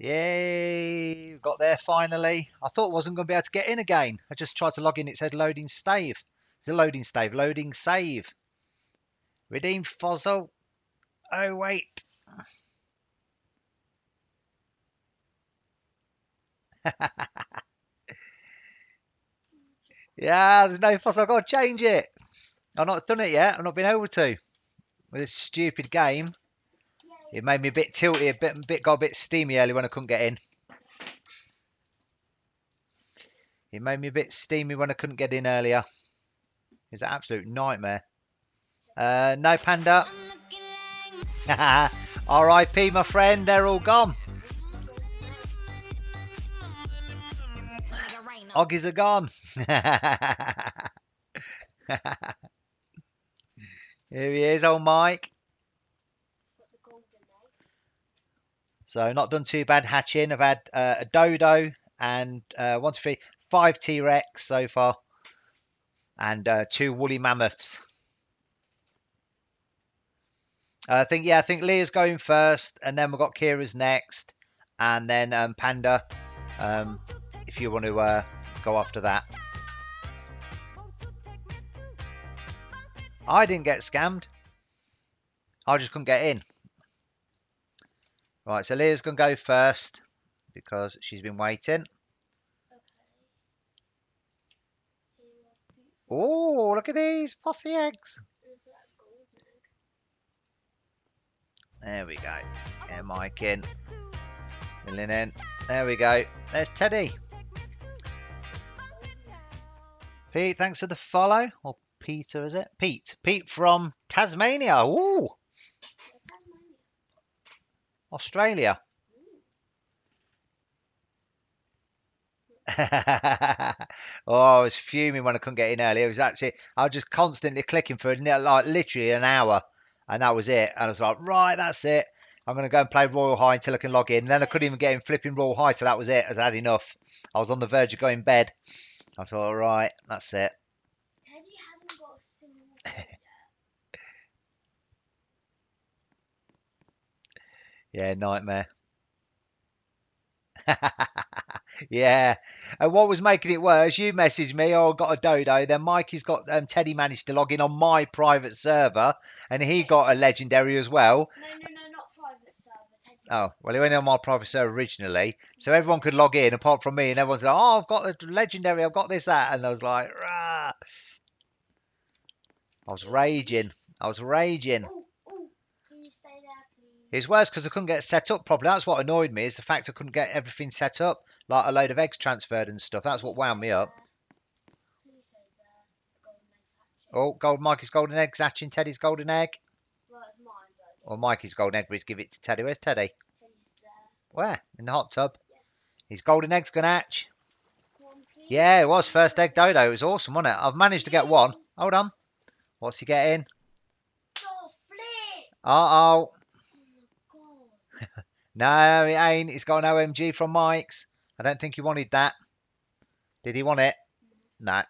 Yay! Got there finally. I thought I wasn't going to be able to get in again. I just tried to log in. It said loading save. It's a loading save. Loading save. Redeem fossil. Oh, wait. Yeah, there's no fossil. I've got to change it. I've not done it yet. I've not been able to. With this stupid game. It made me a bit tilty, got a bit steamy early when I couldn't get in. It made me a bit steamy when I couldn't get in earlier. It was an absolute nightmare. No panda. R.I.P. my friend, they're all gone. Oggies are gone. Here he is, old Mike. So not done too bad hatching. I've had a dodo and 5 T-Rex so far. And 2 woolly mammoths. I think Leah's going first, and then we've got Kira's next, and then Panda, if you want to go after that. I didn't get scammed. I just couldn't get in. Right, so Leah's going to go first because she's been waiting. Oh, look at these fussy eggs. There we go. Get Mike in. Filling in. There we go. There's Teddy. Pete, thanks for the follow. Or Peter, is it? Pete. Pete from Tasmania. Ooh. Australia. Oh, I was fuming when I couldn't get in earlier. I was just constantly clicking for like literally an hour, and that was it. And I was like, right, that's it. I'm going to go and play Royal High until I can log in. And then I couldn't even get in flipping Royal High, so that was it. I had enough. I was on the verge of going to bed. I thought, all right, that's it. Teddy hasn't got a single yet. Yeah, nightmare. Yeah. And what was making it worse, you messaged me, oh, I've got a dodo. Then Mikey's got, Teddy managed to log in on my private server, and he got a legendary as well. No, not private server. Teddy. Oh, well, he went on my private server originally, so everyone could log in apart from me, and everyone's like, oh, I've got a legendary, I've got this, that. And I was like, rah. I was raging. Oh, can you stay there, please? It's worse because I couldn't get set up properly. That's what annoyed me, is the fact I couldn't get everything set up, like a load of eggs transferred and stuff. That's what wound me up. Please stay there. Oh, Mikey's golden eggs hatching Teddy's golden egg. Well, it's mine, but... Or Mikey's golden egg, but give it to Teddy. Where's Teddy? Teddy's there. Where? In the hot tub? Yeah. His golden egg's gonna hatch. Come on, please. Yeah, it was first egg dodo. It was awesome, wasn't it? I've managed to get one. Hold on. What's he getting? Oh, flip! Uh-oh. Oh, my God. No, it ain't. He's got an OMG from Mike's. I don't think he wanted that. Did he want it? No.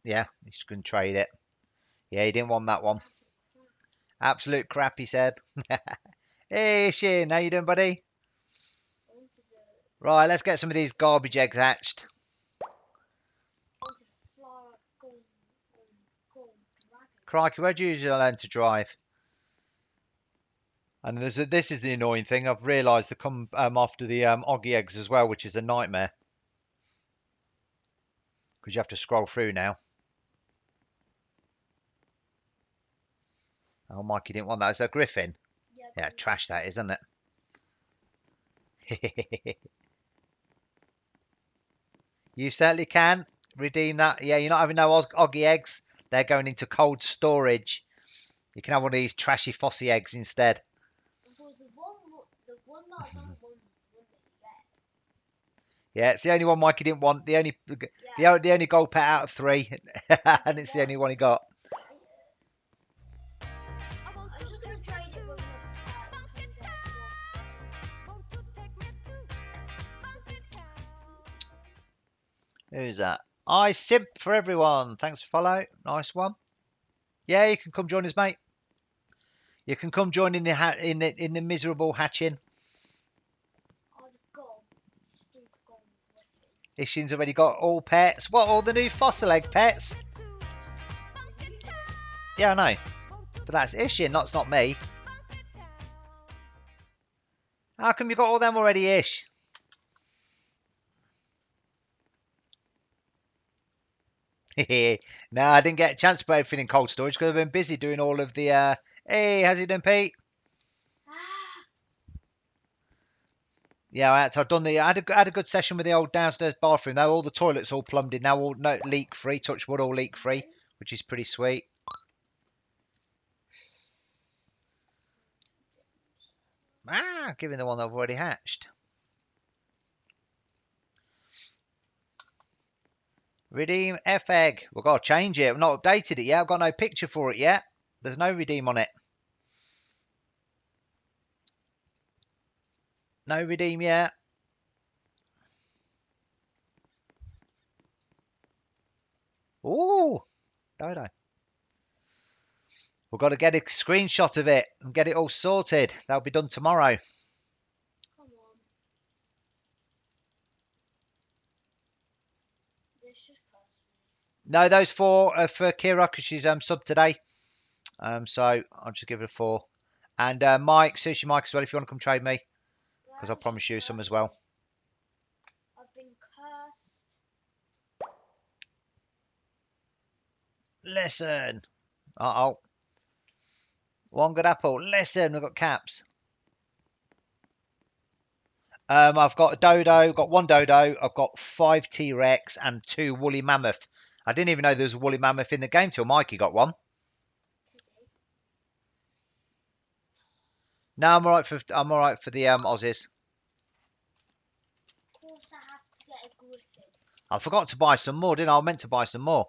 Yeah, he's going to trade it. Yeah, he didn't want that one. Absolute crap, he said. Hey, Shin, how you doing, buddy? Right, let's get some of these garbage eggs hatched. Crikey, where'd you usually learn to drive? And this is the annoying thing. I've realised they come after the Oggy eggs as well, which is a nightmare. Because you have to scroll through now. Oh, Mikey didn't want that. Is that Griffin? Yeah, trash that, isn't it? You certainly can redeem that. Yeah, you're not having no Oggy eggs. They're going into cold storage. You can have one of these trashy Fossy eggs instead. Yeah, it's the only one Mikey didn't want. The only gold pet out of 3, and it's the only one he got. Who's that? I simp for everyone. Thanks for follow. Nice one. Yeah, you can come join us, mate. You can come join in the miserable hatching. I'd gone. Stupid gone. Ishin's already got all pets. What, all the new fossil egg pets? Yeah, I know. But that's Ishin, that's not me. How come you got all them already, Ish? No, I didn't get a chance to put everything in cold storage because I've been busy doing all of the... Hey, how's it doing, Pete? Yeah, I've done the. I had a good session with the old downstairs bathroom. Now all the toilets all plumbed in. Now all no leak free. Touch wood, all leak free, which is pretty sweet. Giving the one I've already hatched. Redeem F egg. We've got to change it. I've not updated it yet. I've got no picture for it yet. There's no redeem on it. No redeem yet. Ooh, dodo. We've got to get a screenshot of it and get it all sorted. That'll be done tomorrow. Come on. This is personally. No, those four are for Kira because she's sub today. So I'll just give it a 4. And Mike, Sushi Mike as well, if you want to come trade me, because I promise you some as well. I've been cursed. Listen. Uh-oh. One good apple. Listen, we've got caps. I've got a dodo, got 1 dodo, I've got 5 T-Rex and 2 woolly mammoth. I didn't even know there was a woolly mammoth in the game till Mikey got one. No, I'm alright for the Aussies. Of course I have to get a griffin. I forgot to buy some more, didn't I? I meant to buy some more.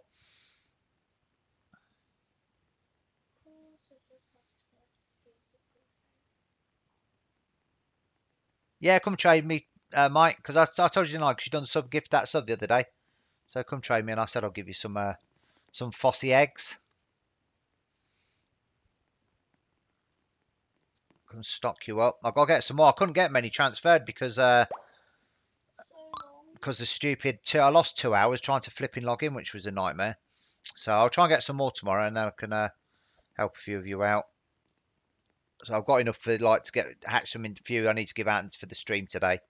Yeah, come trade me, Mike, because I told you, didn't I? Because you done the sub gift that sub the other day. So come trade me, and I said I'll give you some Fossy eggs. Come stock you up. I've got to get some more. I couldn't get many transferred because the stupid I lost 2 hours trying to flip in login, which was a nightmare. So I'll try and get some more tomorrow, and then I can help a few of you out. So I've got enough for to hatch some in few I need to give out for the stream today.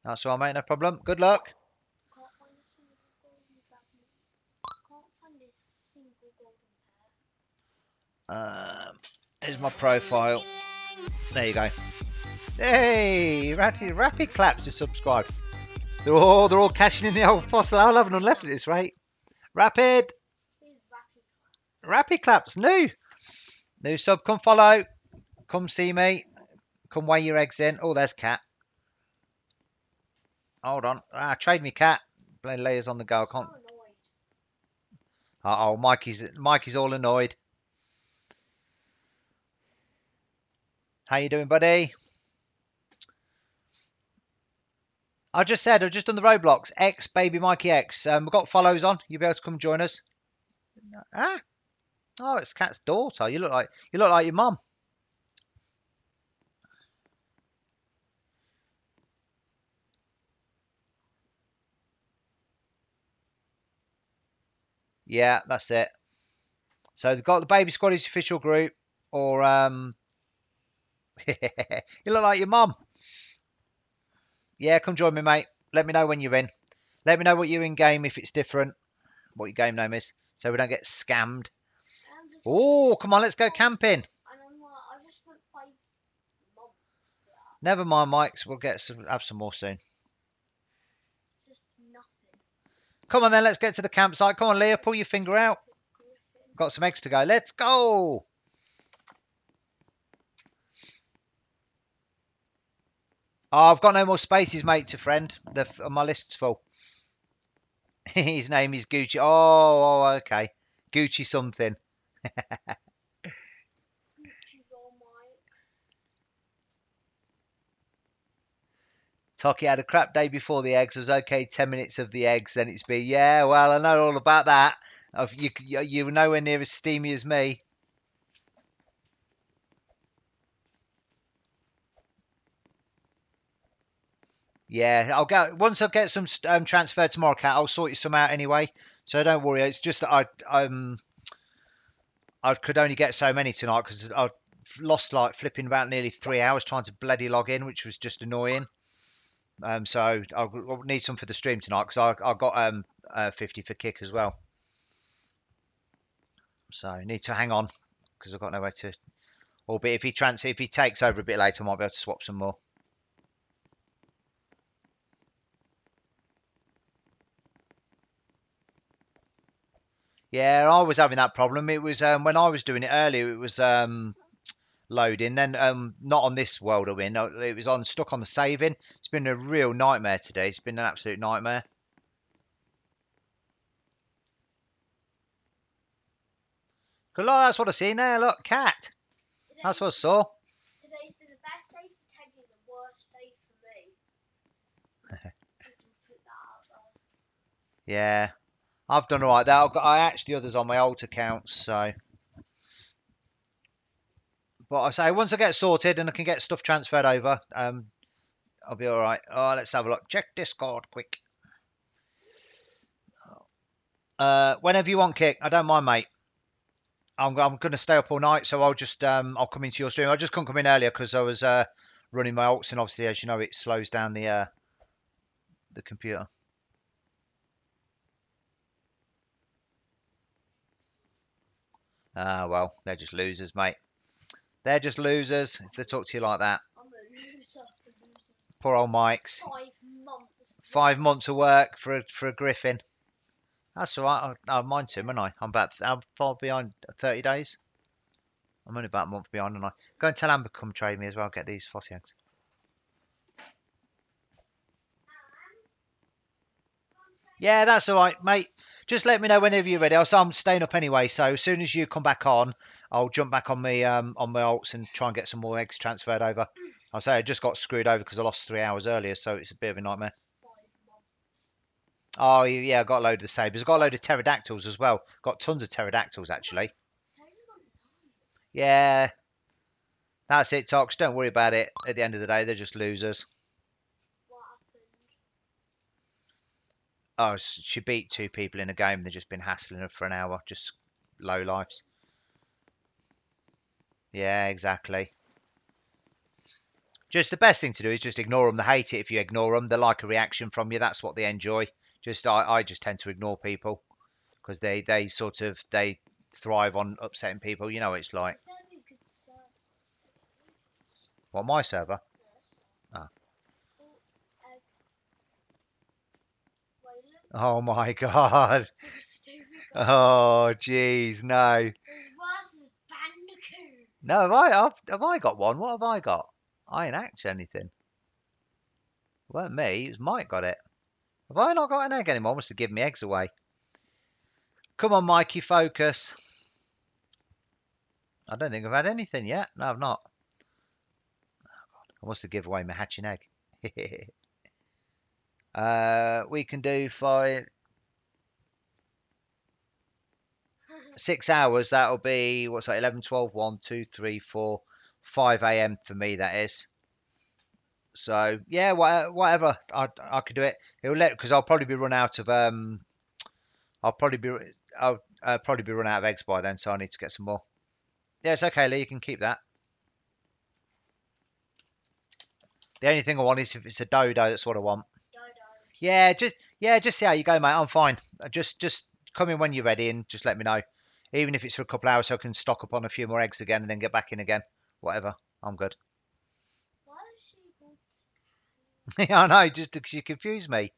That's all, mate. No problem. Good luck. Can't find a single golden dragon. Can't find a single golden pair. Here's my profile. There you go. Hey, rapid claps to subscribe. They're all cashing in the old fossil. I'll have none left at this rate. Rapid claps. New sub. Come follow. Come see me. Come weigh your eggs in. Oh, there's cat. Hold on. Trade me cat. Blame layers on the go. I can't. Uh oh, Mikey's all annoyed. How you doing, buddy? I just said I've just done the Roblox. X BabyMikeyX. We've got follows on. You'll be able to come join us. Oh, it's Cat's daughter. You look like your mum. Yeah, that's it. So they've got the Baby Squaddies official group, or you look like your mum. Yeah, come join me, mate. Let me know when you're in. Let me know what you're in game if it's different. What your game name is, so we don't get scammed. Oh, come on, let's go camping. Never mind, Mike's. We'll have some more soon. Just nothing. Come on then, let's get to the campsite. Come on, Leah, pull your finger out. Got some eggs to go. Let's go. Oh, I've got no more spaces, mate, to friend. My list's full. His name is Gucci. Oh, okay. Gucci something. Toki had a crap day before the eggs. Was okay 10 minutes of the eggs. Then it's been, yeah, well, I know all about that. You're nowhere near as steamy as me. Yeah, I'll go once I get some transferred tomorrow, Cat. I'll sort you some out anyway. So don't worry. It's just that I could only get so many tonight because I lost like flipping about nearly 3 hours trying to bloody log in, which was just annoying. So I'll need some for the stream tonight because I got 50 for kick as well. So I need to hang on because I've got nowhere to. Albeit if he takes over a bit later, I might be able to swap some more. Yeah, I was having that problem. It was when I was doing it earlier. It was loading. Then not on this world I'm in. It was on stuck on the saving. It's been a real nightmare today. It's been an absolute nightmare. Good Lord, that's what I see now. Look, cat. That's what I saw. Today's been the best day for Teddy and the worst day for me. Put that out there. Yeah, I've done all right there. I actually the others on my old accounts. So, but I say once I get sorted and I can get stuff transferred over, I'll be all right. Oh, let's have a look. Check Discord quick. Whenever you want, Kick. I don't mind, mate. I'm going to stay up all night, so I'll come into your stream. I just couldn't come in earlier because I was running my alts, and obviously, as you know, it slows down the computer. Ah, well, they're just losers, mate. They're just losers if they talk to you like that. I'm a loser. Poor old Mike's. 5 months. 5 months of work for a griffin. That's all right. I'll mind him, and I'm far behind 30 days. I'm only about a month behind, and I go and tell Amber to come trade me as well. Get these Fossi eggs. Yeah, that's all right, mate. Just let me know whenever you're ready. I'm staying up anyway, so as soon as you come back on, I'll jump back on my alts and try and get some more eggs transferred over. I'll say I just got screwed over because I lost 3 hours earlier, so it's a bit of a nightmare. 5 months. Oh yeah, I got a load of the sabres. I got a load of pterodactyls as well. Got tons of pterodactyls actually. Yeah, that's it, Tox. Don't worry about it. At the end of the day, they're just losers. What happened? Oh, she beat 2 people in a game. They've just been hassling her for an hour. Just low lives. Yeah, exactly. Just the best thing to do is just ignore them. They hate it if you ignore them. They like a reaction from you. That's what they enjoy. I just tend to ignore people because they thrive on upsetting people. You know what it's like. It's very good service. What, my server? Yes. Ah. Oh, egg. Wayland. Oh my god. Stupid. Oh jeez, no. It's worse as Bandicoot. No, have I got one? What have I got? I ain't actually anything. It weren't me, it was Mike got it. Have I not got an egg anymore? I must have given me eggs away. Come on, Mikey, focus. I don't think I've had anything yet. No, I've not. I must have given away my hatching egg. We can do 6 hours. That'll be, what's that, 11, 12, 1, 2, 3, 4, 5 a.m. for me, that is. So, yeah, whatever. I could do it. Because I'll probably be run out of, I'll probably be run out of eggs by then, so I need to get some more. Yeah, it's okay, Lee. You can keep that. The only thing I want is if it's a dodo, that's what I want. Dodo. Just see how you go, mate. I'm fine. Just come in when you're ready and just let me know. Even if it's for a couple of hours, so I can stock up on a few more eggs again and then get back in again. Whatever. I'm good. Why is she called I know, just because you confuse me.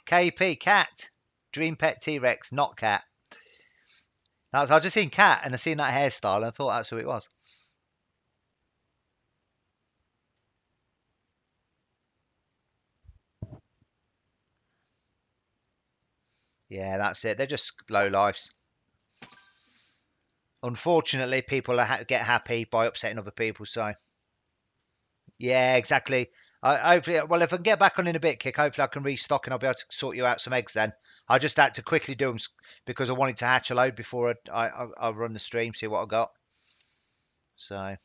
KP, cat. Dream pet T-Rex, not cat. I've just seen cat and I seen that hairstyle and I thought that's who it was. Yeah, that's it. They're just low lives. Unfortunately, people get happy by upsetting other people, so Yeah, exactly. Hopefully, well, if I can get back on in a bit, Kick, hopefully I can restock and I'll be able to sort you out some eggs then. I just had to quickly do them because I wanted to hatch a load before I run the stream, see what I got. So,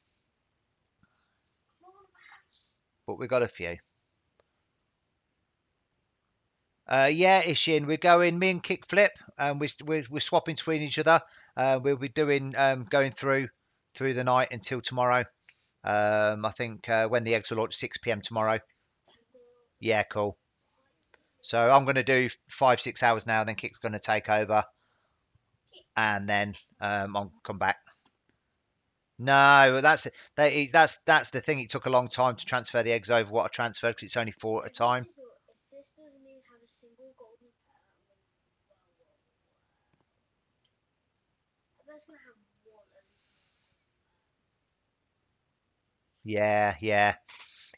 but we got a few. Yeah, Ishin, we're going. Me and Kickflip, and we're swapping between each other. We'll be doing going through the night until tomorrow. I think when the eggs will launch 6 p.m. tomorrow. Yeah, cool. So I'm going to do 5 6 hours now. Then Kick's going to take over, and then I'll come back. No, that's the thing. It took a long time to transfer the eggs over. What I transferred because it's only 4 at a time. If this doesn't even have a single golden pearl, I bet it's gonna have one at least. Yeah, yeah.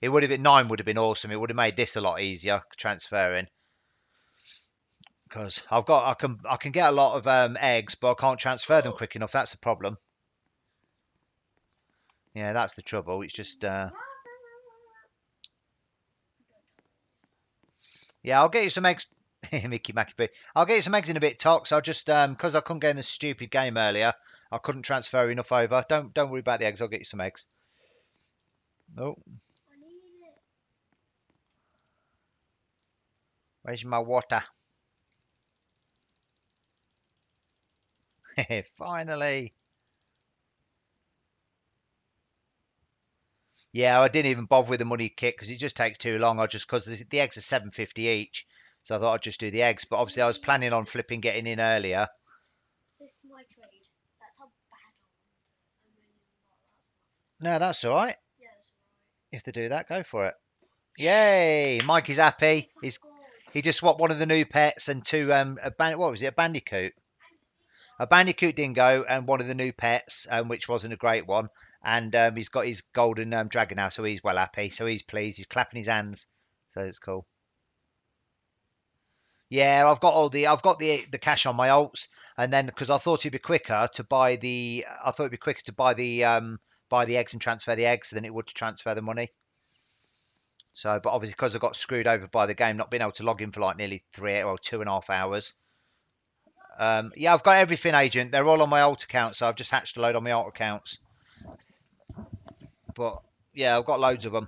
It would have been 9 would have been awesome. It would have made this a lot easier transferring because I can get a lot of eggs, but I can't transfer them quick enough. That's the problem. Yeah, that's the trouble. It's just yeah. I'll get you some eggs, Mickey Mackey Boo. I'll get you some eggs in a bit, Tox. I'll just because I couldn't get in the stupid game earlier, I couldn't transfer enough over. Don't worry about the eggs. I'll get you some eggs. Oh, I need it. where's my water? Finally. Yeah, I didn't even bother with the money kit because it just takes too long. I just because the eggs are 7.50 each, so I thought I'd just do the eggs. But obviously, I was planning on flipping getting in earlier. This is my trade. That's how bad I'm really not that No, that's all right. stuff. Yeah, that's right. If they do that, go for it. Yay! Mikey's happy. Oh my He's god. he just swapped one of the new pets and two what was it? A bandicoot. A bandicoot dingo and one of the new pets, which wasn't a great one. And he's got his golden dragon now, so he's well happy. So he's pleased. He's clapping his hands. So it's cool. Yeah, I've got the cash on my alts, and then because I thought it'd be quicker to buy I thought it'd be quicker to buy the eggs and transfer the eggs than it would to transfer the money. So, but obviously because I got screwed over by the game, not being able to log in for like nearly 2.5 hours. Yeah, I've got everything, agent. They're all on my alt account, so I've just hatched a load on my alt accounts. But yeah, I've got loads of them.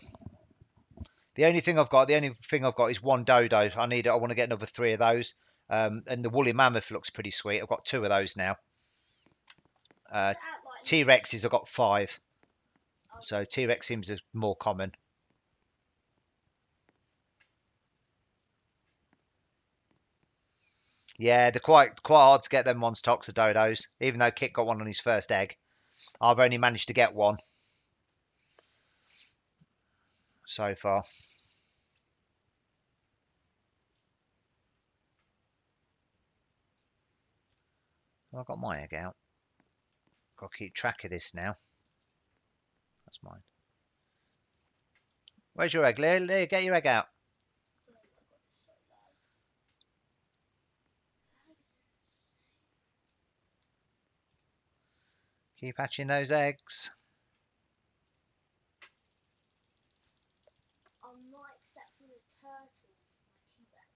The only thing I've got is one dodo. I want to get another 3 of those. And the woolly mammoth looks pretty sweet. I've got 2 of those now. T Rexes, I've got 5. So T Rex seems more common. Yeah, they're quite hard to get them ones, Tox, the dodos. Even though Kit got one on his first egg, I've only managed to get one so far. Well, I've got my egg out. Got to keep track of this now. That's mine. Where's your egg, Leah? Leah, get your egg out. Keep hatching those eggs. I'm not accepting a turtle, my T-Rex.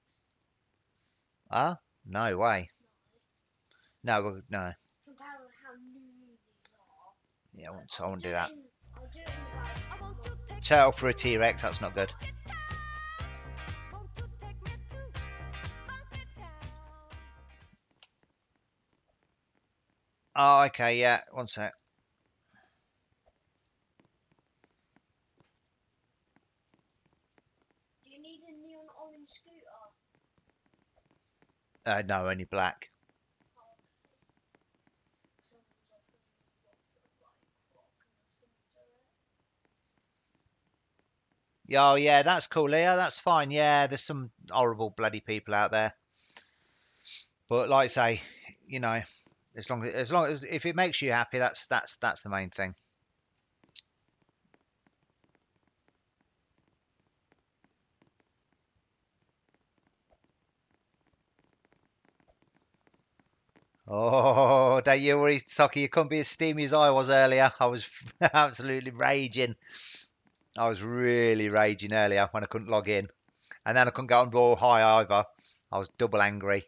Ah, no way. No, no. Compared to how new these are. Yeah, I won't do that. I'll do it in the Turtle for a T-Rex, that's not good. Oh, okay, yeah. One sec. Do you need a neon orange scooter? No, only black. Oh, yeah, that's cool, Leah. That's fine. Yeah, there's some horrible bloody people out there. But like I say, you know, as long as if it makes you happy, that's the main thing. Oh, don't you worry, Socky. You couldn't be as steamy as I was earlier. I was absolutely raging. I was really raging earlier when I couldn't log in. And then I couldn't get on Royal High either. I was double angry.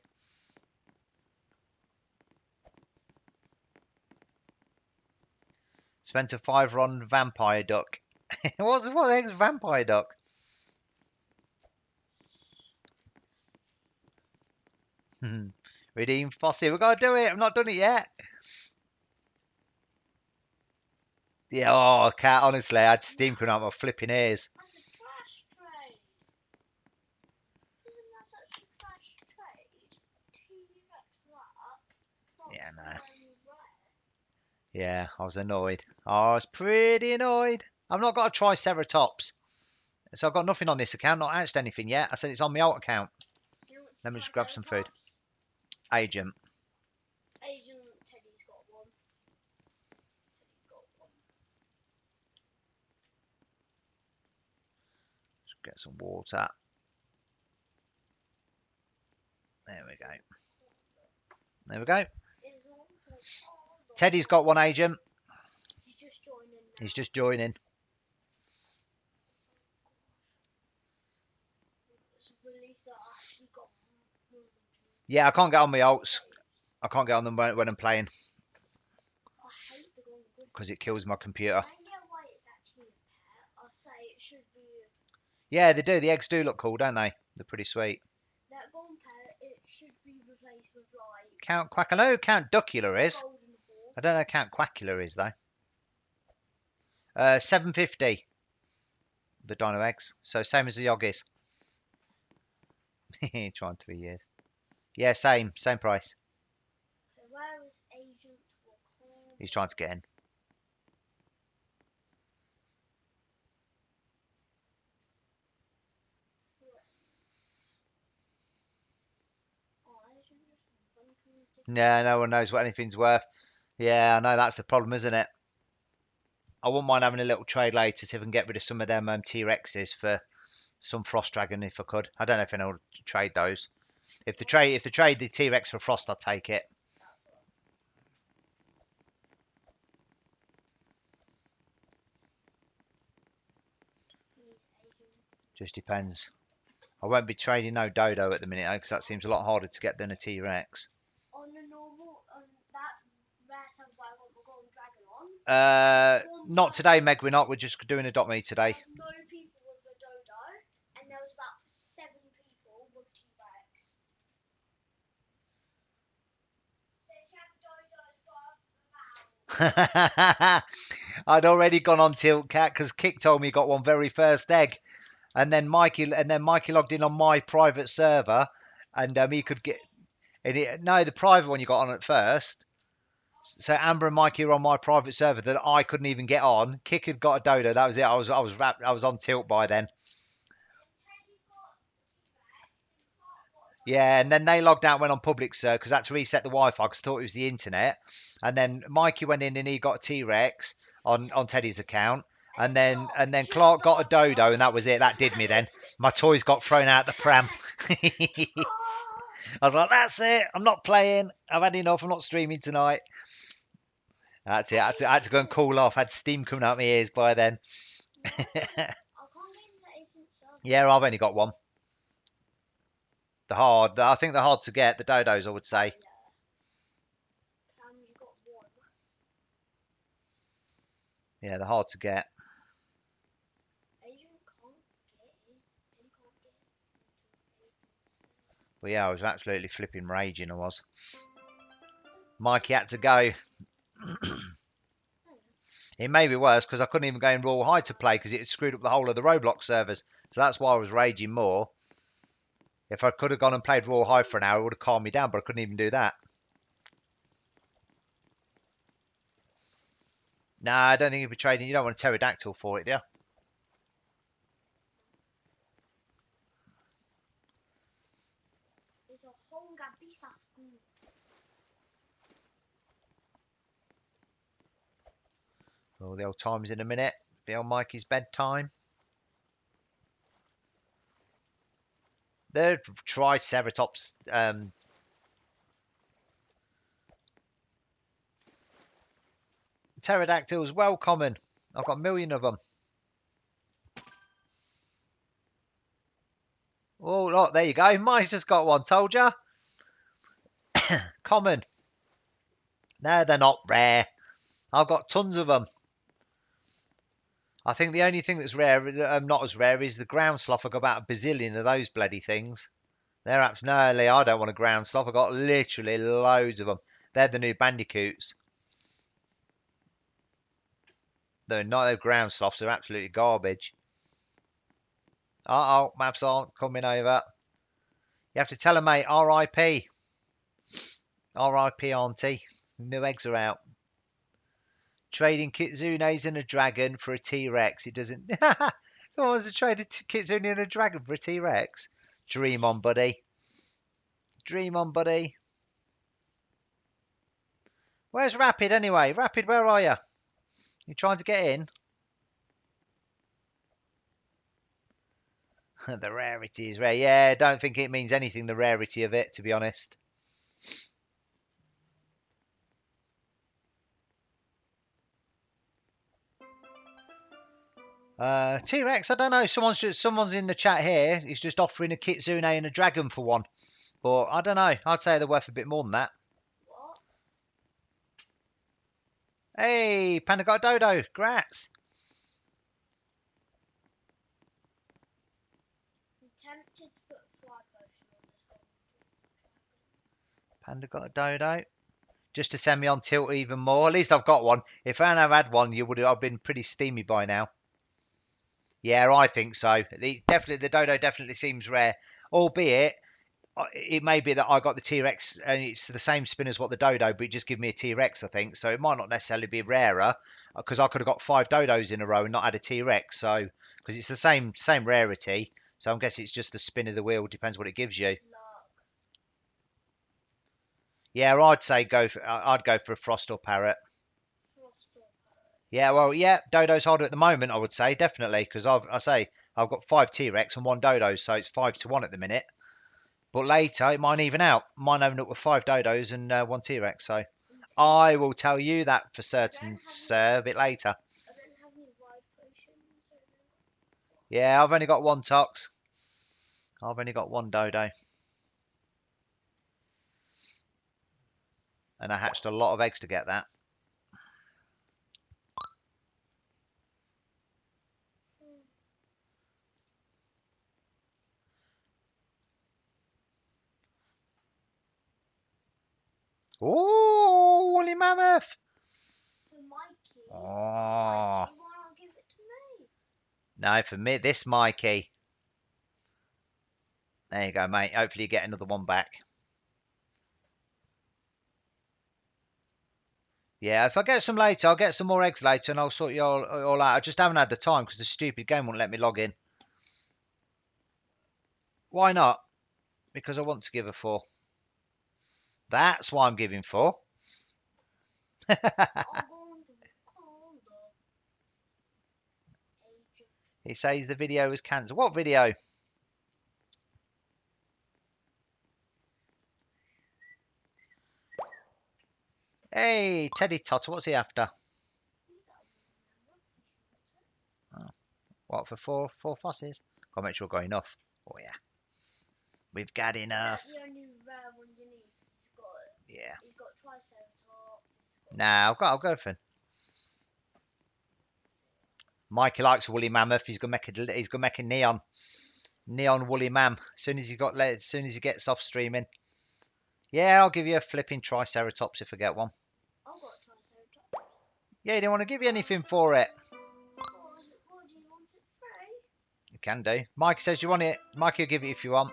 Spent a fiver on Vampire Duck. what the heck's Vampire Duck? Redeem Fossey. We've got to do it. I've not done it yet. Yeah, oh, cat. Honestly, I had steam coming out my flipping ears. That's a trash trade. Isn't that such a trash trade? T-Rex that. Yeah, no. Yeah, I was annoyed. I was pretty annoyed. I've not got to Triceratops. So I've got nothing on this account. Not hatched anything yet. I said it's on my alt account. Let me just grab some food. Agent. Agent Teddy's got one. Teddy's got one. Just get some water. There we go. There we go. Teddy's got one, agent. He's just joining now. He's just joining. It's a relief that I actually got more than two. Yeah, I can't get on my alts. I can't get on them when I'm playing I hate the golden good. because it kills my computer. I don't get why it's actually a pet. I say it should be. Yeah, they do. The eggs do look cool, don't they? They're pretty sweet. That golden pet, it should be replaced with like. Count Quack. I know who Count Duckula is. Golden ball. I don't know who Count Quackula is though. 750. The dino eggs. So same as the Yoggies. Trying 3 years. Yeah, same price. So where is Agent Wakanda? He's trying to get in. Yeah, no one knows what anything's worth. Yeah, I know that's the problem, isn't it? I wouldn't mind having a little trade later, see if I can get rid of some of them T-Rexes for some Frost Dragon if I could. I don't know if anyone would trade those. If they trade the T-Rex for Frost, I'll take it. Just depends. I won't be trading no Dodo at the minute because that seems a lot harder to get than a T-Rex. On the normal, that rare server I got the golden dragon on. Not today, Meg. We're not. We're just doing AdoptMe today. No people with the dodo, and there was about 7 people with T-Rex. I'd already gone on Tilt Cat because Kick told me he got one very first egg, and then Mikey logged in on my private server, and he could get. No, the private one you got on at first. So Amber and Mikey were on my private server that I couldn't even get on. Kick had got a dodo. That was it. I was on Tilt by then. Yeah, and then they logged out, and went on public server because I had to reset the Wi-Fi because I thought it was the internet. And then Mikey went in and he got a T-Rex on Teddy's account. And then Clark got a dodo, and that was it. That did me then. My toys got thrown out the pram. I was like, that's it. I'm not playing. I've had enough. I'm not streaming tonight. That's it. I had to go and cool off. I had steam coming out my ears by then. Yeah, I've only got one. I think they're hard to get. The dodos, I would say. Yeah, they're hard to get. But yeah, I was absolutely flipping raging. I was. Mikey had to go. It may be worse because I couldn't even go in Royal High to play because it had screwed up the whole of the Roblox servers. So that's why I was raging more. If I could have gone and played Royal High for an hour, it would have calmed me down, but I couldn't even do that. Nah, I don't think you'd be trading. You don't want a pterodactyl for it, do you? Oh, the old time's in a minute. Be on Mikey's bedtime. The Triceratops pterodactyls, well common. I've got a million of them. Oh, look, there you go. Mine's just got one. Told you. Common. No, they're not rare. I've got tons of them. I think the only thing that's rare, not as rare, is the ground sloth. I've got about a bazillion of those bloody things. They're absolutely. I don't want a ground sloth. I've got literally loads of them. They're the new bandicoots. They're not the ground sloths. They're absolutely garbage. Uh oh, maps aren't coming over. You have to tell them, mate. R.I.P. R.I.P. Auntie. New eggs are out. Trading kitsunes and a dragon for a T-Rex. It doesn't. Someone wants to trade a kitsune and a dragon for a T-Rex. Dream on, buddy. Dream on, buddy. Where's Rapid anyway? Rapid, where are you? You trying to get in? The rarity is rare. Yeah, I don't think it means anything, the rarity of it, to be honest. T-Rex, I don't know. Someone's in the chat here. He's just offering a kitsune and a dragon for one. But I don't know. I'd say they're worth a bit more than that. What? Hey, Panda got a dodo. Grats. I'm tempted to put a fly potion on this one. Panda got a dodo. Just to send me on tilt even more. At least I've got one. If I hadn't had one, you would have been pretty steamy by now. Yeah, I think so. The dodo definitely seems rare. Albeit, it may be that I got the T-Rex and it's the same spin as what the dodo, but it just give me a T-Rex, I think. So it might not necessarily be rarer because I could have got 5 dodos in a row and not had a T-Rex. So because it's the same rarity, so I'm guessing it's just the spin of the wheel. Depends what it gives you. Luck. Yeah, I'd go for a frost or parrot. Frost or parrot. Yeah, well, yeah, dodo's harder at the moment. I would say definitely because I've got 5 T-Rex and 1 dodo, so it's 5-1 at the minute. But later, it might even out. Mine open up with 5 dodos and 1 T-Rex. So I will tell you that for certain, sir, a bit later. I don't have any wide potions. Yeah, I've only got 1 tox. I've only got 1 dodo. And I hatched a lot of eggs to get that. Oh, woolly mammoth! For Mikey. Oh. Mikey, why not give it to me? No, for me, this Mikey. There you go, mate. Hopefully you get another one back. Yeah, if I get some later, I'll get some more eggs later and I'll sort you all out. I just haven't had the time because the stupid game won't let me log in. Why not? Because I want to give a 4. That's why I'm giving 4. He says the video was cancelled. What video? Hey, Teddy Totter, what's he after? Oh, what, for four fosses? Gotta make sure I've got enough. Oh, yeah. We've got enough. That's the only rare one you need. Yeah. He's got Triceratops. Nah, I'll go for him. Mikey likes a woolly mammoth. He's gonna make a neon woolly mam. As soon as he gets off streaming. Yeah, I'll give you a flipping Triceratops if I get one. I've got Triceratops. Yeah, you don't want to give you anything for it. What do you want it free? You can do. Mikey says you want it. Mikey will give it if you want.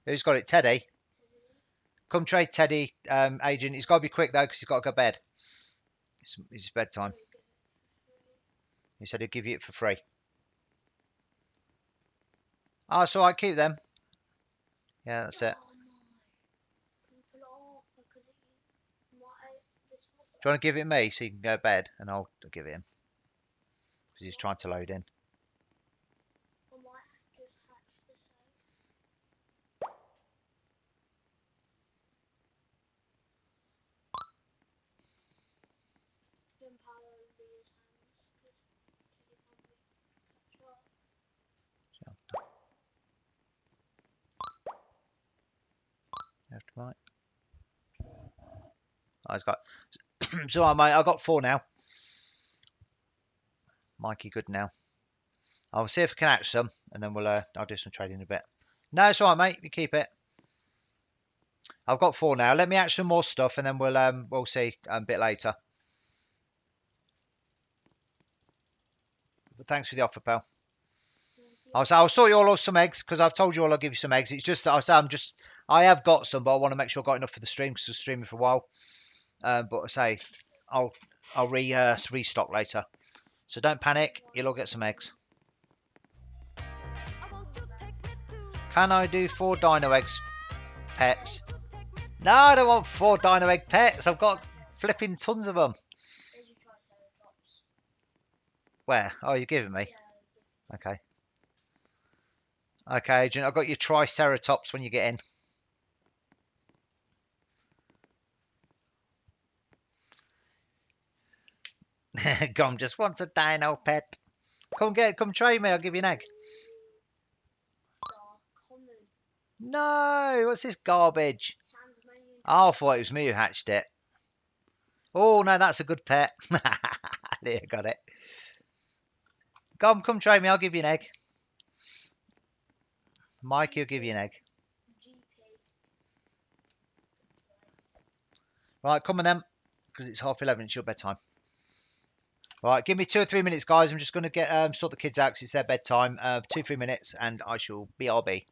Who's got it? Teddy. Come trade Teddy, agent. He's got to be quick though because he's got to go to bed. It's bedtime. He said he'd give you it for free. Oh, so I keep them. Yeah, that's it. Do you want to give it me so you can go to bed and I'll give it him because he's trying to load in. Right. I've got. So I mate, I got 4 now. Mikey, good now. I'll see if I can hatch some, and then I'll do some trading in a bit. No, it's all right, mate. You keep it. I've got 4 now. Let me hatch some more stuff, and then we'll see a bit later. But thanks for the offer, pal. I'll sort you all some eggs because I've told you all I'll give you some eggs. It's just that I have got some, but I want to make sure I've got enough for the stream because I'm streaming for a while. But I say I'll restock later. So don't panic. You'll all get some eggs. Can I do 4 dino eggs pets? No, I don't want 4 dino egg pets. I've got flipping tons of them. Where? Oh, you're giving me? Okay. Okay, Agent. I've got your Triceratops when you get in. Gom just wants a dino pet. Come trade me. I'll give you an egg. No, what's this garbage? Oh, I thought it was me who hatched it. Oh, no, that's a good pet. There, got it. Come trade me. I'll give you an egg. Mikey will give you an egg. Right, come on then, because it's 11:30. It's your bedtime. Right, give me 2 or 3 minutes, guys. I'm just going to get sort the kids out because it's their bedtime. 2 or 3 minutes, and I shall BRB.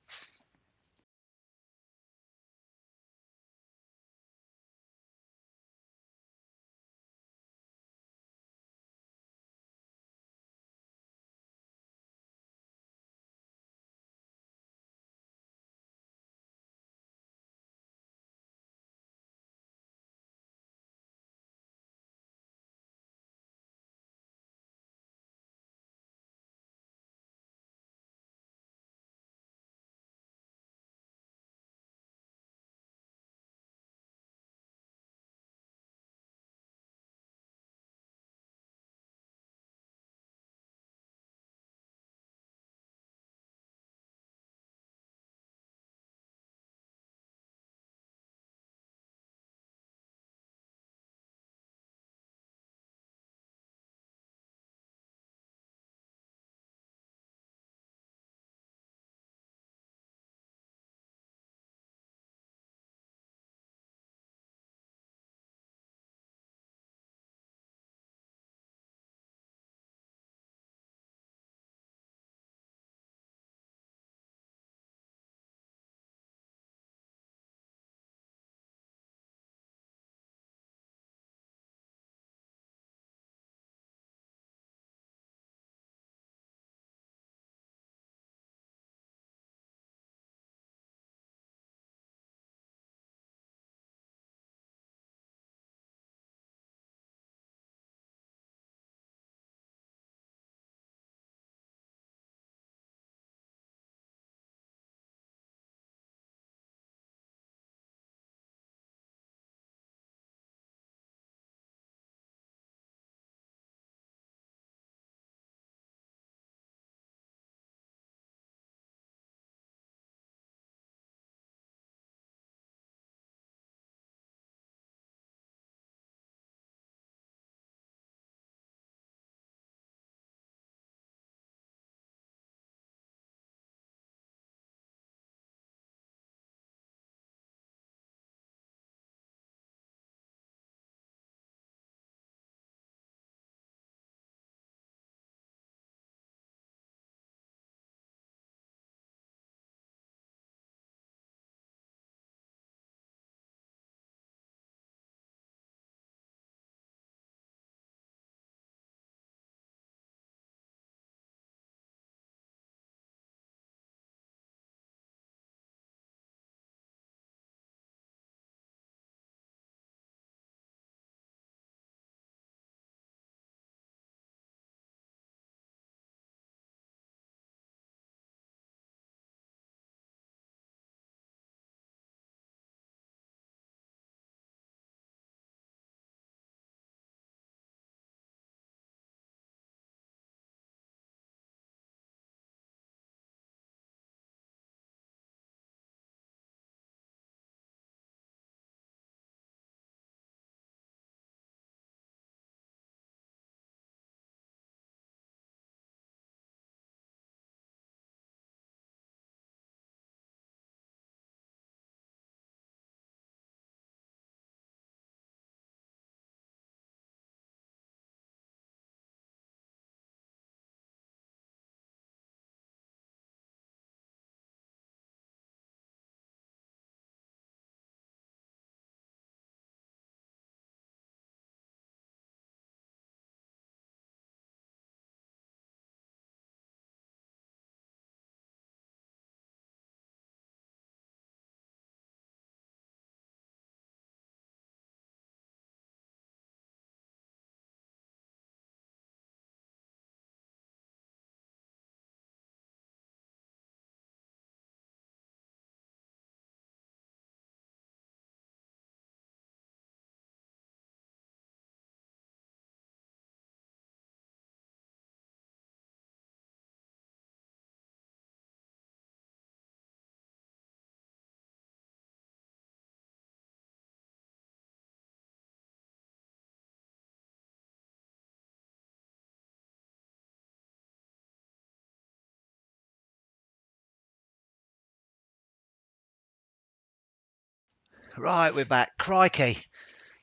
Right, we're back. Crikey.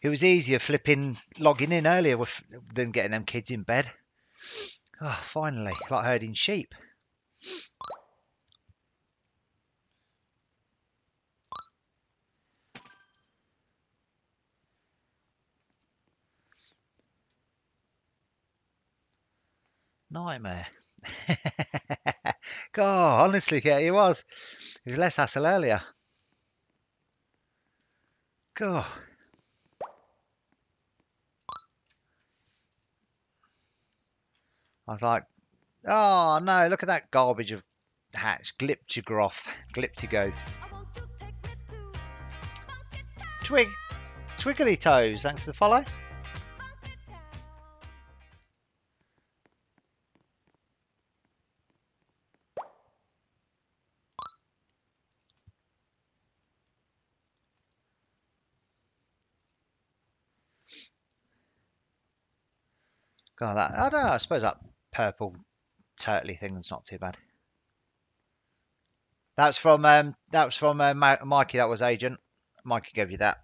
It was easier flipping logging in earlier than getting them kids in bed. Oh, finally, like herding sheep. Nightmare. God, honestly, yeah, it was. It was less hassle earlier. God. I was like, oh no, look at that garbage of hatch. Gliptogroff. Gliptigo. Twiggly toes, thanks for the follow. God, that I don't know. I suppose that purple turtley thing's not too bad. That's from Mikey. That was agent. Mikey gave you that.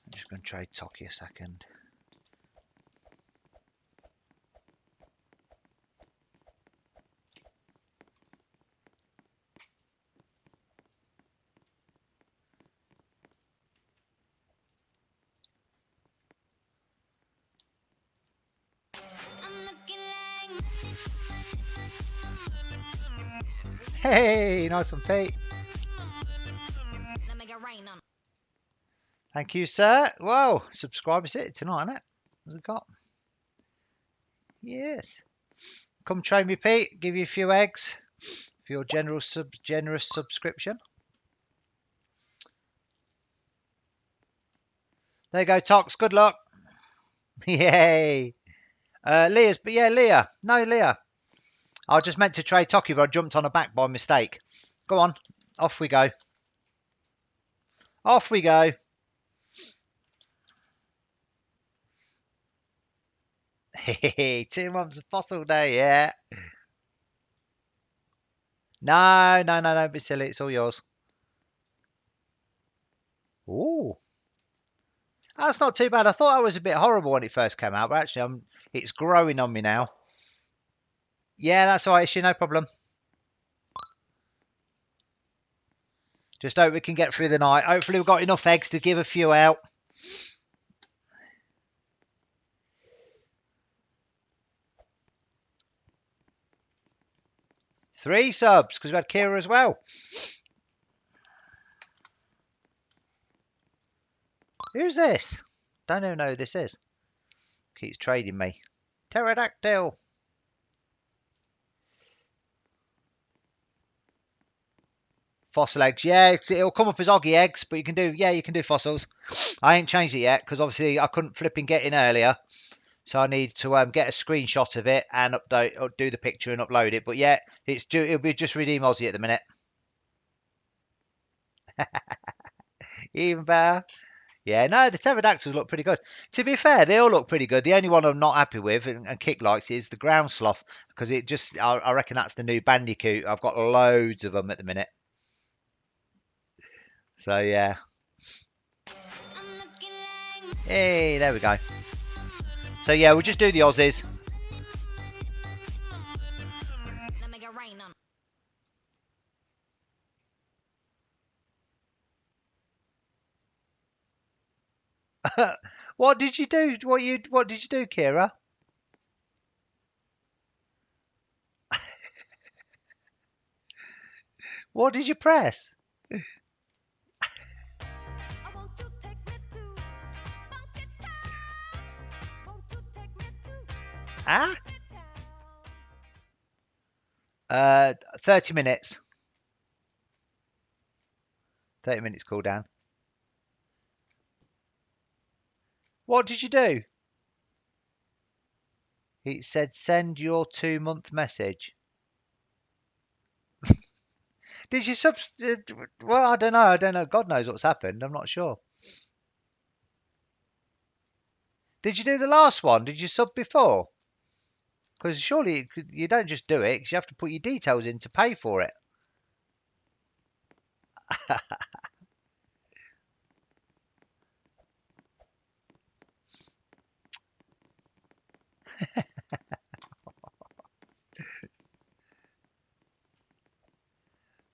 I'm just going to trade Toki a second. Hey, nice one, Pete. Thank you, sir. Whoa, subscribers hit tonight, isn't it? What's it got? Yes. Come train me, Pete. Give you a few eggs for your generous subscription. There you go, Tox. Good luck. Yay. Leah's, but yeah, Leah. No, Leah. I just meant to trade Toki, but I jumped on her back by mistake. Go on. Off we go. Off we go. 2 months of fossil day, yeah. No, no, no, don't be silly. It's all yours. Ooh. That's not too bad. I thought I was a bit horrible when it first came out, but actually it's growing on me now. Yeah, that's all right, issue, no problem. Just hope we can get through the night. Hopefully we've got enough eggs to give a few out. 3 subs, because we had Kira as well. Who's this? Don't even know who this is. Keeps trading me. Pterodactyl. Fossil eggs. Yeah, it'll come up as Oggy eggs, but you can do fossils. I ain't changed it yet because obviously I couldn't flipping get in earlier. So I need to get a screenshot of it and update or do the picture and upload it. But yeah, it'll be just redeem Aussie at the minute. Even better. Yeah, no, the pterodactyls look pretty good. To be fair, they all look pretty good. The only one I'm not happy with, and Kick likes, is the ground sloth because I reckon that's the new bandicoot. I've got loads of them at the minute. So yeah. Hey, there we go. So yeah, we'll just do the Aussies. What did you do? What did you do, Kira? What did you press? Ah? 30 minutes. 30 minutes cooldown. What did you do? It said send your 2-month message. Did you sub? Well, I don't know. I don't know. God knows what's happened. I'm not sure. Did you do the last one? Did you sub before? Because surely you don't just do it, 'cause you have to put your details in to pay for it.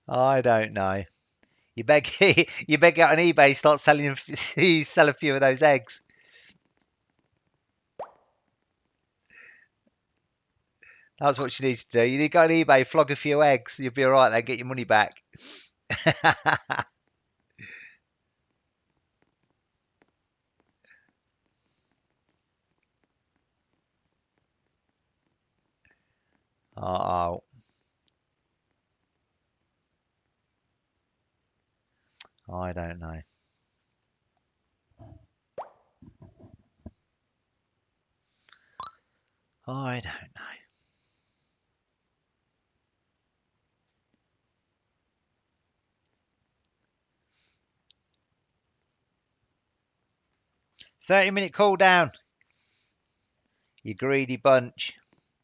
I don't know. You better you better get on eBay, start selling, sell a few of those eggs. That's what you need to do. You need to go on eBay, flog a few eggs. You'll be all right then. Get your money back. Oh, I don't know. I don't know. 30-minute cooldown. You greedy bunch.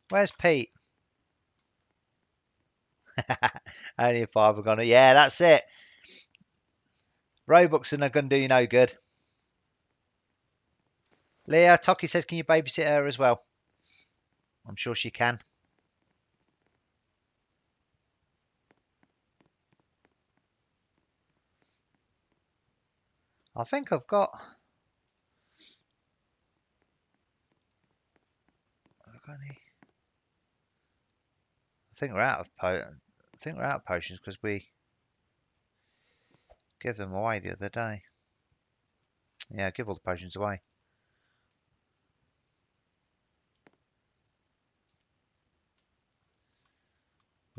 Where's Pete? Only if I've gone. Yeah, that's it. Robux are not going to do you no good. Leah, Toki says, can you babysit her as well? I'm sure she can. I think I've got. I think we're out of potions because we gave them away the other day. Yeah, give all the potions away.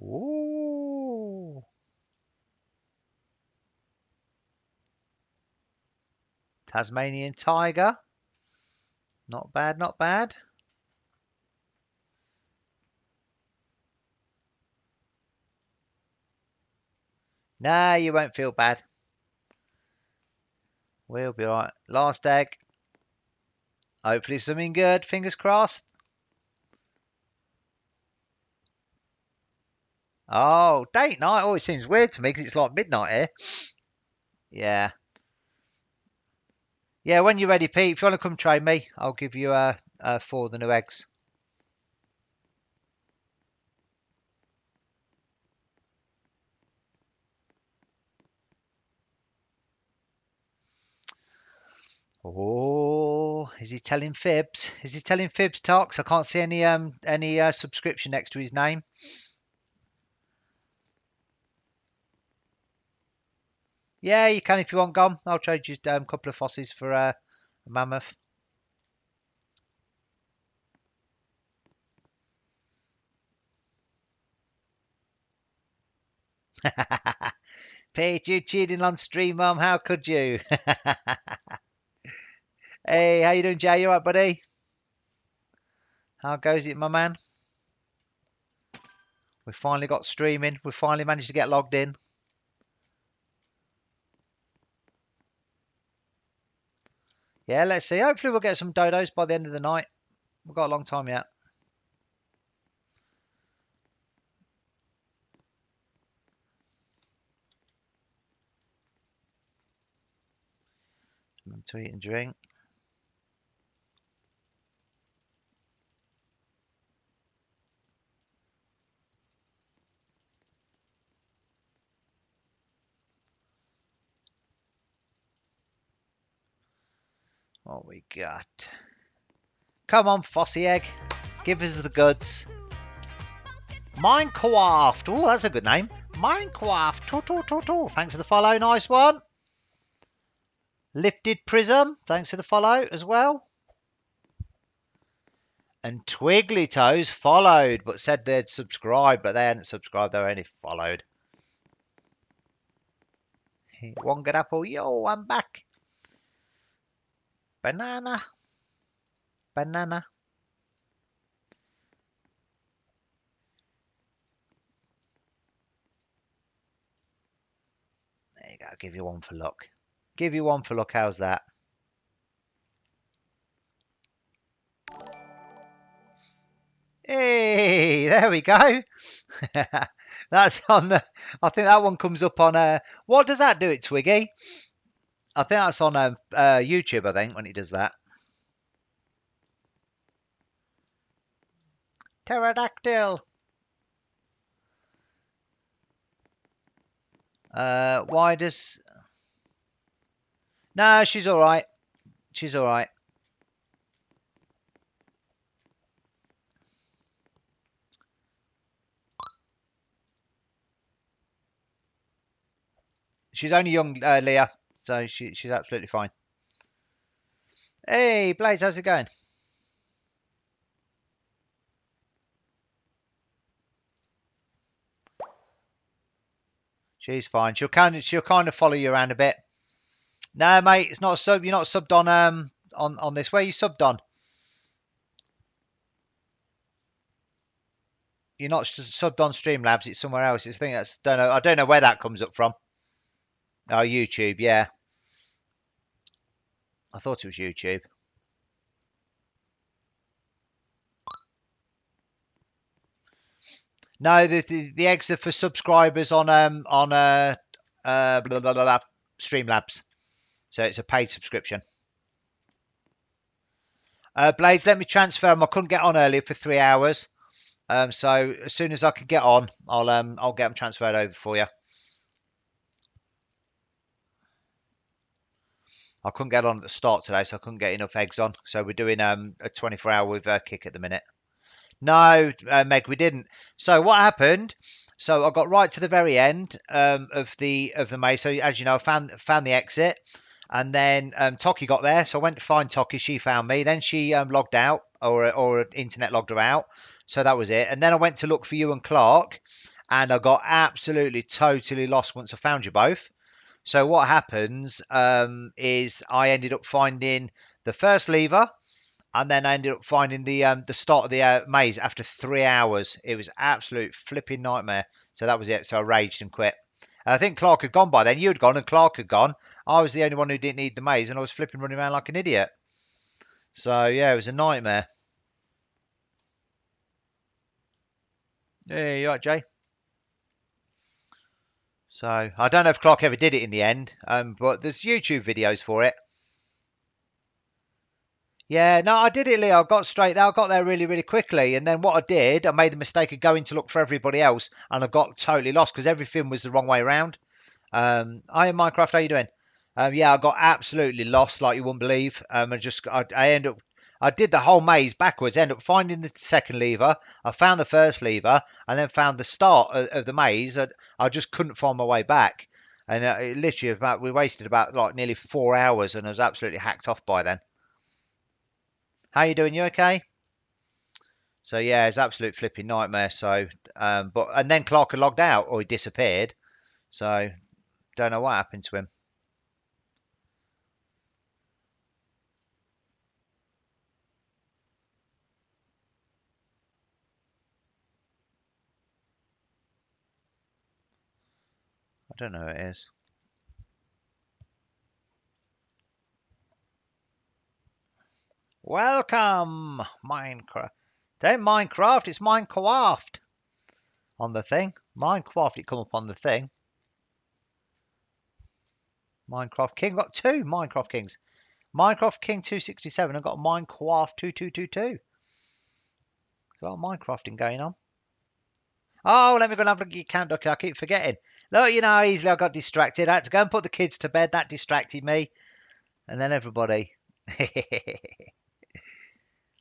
Ooh. Tasmanian tiger. Not bad, not bad. Nah, you won't feel bad. We'll be alright. Last egg. Hopefully something good. Fingers crossed. Oh, date night always seems weird to me because it's like midnight here. Yeah. Yeah, when you're ready, Pete, if you want to come train me, I'll give you 4 of the new eggs. Oh, is he telling fibs? Is he telling fibs, Tox? I can't see any subscription next to his name. Yeah, you can if you want, Gom. I'll trade you a couple of fossies for a mammoth. Pete, you cheating on stream, Mum. How could you? Hey, how you doing, Jay? You alright, buddy? How goes it, my man? We finally got streaming. We finally managed to get logged in. Yeah, let's see. Hopefully we'll get some dodos by the end of the night. We've got a long time yet. To eat and drink. What we got? Come on, Fossy Egg. Give us the goods. Minecraft. Oh, that's a good name. Minecraft. Thanks for the follow. Nice one. Lifted Prism. Thanks for the follow as well. And Twiggly Toes followed, but said they'd subscribed, but they hadn't subscribed. They were only followed. One good apple. Yo, I'm back. Banana. Banana. you go. Give you one for luck. Give you one for luck. How's that? Hey, there we go. That's on the. I think that one comes up on. What does that do it, Twiggy? I think that's on YouTube. I think when it does that. Pterodactyl. Why does? No, she's all right. She's all right. She's only young, Leah, so she's absolutely fine. Hey, Blades, how's it going? She's fine. She'll kind of follow you around a bit. No, mate, it's not a sub. You're not subbed on this. Where you subbed on? You're not subbed on Streamlabs. It's somewhere else. It's a thing that's don't know. I don't know where that comes up from. Oh, YouTube. Yeah, I thought it was YouTube. No, the eggs are for subscribers on blah, blah, blah, blah, Streamlabs. So it's a paid subscription. Blades, let me transfer them. I couldn't get on earlier for 3 hours. So as soon as I can get on, I'll get them transferred over for you. I couldn't get on at the start today, so I couldn't get enough eggs on. So we're doing a 24-hour with Kick at the minute. No, Meg, we didn't. So what happened? So I got right to the very end of the maze. So as you know, I found the exit, and then Toki got there. So I went to find Toki. She found me. Then she logged out, or internet logged her out. So that was it. And then I went to look for you and Clark, and I got absolutely totally lost once I found you both. So what happens is I ended up finding the first lever, and then I ended up finding the start of the maze after 3 hours. It was absolute flipping nightmare. So that was it. So I raged and quit. And I think Clark had gone by then. You had gone and Clark had gone. I was the only one who didn't need the maze, and I was flipping running around like an idiot. So yeah, it was a nightmare. Yeah, you right, Jay? So I don't know if Clark ever did it in the end, but there's YouTube videos for it. Yeah, no, I did it, Leo. I got straight there. I got there really, really quickly. And then what I did, I made the mistake of going to look for everybody else, and I got totally lost because everything was the wrong way around. Hi, Minecraft. How you doing? Yeah, I got absolutely lost, like you wouldn't believe. I end up, I did the whole maze backwards. End up finding the second lever. I found the first lever, and then found the start of the maze. I just couldn't find my way back, and it literally we wasted about like nearly 4 hours, and I was absolutely hacked off by then. How you doing? You okay? So yeah, it's absolute flipping nightmare. So, and then Clark had logged out or he disappeared. So don't know what happened to him. I don't know who it is. Welcome, Minecraft. Don't Minecraft, it's Minecraft on the thing. Minecraft, it come up on the thing. Minecraft King, got two Minecraft Kings. Minecraft King 267, I've got Minecraft 2222. There's a lot of Minecrafting going on. Oh, let me go and have a look at your count, Ducky. I keep forgetting. Look, you know how easily I got distracted. I had to go and put the kids to bed. That distracted me. And then everybody.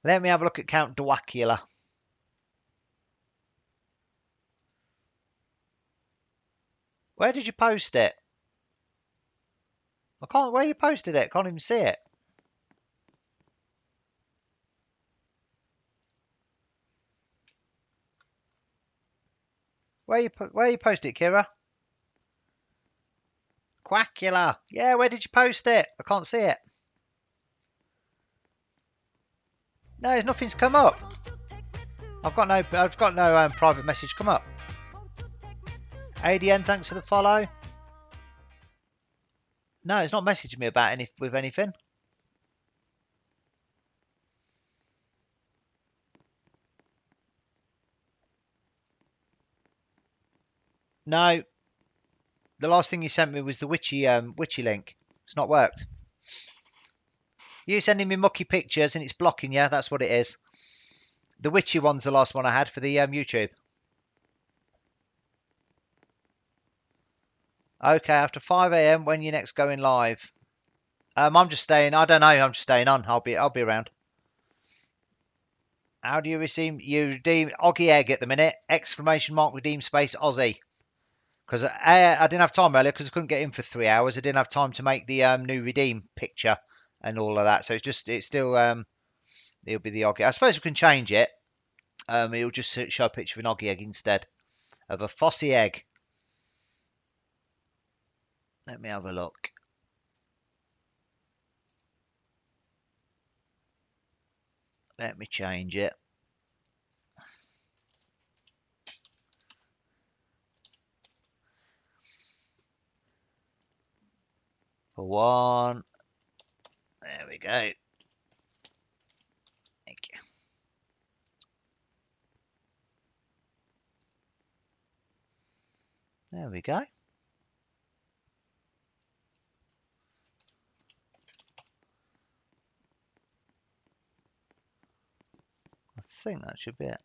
Let me have a look at Count Dracula. Where did you post it? I can't. Where you posted it? Can't even see it. Where you post it, Kira? Quackula. Yeah, where did you post it? I can't see it. No, nothing's come up. I've got no private message come up. ADN, thanks for the follow. No, it's not messaging me about with anything. No, the last thing you sent me was the witchy link. It's not worked. You sending me mucky pictures and it's blocking you. That's what it is. The witchy one's the last one I had for the YouTube. Okay, after 5 a.m. when you next going live. I'm just staying. I don't know. I'm just staying on. I'll be around. How do you redeem Oggy Egg at the minute? Exclamation mark redeem space Aussie. Because I didn't have time earlier because I couldn't get in for 3 hours. I didn't have time to make the new redeem picture and all of that. So it's still it'll be the Oggy. I suppose we can change it. It'll just show a picture of an Oggy Egg instead of a Fossy Egg. Let me have a look. Let me change it. For one. There we go. Thank you. There we go. I think that should be it.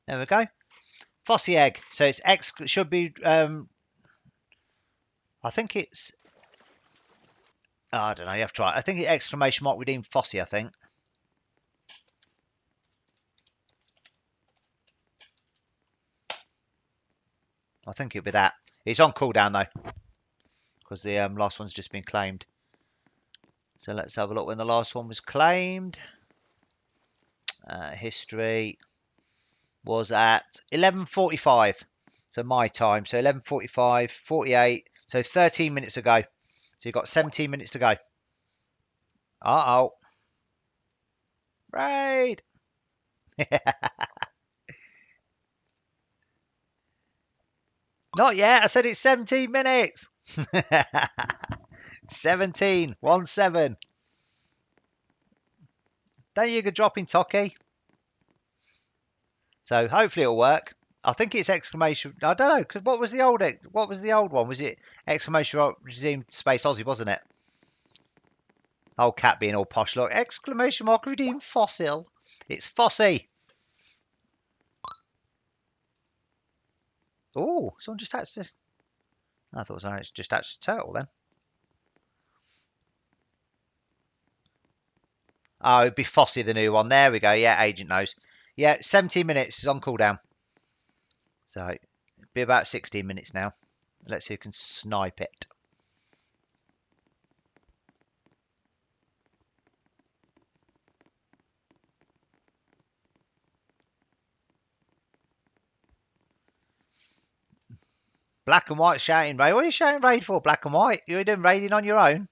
There we go. Fossy Egg. So it's X should be I think it's I don't know, you have to try it. I think it's exclamation mark redeem Fossy, I think. I think it'll be that. It's on cooldown though, because the last one's just been claimed. So let's have a look when the last one was claimed. History was at 11:45. So my time. So 11:45, 48. So 13 minutes ago. So you've got 17 minutes to go. Uh-oh. Raid. Not yet. I said it's 17 minutes. 17. 1-7. Don't you go dropping Toki? So hopefully it'll work. I think it's exclamation. I don't know, because what was the old one? Was it exclamation redeem space Aussie, wasn't it? Old cat being all posh. Look, exclamation mark redeem fossil. It's Fossy. Oh, someone just hatched this. I thought it was just hatched a turtle then. Oh, it'd be Fossy, the new one. There we go. Yeah, Agent knows. Yeah, 17 minutes is on cooldown. So it'll be about 16 minutes now. Let's see who can snipe it. Black and white shouting raid. What are you shouting raid for, black and white? You're doing raiding on your own.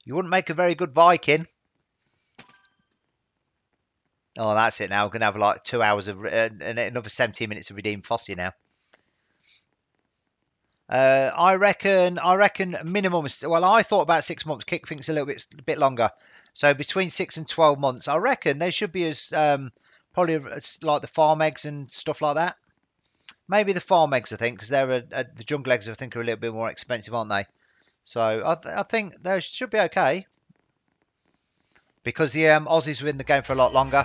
You wouldn't make a very good Viking. Oh, that's it now. We're going to have like 2 hours of another 17 minutes of redeem Fossy now. I reckon minimum. Well, I thought about 6 months. Kick thinks a little bit longer. So between 6 and 12 months, I reckon they should be as probably like the farm eggs and stuff like that. Maybe the farm eggs, I think, because they're the jungle eggs. I think are a little bit more expensive, aren't they? So I think they should be okay. Because the Aussies were in the game for a lot longer.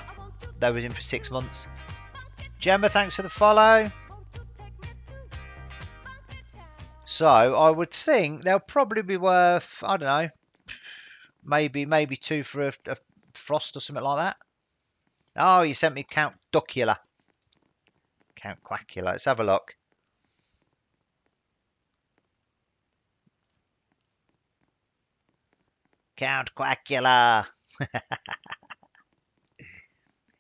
They were in for 6 months. Gemma, thanks for the follow. So I would think they'll probably be worth, I don't know, maybe 2 for a frost or something like that. Oh, you sent me Count Duckula. Count Quackula. Let's have a look. Count Quackula.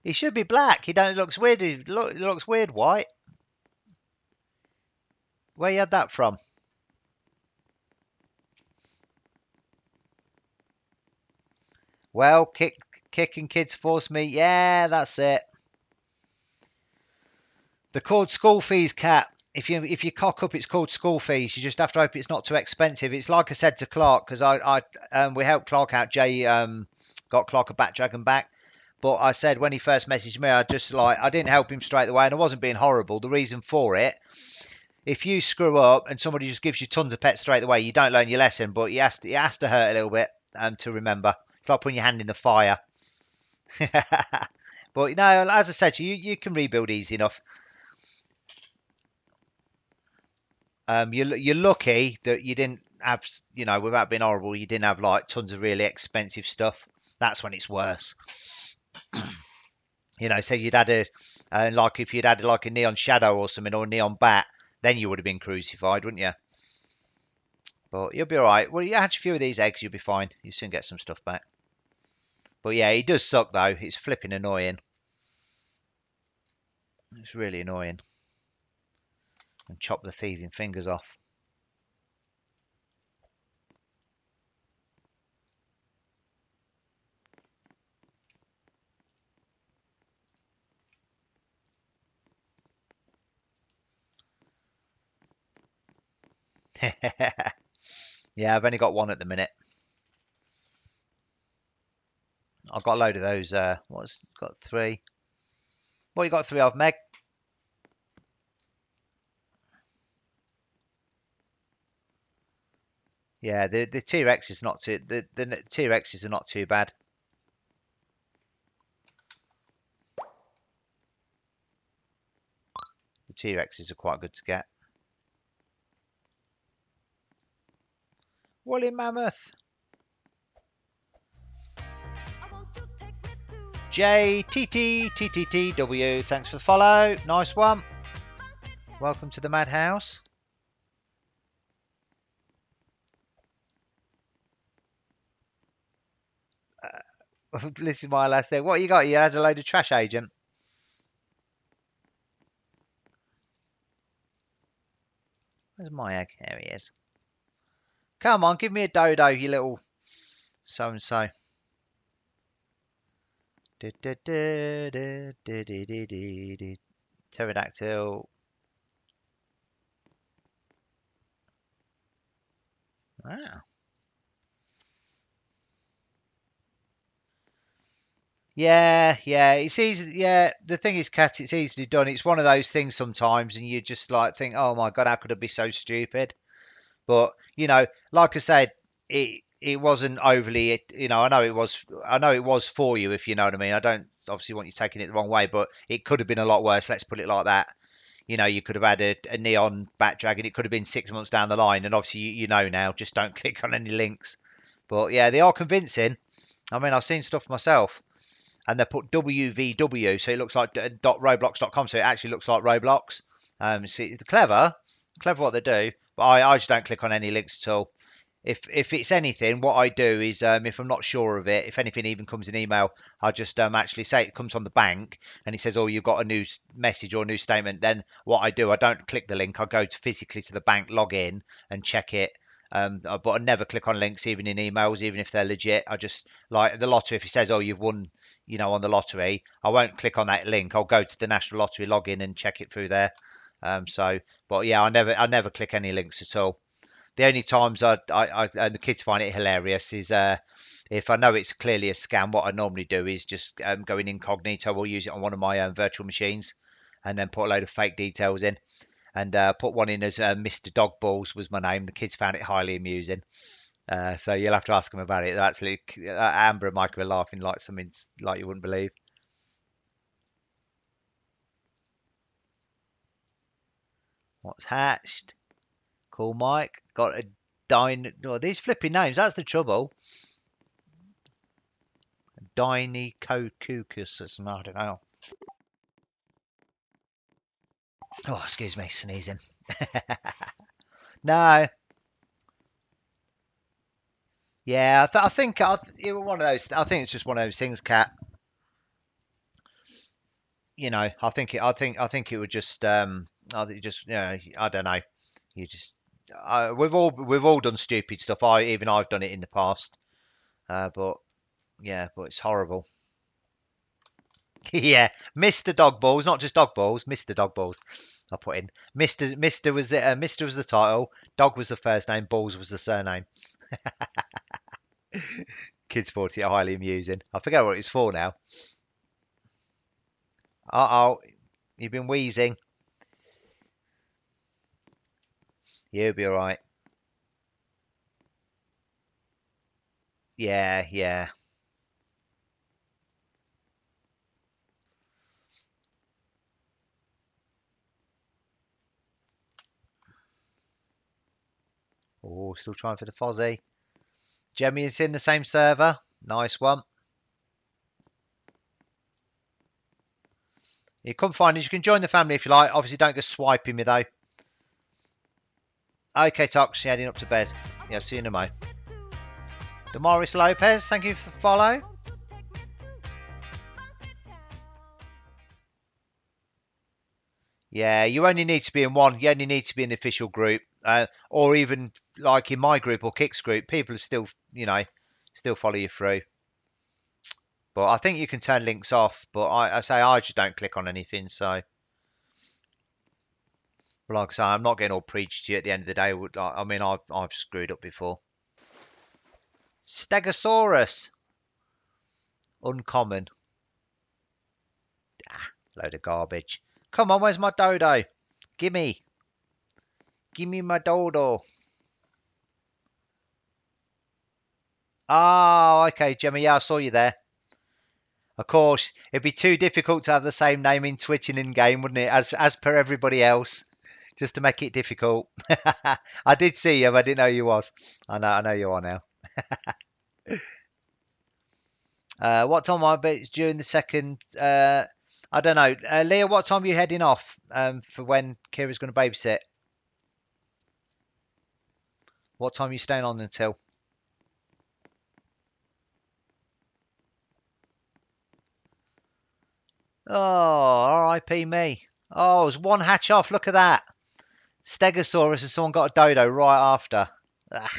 He should be black. He don't. It looks weird. It looks weird white. Where you had that from? Well, Kicking kids force me. Yeah, that's it. They're called school fees, Cat. If you cock up, it's called school fees. You just have to hope it's not too expensive. It's like I said to Clark, because we helped Clark out. Jay got Clark a Bat Dragon back, but I said when he first messaged me, I didn't help him straight away, and I wasn't being horrible. The reason for it, if you screw up and somebody just gives you tons of pets straight away, you don't learn your lesson. But it has to hurt a little bit to remember. It's like putting your hand in the fire. But as I said to you, you can rebuild easy enough. You're lucky that you didn't have, without being horrible, you didn't have like tons of really expensive stuff. That's when it's worse. So you'd had like if you'd had like a neon shadow or something or a neon bat, then you would have been crucified, wouldn't you? But you'll be all right. Well, you hatch a few of these eggs, you'll be fine. You soon get some stuff back. But yeah, it does suck though. It's flipping annoying. It's really annoying. And chop the thieving fingers off. Yeah, I've only got one at the minute. I've got a load of those. Got three? What you got three of, Meg? Yeah, the T-Rex is not too the T-Rexes are not too bad. The T-Rexes are quite good to get. Woolly mammoth. JTTTTTW, thanks for the follow. Nice one. Welcome to the madhouse. This is my last day. What you got? You had a load of trash, agent. Where's my egg? There he is. Come on, give me a dodo, you little so-and-so. Pterodactyl. Wow. Yeah, it's easy. Yeah, the thing is, Cat, it's easily done. It's one of those things sometimes, and you just like think, oh my God, how could it be so stupid? But like I said, it wasn't overly. I know it was for you, if you know what I mean. I don't obviously want you taking it the wrong way, but it could have been a lot worse. Let's put it like that. You could have had a neon bat dragon. It could have been 6 months down the line, and obviously you know now. Just don't click on any links. But yeah, they are convincing. I mean, I've seen stuff myself, and they put WVW, so it looks like .roblox.com, so it actually looks like Roblox. See, it's clever what they do, but I just don't click on any links at all. If it's anything, what I do is if I'm not sure of it, if anything even comes in email, I just actually say it comes from the bank and it says, oh, you've got a new message or a new statement. Then what I do, I don't click the link. I go physically to the bank, log in and check it. But I never click on links, even in emails, even if they're legit. I just like the lottery. If it says, oh, you've won, on the lottery, I won't click on that link. I'll go to the National Lottery, log in and check it through there. But yeah, I never click any links at all. The only times I and the kids find it hilarious is if I know it's clearly a scam. What I normally do is just go in incognito. We'll use it on one of my virtual machines, and then put a load of fake details in, and put one in as Mr. Dog Balls was my name. The kids found it highly amusing. So you'll have to ask them about it. They're actually, Amber and Mike were laughing like something like you wouldn't believe. What's hatched? Cool, Mike. Got a oh, these flipping names. That's the trouble. Deinonychus or something. I don't know. Oh, excuse me, sneezing. No. Yeah, I think it was one of those. I think it's just one of those things, Cat. I think it would just. I think just. I don't know. You just. We've all done stupid stuff. I've done it in the past. But Yeah, but it's horrible. Yeah, Mr. Dog Balls, not just Dog Balls, Mr. Dog Balls. I put in Mr. was Mr. was the title, Dog was the first name, Balls was the surname. Kids thought it highly amusing. I forget what it's for now. Uh oh, you've been wheezing. You'll be all right. Yeah, yeah. Oh, still trying for the Fozzie. Jemmy is in the same server. Nice one. You come find us. You can join the family if you like. Obviously, don't go swiping me though. Okay, Tox, you're heading up to bed. Yeah, see you in a mo. Damaris Lopez, thank you for follow. Yeah, you only need to be in one. You only need to be in the official group, or even like in my group or Kick's group. People are still, still follow you through. But I think you can turn links off. But I say I just don't click on anything. So, like I say, I'm not getting all preached to you at the end of the day. I mean, I've screwed up before. Stegosaurus, uncommon. Ah, load of garbage. Come on, where's my dodo? Gimme, gimme my dodo. Oh, okay, Jimmy. Yeah, I saw you there. Of course, it'd be too difficult to have the same name in Twitch and in game, wouldn't it? As per everybody else, just to make it difficult. I did see you, but I didn't know who you was. I know you are now. What time might be during the second? I don't know. Leah, what time are you heading off for when Kira's going to babysit? What time are you staying on until? Oh, R.I.P. me. Oh, it was one hatch off. Look at that. Stegosaurus and someone got a dodo right after. Ah,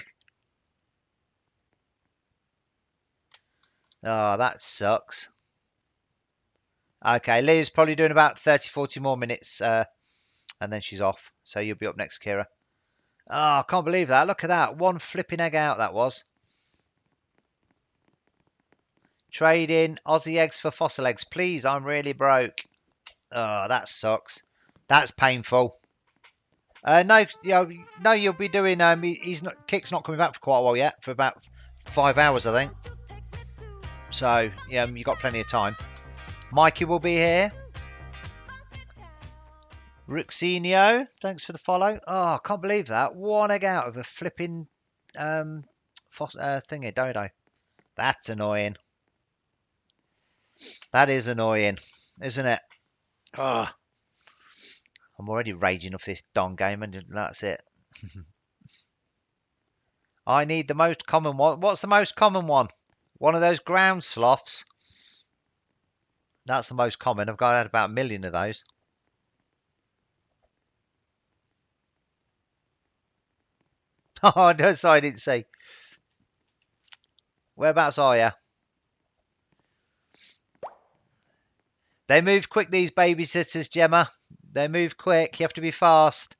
oh, that sucks. Okay, Leah's probably doing about 30, 40 more minutes and then she's off. So you'll be up next, Kira. Oh, I can't believe that. Look at that. One flipping egg out that was. Trading Aussie eggs for fossil eggs. Please, I'm really broke. Oh, that sucks. That's painful. No, no, you'll be doing. He's not. Kick's not coming back for quite a while yet. For about 5 hours, I think. So, you got plenty of time. Mikey will be here. Ruxinio, thanks for the follow. Oh, I can't believe that. One egg out of a flipping thingy, dodo. That's annoying. That is annoying, isn't it? Oh, I'm already raging off this Don game, and that's it. I need the most common one. What's the most common one? One of those ground sloths. That's the most common. I've got about a million of those. Oh, no, sorry, I didn't see. Whereabouts are you? They move quick, these babysitters, Gemma. They move quick. You have to be fast.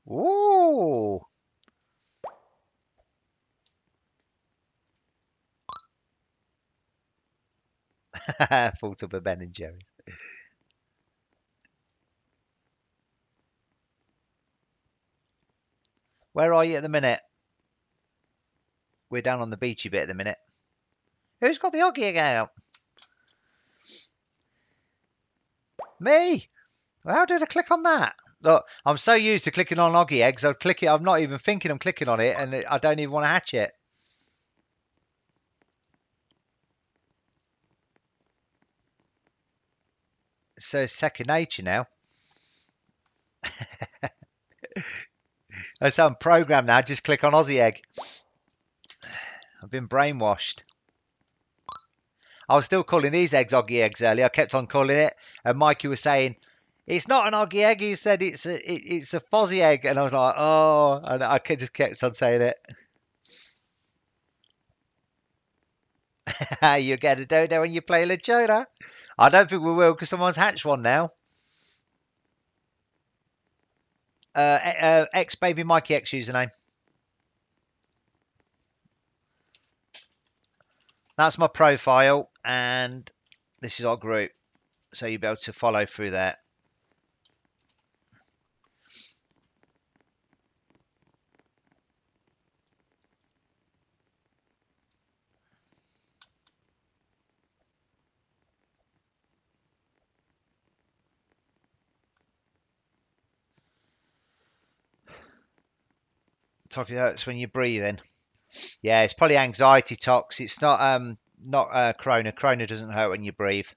Ooh. Full tub of Ben and Jerry. Where are you at the minute? We're down on the beachy bit at the minute. Who's got the Oggy egg out? Me. Well, how did I click on that? Look, I'm so used to clicking on Oggy eggs. I'll click it. I'm not even thinking I'm clicking on it, and I don't even want to hatch it. So second nature now. That's how I'm programmed now. Just click on Aussie egg. I've been brainwashed. I was still calling these eggs Oggy eggs earlier. I kept on calling it, and Mikey was saying It's not an oggy egg. You said it's a fuzzy egg, and I was like, oh, and just kept on saying it. You get a dodo when you play Lechona. I don't think we will because someone's hatched one now. X BabyMikeyX username. That's my profile, and this is our group. So you'll be able to follow through there. Talking hurts when you're breathing. Yeah, it's probably anxiety tox. It's not corona. Corona doesn't hurt when you breathe.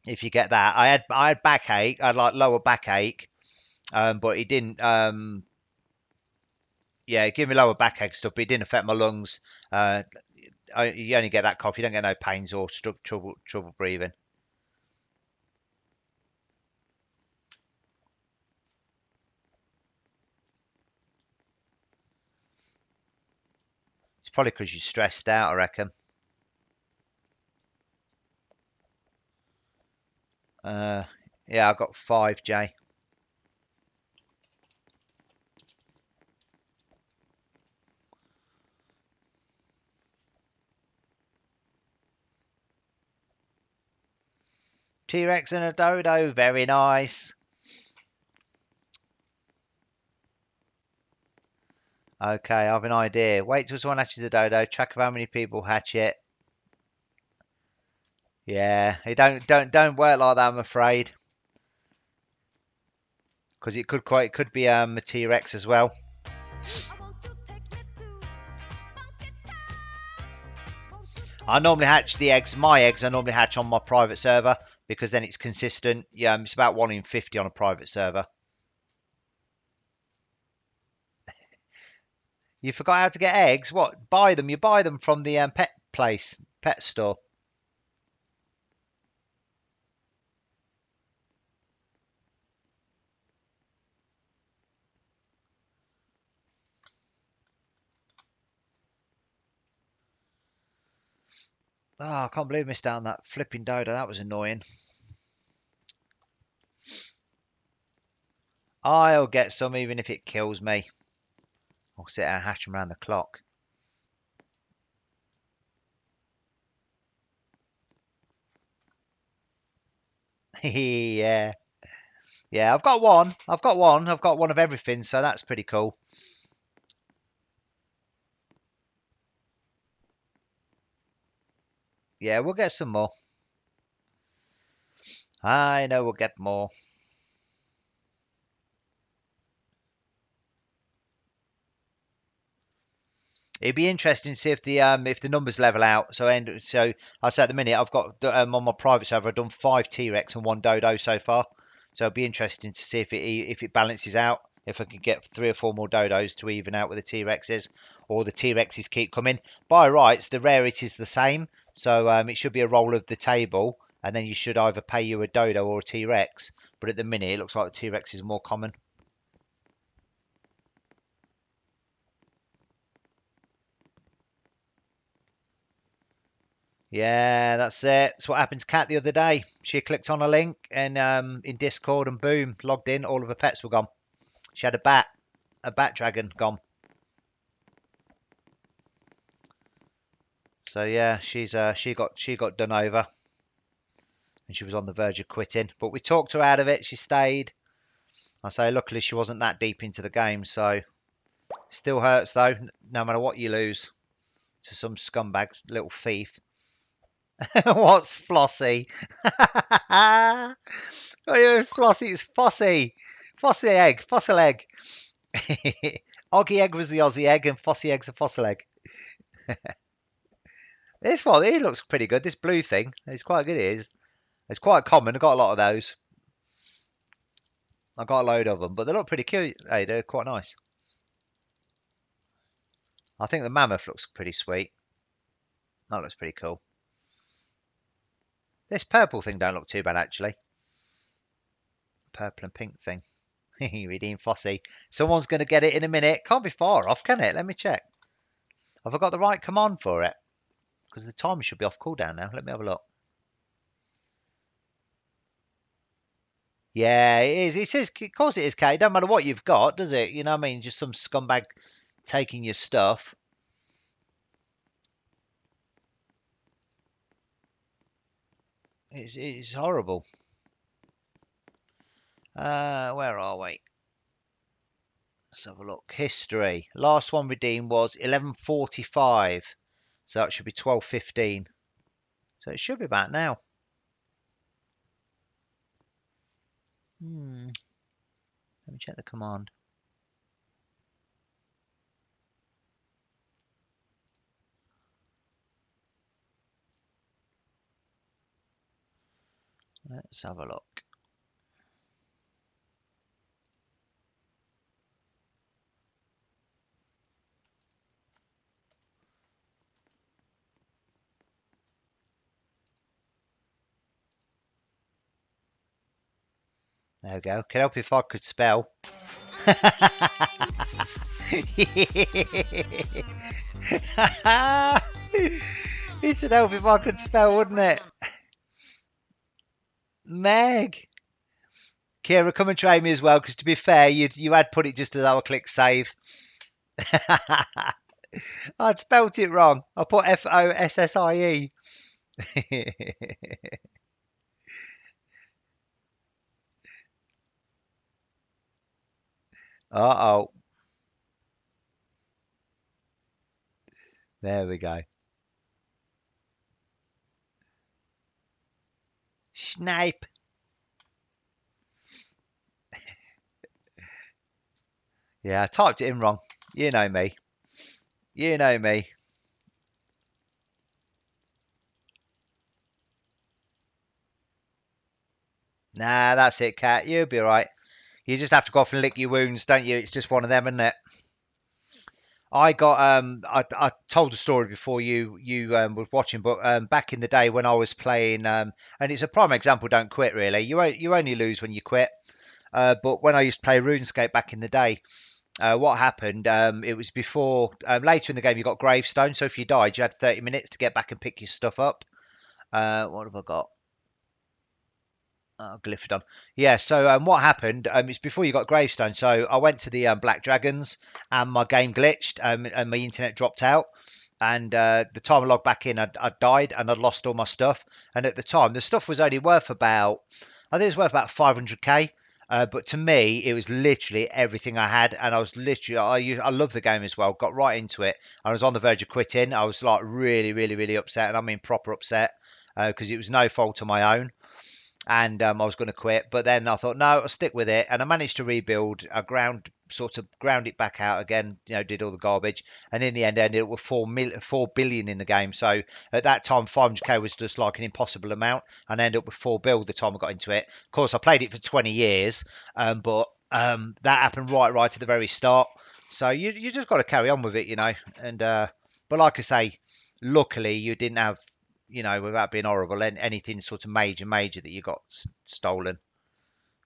If you get that, I had backache. I had like lower backache, but it didn't. Yeah, it gave me lower backache stuff, but it didn't affect my lungs. You only get that cough. You don't get no pains or trouble breathing. It's probably because you're stressed out, I reckon. Yeah, I got 5, Jay. T-Rex and a dodo, very nice. Okay, I have an idea. Wait till someone hatches a dodo. Track of how many people hatch it. Yeah, it don't work like that, I'm afraid, because it could be a T-Rex as well. I normally hatch the eggs. My eggs I normally hatch on my private server because then it's consistent. Yeah, it's about 1 in 50 on a private server. You forgot how to get eggs? What? Buy them? You buy them from the pet store. Oh, I can't believe I missed out on that flipping dodo. That was annoying. I'll get some even if it kills me. I'll sit and hatch them around the clock. Yeah. Yeah, I've got one. I've got one. I've got one of everything, so that's pretty cool. Yeah, we'll get some more. I know we'll get more. It'd be interesting to see if the numbers level out. So I'd say at the minute I've got on my private server I've done 5 T-Rex and 1 dodo so far. So it'd be interesting to see if it balances out. If I could get 3 or 4 more dodos to even out with the T-Rexes, or the T-Rexes keep coming. By rights, the rarity is the same, so it should be a roll of the table, and then you should either pay you a dodo or a T-Rex. But at the minute, it looks like the T-Rex is more common. Yeah, that's it. That's what happened to Kat the other day. She clicked on a link and in Discord and boom, logged in. All of her pets were gone. She had a bat dragon gone. So yeah, she got done over, and she was on the verge of quitting. But we talked her out of it. She stayed. I say, luckily she wasn't that deep into the game, so still hurts though. No matter what you lose to some scumbag little thief. What's Flossie? Oh, yeah, Flossie, it's Fossy. Fossy egg, fossil egg. Oggy egg was the Aussie egg, and Fossy egg's a fossil egg. This one, it looks pretty good. This blue thing, it's quite good. It is. It's quite common. I've got a lot of those. I've got a load of them, but they look pretty cute. Hey, they're quite nice. I think the mammoth looks pretty sweet. That looks pretty cool. This purple thing don't look too bad actually. purple and pink thing. Redeem Fossey. Someone's going to get it in a minute. Can't be far off, can it? Let me check. Have I got the right command for it? Because the timer should be off cooldown now. Let me have a look. Yeah, it is. It says, of course it is, Kate. It don't matter what you've got, does it? You know what I mean? Just some scumbag taking your stuff. It's horrible. Where are we? Let's have a look. History. Last one redeemed was 11:45. So that should be 12:15. So it should be back now. Let me check the command. Let's have a look. There we go. Could help if I could spell. It'd help if I could spell, wouldn't it? Meg. Kira, come and train me as well, because to be fair, you had put it just as I would click save. I'd spelt it wrong. I put F-O-S-S-I-E. Uh-oh. There we go. Snipe. Yeah, I typed it in wrong. You know me. You know me. Nah, that's it, Cat. You'll be alright. You just have to go off and lick your wounds, don't you? It's just one of them, isn't it? I got I told the story before you was watching, but back in the day when I was playing, and it's a prime example. Don't quit, really. You only lose when you quit. But when I used to play RuneScape back in the day, what happened? It was before later in the game you got gravestone. So if you died, you had 30 minutes to get back and pick your stuff up. What have I got? Oh, Glyphodon. Yeah, so what happened? It's before you got gravestone. So I went to the Black Dragons and my game glitched and my internet dropped out. And the time I logged back in, I'd died and I'd lost all my stuff. And at the time, the stuff was only worth about, I think it was worth about 500k. But to me, it was literally everything I had. And I was literally, I love the game as well. Got right into it. I was on the verge of quitting. I was like really, really, really upset. And I mean proper upset because it was no fault of my own and I was going to quit. But then I thought, no, I'll stick with it, and I managed to rebuild. I sort of ground it back out again. You know, did all the garbage, and in the end, ended up with 4 billion in the game. So at that time, 500k was just like an impossible amount, and I ended up with 4 bill the time I got into it. Of course, I played it for 20 years, but that happened right at the very start. So you just got to carry on with it, you know. And but like I say, luckily you didn't have, you know, without being horrible, anything sort of major that you got stolen.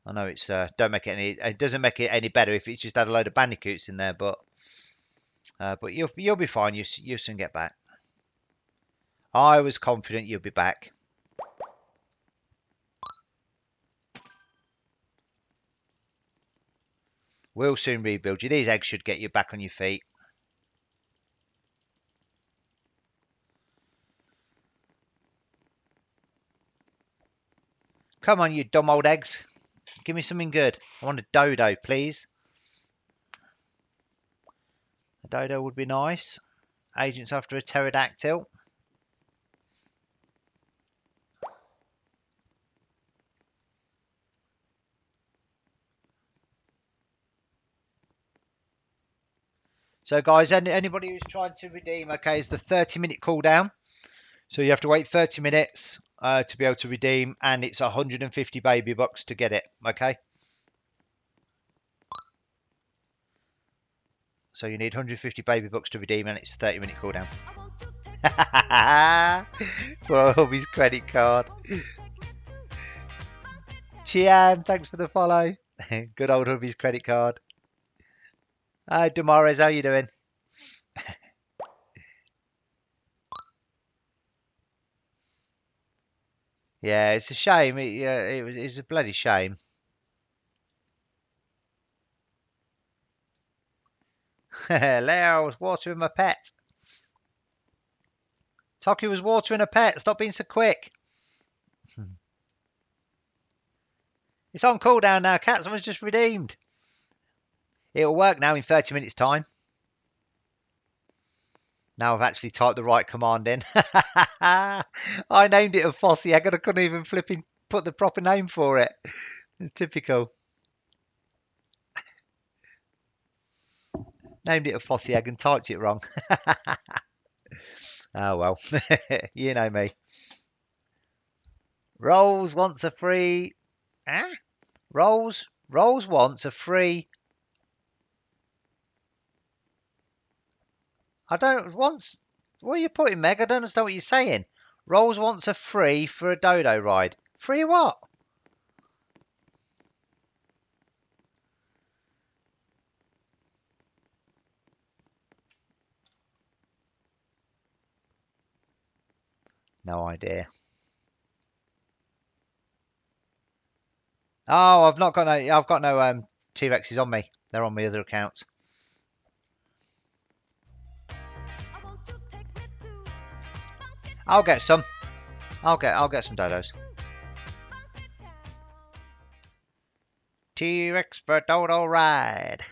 I know it's don't make it any. It doesn't make it any better if it's just had a load of bandicoots in there, but you'll be fine. You'll soon get back. I was confident you'll be back. We'll soon rebuild you. These eggs should get you back on your feet. Come on, you dumb old eggs. Give me something good. I want a dodo, please. A dodo would be nice. Agents after a pterodactyl. So, guys, anybody who's trying to redeem, okay, is the 30-minute cooldown. So you have to wait 30 minutes to be able to redeem, and it's 150 baby bucks to get it, okay? So you need 150 baby bucks to redeem, and it's a 30-minute cooldown. For hubby's credit card. Chian, thanks for the follow. Good old hubby's credit card. Hi, Damaris, how you doing? Yeah, it's a shame. It's a bloody shame. Leo was watering my pet. Toki was watering a pet. Stop being so quick. It's on cooldown now, cat. Someone's just redeemed. It'll work now in 30 minutes' time. Now I've actually typed the right command in. I named it a Fossy egg and I couldn't even flipping put the proper name for it. Typical. Named it a Fossy egg and typed it wrong. Oh well. You know me. Rolls wants a free. Ah? Rolls wants a free. I don't want. What are you putting, Meg? I don't understand what you're saying. Rolls wants a free for a dodo ride. Free what? No idea. Oh, I've not got no. I've got no T-Rexes on me. They're on my other accounts. I'll get some. I'll get some dodos. T-Rex for a dodo ride.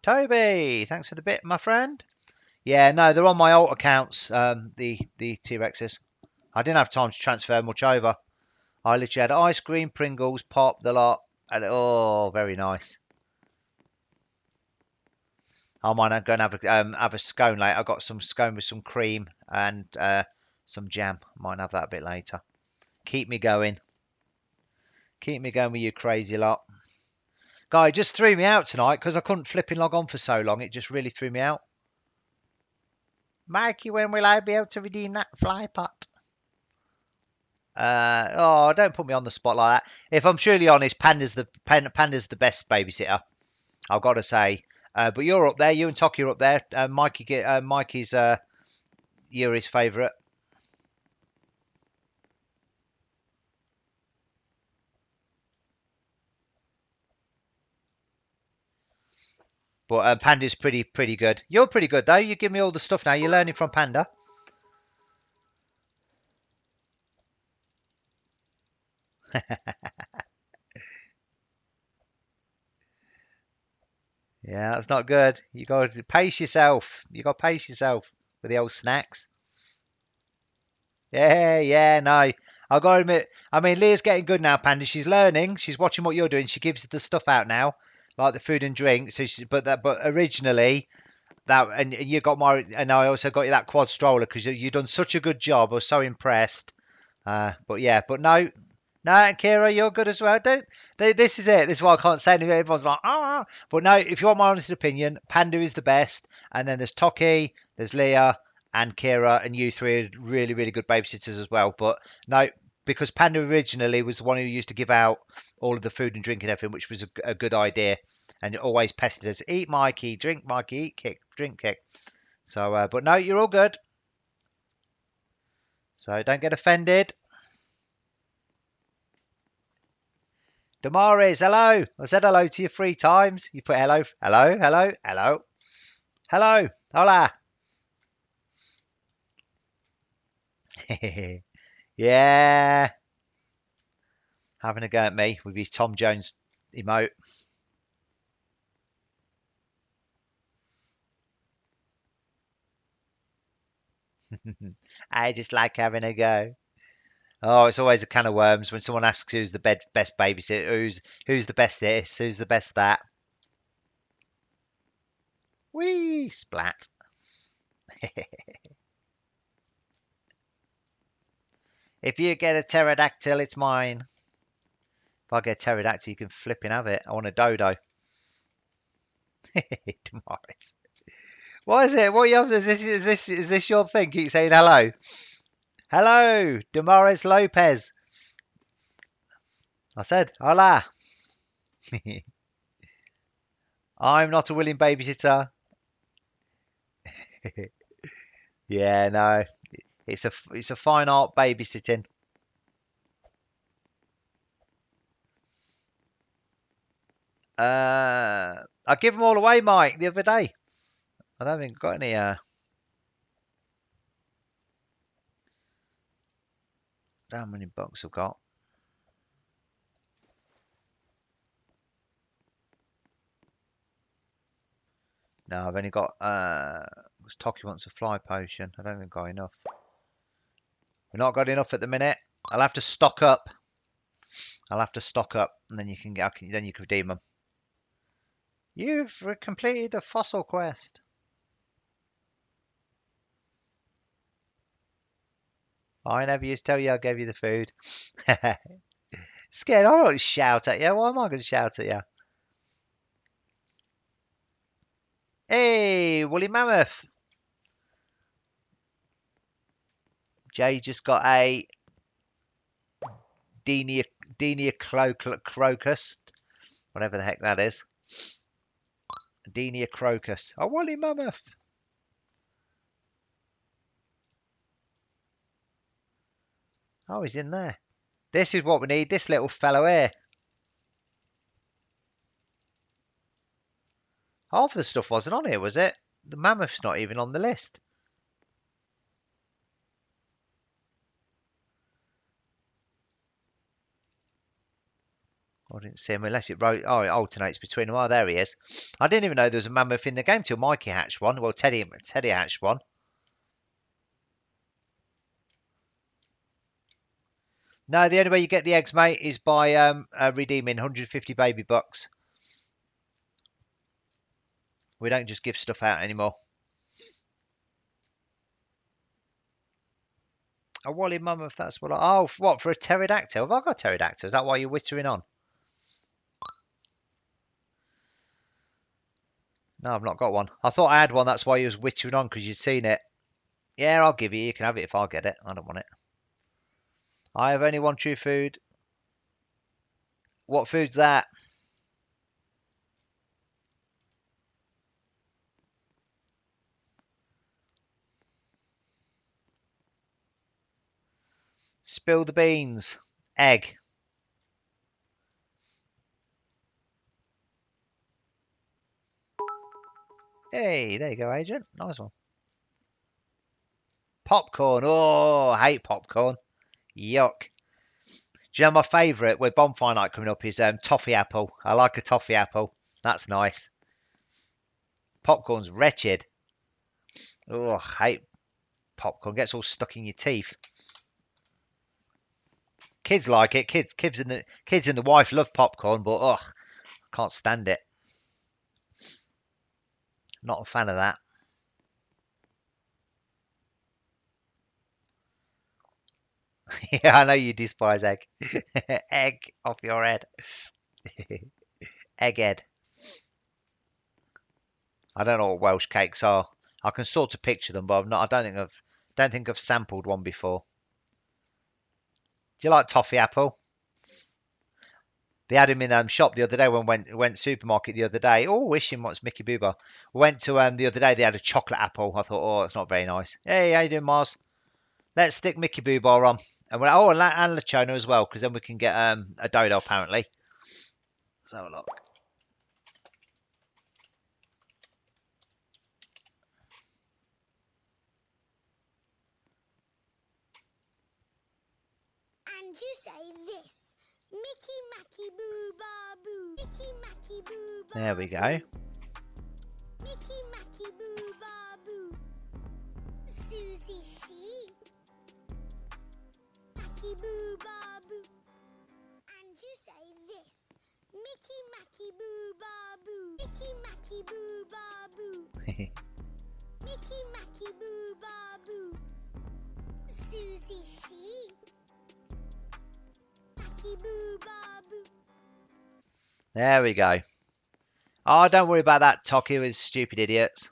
Toby, thanks for the bit, my friend. Yeah, no, they're on my alt accounts. The T-Rexes. I didn't have time to transfer much over. I literally had ice cream, Pringles, pop, the lot, and oh, very nice. I might go and have a scone later. I got some scone with some cream and some jam. Might have that a bit later. Keep me going. Keep me going with you crazy lot. Guy, it just threw me out tonight because I couldn't flipping log on for so long. It just really threw me out. Mikey, when will I be able to redeem that fly pot? Oh, don't put me on the spot like that. If I'm truly honest, Panda's the best babysitter. I've got to say. But you're up there. You and Toki are up there. Mikey's Yuri's favourite. But Panda's pretty good. You're pretty good though. You give me all the stuff now. You're learning from Panda. Yeah, that's not good. You got to pace yourself. You got to pace yourself with the old snacks. Yeah, no. I've got to admit, I mean, Leah's getting good now, Panda. She's learning. She's watching what you're doing. She gives the stuff out now, like the food and drink. But originally, and you got and I also got you that quad stroller because you've done such a good job. I was so impressed. But yeah, but no, Kira, you're good as well. Don't. This is it. This is why I can't say anything. Everyone's like, ah. But no, if you want my honest opinion, Panda is the best. And then there's Toki, there's Leah, and Kira, and you three are really, really good babysitters as well. But no, because Panda originally was the one who used to give out all of the food and drink and everything, which was a good idea. And it always pestered us, eat Mikey, drink Mikey, eat Kick, drink Kick. So, but no, you're all good. So don't get offended. Damaris, hello. I said hello to you 3 times. You put hello, hello, hello, hello, hello, hola. Yeah. Having a go at me with your Tom Jones emote. I just like having a go. Oh, it's always a can of worms when someone asks who's the best babysitter, who's the best this, who's the best that. Whee, splat. If you get a pterodactyl, it's mine. If I get a pterodactyl, you can flipping have it. I want a dodo. Morris. What is it? What are you up to? Is this your thing? Keep saying hello. Hello, Damaris Lopez. I said, hola. I'm not a willing babysitter. Yeah, no. It's a fine art babysitting. I give them all away, Mike, the other day. I don't think I've got any. How many bucks I've got? No, I've only got. Toki wants a fly potion. I don't think I've got enough. We've not got enough at the minute. I'll have to stock up. And then you can get. Then you can redeem them. You've completed the fossil quest. I never used to tell you I gave you the food. Scared. I don't shout at you. Why am I going to shout at you? Hey, woolly mammoth. Jay just got a Denia crocus, whatever the heck that is. Denia crocus. A woolly mammoth. Oh, he's in there. This is what we need. This little fellow here. Half of the stuff wasn't on here, was it? The mammoth's not even on the list. I didn't see him unless it alternates between them. Oh, there he is. I didn't even know there was a mammoth in the game till Mikey hatched one. Well, Teddy hatched one. No, the only way you get the eggs, mate, is by redeeming 150 baby bucks. We don't just give stuff out anymore. A woolly mammoth, that's what oh, what, for a pterodactyl? Have I got a pterodactyl? Is that why you're wittering on? No, I've not got one. I thought I had one, that's why you was wittering on, because you'd seen it. Yeah, I'll give you. You can have it if I get it. I don't want it. I have only one true food. What food's that? Spill the beans. Egg. Hey, there you go, Agent. Nice one. Popcorn. Oh, I hate popcorn. Yuck. Do you know my favourite with bonfire night coming up is toffee apple. I like a toffee apple. That's nice. Popcorn's wretched. Oh, I hate popcorn. Gets all stuck in your teeth. Kids like it. Kids and the wife love popcorn, but ugh, can't stand it. Not a fan of that. Yeah, I know you despise egg. Egg off your head. Egghead. I don't know what Welsh cakes are. I can sort of picture them, but don't think I've sampled one before. Do you like toffee apple? They had him in shop the other day when went supermarket the other day. Oh, wishing what's Mickey Boober. We went to the other day. They had a chocolate apple. I thought, oh, it's not very nice. Hey, how you doing, Mars? Let's stick Mickey Boober on, and and Lachona as well, because then we can get a dodo apparently. Let's have a look. And you say this. Mickey Macky Boo Boo. Mickey Macky Boo Boo. There we go. Mickey Macky Boo Boo. Susie Sheep. Macky Boo Boo. And you say this. Mickey Macky Boo Boo. Mickey Macky Boo Boo. Mickey Macky Boo Boo. Susie Sheep. Macky Boo Boo. There we go. Oh, don't worry about that, Toki with stupid idiots.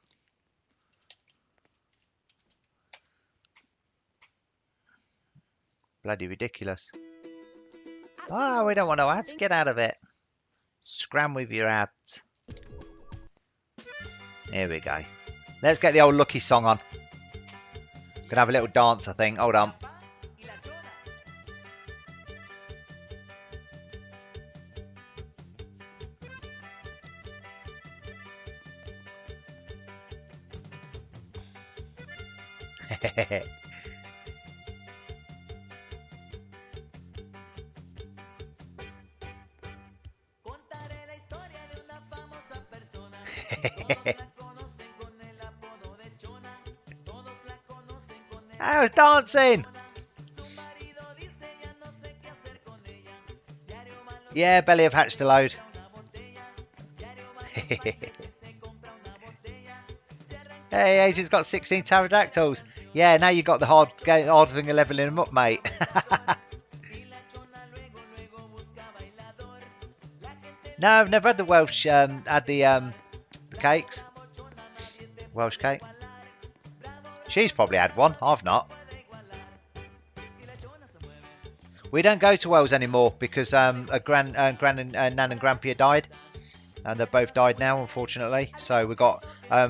Bloody ridiculous. Oh, we don't want no ads. Get out of it. Scram with your ads. Here we go. Let's get the old Lucky song on. Gonna have a little dance, I think. Hold on. I was dancing. Yeah, Belly have hatched a load. Hey, Agent's got 16 pterodactyls. Yeah, now you got the hard thing of leveling them up, mate. No, I've never had the Welsh. Had the cakes. Welsh cake. She's probably had one. I've not. We don't go to Wales anymore because a gran and Nan and Grandpa died, and they've both died now, unfortunately. So we got our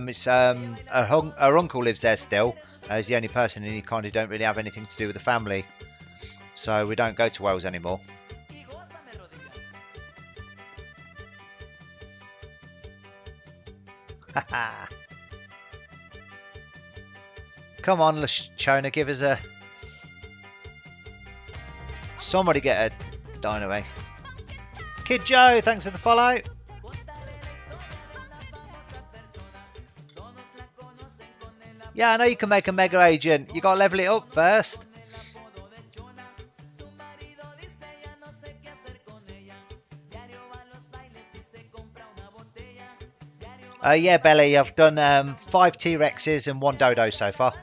uncle lives there still. He's the only person, and he kind of don't really have anything to do with the family. So we don't go to Wales anymore. Come on, Lashona, give us a... Somebody get a dino egg. Kid Joe, thanks for the follow. Yeah, I know you can make a Mega Agent. You got to level it up first. Yeah, Belly, I've done 5 T-Rexes and 1 Dodo so far.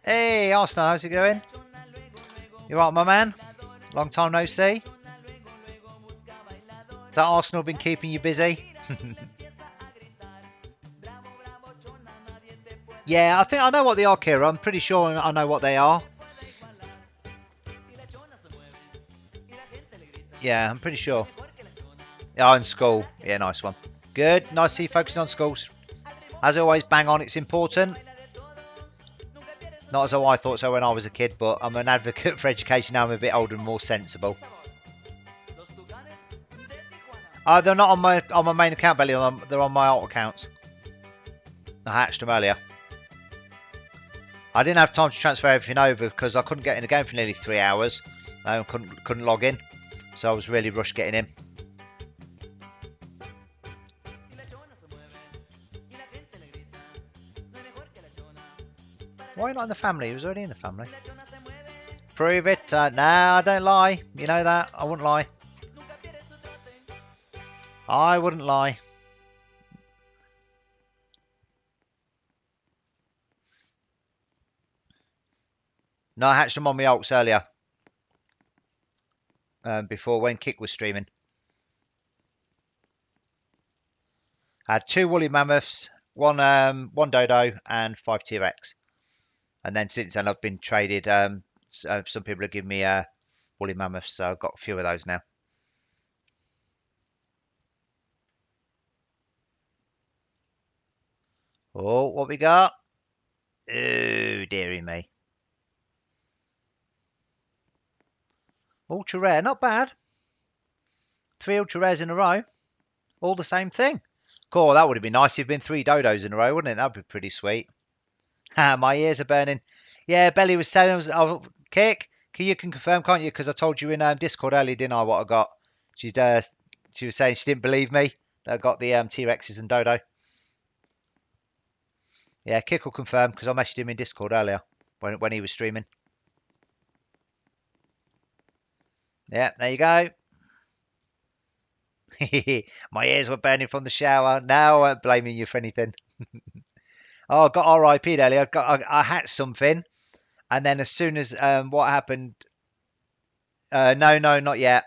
Hey, Arsenal, how's it going? You right, my man? Long time no see. Has that Arsenal been keeping you busy? Yeah, I think I know what they are, Kira. I'm pretty sure I know what they are. Yeah, I'm pretty sure. Yeah, in school. Yeah, nice one. Good. Nice to see you focusing on schools. As always, bang on. It's important. Not as though I thought so when I was a kid, but I'm an advocate for education now. I'm a bit older and more sensible. They're not on my main account, Belly. They're on my alt accounts. I hatched them earlier. I didn't have time to transfer everything over because I couldn't get in the game for nearly 3 hours. I couldn't log in, so I was really rushed getting in. Why not in the family? He was already in the family. Prove it. Nah, I don't lie. You know that. I wouldn't lie. I wouldn't lie. No, I hatched them on my alts earlier. Before when Kick was streaming. I had 2 woolly mammoths, one dodo, and 5 T-Rex. And then since then I've been traded. Some people have given me woolly mammoths, so I've got a few of those now. Oh, what we got? Oh, dearie me. Ultra rare, not bad. 3 ultra rares in a row. All the same thing. Cool, that would have been nice if it'd been 3 dodos in a row, wouldn't it? That'd be pretty sweet. My ears are burning. Yeah, Belly was telling us, Kick, you can confirm, can't you? Because I told you in Discord earlier, didn't I, what I got? She was saying she didn't believe me that I got the T-Rexes and Dodo. Yeah, Kick will confirm because I messaged him in Discord earlier when he was streaming. Yeah, there you go. My ears were burning from the shower. Now I'm blaming you for anything. Oh, I got RIP'd earlier. I hatched something, and then as soon as what happened? No, not yet.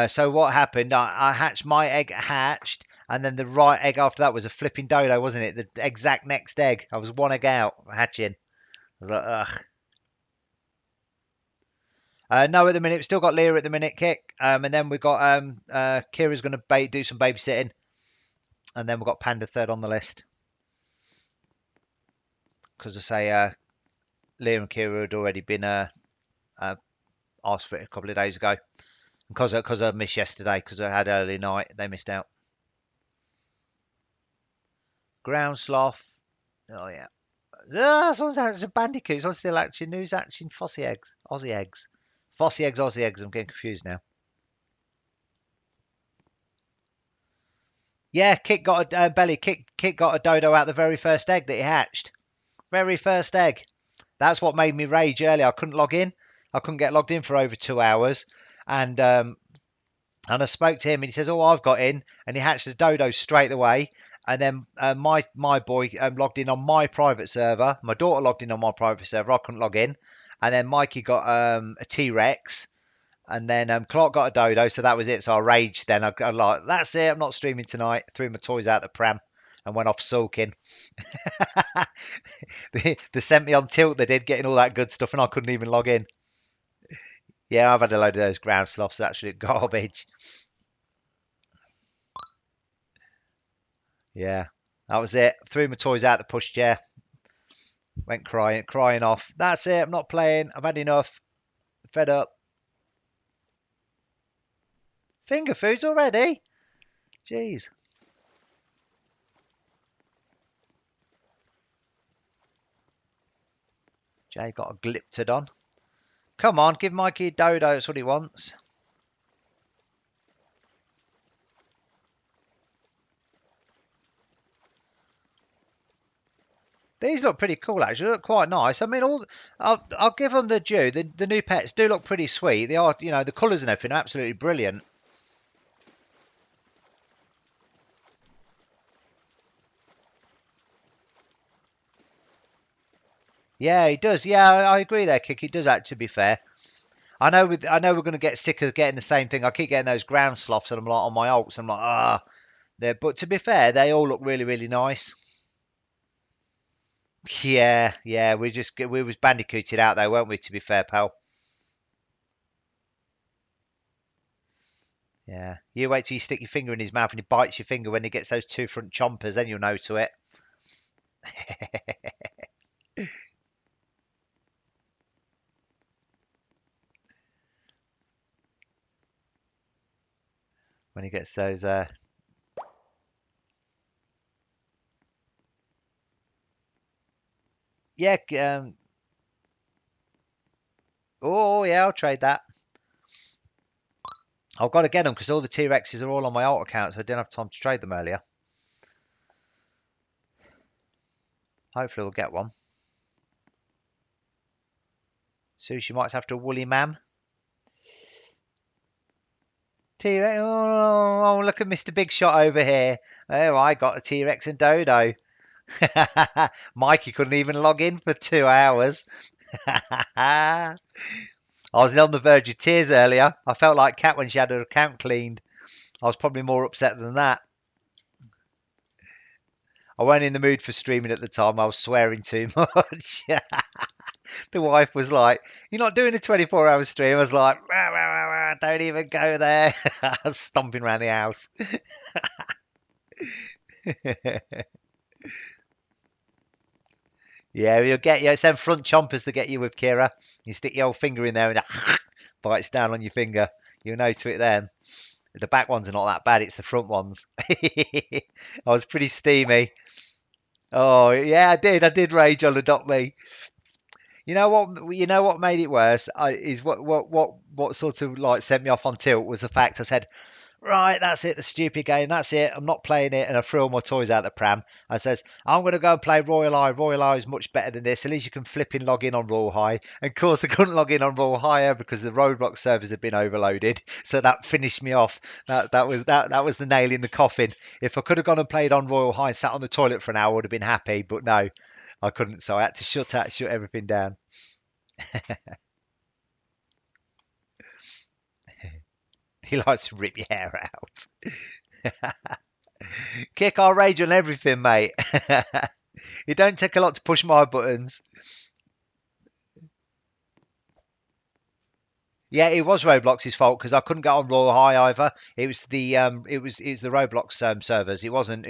So what happened? I hatched my egg hatched, and then the right egg after that was a flipping dodo, wasn't it? The exact next egg. I was 1 egg out hatching. I was like, ugh. No, at the minute we've still got Leah at the minute, Kick, and then we've got Kira's going to do some babysitting, and then we've got Panda third on the list because I say Leah and Kira had already been asked for it a couple of days ago. Because I missed yesterday because I had early night, they missed out. Ground sloth. Oh yeah. Someone's actually bandicoots. I'm still actually who's actually Fossy eggs, Aussie eggs, Fossy eggs, Aussie eggs. I'm getting confused now. Yeah, Kit got a belly. Kit got a dodo out the very first egg that he hatched. Very first egg. That's what made me rage earlier. I couldn't log in. I couldn't get logged in for over 2 hours, and I spoke to him, and he says, "Oh, I've got in," and he hatched a dodo straight away. And then my boy logged in on my private server. My daughter logged in on my private server. I couldn't log in. And then Mikey got a T-Rex, and then Clark got a dodo. So that was it. So I raged. Then I like, that's it. I'm not streaming tonight. Threw my toys out the pram and went off sulking. They sent me on tilt. They did, getting all that good stuff, and I couldn't even log in. Yeah, I've had a load of those ground sloths. Absolute garbage. Yeah, that was it. Threw my toys out the pushchair. Went crying off. That's it. I'm not playing. I've had enough. Fed up. Finger foods already? Jeez. Jay got a Glyptodon. Come on, give Mikey a dodo. That's what he wants. These look pretty cool, actually. They look quite nice. I mean, I'll give them the due. The new pets do look pretty sweet. They are, the colours and everything are absolutely brilliant. Yeah, he does. Yeah, I agree there, Kick. He does actually, to be fair. I know we're going to get sick of getting the same thing. I keep getting those ground sloths, and I'm like on my alts. I'm like, but to be fair, they all look really, really nice. Yeah, we was bandicooted out there, weren't we? To be fair, pal. Yeah, you wait till you stick your finger in his mouth and he bites your finger when he gets those two front chompers, then you'll know to it. When he gets those. Yeah. Oh yeah, I'll trade that. I've got to get them because all the T-Rexes are all on my alt account, so I didn't have time to trade them earlier. Hopefully we'll get one. Sushi might have to woolly mam. T-Rex. Oh, look at Mr. Big Shot over here. Oh, I got a T-Rex and Dodo. Mikey couldn't even log in for 2 hours. I was on the verge of tears earlier. I felt like Kat when she had her account cleaned. I was probably more upset than that. I weren't in the mood for streaming at the time. I was swearing too much. The wife was like, "You're not doing a 24-hour stream." I was like, "Rah, rah, rah, don't even go there." I was stomping around the house. Yeah, you'll get you. It's them front chompers that get you with Kira. You stick your old finger in there and it bites down on your finger. You'll know to it then. The back ones are not that bad. It's the front ones. I was pretty steamy. Oh yeah, I did. I did rage on AdoptMe. You know what? You know what made it worse is what sort of like sent me off on tilt was the fact I said, right, that's it, the stupid game, that's it, I'm not playing it, and I threw all my toys out the pram. I says, I'm going to go and play Royal Eye. Royal Eye is much better than this. At least you can flip and log in on Royal High. And of course, I couldn't log in on Royal High because the Roblox servers had been overloaded. So that finished me off. That was the nail in the coffin. If I could have gone and played on Royal High and sat on the toilet for an hour, I would have been happy. But no, I couldn't. So I had to shut everything down. He likes to rip your hair out. Kick our rage on everything, mate. It don't take a lot to push my buttons. Yeah, it was Roblox's fault because I couldn't get on Royal High either. It was it's the Roblox servers. It wasn't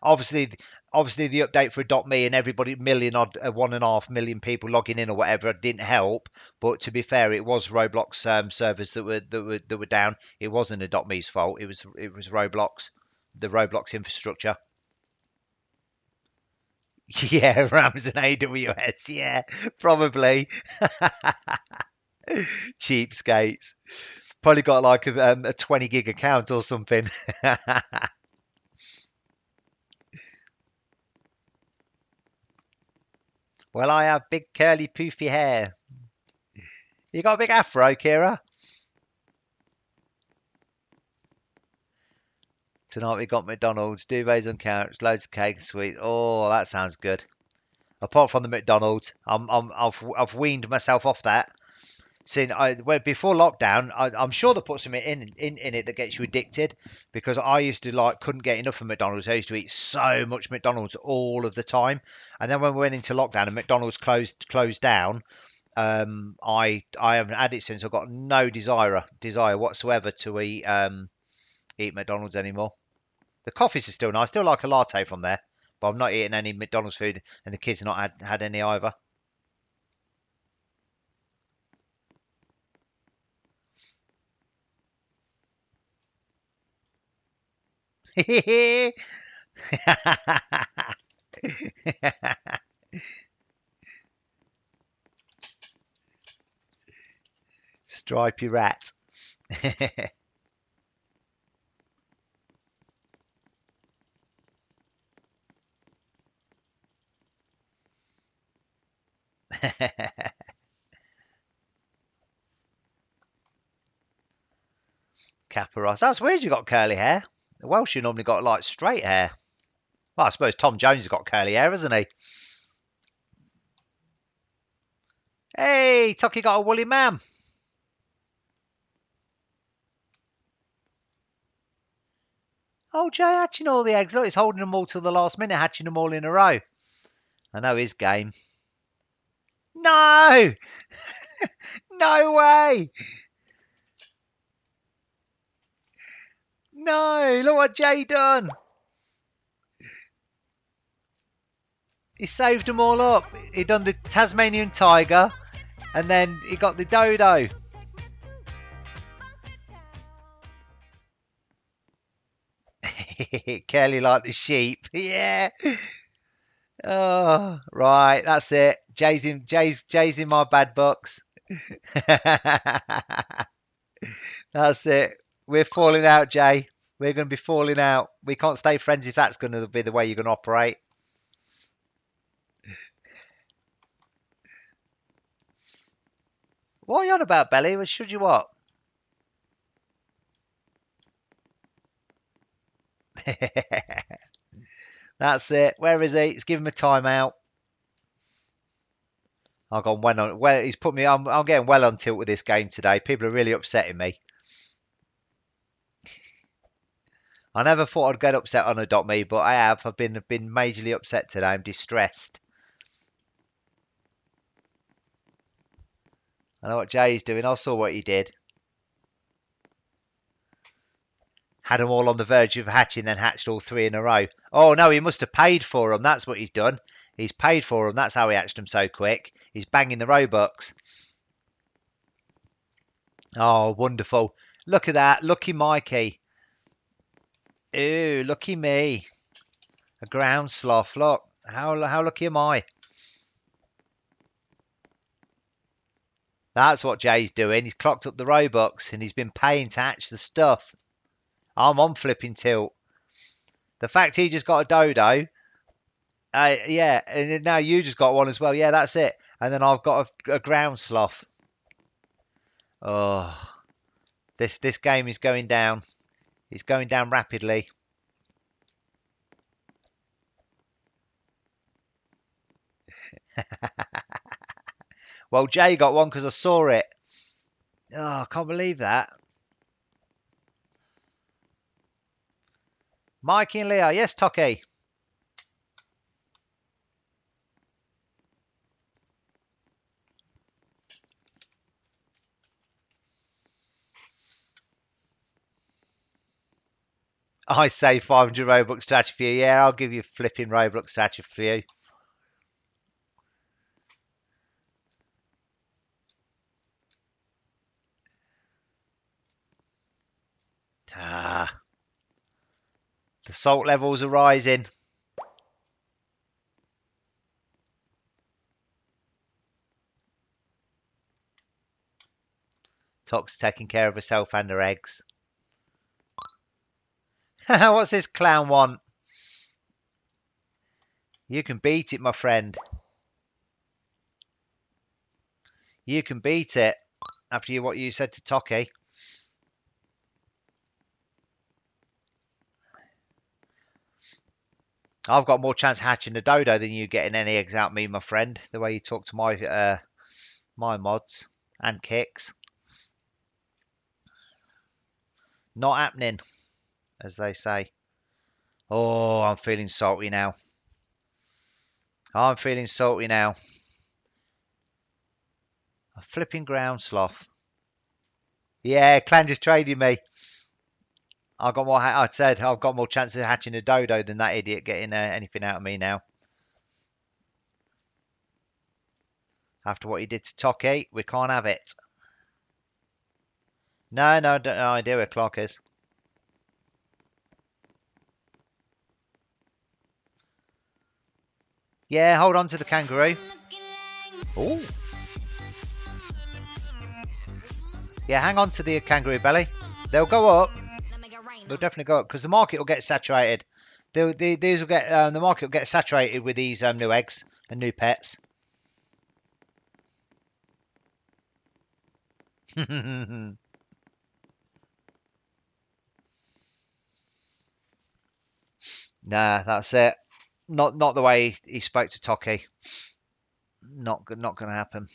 obviously obviously the update for AdoptMe and everybody million odd 1.5 million people logging in or whatever didn't help. But to be fair, it was Roblox servers that were down. It wasn't AdoptMe's fault. It was Roblox, the Roblox infrastructure. Yeah, Rams and AWS. Yeah, probably cheapskates. Probably got like a 20 gig account or something. Well, I have big curly poofy hair. You got a big afro, Kira? Tonight we got McDonald's, duvets on couch, loads of cake, sweet. Oh, that sounds good. Apart from the McDonald's, I've weaned myself off that. Before lockdown, I'm sure they put something in it that gets you addicted because I used to like couldn't get enough of McDonald's. I used to eat so much McDonald's all of the time, and then when we went into lockdown and McDonald's closed down, I haven't had it since. I've got no desire whatsoever to eat McDonald's anymore. The coffees are still nice. I still like a latte from there, but I'm not eating any McDonald's food, and the kids not had any either. Stripy rat. Caparos. That's weird you got curly hair. The Welsh you normally got like straight hair. Well, I suppose Tom Jones has got curly hair, hasn't he? Hey, Tocky got a woolly man. Oh, Jay hatching all the eggs. Look, he's holding them all till the last minute, hatching them all in a row. I know his game. No! No way! No! Look what Jay done. He saved them all up. He done the Tasmanian tiger, and then he got the dodo. Curly like the sheep. Yeah. Oh, right. That's it. Jay's in my bad books. That's it. We're falling out, Jay. We're going to be falling out. We can't stay friends if that's going to be the way you're going to operate. What are you on about, Belly? Well, should you what? That's it. Where is he? Let's give him a timeout. I've gone well on. Well, he's put me. I'm getting well on tilt with this game today. People are really upsetting me. I never thought I'd get upset on AdoptMe, but I have. I've been majorly upset today. I'm distressed. I know what Jay's doing. I saw what he did. Had them all on the verge of hatching, then hatched all three in a row. Oh no, he must have paid for them. That's what he's done. He's paid for them. That's how he hatched them so quick. He's banging the Robux. Oh, wonderful. Look at that. Lucky Mikey. Ooh, lucky me. A ground sloth. Look. How lucky am I? That's what Jay's doing. He's clocked up the Robux and he's been paying to hatch the stuff. I'm on flipping tilt. The fact he just got a dodo. Yeah, and now you just got one as well. Yeah, that's it. And then I've got a ground sloth. Oh, this game is going down. It's going down rapidly. Well, Jay got one because I saw it. Oh, I can't believe that. Mikey and Leo. Yes, Toki. I say 500 Robux to hatch for you. Yeah, I'll give you flipping Robux to hatch for you. Ah, the salt levels are rising. Tok's taking care of herself and her eggs. What's this clown want? You can beat it, my friend. You can beat it after what you said to Toki. I've got more chance hatching a dodo than you getting any eggs out of me, my friend. The way you talk to my mods and kicks. Not happening, as they say. Oh, I'm feeling salty now. I'm feeling salty now. A flipping ground sloth. Yeah, clan just traded me. I got more. I said I've got more chances of hatching a dodo than that idiot getting anything out of me now. After what he did to Toki, we can't have it. No, no, don't no idea where Clark is. Yeah, hold on to the kangaroo. Oh. Yeah, hang on to the kangaroo belly. They'll go up. They'll definitely go up because the market will get saturated. These will get the market will get saturated with these new eggs and new pets. Nah, that's it. Not the way he spoke to Toki. Not going to happen.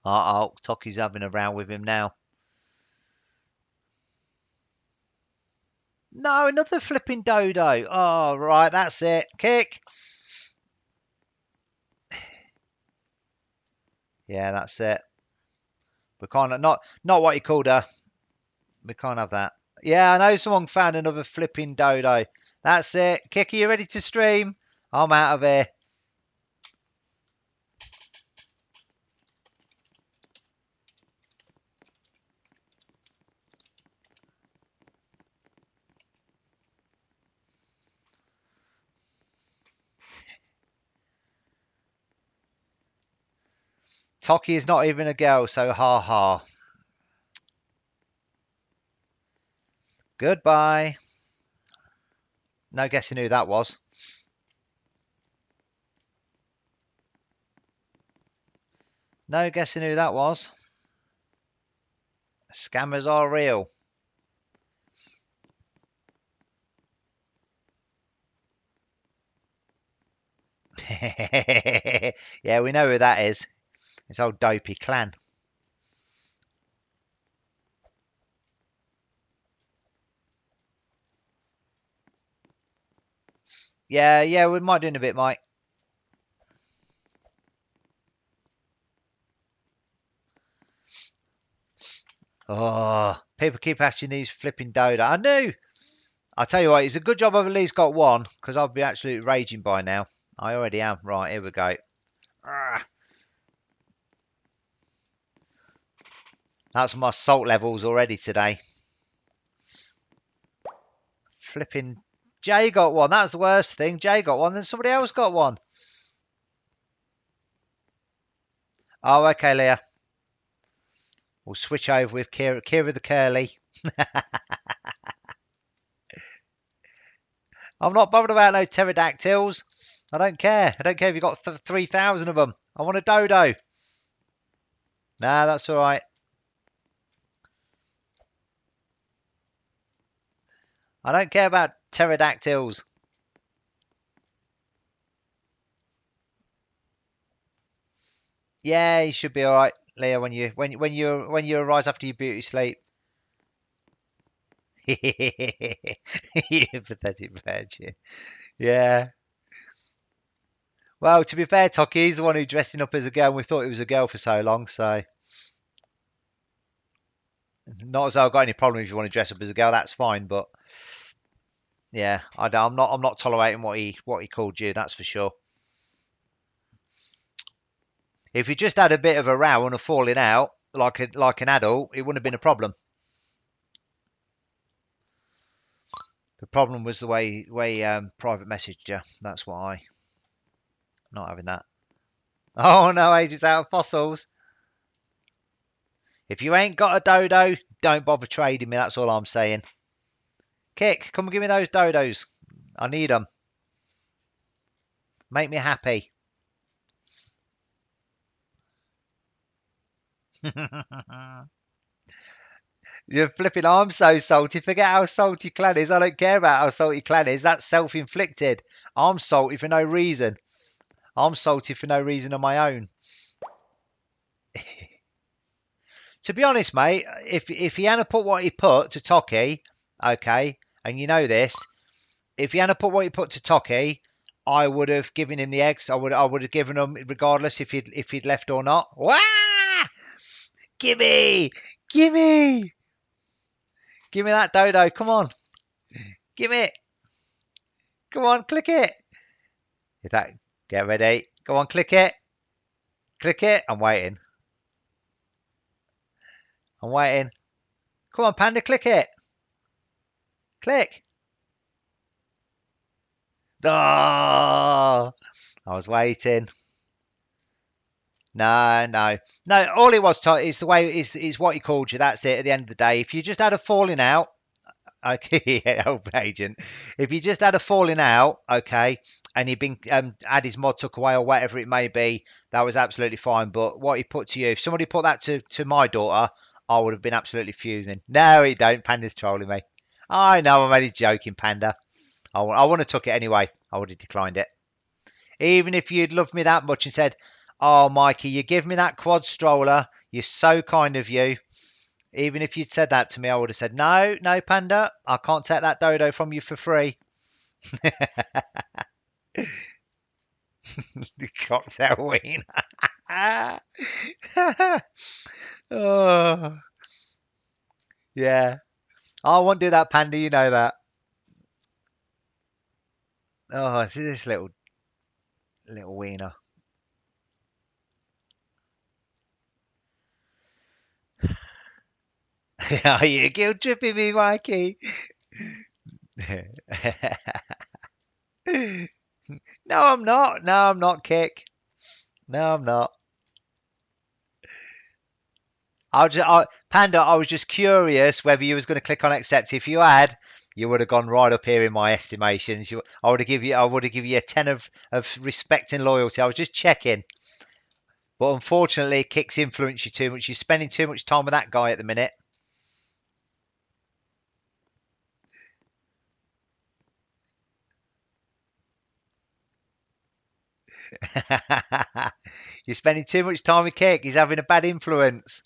Uh-oh, Toki's having a row with him now. No, another flipping dodo. Oh, right, that's it. Kick. Yeah, that's it. We can't not what he called her. We can't have that. Yeah, I know someone found another flipping dodo. That's it. Kick, are you ready to stream? I'm out of here. Toki is not even a girl, so ha ha. Goodbye. No guessing who that was. No guessing who that was. Scammers are real. Yeah, we know who that is. It's old dopey clan. Yeah, we might do in a bit, Mike. Oh, people keep asking these flipping dodo. I knew. I'll tell you what, it's a good job I've at least got one, because I'll be absolutely raging by now. I already am. Right, here we go. That's my salt levels already today. Flipping Jay got one. That's the worst thing. Jay got one, then somebody else got one. Oh, okay, Leah. We'll switch over with Kira the Curly. I'm not bothered about no pterodactyls. I don't care. I don't care if you've got 3,000 of them. I want a dodo. Nah, that's all right. I don't care about pterodactyls. Yeah, you should be all right, Leah. When you arise after your beauty sleep. You pathetic virgin. Yeah. Well, to be fair, Toki, he's the one who dressed him up as a girl, and we thought he was a girl for so long. So, not as though I've got any problem if you want to dress up as a girl, that's fine. But yeah, I'm not tolerating what he called you. That's for sure. If you just had a bit of a row and a falling out, like an adult, it wouldn't have been a problem. The problem was the way private messaged you. That's why. Not having that. Oh no, ages out of fossils. If you ain't got a dodo, don't bother trading me. That's all I'm saying. Kick, come and give me those dodos. I need them. Make me happy. You're flipping. I'm so salty. Forget how salty Clan is. I don't care about how salty Clan is. That's self-inflicted. I'm salty for no reason. I'm salty for no reason on my own. To be honest, mate, if he hadn't put what he put to Toki, okay, and you know this, if he hadn't put what he put to Toki, I would have given him the eggs. I would have given him regardless if he'd left or not. Wah! Gimme! Gimme! Gimme that dodo. Come on. Gimme it. Come on, click it. If that get ready. Go on, click it. Click it. I'm waiting. I'm waiting. Come on, Panda, click it. Click. Oh, I was waiting. No. All it was, is the way is what he called you. That's it. At the end of the day, if you just had a falling out, okay, yeah, old agent. If you just had a falling out, okay, and he'd been had his mod took away or whatever it may be, that was absolutely fine. But what he put to you, if somebody put that to my daughter, I would have been absolutely fuming. No, he don't. Panda's trolling me. I know. I'm only joking, Panda. I want to took it anyway. I would have declined it. Even if you'd loved me that much and said, "Oh, Mikey, you give me that quad stroller. You're so kind of you." Even if you'd said that to me, I would have said, "No, no, Panda, I can't take that dodo from you for free." The cocktail wiener. Oh, yeah. I won't do that, Panda. You know that. Oh, see this little wiener. Are you guilt tripping me, Mikey? No, I'm not. No, I'm not, Kick. No, I'm not. Panda, I was just curious whether you was going to click on accept. If you had, you would have gone right up here in my estimations. I would have given you a 10 of respect and loyalty. I was just checking. But unfortunately, Kick's influenced you too much. You're spending too much time with that guy at the minute. You're spending too much time with Kick. He's having a bad influence.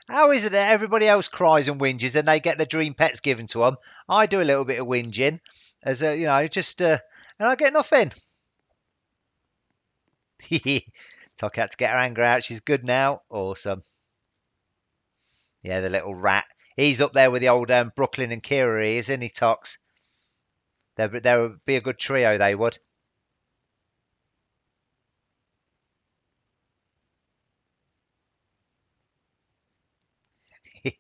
How is it that everybody else cries and whinges and they get their dream pets given to them? I do a little bit of whinging, as a, just and I get nothing. Talk out to get her anger out. She's good now. Awesome. Yeah, the little rat. He's up there with the old Brooklyn and Kira, isn't he, Tox? They would be a good trio, they would. At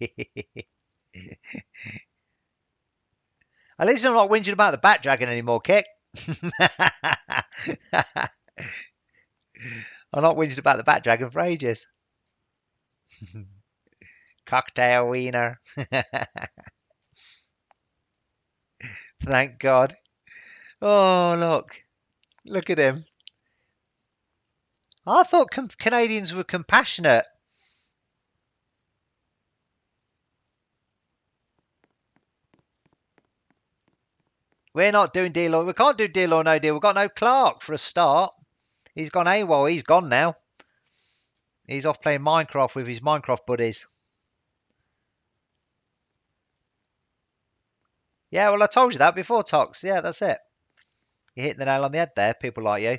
least I'm not whinging about the Bat Dragon anymore, Kick. I'm not whinging about the Bat Dragon for ages. Cocktail wiener. Thank God. Oh, look. Look at him. I thought Canadians were compassionate. We're not doing deal or we can't do deal or no deal. We've got no Clark for a start. He's gone AWOL. He's gone now. He's off playing Minecraft with his Minecraft buddies. Yeah, well, I told you that before, Tox. Yeah, that's it. You hit the nail on the head there, people like you.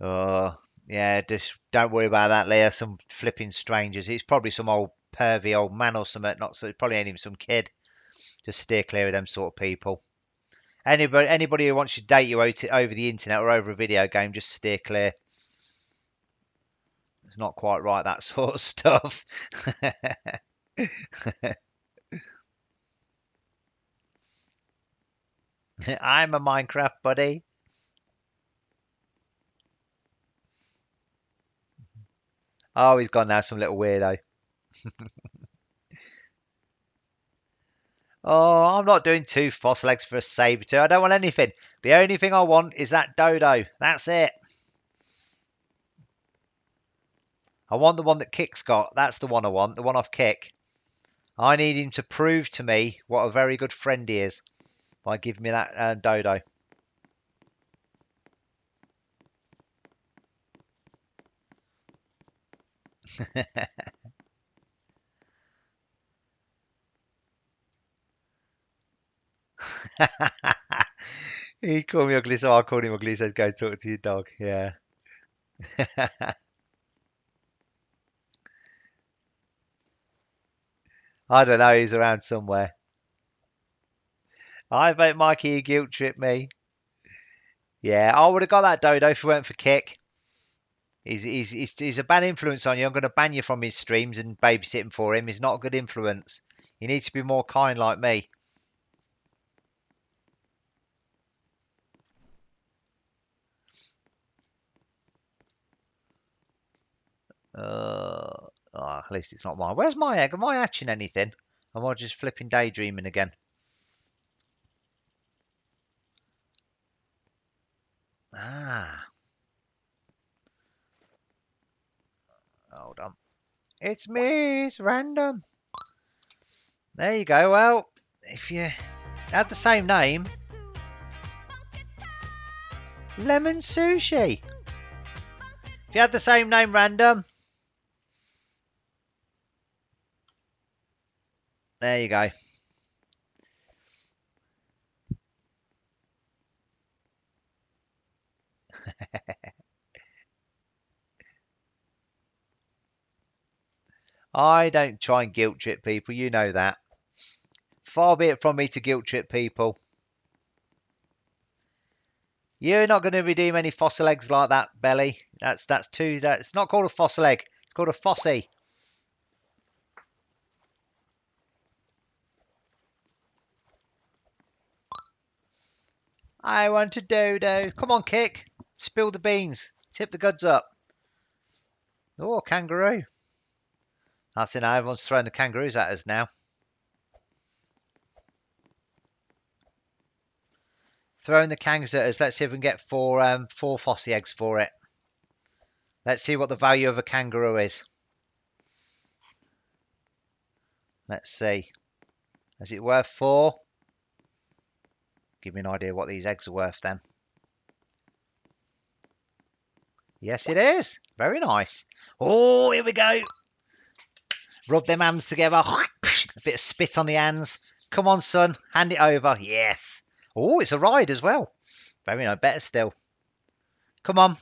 Oh, yeah, just don't worry about that, Leah. Some flipping strangers. It's probably some old pervy old man or something. Not so. It probably ain't even some kid. Just steer clear of them sort of people. Anybody who wants to date you over the internet or over a video game, just steer clear. It's not quite right, that sort of stuff. I'm a Minecraft buddy. Oh, he's gone now, some little weirdo. Oh, I'm not doing two fossil eggs for a saber-tooth. I don't want anything. The only thing I want is that dodo. That's it. I want the one that Kick's got. That's the one I want. The one off Kick. I need him to prove to me what a very good friend he is by giving me that dodo. He called me ugly, so I called him ugly. He said, "Go talk to your dog." Yeah. I don't know. He's around somewhere. I bet Mikey you guilt tripped me. Yeah, I would have got that dodo if it weren't for Kick. He's a bad influence on you. I'm going to ban you from his streams and babysitting for him. He's not a good influence. You need to be more kind like me. At least it's not mine. Where's my egg? Am I hatching anything? Or am I just flipping daydreaming again? Ah, hold on. It's me. It's random. There you go. Well, if you had the same name, Lemon Sushi. If you had the same name, random. There you go. I don't try and guilt trip people. You know that. Far be it from me to guilt trip people. You're not going to redeem any fossil eggs like that, Belly. That's too. That's not called a fossil egg. It's called a fossie. I want a dodo. Come on, Kick. Spill the beans. Tip the goods up. Oh, kangaroo. That's it now. Everyone's throwing the kangaroos at us now. Throwing the kangaroos at us. Let's see if we can get four fossie eggs for it. Let's see what the value of a kangaroo is. Let's see. Is it worth 4? Give me an idea what these eggs are worth then. Yes, it is. Very nice. Oh, here we go. Rub them hands together. A bit of spit on the hands. Come on, son. Hand it over. Yes. Oh, it's a ride as well. Very nice. Better still. Come on.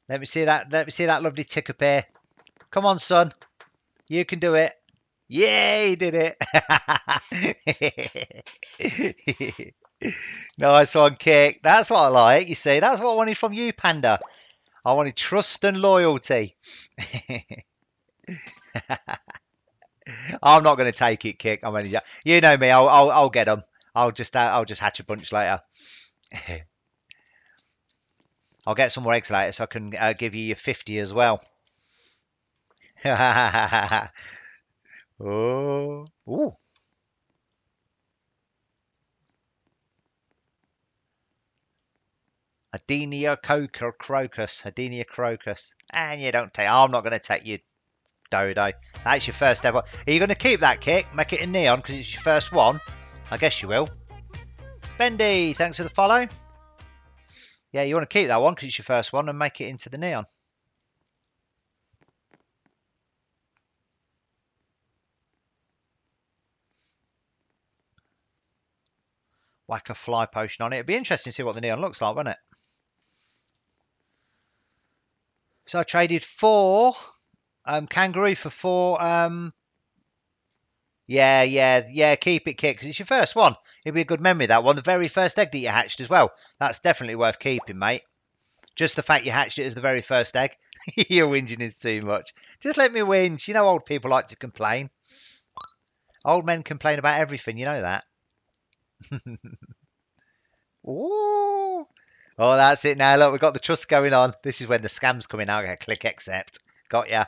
Let me see that. Let me see that lovely tick up here. Come on, son. You can do it. Yay, he did it. Nice one, Kick. That's what I like. You see, that's what I wanted from you, Panda. I wanted trust and loyalty. I'm not going to take it, Kick. I'm only, you know me. I'll get them. I'll just hatch a bunch later. I'll get some more eggs later, so I can give you your 50 as well. Oh, ooh. Adenia crocus. Adenia crocus. And you don't take. I'm not going to take you, dodo. That's your first ever. Are you going to keep that, Kick? Make it in neon because it's your first one? I guess you will. Bendy, thanks for the follow. Yeah, you want to keep that one because it's your first one and make it into the neon. Whack a fly potion on it. It'd be interesting to see what the neon looks like, wouldn't it? So I traded 4 kangaroo for 4. Yeah. Keep it, Kit, because it's your first one. It'd be a good memory, that one. The very first egg that you hatched as well. That's definitely worth keeping, mate. Just the fact you hatched it as the very first egg. Your whinging is too much. Just let me whinge. You know old people like to complain. Old men complain about everything. You know that. Ooh. Oh, that's it now. Look, we've got the trust going on. This is when the scam's coming out. Click accept. Got ya.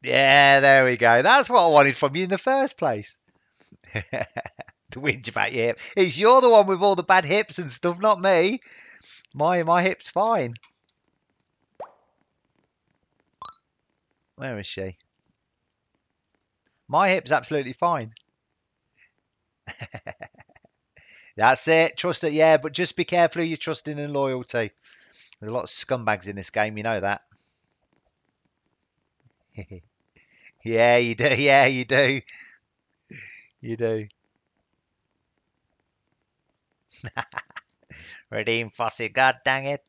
Yeah, there we go. That's what I wanted from you in the first place. To whinge about your hip. You're the one with all the bad hips and stuff, not me. My hip's fine. Where is she? My hip's absolutely fine. That's it. Trust it, yeah, but just be careful who you're trusting and loyal to. There's a lot of scumbags in this game, you know that. Yeah, you do. Yeah, you do. You do. Redeem Fossy, god dang it.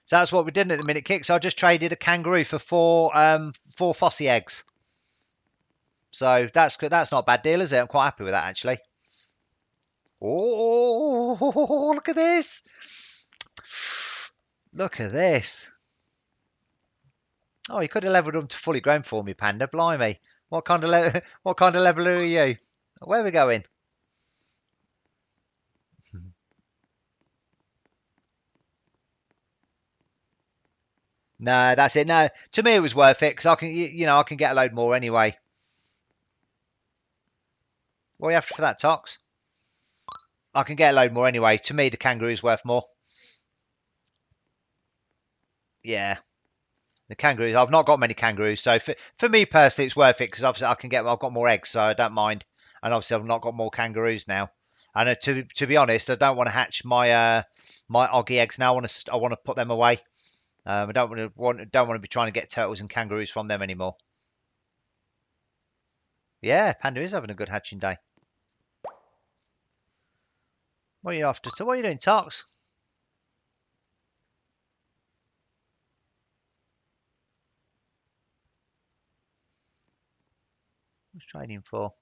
So that's what we're doing at the minute, Kick. So I just traded a kangaroo for 4 Fossy eggs. So that's good. That's not a bad deal, is it? I'm quite happy with that, actually. Oh, look at this. Look at this. Oh, you could have leveled them to fully grown for me, Panda. Blimey. What kind of what kind of level are you? Where are we going? No, that's it. No, to me it was worth it because I can, I can get a load more anyway. What are you after for that, Tox? I can get a load more anyway. To me, the kangaroo is worth more. Yeah, the kangaroos. I've not got many kangaroos, so for me personally, it's worth it because obviously I've got more eggs, so I don't mind. And obviously, I've not got more kangaroos now. And to be honest, I don't want to hatch my oggy eggs now. I want to put them away. I don't want to be trying to get turtles and kangaroos from them anymore. Yeah, Panda is having a good hatching day. What are you after? So what are you doing, Tox? What's trading for?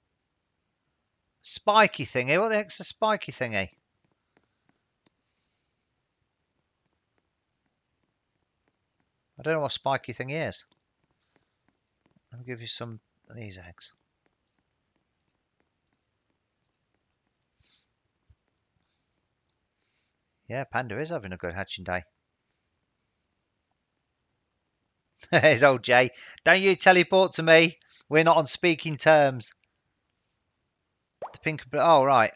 Spiky thingy. What the heck's a spiky thingy? I don't know what spiky thing is. I'll give you some of these eggs. Yeah, Panda is having a good hatching day. There's old Jay. Don't you teleport to me. We're not on speaking terms. The pink. Oh, right.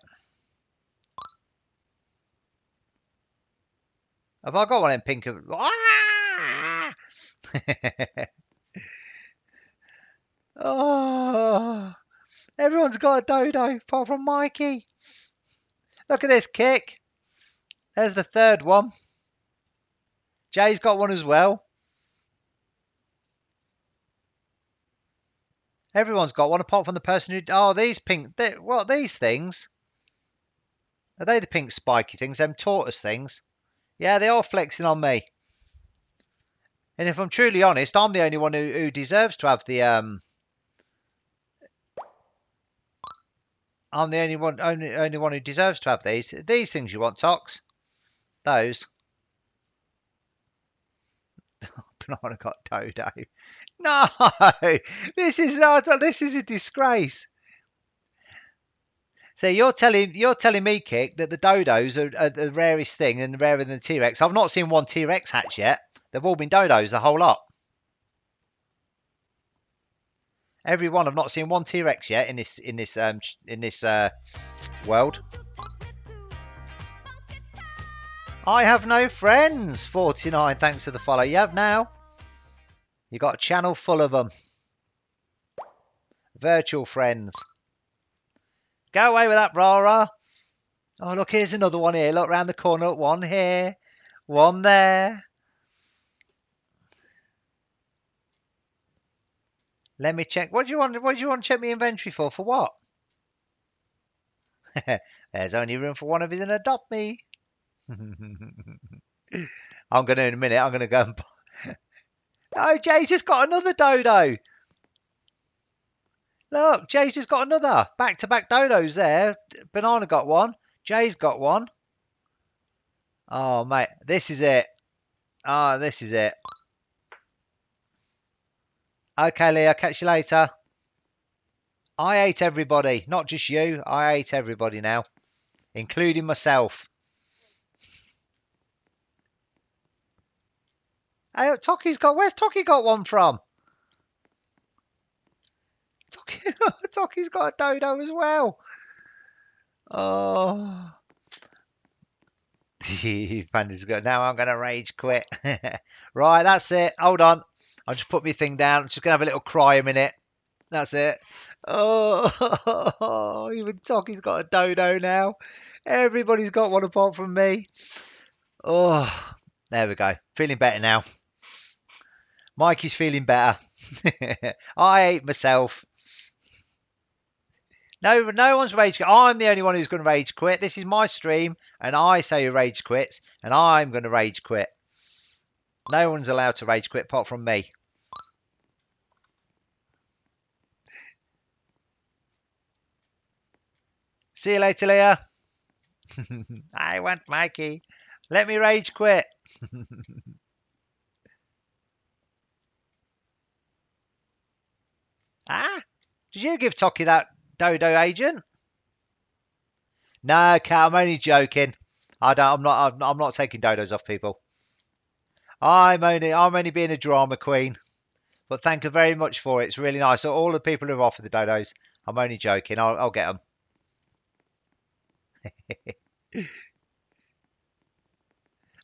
Have I got one in pink? Ah! Oh, everyone's got a dodo apart from Mikey. Look at this Kick. There's the third one. Jay's got one as well. Everyone's got one apart from the person who. Oh, these pink. What are these things? Are they the pink spiky things? Them tortoise things? Yeah, they are flexing on me. And if I'm truly honest, I'm the only one who deserves to have the I'm the only one who deserves to have these. These things you want, Tox? Those. Banana got dodo. No, this is a disgrace. So you're telling me, Kick, that the dodos are the rarest thing and rarer than the T-Rex. I've not seen one T-Rex hatch yet. They've all been dodos, the whole lot. Every one. I've not seen one T-Rex yet in this world. I have no friends. 49. Thanks for the follow. You have now. You got a channel full of them. Virtual friends. Go away with that, rah rah. Oh, look, here's another one here. Look round the corner. One here. One there. Let me check. What do you want? What do you want to check my inventory for? For what? There's only room for one of his and adopt me. I'm gonna in a minute. I'm gonna go and. Oh, Jay's just got another dodo. Look, Jay's just got another. Back-to-back dodos there. Banana got one. Jay's got one. Oh, mate, this is it. Oh, this is it. Okay, Leah, catch you later. I ate everybody, not just you. I ate everybody now, including myself. Hey, where's Toki got one from? Toki's got a dodo as well. Oh. Panda's got, now I'm going to rage quit. Right, that's it. Hold on. I'll just put my thing down. I'm just going to have a little cry a minute. That's it. Oh, even Toki's got a dodo now. Everybody's got one apart from me. Oh, there we go. Feeling better now. Mikey's feeling better. I ate myself. No one's rage quit. I'm the only one who's going to rage quit. This is my stream, and I say rage quits, and I'm going to rage quit. No one's allowed to rage quit apart from me. See you later, Leah. I want Mikey. Let me rage quit. Ah, did you give Toki that dodo agent? No, Kat, I'm only joking. I'm not taking dodos off people. I'm only being a drama queen. But thank you very much for it. It's really nice. So all the people who've offered the dodos, I'm only joking. I'll get them.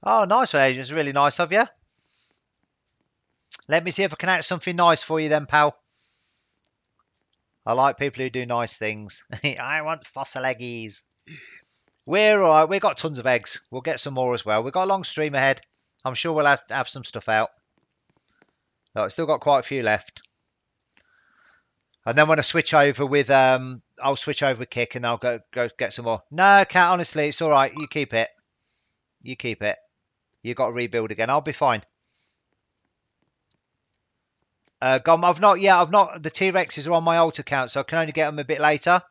Oh, nice one, agent. It's really nice of you. Let me see if I can act something nice for you then, pal. I like people who do nice things. I want fossil eggies. We're all right. We've got tons of eggs. We'll get some more as well. We've got a long stream ahead. I'm sure we'll have some stuff out. Oh, I've still got quite a few left. And then when I switch over with, I'll switch over with Kick and I'll go get some more. No, Cat, honestly, it's all right. You keep it. You keep it. You got to rebuild again. I'll be fine. Gom, I've not. The T-Rexes are on my alt account, so I can only get them a bit later.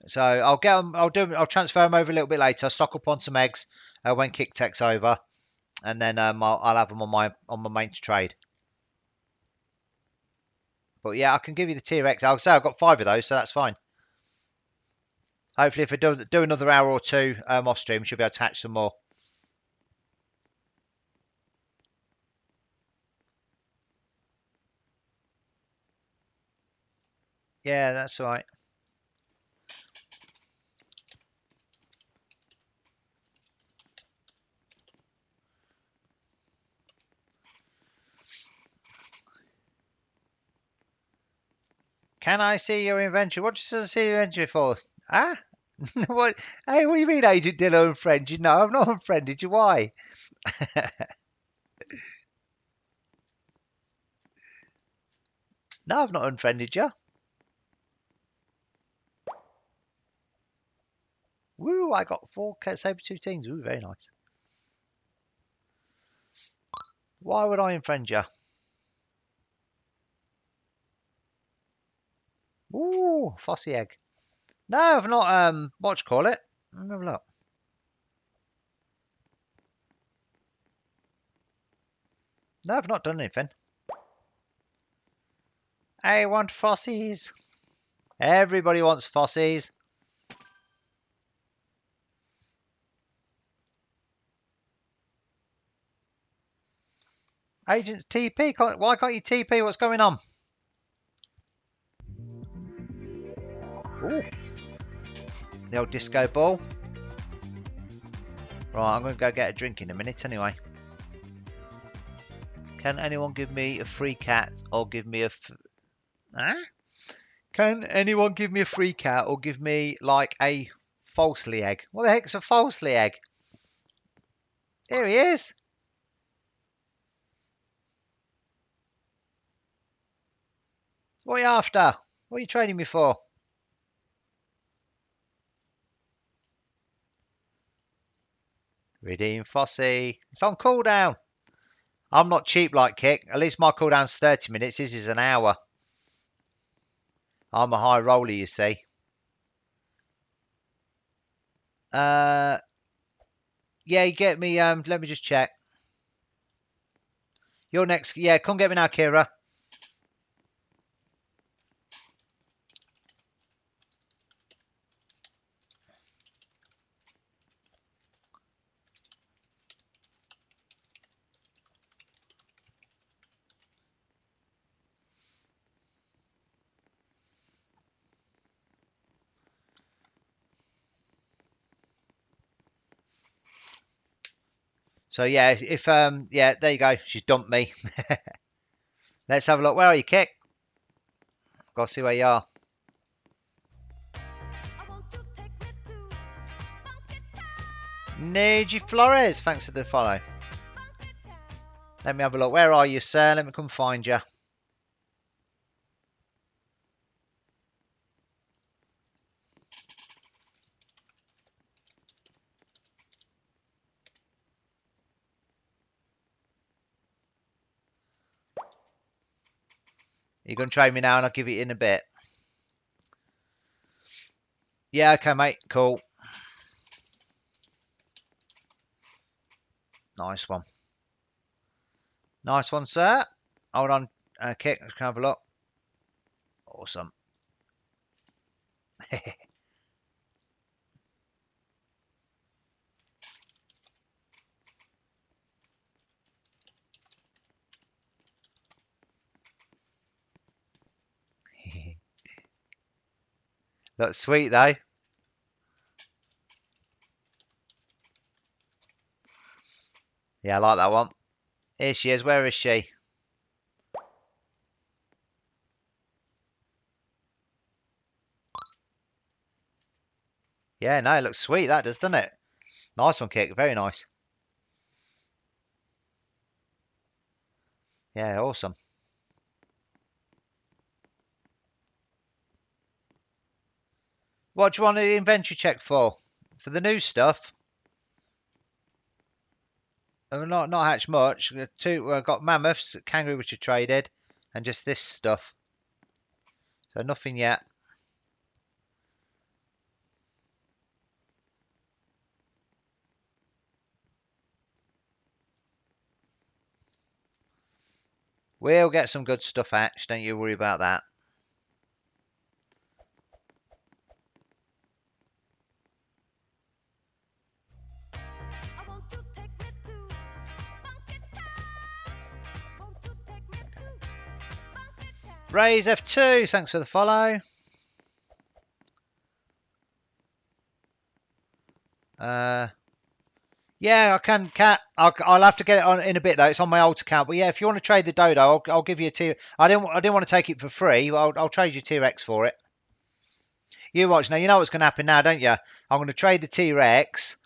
So I'll get them. I'll transfer them over a little bit later. Stock up on some eggs when Kick takes over, and then I'll have them on my main trade. But yeah, I can give you the T-Rex. I'll say I've got 5 of those, so that's fine. Hopefully, if I do another hour or two off stream, she'll be able to hatch some more. Yeah, that's all right. Can I see your inventory? What do you see your inventory for? Ah? What? Hey, what do you mean, Agent Dillo unfriend you? No, I've not unfriended you. Why? No, I've not unfriended you. Woo, I got 4 saber-tooth teams. Ooh, very nice. Why would I unfriend you? Ooh, Fossy egg. No, I've not, what do you call it? Let me have a look. No, I've not done anything. I want Fossies. Everybody wants Fossies. Agents TP. Why can't you TP? What's going on? Ooh. The old disco ball. Right, I'm going to go get a drink in a minute anyway. Can anyone give me a free cat or give me a... Huh? Can anyone give me a free cat or give me like a falsely egg. What the heck's a falsely egg? Here he is. What are you after? What are you trading me for? Redeem Fossey. It's on cooldown. I'm not cheap like Kick. At least my cooldown's 30 minutes. His is an hour. I'm a high roller, you see. Yeah, you get me. Let me just check. You're next. Yeah, come get me now, Kira. So yeah, if yeah, there you go. She's dumped me. Let's have a look. Where are you, Kick? Gotta see where you are. Neji Flores, thanks for the follow. Let me have a look. Where are you, sir? Let me come find you. You're going to trade me now and I'll give it in a bit. Yeah, okay, mate. Cool. Nice one. Nice one, sir. Hold on. Kick. Let's have a look. Awesome. Looks sweet, though. Yeah, I like that one. Here she is. Where is she? Yeah, no, it looks sweet, that does, doesn't it? Nice one, Kick. Very nice. Yeah, awesome. What do you want the inventory check for? For the new stuff? Not hatched much. I've got mammoths, kangaroo which are traded, and just this stuff. So nothing yet. We'll get some good stuff hatched, don't you worry about that. Raise F2, thanks for the follow. Yeah, I can, Cat. I'll have to get it on in a bit though. It's on my old account. But yeah, if you want to trade the dodo, I'll give you a T. I didn't want to take it for free. I'll trade you T-Rex for it. You watch now. You know what's going to happen now, don't you? I'm going to trade the T-Rex,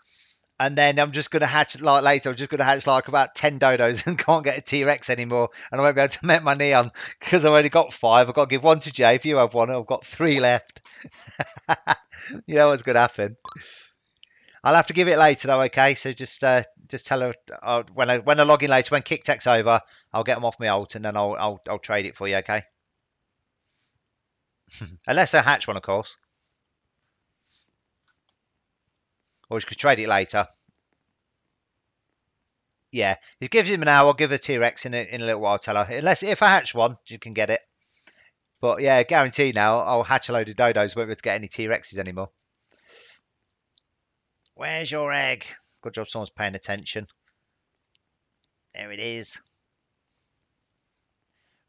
and then I'm just going to hatch like later. I'm just going to hatch like about 10 dodos and can't get a T-Rex anymore, and I won't be able to make my neon because I've only got 5. I've got to give 1 to Jay. If you have 1, I've got 3 left. You know what's going to happen. I'll have to give it later though, okay? So just tell her when I log in later, when Kick takes over, I'll get them off my alt and then I'll trade it for you, okay? Unless I hatch one, of course, or you could trade it later. Yeah, if it gives him an hour, I'll give her T-Rex in a little while. Tell her unless if I hatch one, you can get it. But yeah, guarantee now I'll hatch a load of dodos. Won't be able to get any T-Rexes anymore. Where's your egg? Good job, someone's paying attention. There it is.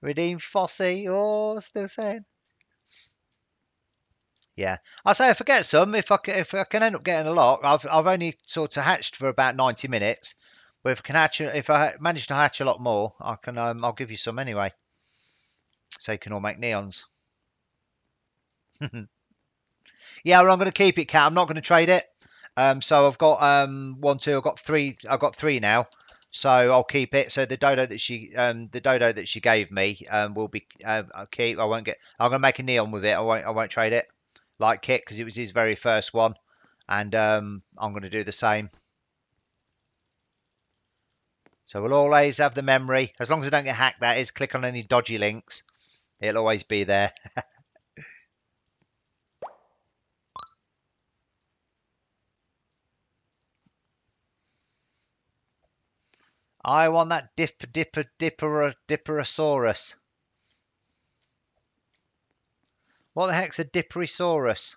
Redeem Fossey. Oh, still saying. Yeah, I say if I get some, if I can end up getting a lot, I've only sort of hatched for about 90 minutes, but if I can hatch, if I manage to hatch a lot more, I can I'll give you some anyway, so you can all make neons. Yeah, well, I'm going to keep it, Cat. I'm not going to trade it. So I've got one, two. I've got three. I've got three now. So I'll keep it. So the dodo that she gave me, will be. I'll keep. I won't get. I'm going to make a neon with it. I won't trade it, like Kit, because it was his very first one, and I'm going to do the same. So we'll always have the memory. As long as I don't get hacked, that is. Click on any dodgy links. It'll always be there. I want that Dipperosaurus. What the heck's a Dipperosaurus?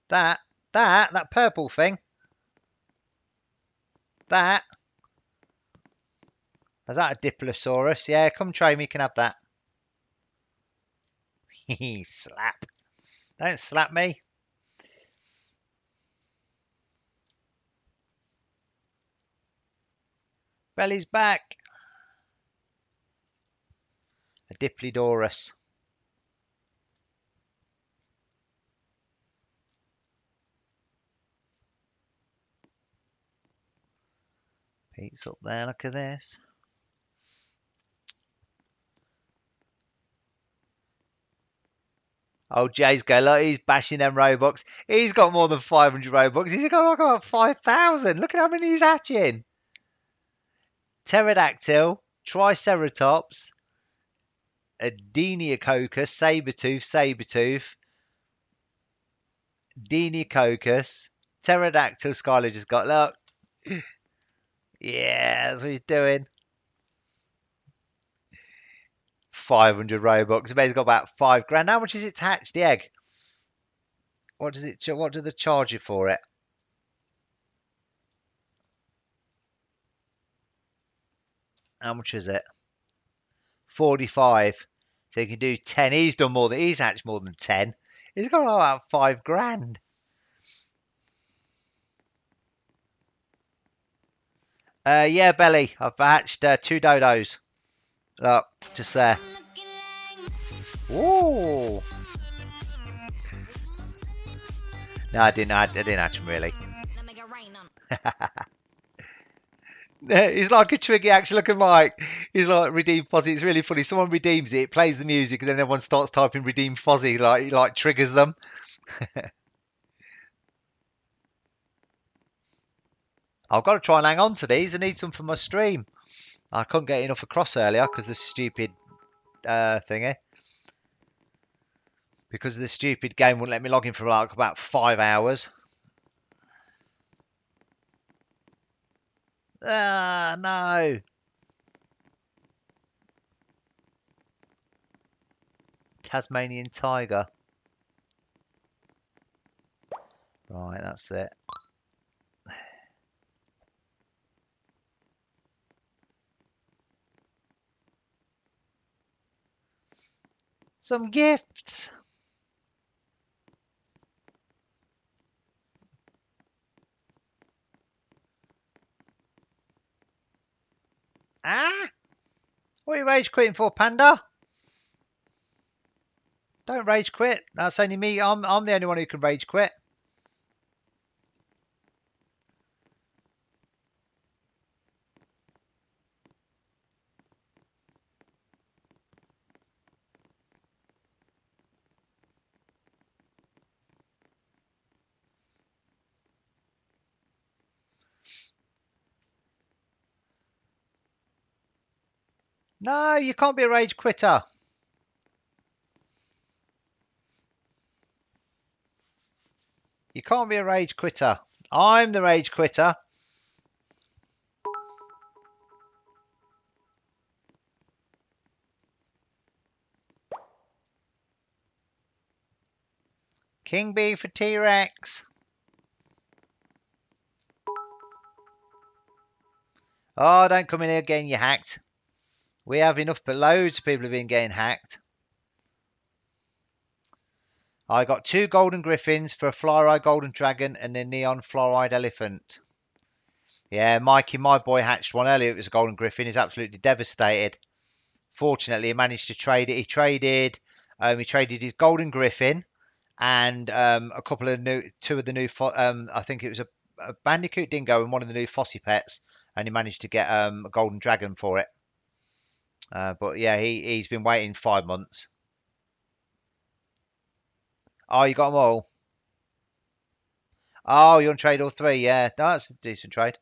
That purple thing. That. Is that a Diplosaurus? Yeah, come try me. You can have that. Slap. Don't slap me. Belly's back. A Diplodorus. Pete's up there. Look at this. Oh, Jay's going, look, he's bashing them Robux. He's got more than 500 Robux. He's got like about 5,000. Look at how many he's hatching. Pterodactyl, Triceratops, a Deiniococcus, Sabertooth, Deiniococcus, Pterodactyl. Skylar just got, look. Yeah, that's what he's doing. 500 Robux. I bet he's got about 5 grand. How much is it to hatch the egg? What does it? What do they charge you for it? How much is it? 45. So you can do 10. He's done more than he's hatched more than 10. He's got about 5 grand. Yeah, Belly. I've hatched 2 dodos. Look, just there. Ooh. No, I didn't hatch them really. He's like a Twiggy action. Look at Mike. He's like redeem Fozzie. It's really funny. Someone redeems it, plays the music, and then everyone starts typing redeem Fozzie. Like triggers them. I've got to try and hang on to these. I need some for my stream. I couldn't get enough across earlier because the stupid thingy. Because the stupid game wouldn't let me log in for like about 5 hours. Ah, no. Tasmanian tiger. Right, that's it. Some gifts. Ah? What are you rage quitting for, Panda? Don't rage quit. That's only me. I'm the only one who can rage quit. No, you can't be a rage quitter. You can't be a rage quitter. I'm the rage quitter. King B for T-Rex. Oh, don't come in here getting you hacked. We have enough, but loads of people have been getting hacked. I got 2 golden griffins for a fluoride golden dragon and a neon fluoride elephant. Yeah, Mikey, my boy, hatched one earlier. It was a golden griffin. He's absolutely devastated. fortunately, he managed to trade it. He traded his golden griffin and a couple of two of the new. I think it was a bandicoot dingo and one of the new Fossy pets, and he managed to get a golden dragon for it. But yeah, he's been waiting 5 months. Oh, you got them all. Oh, you want to trade all three? Yeah, no, that's a decent trade.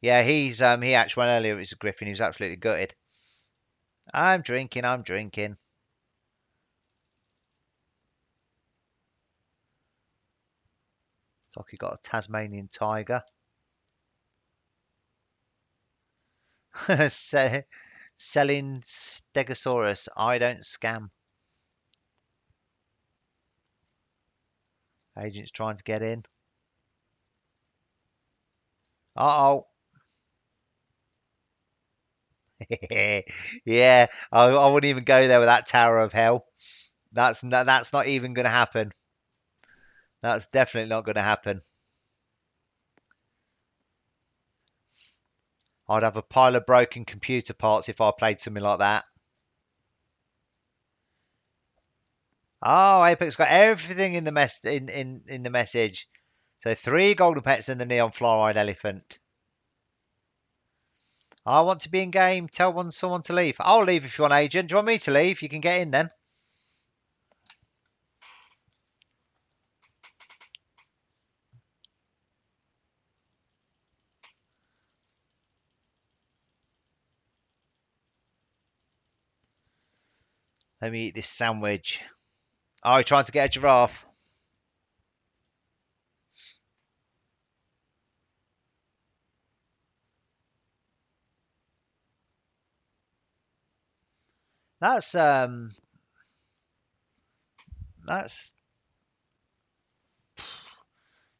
Yeah, he actually went earlier. It was a griffin. He was absolutely gutted. I'm drinking. I'm drinking. It's like he got a Tasmanian tiger. Selling Stegosaurus. I don't scam. Agents trying to get in. Uh oh. Yeah, I wouldn't even go there with that Tower of Hell. That's not even going to happen. That's definitely not going to happen. I'd have a pile of broken computer parts if I played something like that. Oh, Apex got everything in the in the message. So 3 golden pets and the neon fluoride elephant. I want to be in game. Tell someone to leave. I'll leave if you want, agent. Do you want me to leave? You can get in then. Let me eat this sandwich. Oh, you're trying to get a giraffe. That's that's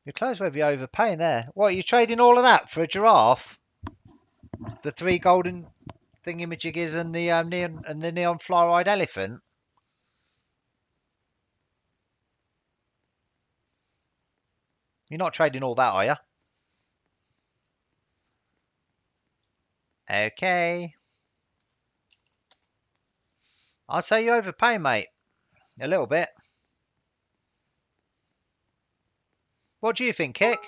you're close whether you're overpaying there. What, you're trading all of that for a giraffe? The 3 golden thingamajiggies and the neon fluoride elephant? You're not trading all that, are you? Okay. I'd say you overpay, mate. A little bit. What do you think, Kick?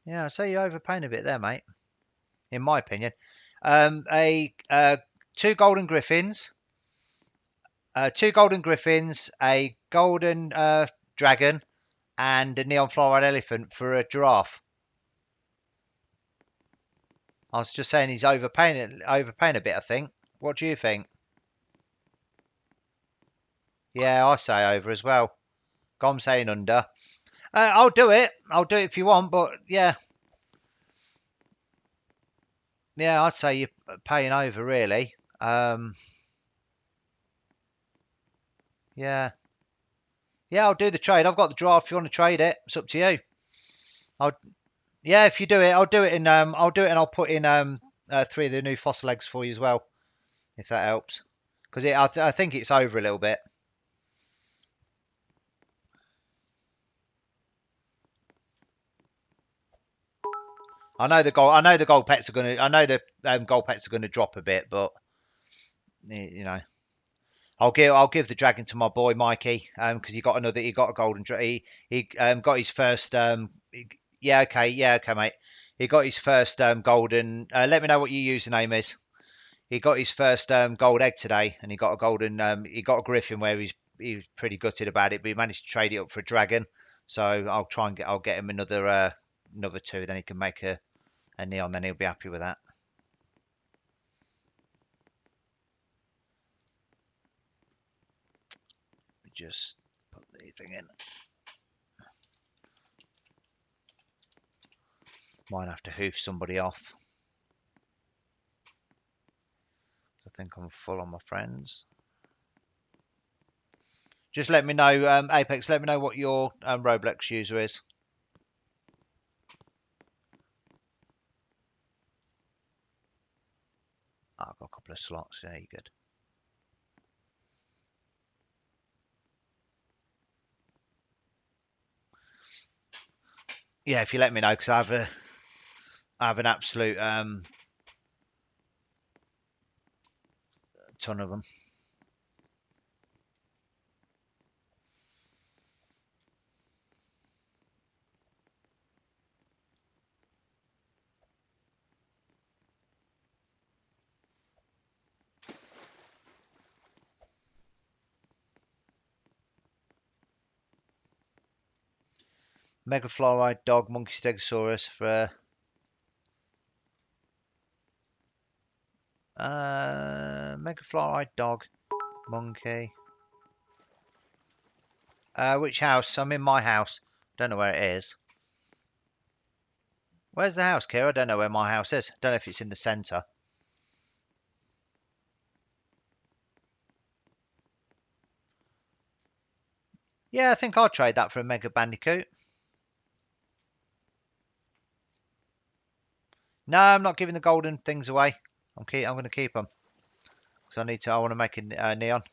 Yeah, I'd say you're overpaying a bit there, mate. In my opinion. A 2 golden griffins, 2 golden griffins, a golden dragon, and a neon fluoride elephant for a giraffe. I was just saying he's overpaying a bit, I think. What do you think? Yeah, I say over as well. I'm saying under. I'll do it. I'll do it if you want, but yeah. Yeah, I'd say you're paying over, really. Yeah. Yeah, I'll do the trade. I've got the draft if you want to trade it. It's up to you. I'll Yeah, if you do it, I'll do it and I'll put in 3 of the new fossil eggs for you as well, if that helps. Because I think it's over a little bit. I know the gold pets are gonna. I know the gold pets are gonna drop a bit, but you know, I'll give the dragon to my boy Mikey, because he got a golden he got his first yeah, okay, mate. He got his first golden. Let me know what your username is. He got his first gold egg today, and he got a golden. He got a griffin where he was pretty gutted about it, but he managed to trade it up for a dragon. So I'll get him another 2. Then he can make a neon. Then he'll be happy with that. Just put the thing in. Might have to hoof somebody off. I think I'm full on my friends. Just let me know, Apex. Let me know what your Roblox user is. Oh, I've got a couple of slots. Yeah, you good. Yeah, if you let me know, because I have an absolute ton of them. Megafluoride dog, monkey stegosaurus for megafluoride dog, monkey. Which house? I'm in my house. Don't know where it is. Where's the house, Kira? I don't know where my house is. Don't know if it's in the centre. Yeah, I think I'll trade that for a Mega Bandicoot. No, I'm not giving the golden things away. I'm going to keep them because I need to. I want to make a neon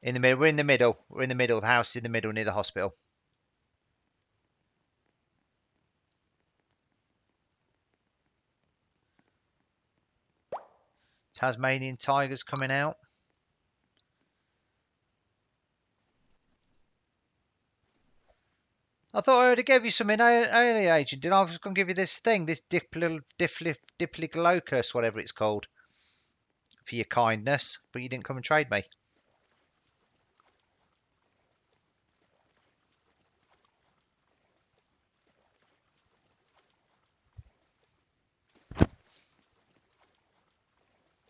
in the middle. We're in the middle. We're in the middle. The house is in the middle near the hospital. Tasmanian tigers coming out. I thought I already gave you something earlier, Agent. Did I was going to give you this thing, this Diplodocus, whatever it's called, for your kindness, but you didn't come and trade me.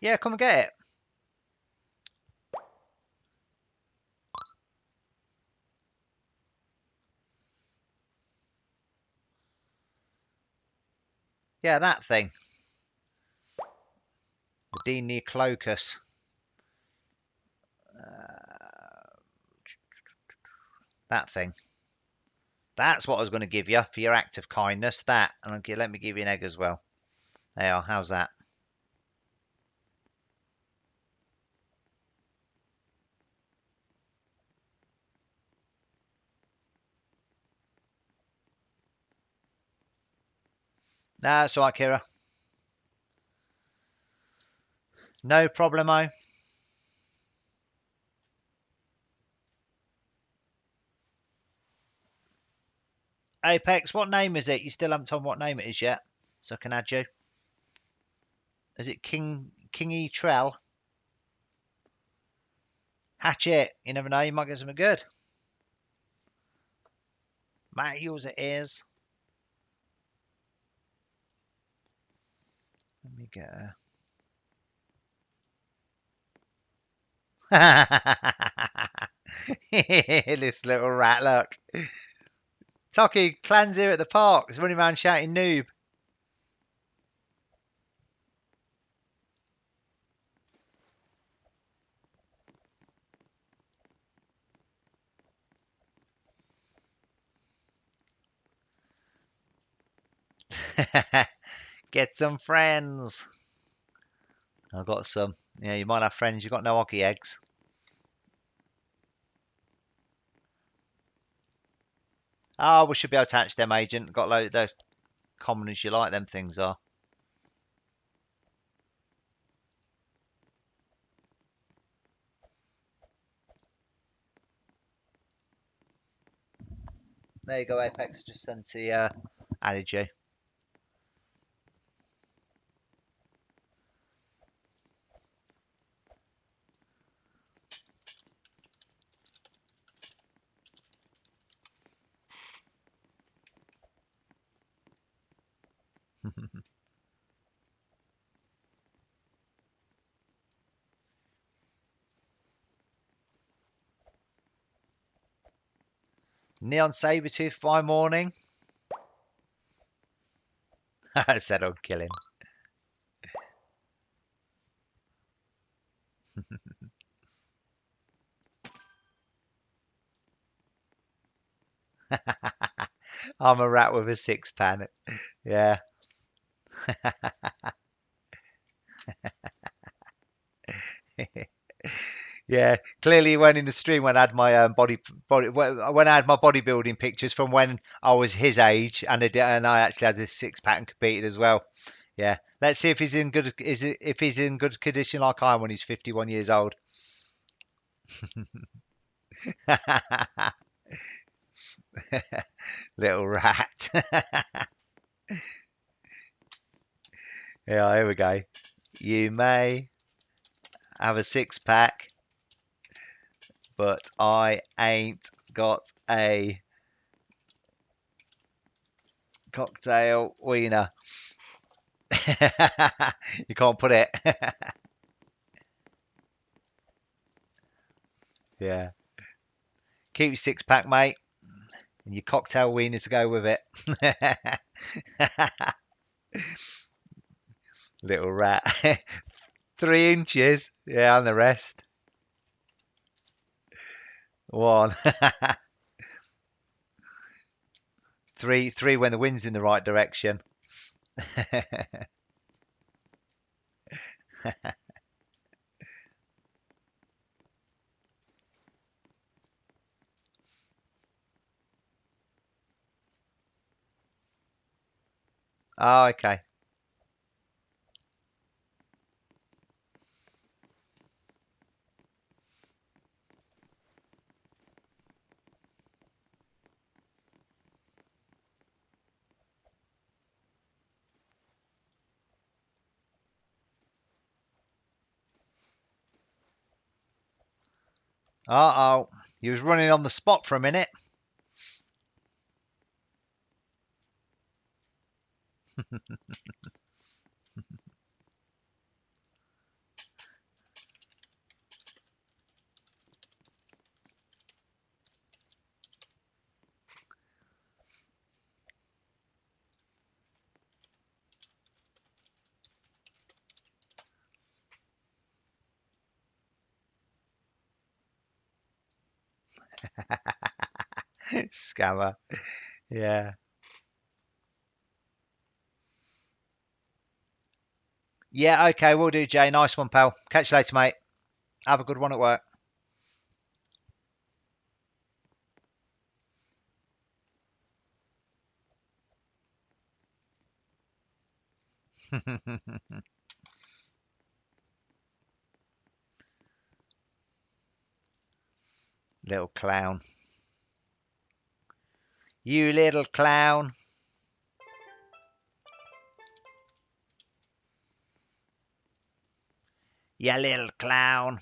Yeah, come and get it. Yeah, that thing. The Diplodocus. That thing. That's what I was going to give you for your act of kindness. That. And let me give you an egg as well. There you are. How's that? Nah, that's all right, Kira. No problemo. Apex, what name is it? You still haven't told me what name it is yet, so I can add you. Is it Kingy Trell? Hatchet. You never know. You might get something good. Might use it is. Let me get a... this little rat, look. Toki, Clan's here at the park. There's running around shouting noob. Get some friends. I've got some. Yeah, you might have friends. You've got no hockey eggs. Oh, we should be able to hatch them, Agent. Got load those common as you like, them things are. There you go, Apex. Just sent the added you. Neon Sabertooth by morning. I said I'd kill him. I'm a rat with a six-pan. Yeah. Yeah, clearly you weren't in the stream when I had my body when I had my bodybuilding pictures from when I was his age, and I actually had this six pack and competed as well. Yeah, let's see if he's in good if he's in good condition like I am when he's 51 years old. Little rat. Yeah, here we go. You may have a six pack, but I ain't got a cocktail wiener. You can't put it. Yeah. Keep your six pack, mate, and your cocktail wiener to go with it. Little rat. 3 inches. Yeah, and the rest. One. Three when the wind's in the right direction. Oh, okay. Uh-oh. You was running on the spot for a minute. Scammer. Yeah. Yeah, okay, we'll do, Jay. Nice one, pal. Catch you later, mate. Have a good one at work. Little clown. You little clown. You little clown.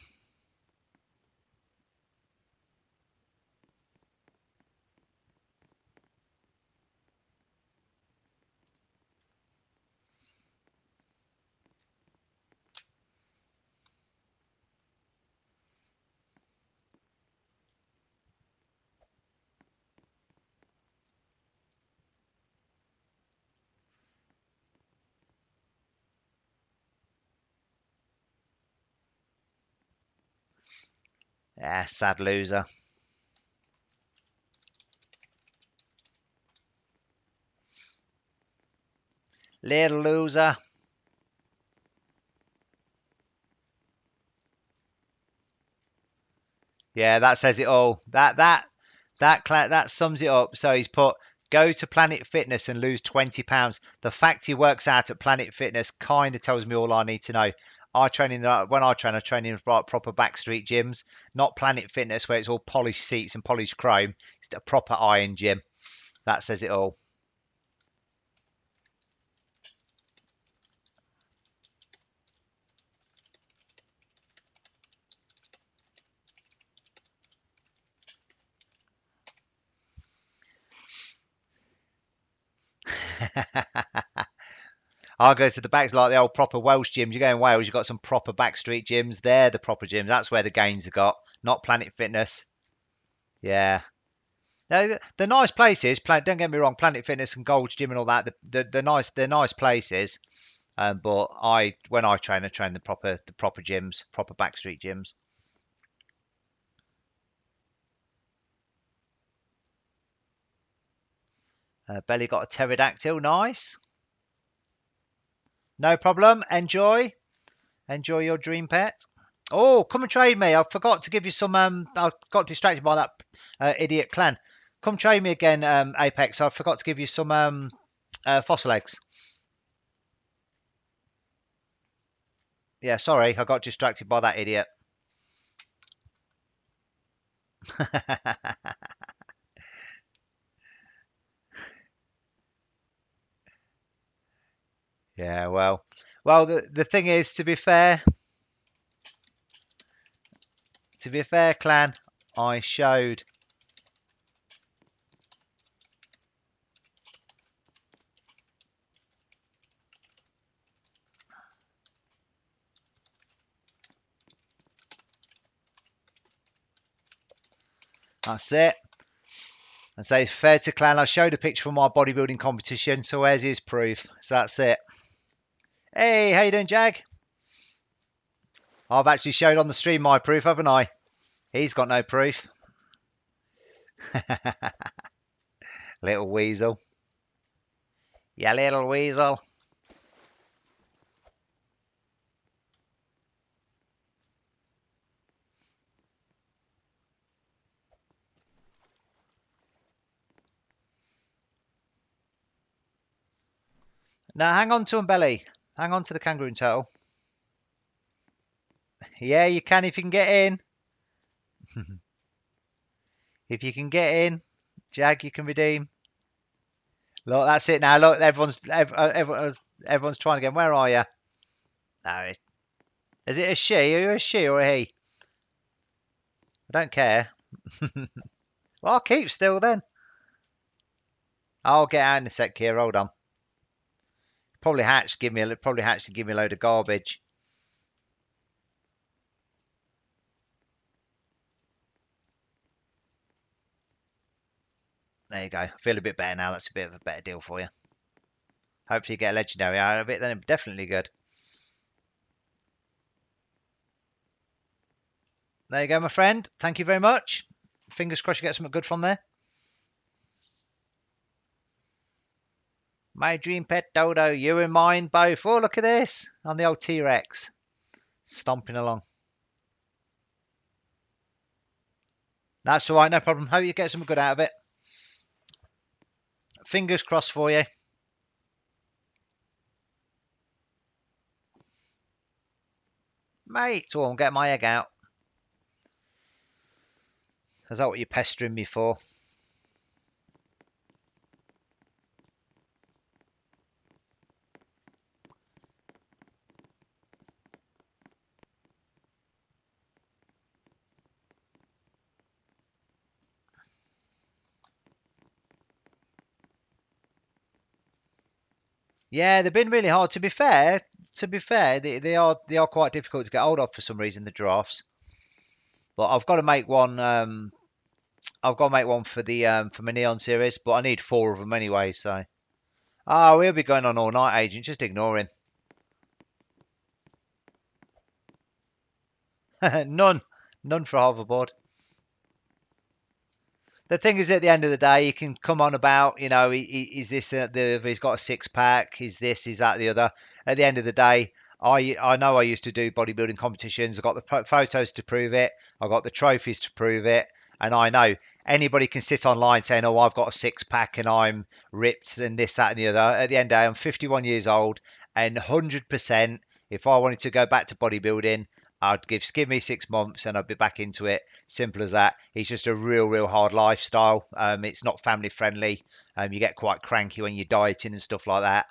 Ah, sad loser. Little loser. Yeah, that says it all. That sums it up. So he's put go to Planet Fitness and lose 20 pounds. The fact he works out at Planet Fitness kind of tells me all I need to know. When I train in proper backstreet gyms, not Planet Fitness where it's all polished seats and polished chrome. It's a proper iron gym. That says it all. I'll go to the back like the old proper Welsh gyms. You go in Wales, you've got some proper backstreet gyms. They're the proper gyms. That's where the gains are got, not Planet Fitness. Yeah. No, they're nice places. Don't get me wrong, Planet Fitness and Gold's Gym and all that. They're nice places. But when I train the proper gyms, proper backstreet gyms. Belly got a pterodactyl. Nice. No problem. Enjoy your dream pet. Oh, come and trade me. I forgot to give you some. I got distracted by that idiot clan. Come trade me again, Apex. I forgot to give you some fossil eggs. Yeah, sorry, I got distracted by that idiot. Yeah, well, the thing is, to be fair, clan, I showed. That's it. And say fair to clan. I showed a picture from my bodybuilding competition, so where's his proof? So that's it. Hey, how you doing, Jag? I've actually showed on the stream my proof, haven't I? He's got no proof. Little weasel. Yeah, little weasel. Now hang on to him, Belly. Hang on to the kangaroo turtle. Yeah, you can if you can get in. If you can get in, Jag, you can redeem. Look, that's it now. Look, everyone's trying again. Where are you? No, is it a she? Are you a she or a he? I don't care. Well, I'll keep still then. I'll get out in a sec here. Hold on. Probably hatched to give me a load of garbage. There you go. I feel a bit better now. That's a bit of a better deal for you. Hopefully you get a legendary out of it. Then it's definitely good. There you go, my friend. Thank you very much. Fingers crossed you get something good from there. My dream pet Dodo. You and mine both. Oh, look at this. On the old T-Rex. Stomping along. That's all right. No problem. Hope you get something good out of it. Fingers crossed for you. Mate, oh, I'm getting my egg out. Is that what you're pestering me for? Yeah, they've been really hard. To be fair, they are quite difficult to get hold of for some reason. The drafts, but I've got to make one. I've got to make one for the for my Neon series, but I need 4 of them anyway. So, we'll be going on all night, Agent. Just ignore him. None for hoverboard. The thing is, at the end of the day, you can come on about, is this he's got a 6 pack? Is this? Is that the other? At the end of the day, I know I used to do bodybuilding competitions. I got the photos to prove it. I got the trophies to prove it, and I know anybody can sit online saying, "Oh, I've got a 6 pack and I'm ripped and this, that, and the other." At the end of the day, I'm 51 years old, and 100%, if I wanted to go back to bodybuilding, I'd give me 6 months and I'd be back into it. Simple as that. It's just a real hard lifestyle. It's not family friendly. You get quite cranky when you're dieting and stuff like that.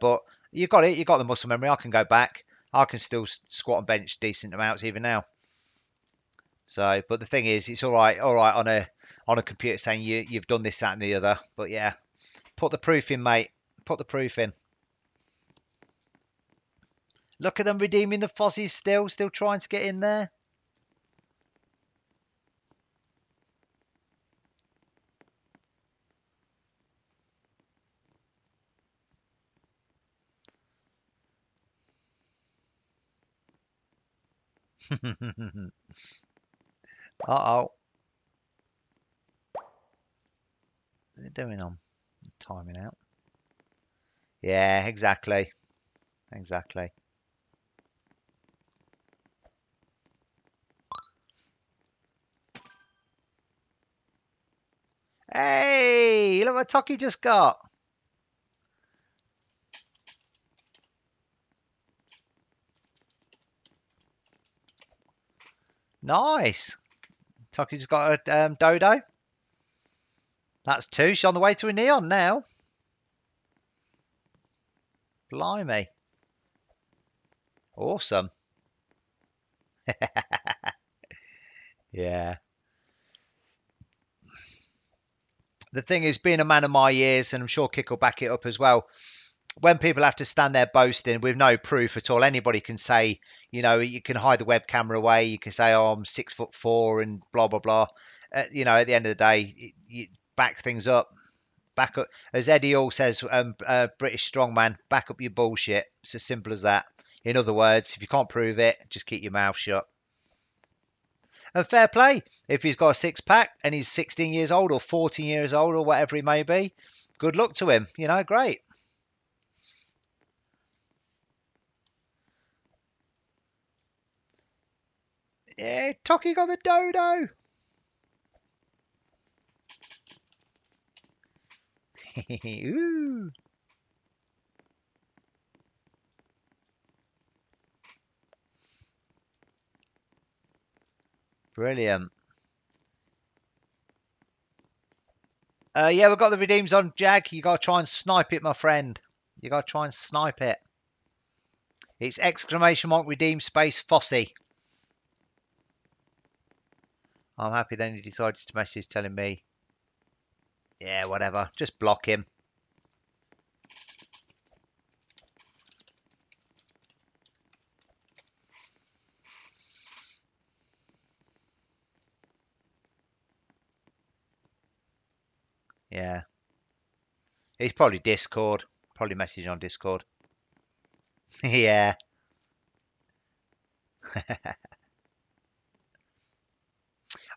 But you got it. You got the muscle memory. I can go back. I can still squat and bench decent amounts even now. So, but the thing is, it's all right on a computer saying you've done this, that, and the other. But yeah, put the proof in, mate. Put the proof in. Look at them redeeming the Fozzies still trying to get in there. Uh-oh. What's it doing on? Timing out. Yeah, exactly. Exactly. Hey, look what Toki just got. Nice. Toki's got a dodo. That's two. She's on the way to a neon now. Blimey. Awesome. Yeah. The thing is, being a man of my years, and I'm sure Kick will back it up as well, when people have to stand there boasting with no proof at all, anybody can say, you can hide the web camera away. You can say, oh, I'm 6'4" and blah, blah, blah. At the end of the day, you back things up. Back up, as Eddie Hall says, British strongman, back up your bullshit. It's as simple as that. In other words, if you can't prove it, just keep your mouth shut. And fair play. If he's got a six pack and he's 16 years old or 14 years old or whatever he may be, good luck to him. Great. Yeah, Toki got the dodo. Ooh, brilliant. Yeah, we've got the redeems on Jag. You got to try and snipe it, my friend. You got to try and snipe it. It's exclamation mark redeem space Fossey. I'm happy then he decided to message telling me, yeah, whatever. Just block him. Yeah. He's probably Discord. Probably messaging on Discord. Yeah.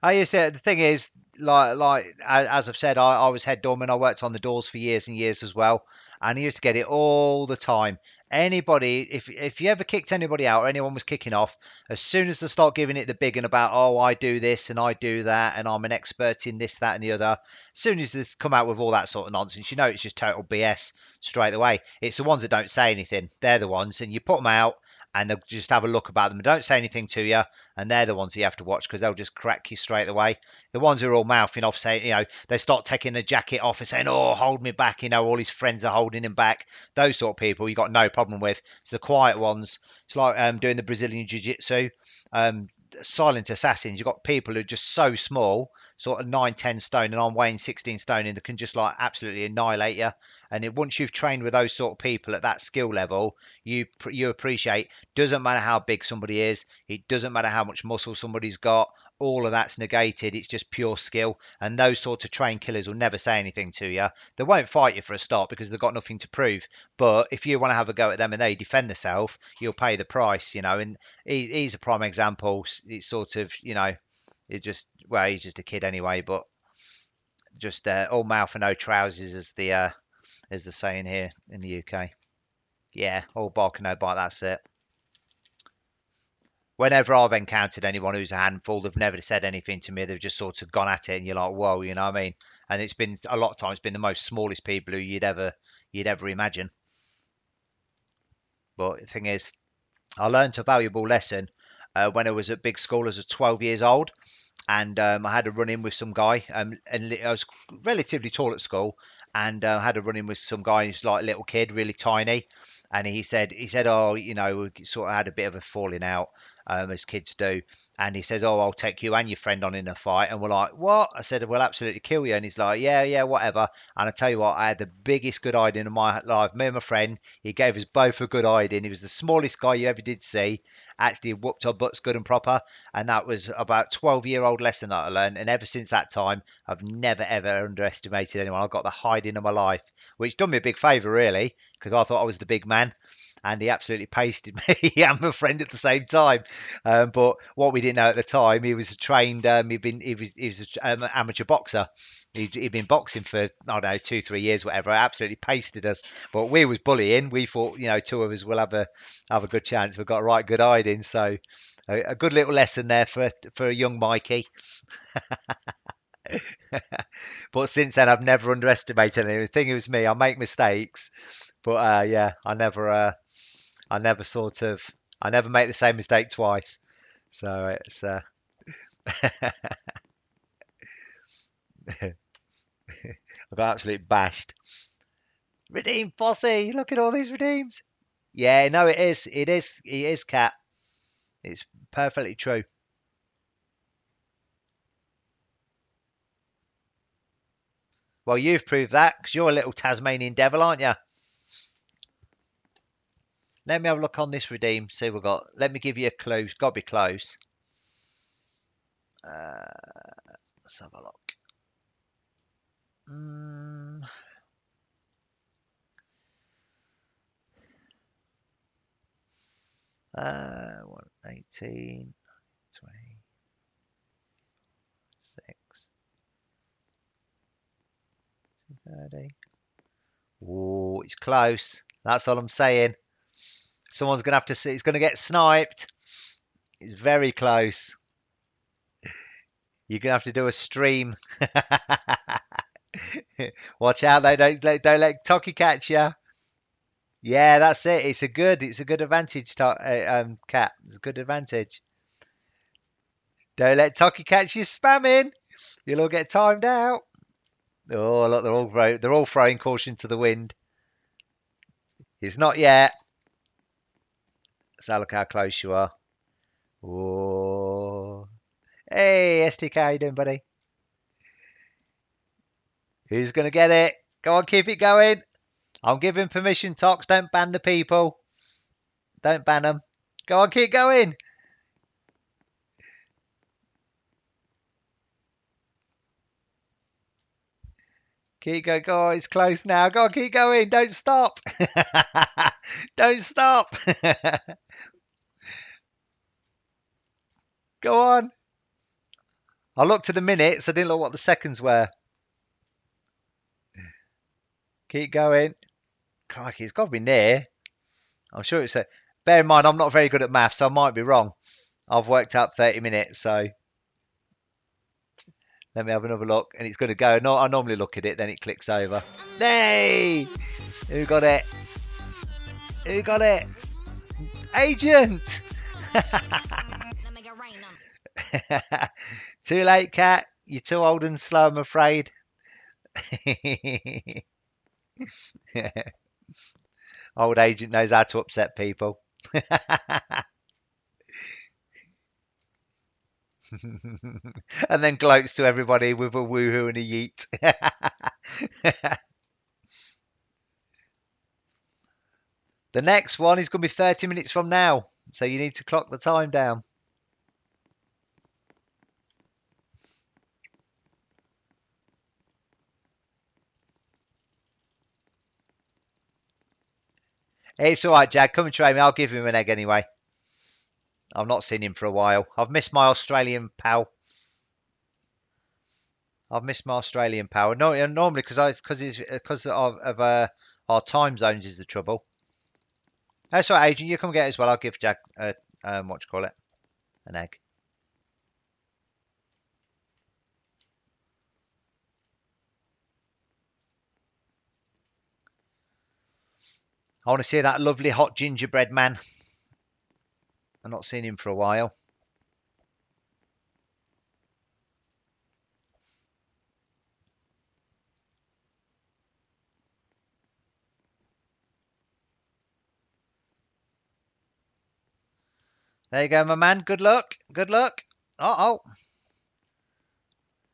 I used to. The thing is, like as I've said, I was head doorman. I worked on the doors for years and years as well, and I used to get it all the time. Anybody, if you ever kicked anybody out or anyone was kicking off, as soon as they start giving it the big and about, oh, I do this and I do that and I'm an expert in this, that, and the other. As soon as they come out with all that sort of nonsense, it's just total BS straight away. It's the ones that don't say anything. They're the ones, and you put them out and they'll just have a look about them and don't say anything to you, and they're the ones you have to watch because they'll just crack you straight away. The ones who are all mouthing off, saying, they start taking the jacket off and saying, oh, hold me back, all his friends are holding him back. Those sort of people you got no problem with. It's the quiet ones. It's like doing the Brazilian jiu-jitsu. Silent assassins. You've got people who are just so small, sort of 9, 10 stone, and I'm weighing 16 stone, and they can just like absolutely annihilate you. And once you've trained with those sort of people at that skill level, you appreciate. Doesn't matter how big somebody is. It doesn't matter how much muscle somebody's got. All of that's negated. It's just pure skill. And those sorts of trained killers will never say anything to you. They won't fight you for a start because they've got nothing to prove. But if you want to have a go at them and they defend themselves, you'll pay the price. And he's a prime example. It's sort of, he's just a kid anyway. But just all mouth and no trousers, as the saying here in the UK. Yeah, all bark and no bite. That's it. Whenever I've encountered anyone who's a handful, they've never said anything to me. They've just sort of gone at it, and you're like, whoa, you know what I mean? And it's been a lot of times been the most smallest people who you'd ever imagine. But the thing is, I learned a valuable lesson when I was at big school as a 12 years old, and I had a run in with some guy, and I was relatively tall at school, and I had a run in with some guy who's like a little kid, really tiny, and he said, oh, we sort of had a bit of a falling out, as kids do, and he says, oh, I'll take you and your friend on in a fight, and we're like, what? I said, we'll absolutely kill you, and he's like, yeah, yeah, whatever, and I tell you what, I had the biggest good hiding of my life. Me and my friend, he gave us both a good hiding. He was the smallest guy you ever did see, actually whooped our butts good and proper, and that was about 12-year-old lesson that I learned, and ever since that time, I've never ever underestimated anyone. I got the hiding of my life, which done me a big favour really, because I thought I was the big man, and he absolutely pasted me and my friend at the same time. But what we didn't know at the time, he was a trained, he was an amateur boxer. He'd been boxing for, I don't know, 2, 3 years, whatever. Absolutely pasted us. But we was bullying. We thought, two of us will have a good chance. We've got a right good hiding. So a good little lesson there for a young Mikey. But since then, I've never underestimated anything. The thing it was me. I make mistakes, but yeah, I never sort of, I never make the same mistake twice. So it's, I got absolutely bashed. Redeem Fossey. Look at all these redeems. Yeah, no, it is. It is. It is cat. It's perfectly true. Well, you've proved that because you're a little Tasmanian devil, aren't you? Let me have a look on this redeem. See what we've got. Let me give you a clue. It's got to be close. Let's have a look. Mm, 18, 26, 30. Oh, it's close. That's all I'm saying. Someone's going to have to see. It's going to get sniped. It's very close. You're going to have to do a stream. Watch out though. Don't let Toki catch you. Yeah, that's it. It's a good advantage, Cat. It's a good advantage. Don't let Toki catch you spamming. You'll all get timed out. Oh, look, they're all throwing caution to the wind. It's not yet. So look how close you are. Oh, hey, STK, how you doing, buddy? Who's gonna get it? Go on, keep it going. I'm giving permission, Tox. Don't ban the people. Don't ban them. Go on, keep going. Keep going. Go on, it's close now. Go on, keep going. Don't stop. Don't stop. Go on. I looked at the minutes. I didn't look what the seconds were. Keep going. Crikey, it's got to be near. I'm sure it's a. Bear in mind, I'm not very good at maths, so I might be wrong. I've worked out 30 minutes, so let me have another look. And it's going to go. No, I normally look at it, then it clicks over. Hey! Who got it? Who got it? Agent! Too late, cat. You're too old and slow, I'm afraid. Old agent knows how to upset people. And then gloats to everybody with a woohoo and a yeet. The next one is going to be 30 minutes from now, so you need to clock the time down. It's all right, Jag. Come and train me. I'll give him an egg anyway. I've not seen him for a while. I've missed my Australian pal. I've missed my Australian pal. No, normally because of our time zones is the trouble. Oh, sorry, Adrian, you come get it as well. I'll give Jag what you call it, an egg. I want to see that lovely hot gingerbread man. I've not seen him for a while. There you go, my man. Good luck. Good luck. Oh. It's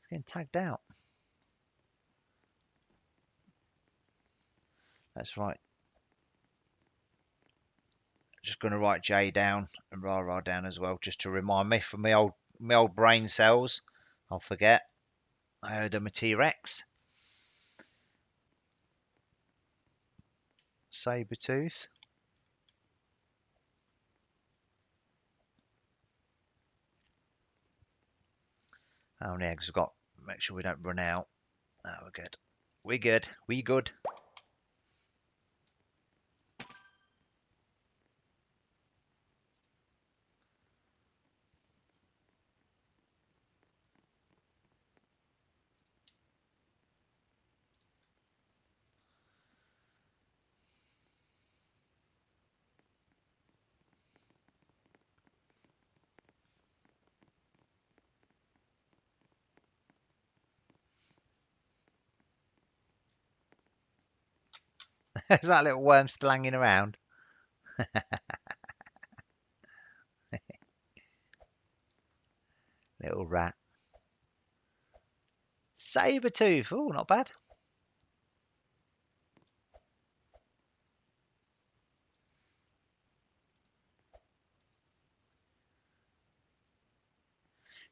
getting tagged out. That's right. Just going to write J down and rah down as well, just to remind me for my old brain cells. I'll forget. I heard I'm a T-Rex. Sabertooth. How many eggs we've got? Make sure we don't run out. Oh, we're good. We good. We good. There's that little worm still hanging around. Little rat. Saber tooth. Oh, not bad.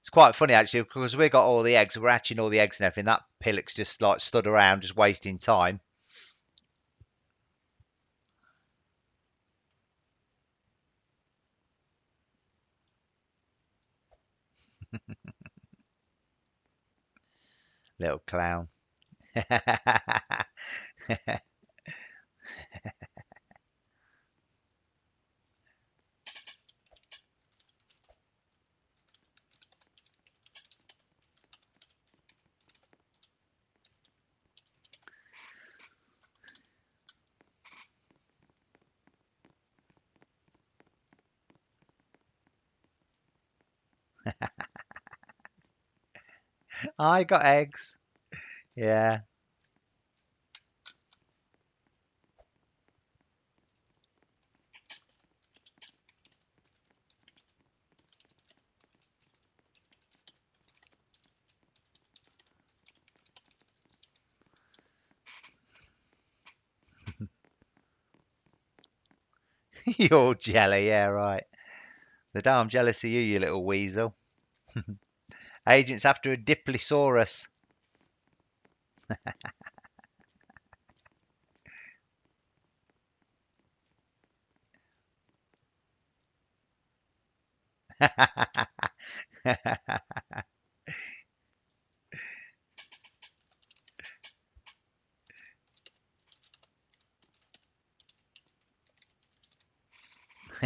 It's quite funny actually because we got all the eggs. We're hatching all the eggs and everything. That pillock's just like stood around, just wasting time. Little clown. I got eggs. Yeah. You're jelly. Yeah, right. The damn jealous of you, you little weasel. Agents after a Diplosaurus.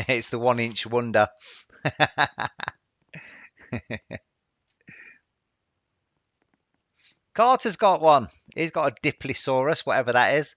It's the 1 inch wonder. Carter's got one. He's got a Diplosaurus, whatever that is.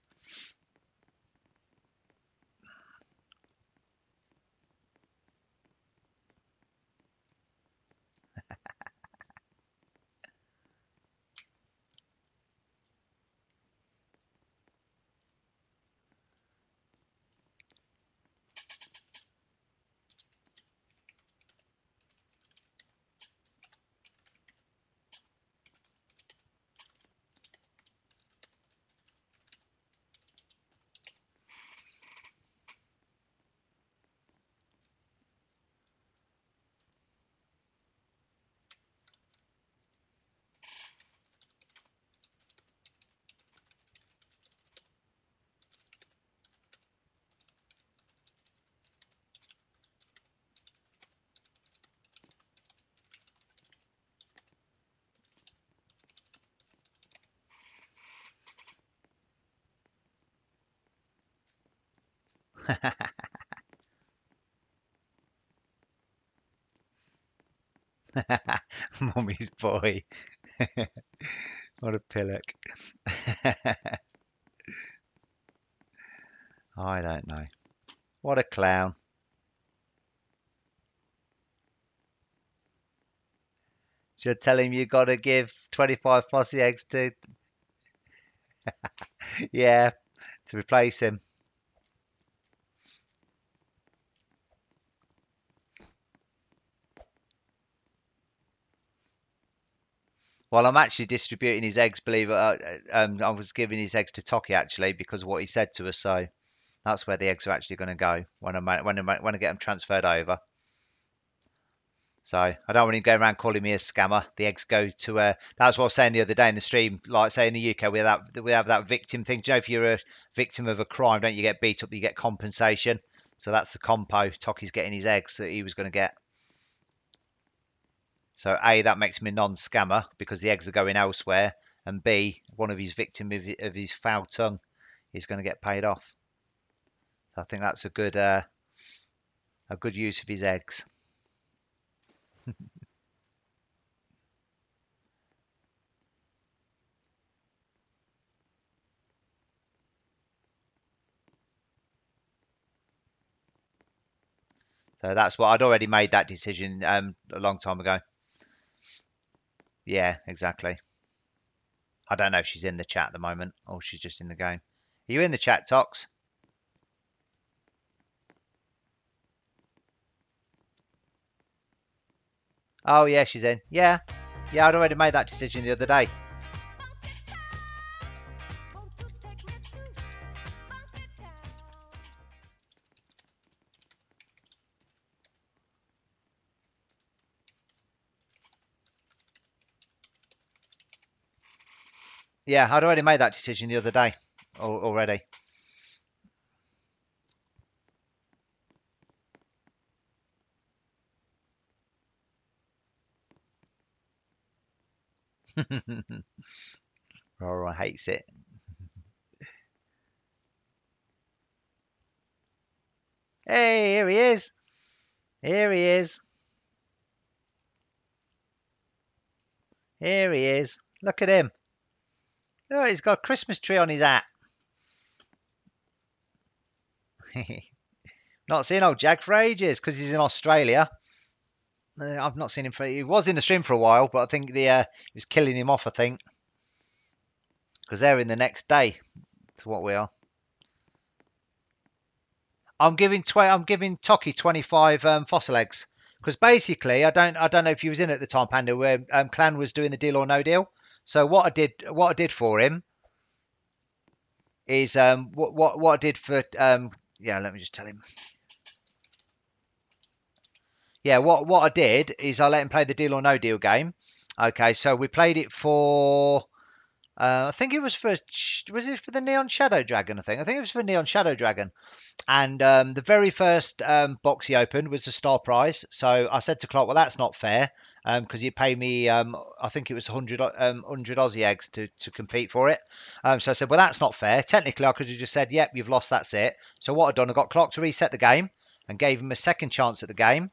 Mummy's boy. What a pillock. I don't know. What a clown. Should tell him you got to give 25 posse eggs to, yeah, to replace him. Well, I'm actually distributing his eggs, believe it. I was giving his eggs to Toki actually because of what he said to us. So that's where the eggs are actually going to go when I get them transferred over. So I don't want him going around calling me a scammer. The eggs go to that's what I was saying the other day in the stream. Like say in the UK we have that victim thing. Do you know if you're a victim of a crime, don't you get beat up, you get compensation. So that's the compo. Toki's getting his eggs that he was going to get. So A, that makes him a non-scammer because the eggs are going elsewhere, and B, one of his victim of his foul tongue is going to get paid off. So I think that's a good use of his eggs. So that's what I'd already made that decision a long time ago. Yeah, exactly. I don't know if she's in the chat at the moment or she's just in the game. Are you in the chat, Tox? Oh, yeah, she's in. Yeah. Yeah, I'd already made that decision the other day. Yeah, I'd already made that decision the other day already. Rora hates it. Hey, here he is. Here he is. Here he is. Look at him. Oh, he's got a Christmas tree on his hat. Not seen old Jack for ages because he's in Australia. I've not seen him for. He was in the stream for a while, but I think he was killing him off. I think because they're in the next day to what we are. I'm giving Toki 25 fossil eggs because basically I don't know if you was in at the time, Panda, where Clan was doing the deal or no deal. So what I did for him is what I did for yeah. Let me just tell him. Yeah, what I did is I let him play the deal or no deal game. Okay, so we played it for. I think it was for. Was it for the Neon Shadow Dragon? I think it was for Neon Shadow Dragon. And the very first box he opened was the star prize. So I said to Clark, well, that's not fair because he paid me, I think it was 100 Aussie eggs to compete for it. So I said, well, that's not fair. Technically, I could have just said, yep, you've lost, that's it. So what I've done, I got Clark to reset the game and gave him a second chance at the game.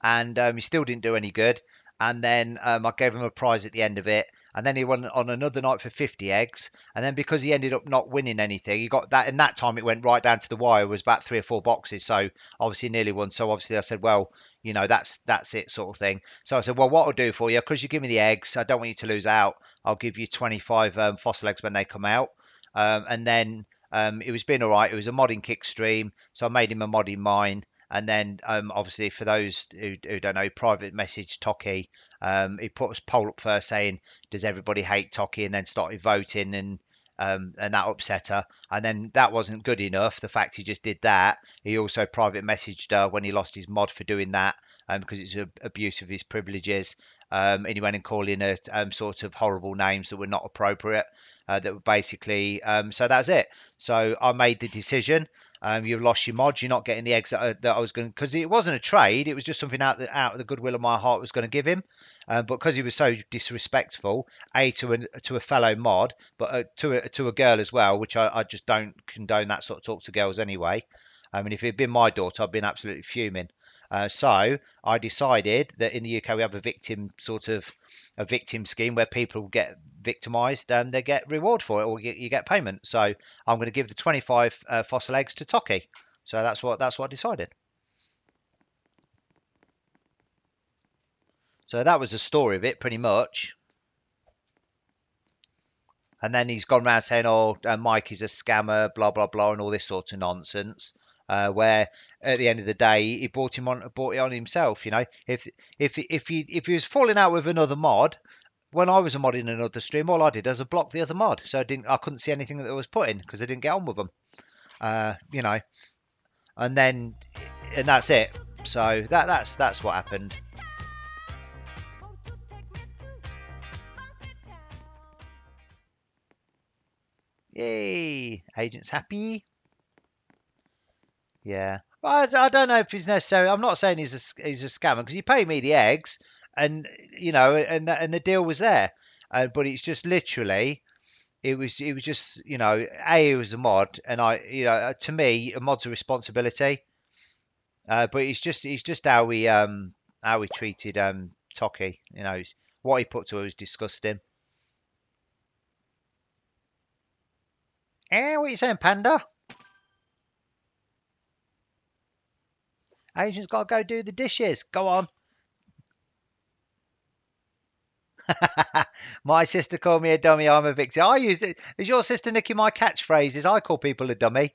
And he still didn't do any good. And then I gave him a prize at the end of it. And then he won on another night for 50 eggs. And then because he ended up not winning anything, he got that. And that time it went right down to the wire. It was about 3 or 4 boxes. So obviously nearly won. So obviously I said, well, that's it sort of thing. So I said, well, what I'll do for you, because you give me the eggs, I don't want you to lose out. I'll give you 25 fossil eggs when they come out. And then it was been all right. It was a modding kick stream. So I made him a modding mine. And then, obviously, for those who don't know, private message Toki. He put a poll up first saying, "Does everybody hate Toki?" And then started voting, and that upset her. And then that wasn't good enough. The fact he just did that, he also private messaged her when he lost his mod for doing that, because it's an abuse of his privileges. And he went and calling her sort of horrible names that were not appropriate. That were basically so that's it. So I made the decision. You've lost your mod. You're not getting the eggs that I was going because it wasn't a trade. It was just something out of the goodwill of my heart was going to give him. But because he was so disrespectful, to a fellow mod, but to a girl as well, which I just don't condone that sort of talk to girls anyway. I mean, if it had been my daughter, I'd been absolutely fuming. So I decided that in the UK we have a victim scheme where people get victimised and they get reward for it, or you get payment. So I'm going to give the 25 fossil eggs to Toki. So that's what I decided. So that was the story of it, pretty much. And then he's gone around saying, "Oh, Mike is a scammer, blah blah blah," and all this sort of nonsense. Where at the end of the day, he bought it on himself. If he was falling out with another mod, when I was a mod in another stream, all I did was block the other mod, so I couldn't see anything that was put in because I didn't get on with them. Uh, you know, and then and that's it. So that's what happened. Yay! Agent's happy. Yeah. I don't know if he's necessarily. I'm not saying he's a scammer because he paid me the eggs, and and the deal was there. But it's just literally, it was just it was a mod, and to me a mod's a responsibility. But it's just how we treated Toki. What he put to her was disgusting. What are you saying, Panda? Agent's got to go do the dishes. Go on. My sister called me a dummy. I'm a victim. I use it. Is your sister nicking my catchphrases? I call people a dummy,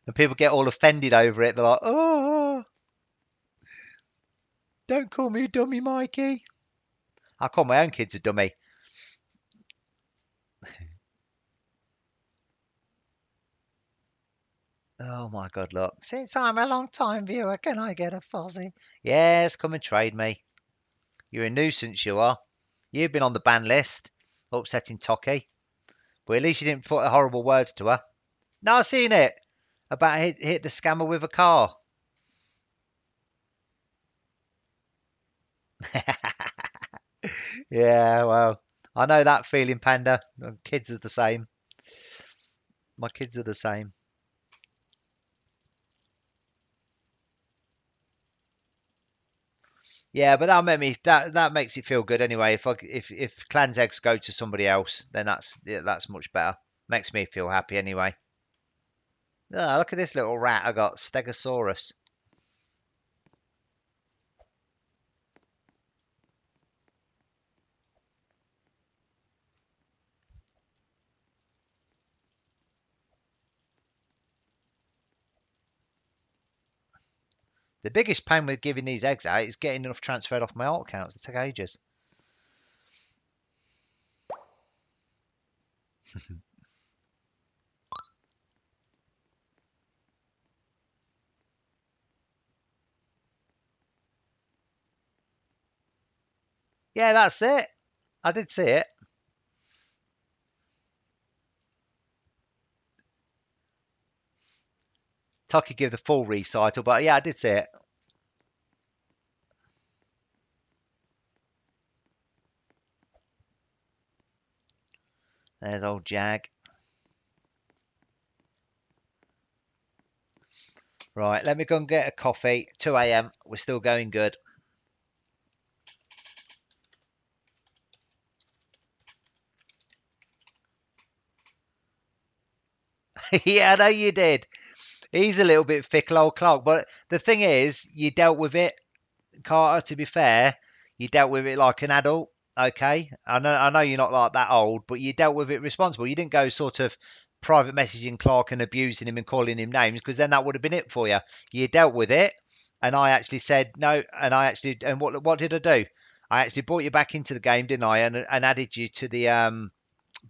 and people get all offended over it. They're like, "Oh, don't call me a dummy, Mikey." I call my own kids a dummy. Oh my God, look. Since I'm a long time viewer, can I get a fuzzy? Yes, come and trade me. You're a nuisance, you are. You've been on the ban list, upsetting Toki. But at least you didn't put the horrible words to her. No, I've seen it. About hit the scammer with a car. Yeah, well, I know that feeling, Panda. Kids are the same. My kids are the same. Yeah, but that made me that makes it feel good anyway. If Clan's eggs go to somebody else, then that's much better. Makes me feel happy anyway. Ah, look at this little rat I got, Stegosaurus. The biggest pain with giving these eggs out is getting enough transferred off my alt accounts. It take ages. Yeah, that's it. I did see it. Tucky give the full recital, but yeah, I did see it. There's old Jag. Right, let me go and get a coffee. 2 a.m. We're still going good. Yeah, I know you did. He's a little bit fickle, old Clark. But the thing is, you dealt with it, Carter. To be fair, you dealt with it like an adult. Okay, I know you're not like that old, but you dealt with it responsible. You didn't go sort of private messaging Clark and abusing him and calling him names, because then that would have been it for you. You dealt with it, and I actually said no, and what did I do? I actually brought you back into the game, didn't I? And added you to the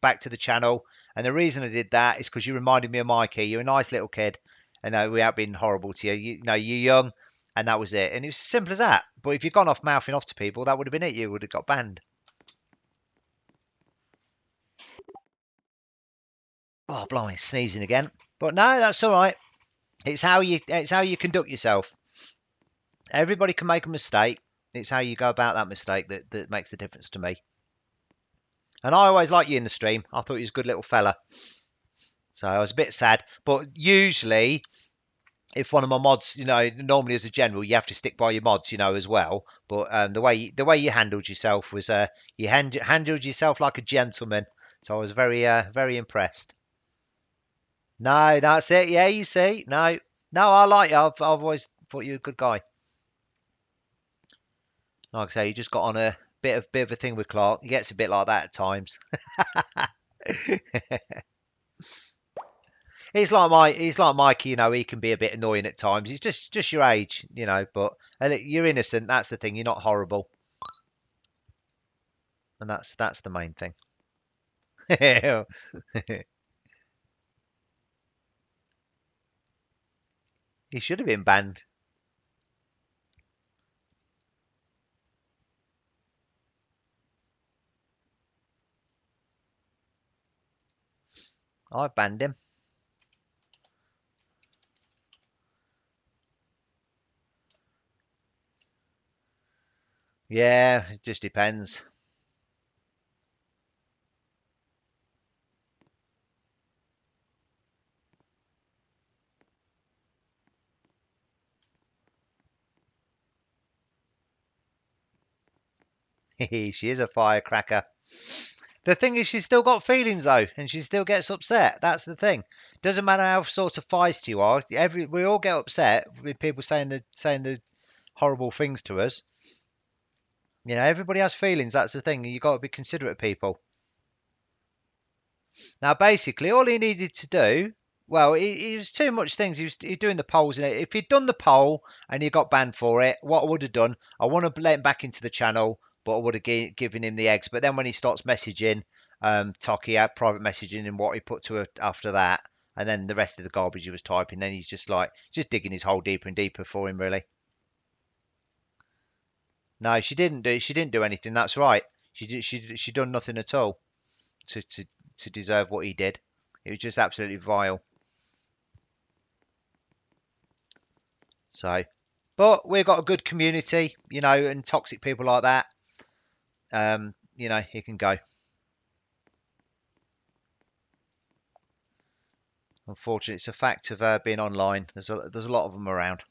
back to the channel. And the reason I did that is because you reminded me of Mikey. You're a nice little kid. I know we have been horrible to you. You know, you're young, and that was it. And it was as simple as that. But if you'd gone off mouthing off to people, that would have been it. You would have got banned. Oh, blimey, sneezing again. But no, that's all right. It's how you conduct yourself. Everybody can make a mistake. It's how you go about that mistake that makes the difference to me. And I always liked you in the stream. I thought you was a good little fella. So I was a bit sad. But usually if one of my mods, normally as a general, you have to stick by your mods, as well. But the way you handled yourself was you handled yourself like a gentleman. So I was very impressed. No, that's it. Yeah, you see, no, I like you. I've always thought you were a good guy. Like I say, you just got on a bit of a thing with Clark. He gets a bit like that at times. He's like Mikey, he can be a bit annoying at times. He's just your age, but you're innocent. That's the thing. You're not horrible, and that's the main thing. He should have been banned. I banned him. Yeah, it just depends. She is a firecracker. The thing is, she's still got feelings though, and she still gets upset. That's the thing. Doesn't matter how sort of feisty you are. We all get upset with people saying the horrible things to us. You know, everybody has feelings. That's the thing. You got to be considerate of people. Now, basically, all he needed to do, well, he was too much things. He was doing the polls. And if he'd done the poll and he got banned for it, what I would have done, I want to let him back into the channel, but I would have given him the eggs. But then when he starts messaging, Toki had private messaging and what he put to her after that, and then the rest of the garbage he was typing, then he's just like just digging his hole deeper and deeper for him, really. No, she didn't do. She didn't do anything. That's right. She done nothing at all to to deserve what he did. It was just absolutely vile. So, but we've got a good community, you know, and toxic people like that, you know, he can go. Unfortunately, it's a fact of being online. There's a lot of them around.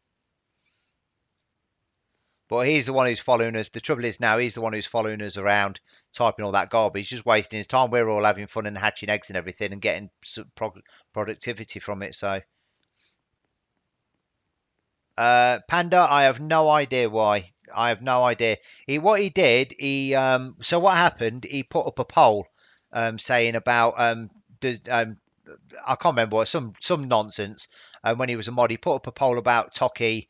But he's the one who's following us. The trouble is now he's the one who's following us around, typing all that garbage, just wasting his time. We're all having fun and hatching eggs and everything and getting productivity from it. So Panda, I have no idea why. I have no idea. What he did, so what happened? He put up a poll, saying about I can't remember what, some nonsense. When he was a mod, he put up a poll about Toki.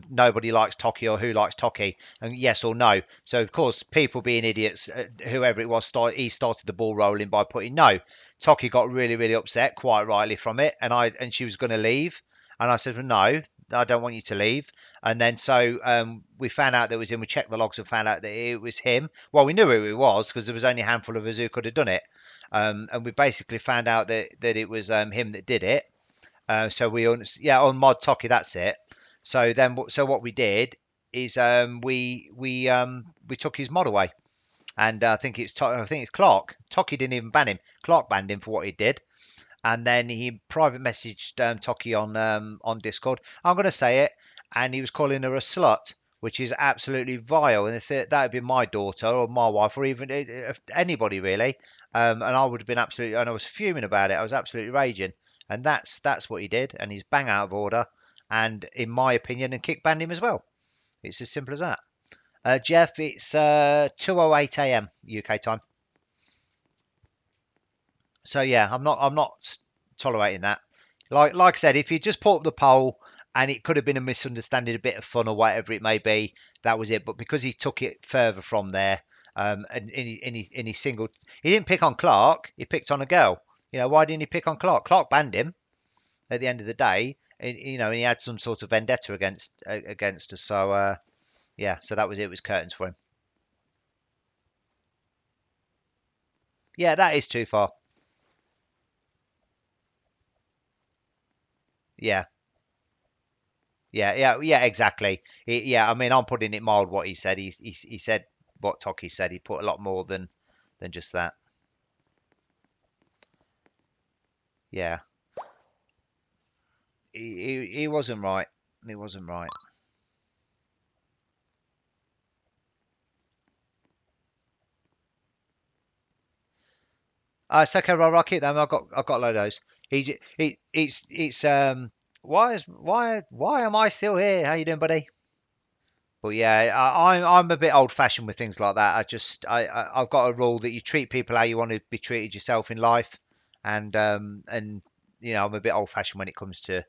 Nobody likes Toki, or who likes Toki, and yes or no. So of course, people being idiots, whoever it was, he started the ball rolling by putting no. Toki got really really upset, quite rightly, from it, and she was going to leave, and I said, well, no, I don't want you to leave. And then so we found out that it was him. We checked the logs and found out that it was him. Well, we knew who it was because there was only a handful of us who could have done it. And we basically found out that it was him that did it. So on mod Toki, that's it. So then, so what we did is we took his mod away, and I think it's Clark. Toki didn't even ban him. Clark banned him for what he did, and then he private messaged Toki on Discord. I'm going to say it, and he was calling her a slut, which is absolutely vile. And if that would be my daughter or my wife or even anybody really, and I would have been absolutely, and I was fuming about it. I was absolutely raging, and that's what he did, and he's bang out of order, and in my opinion, and kick banned him as well. It's as simple as that. Jeff, it's 2:08 a.m. UK time. So yeah, I'm not tolerating that. Like I said, if you just put up the poll and it could have been a misunderstanding, a bit of fun or whatever it may be, that was it. But because he took it further from there, and he singled, he didn't pick on Clark, he picked on a girl. You know, why didn't he pick on Clark? Clark banned him at the end of the day. You know, and he had some sort of vendetta against us. So yeah, so that was it. It was curtains for him. Yeah, that is too far. Yeah. Yeah, exactly. Yeah, I mean, I'm putting it mild what he said. He said what Toki said. He put a lot more than just that. Yeah, he wasn't right. He wasn't right. It's okay, I'll keep them. I've got a load of those. It's why am I still here? How you doing, buddy? But yeah, I'm a bit old fashioned with things like that. I've got a rule that you treat people how you want to be treated yourself in life, and you know, I'm a bit old fashioned when it comes to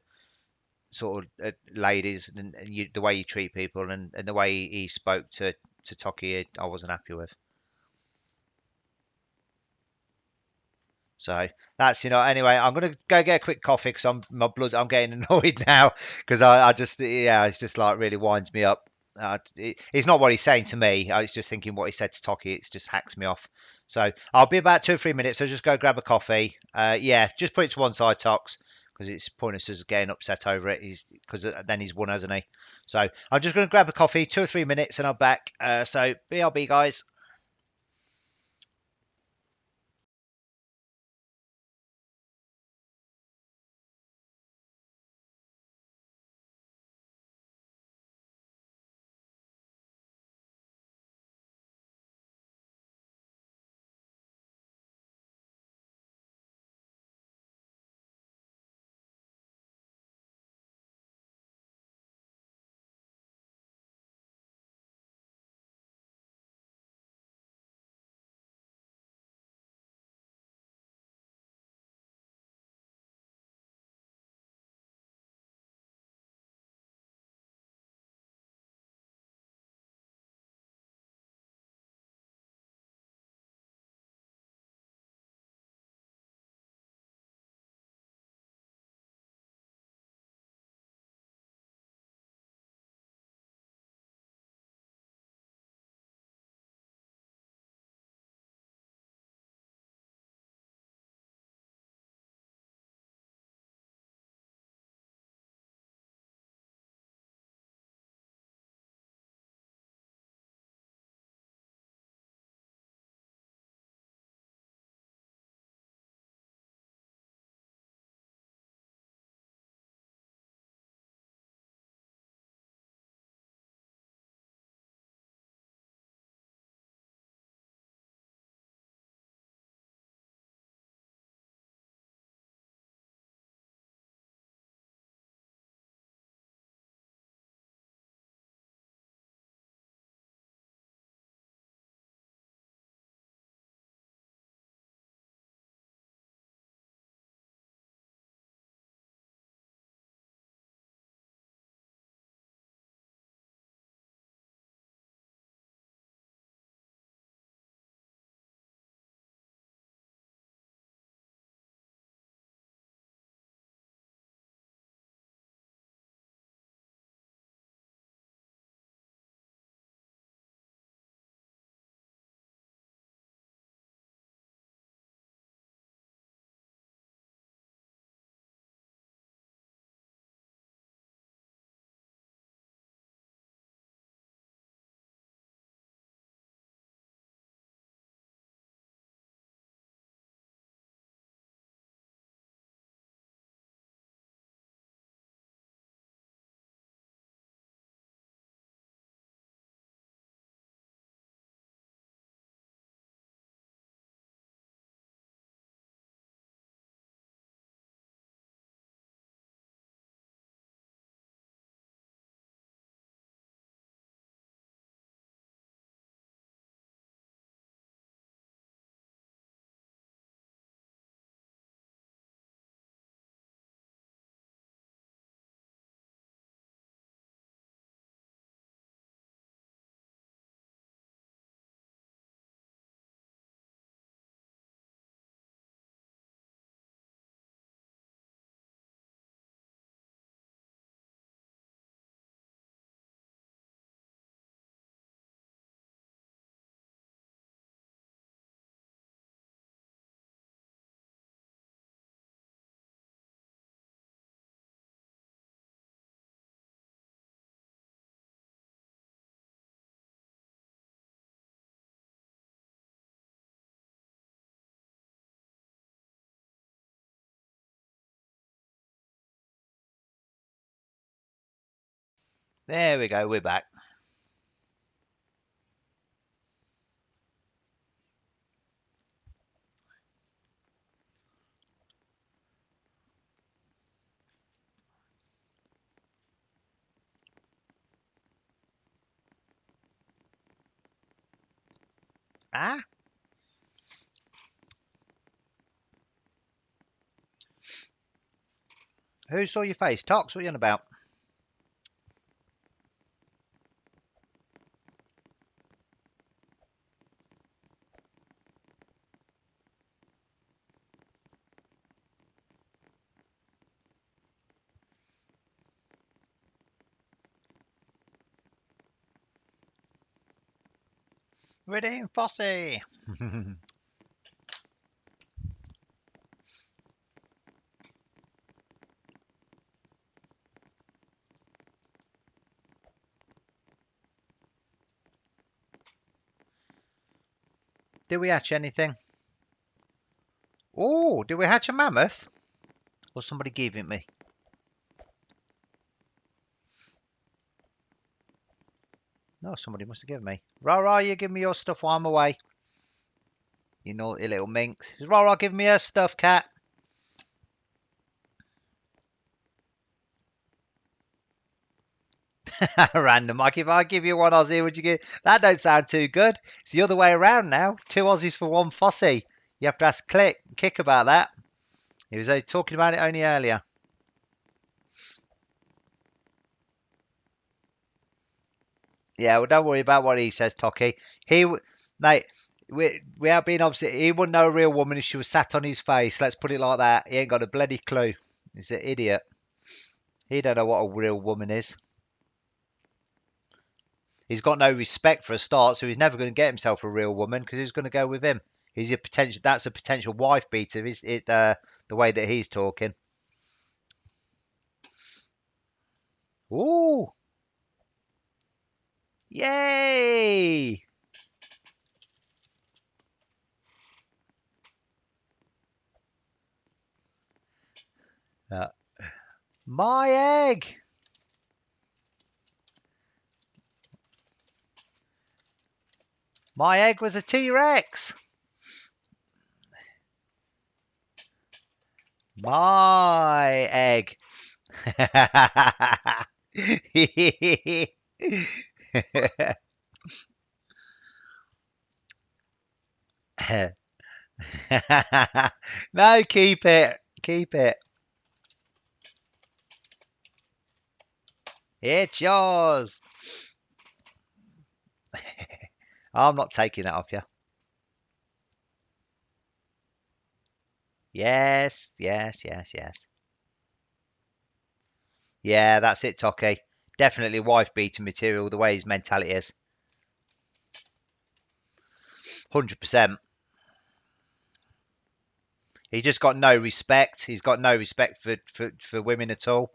sort of ladies and the way you treat people, and the way he spoke to Toki, I wasn't happy with. So that's, you know, anyway, I'm gonna go get a quick coffee because I'm getting annoyed now because I just, yeah, it's just like really winds me up. It's not what he's saying to me. I was just thinking what he said to Toki. It just hacks me off. So I'll be about 2 or 3 minutes. So just go grab a coffee. Yeah, just put it to one side, Tox, because it's pointless us getting upset over it. He's because then he's won, hasn't he? So I'm just going to grab a coffee, 2 or 3 minutes, and I'm back. So BRB, guys. There we go. We're back. Ah, who saw your face? Tox, what are you on about? Ready, Fossy. Did we hatch anything? Oh, did we hatch a mammoth? Or somebody give it me? No, somebody must have given me. Rara, you give me your stuff while I'm away. You naughty little minx. Rara, give me her stuff, cat. Random. Mike, if I give you one Aussie, would you give? That don't sound too good. It's the other way around now. 2 Aussies for 1 Fossy. You have to ask Kick about that. He was talking about it only earlier. Yeah, well, don't worry about what he says, Toki. Mate, we have been obviously. He wouldn't know a real woman if she was sat on his face. Let's put it like that. He ain't got a bloody clue. He's an idiot. He don't know what a real woman is. He's got no respect for a start, so he's never going to get himself a real woman because who's going to go with him? He's a potential. That's a potential wife beater. Is it the way that he's talking? Ooh, yay! Uh, my egg. My egg was a T-Rex. My egg. No, keep it. Keep it. It's yours. I'm not taking it off you. Yes, yes, yes, yes. Yeah, that's it, Toki. Definitely wife beating material, the way his mentality is. 100%. He just got no respect. He's got no respect for women at all.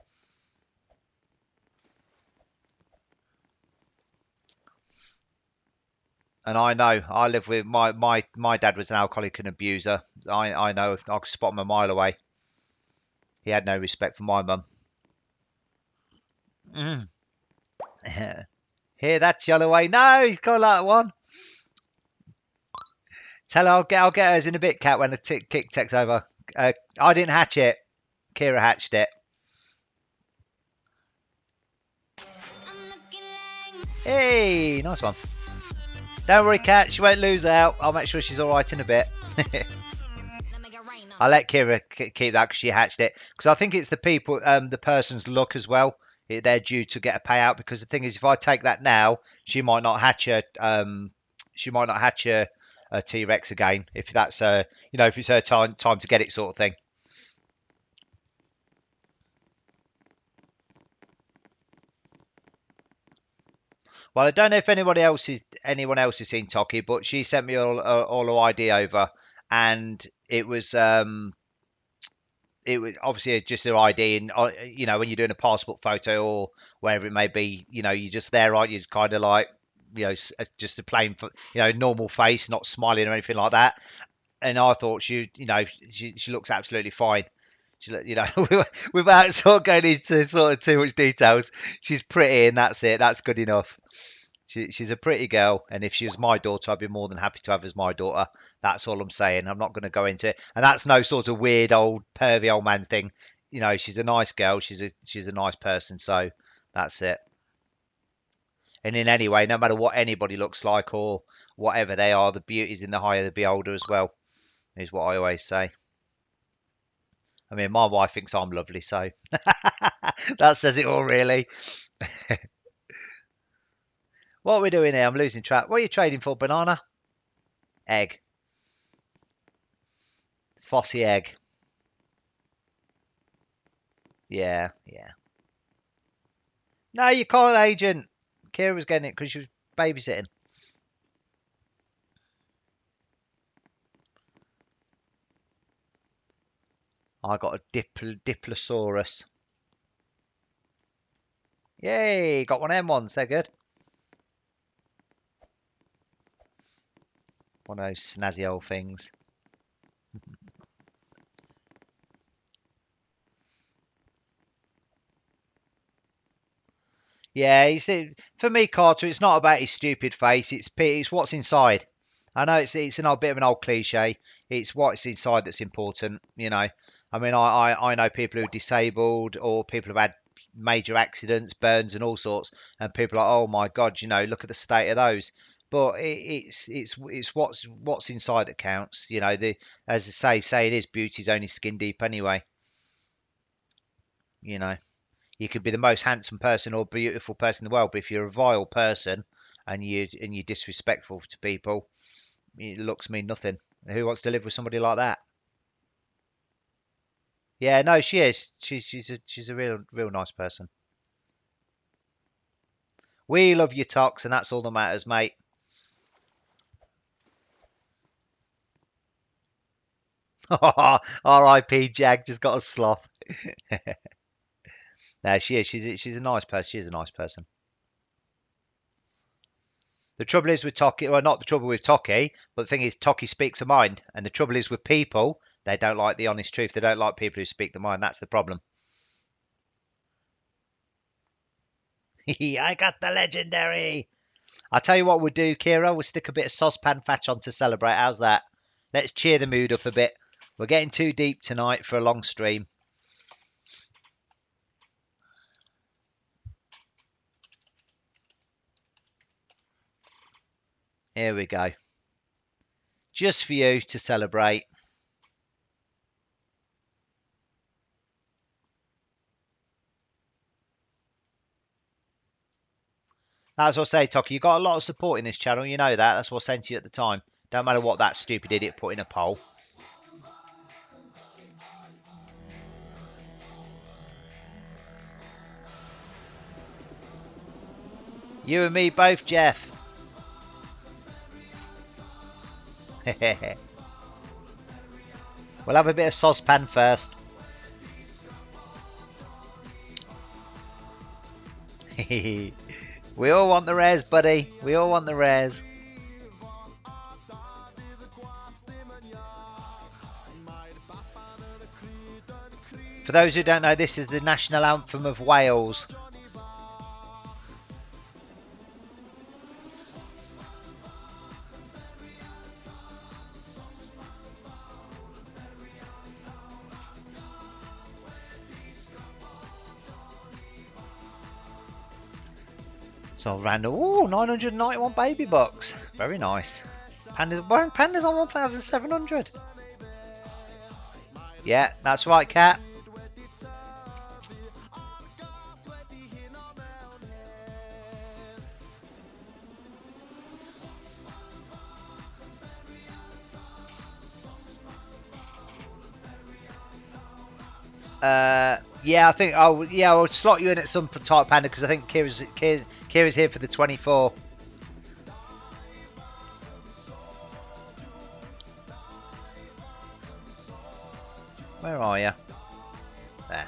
And I know, I live with my dad was an alcoholic and abuser. I know, I could spot him a mile away. He had no respect for my mum. Mm. Hear that, Jellaway? No, he's got that one. Tell her I'll get hers in a bit, Cat, when the kick takes over. I didn't hatch it. Kira hatched it. Hey, nice one. Don't worry, Cat. She won't lose out. I'll make sure she's all right in a bit. I'll let Kira keep that because she hatched it. Because I think it's the people, the person's luck as well. They're due to get a payout. Because the thing is, if I take that now, she might not hatch a T-Rex again. If that's if it's her time to get it, sort of thing. Well, I don't know if anyone else has seen Toki, but she sent me all her ID over, and it was obviously just their ID, and when you're doing a passport photo or wherever it may be, you're just there, right? You're kind of like, just a plain, normal face, not smiling or anything like that. And I thought she looks absolutely fine. You know, without sort of going into sort of too much details, she's pretty and that's it. That's good enough. She's a pretty girl, and if she was my daughter, I'd be more than happy to have her as my daughter. That's all I'm saying. I'm not going to go into it, and that's no sort of weird old pervy old man thing. You know, she's a nice girl. She's a nice person. So that's it. And in any way, no matter what anybody looks like or whatever they are, the beauty's in the eye of the beholder as well, is what I always say. I mean, my wife thinks I'm lovely, so that says it all, really. What are we doing here? I'm losing track. What are you trading for? Banana? Egg. Fossy egg. Yeah, yeah. No, you can't, agent. Kira was getting it because she was babysitting. I got a Diplosaurus. Yay, got one of them ones. They're good. One of those snazzy old things. Yeah, for me, Carter. It's not about his stupid face. It's what's inside. I know it's an old bit of an old cliche. It's what's inside that's important. You know, I mean, I know people who are disabled or people who've had major accidents, burns, and all sorts, and people are like, oh my God, you know, look at the state of those. But it's what's inside that counts. You know, as I say it is beauty's only skin deep anyway. You know. You could be the most handsome person or beautiful person in the world, but if you're a vile person and you're disrespectful to people, looks mean nothing. Who wants to live with somebody like that? Yeah, no, she is. She's a real nice person. We love you, Tox, and that's all that matters, mate. R.I.P. Jag just got a sloth. No, she is. She's a nice person. She is a nice person. The trouble is with Toki, well, not the trouble with Toki, but the thing is, Toki speaks a mind. And the trouble is with people, they don't like the honest truth. They don't like people who speak the mind. That's the problem. I got the legendary. I'll tell you what we'll do, Kira. We'll stick a bit of saucepan fat on to celebrate. How's that? Let's cheer the mood up a bit. We're getting too deep tonight for a long stream. Here we go. Just for you to celebrate. That's what I say, Toki. You've got a lot of support in this channel. You know that. That's what I sent you at the time. Don't matter what that stupid idiot put in a poll. You and me both, Jeff. We'll have a bit of saucepan first. We all want the rares, buddy. We all want the rares. For those who don't know, this is the national anthem of Wales. So random. Ooh, 991 baby bucks. Very nice. Panda's on 1,700. Yeah, that's right, Cat. Yeah, I think. Oh, yeah, I'll slot you in at some type, Panda, because I think Kira's here for the 24. Where are you? There.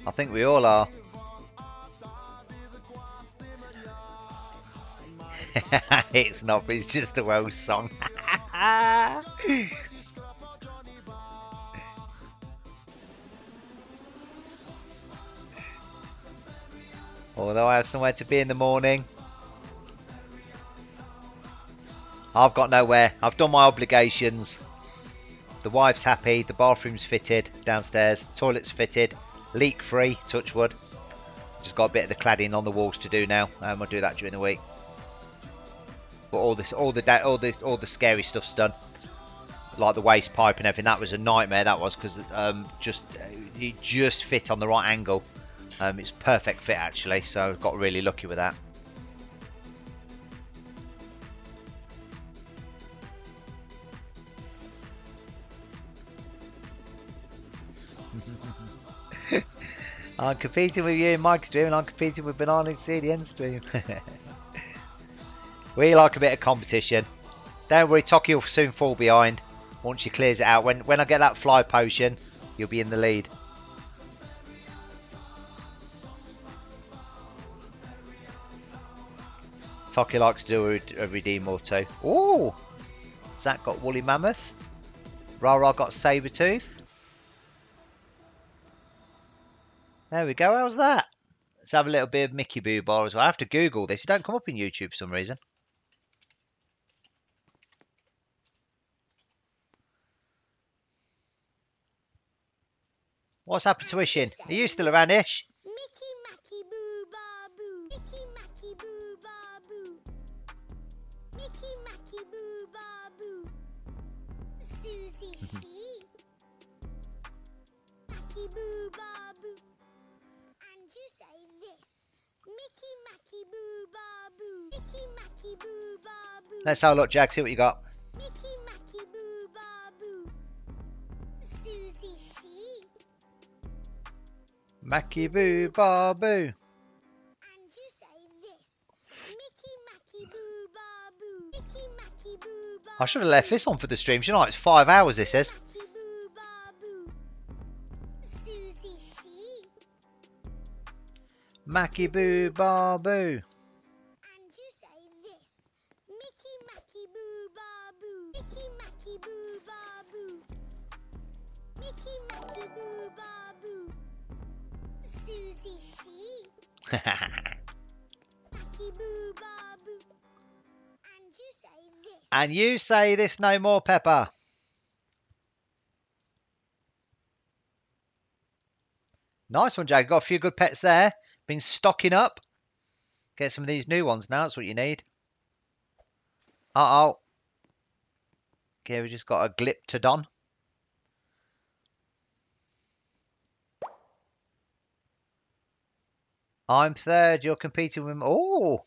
I think we all are. It's not, but it's just a Welsh song. Although I have somewhere to be in the morning, I've got nowhere. I've done my obligations. The wife's happy. The bathroom's fitted downstairs. Toilet's fitted. Leak free. Touch wood. Just got a bit of the cladding on the walls to do now. I'll do that during the week. But all the scary stuff's done. Like the waste pipe and everything. That was a nightmare. That was because it just fit on the right angle. It's perfect fit actually. So got really lucky with that. I'm competing with you in my stream, and I'm competing with Banana in CDN stream. We like a bit of competition. Don't worry, Toki will soon fall behind once she clears it out. When I get that fly potion, you'll be in the lead. Toki likes to do a redeem or two. Ooh! Zach got Woolly Mammoth. Rara got Sabertooth. There we go, how's that? Let's have a little bit of Mickey Boo Bar as well. I have to Google this. It don't come up in YouTube for some reason. What's happened to Ishin? Are you still around, Ish? Mickey Macky Boo Bar Boo. Mickey Macky Boo Bar Boo. Mickey Macky Boo Bar Boo. Susie Sheep. Macky Boo Bar Boo. And you say this. Mickey Macky Boo Bar Boo. Mickey Macky Boo Bar Boo. Let's have a look, Jack. See what you got. Mickey Macky Boo Bar Boo. Susie Sheep. Macky Boo Bar Boo. And you say this. Mickey Macky Boo Bar Boo. Mickey Macky Boo Bar I should have left this on for the stream. You know, it's 5 hours, this is. Macky Boo Bar Boo. Susie Sheep. Macky Boo Bar Boo. And you say this. Mickey Macky Boo Bar Boo. Mickey Macky Boo Bar Boo. Mickey Macky Boo Bar Boo. Susie Sheep. Macky Boo Bar Boo. And you say this. And you say this no more, Pepper. Nice one, Jack. Got a few good pets there. Been stocking up. Get some of these new ones now. That's what you need. Uh-oh. Okay, we just got a Glyptodon. I'm third. You're competing with... Oh!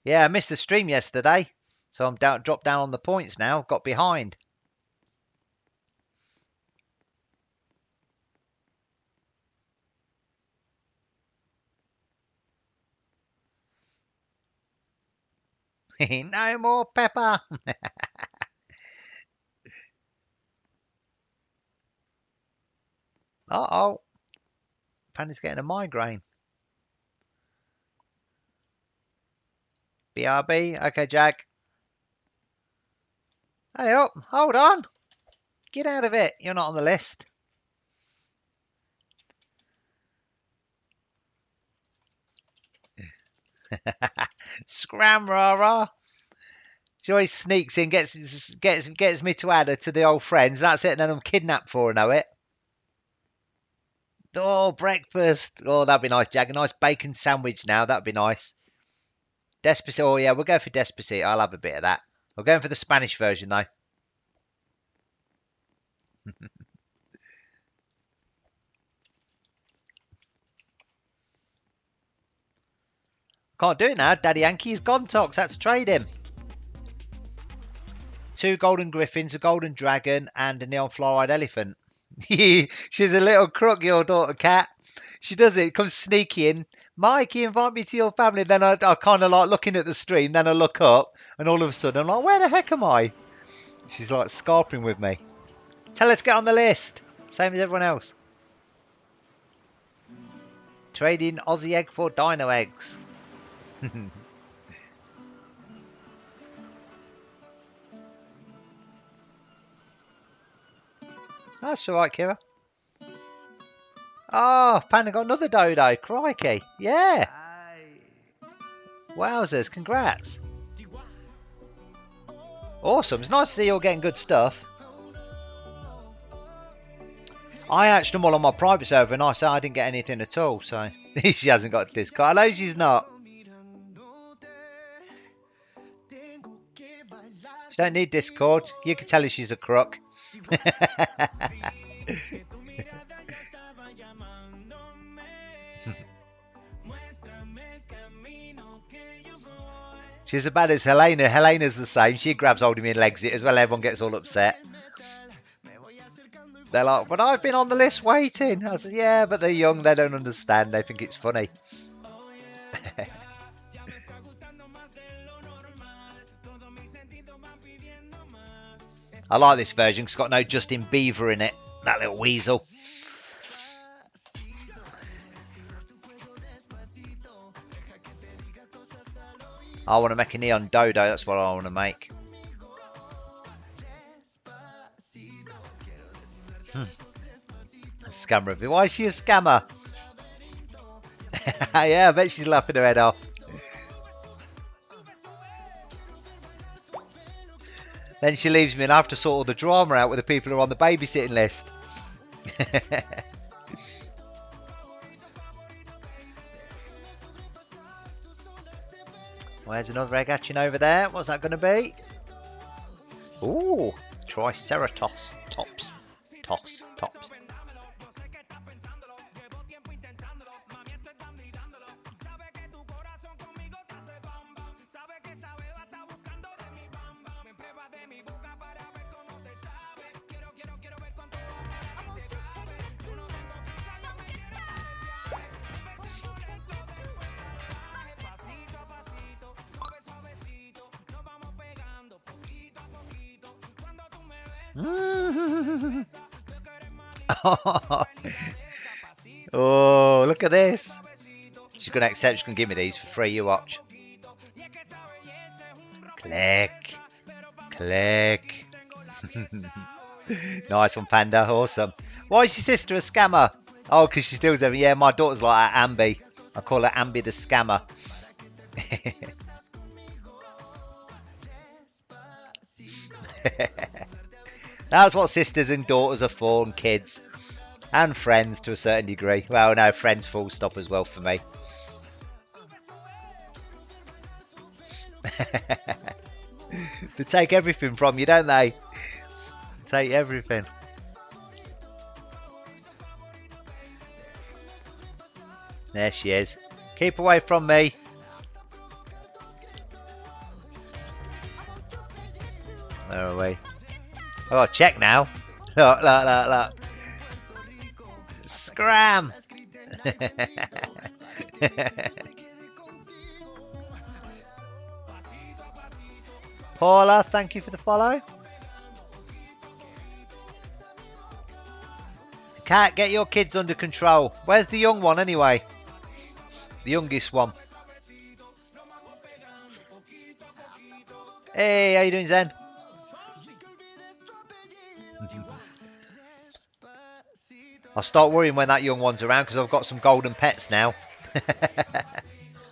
Yeah, I missed the stream yesterday. So I'm dropped down on the points now. Got behind. No more Pepper. Uh-oh. Panda's getting a migraine. BRB. Okay, Jack. Hey up. Hold on. Get out of it. You're not on the list. Scram rah. She always sneaks in, gets me to add her to the old friends. That's it, and then I'm kidnapped for her, know it. Oh, breakfast. Oh, that'd be nice, Jack. A nice bacon sandwich now. That'd be nice. Despacito. Oh, yeah, we'll go for Despacito. I'll have a bit of that. We're going for the Spanish version, though. Can't do it now. Daddy Yankee's gone, Tox. Had to trade him. 2 golden griffins, a golden dragon, and a neon fluoride elephant. She's a little crook, your daughter, Cat. She does it. Comes sneaky in. Mikey, invite me to your family. Then I kind of like looking at the stream. Then I look up, and all of a sudden I'm like, where the heck am I? She's like scarping with me. Tell her to get on the list. Same as everyone else. Trading Aussie egg for dino eggs. That's alright, Kira. Oh, Panda got another dodo. Crikey. Yeah. Wowzers. Congrats. Awesome. It's nice to see you're getting good stuff. I hatched them all on my private server and I said I didn't get anything at all. So she hasn't got Discord. I know she's not. She don't need Discord. You can tell her she's a crook. She's as bad as Helena. Helena's the same. She grabs hold of me and legs it as well. Everyone gets all upset. They're like, but I've been on the list waiting. I said, yeah, but they're young. They don't understand. They think it's funny. I like this version because it's got no Justin Bieber in it. That little weasel. I want to make a neon dodo. That's what I want to make. A scammer of it. Why is she a scammer? Yeah, I bet she's laughing her head off. Then she leaves me and I have to sort all the drama out with the people who are on the babysitting list. Where's another egg hatching over there? What's that going to be? Ooh, Triceratops tops. Tops. Oh, look at this. She's going to accept. She's going to give me these for free. You watch. Click. Nice one, Panda. Awesome. Why is your sister a scammer? Oh, because she steals everything. Yeah, my daughter's like Ambi. I call her Ambi the scammer. That's what sisters and daughters are for, and kids. And friends to a certain degree. Well, no, friends full stop as well for me. They take everything from you, don't they? Take everything. There she is. Keep away from me. Where are we? Oh, check now. Look. Scram. Paula, thank you for the follow. Cat, get your kids under control. Where's the young one anyway? The youngest one. Hey, how you doing, Zen? I'll start worrying when that young one's around because I've got some golden pets now.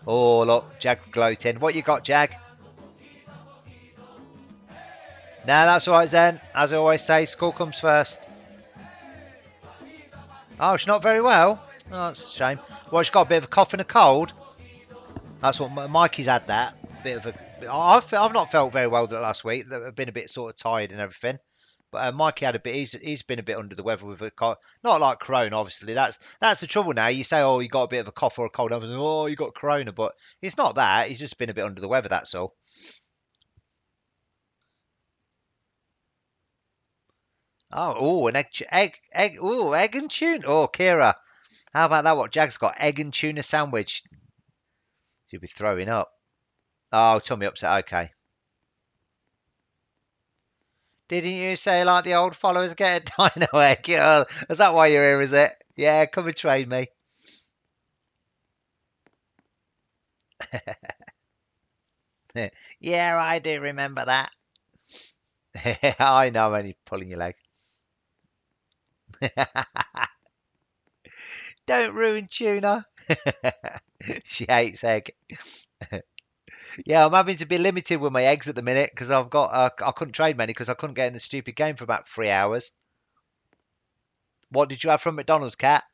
Oh, look, Jag gloating. What you got, Jag? No, that's all right, Zen. As I always say, school comes first. Oh, she's not very well. Oh, that's a shame. Well, she's got a bit of a cough and a cold. That's what Mikey's had. That bit of a. I've not felt very well the last week. I've been a bit sort of tired and everything. But Mikey had a bit. He's been a bit under the weather with a cough. Not like corona, obviously. That's the trouble now. You say, oh, you got a bit of a cough or a cold. Oh, you got corona, but it's not that. He's just been a bit under the weather. That's all. Oh, an egg, egg and tuna. Oh, Kira, how about that? What Jag's got? Egg and tuna sandwich. She'll be throwing up. Oh, tummy upset. Okay. Didn't you say like the old followers get a dino egg? Is that why you're here? Is it? Yeah, come and trade me. Yeah, I do remember that. I know when you're pulling your leg. Don't ruin tuna. She hates egg. Yeah, I'm having to be limited with my eggs at the minute because I've got I couldn't trade many because I couldn't get in the stupid game for about 3 hours. What did you have from McDonald's, Cat?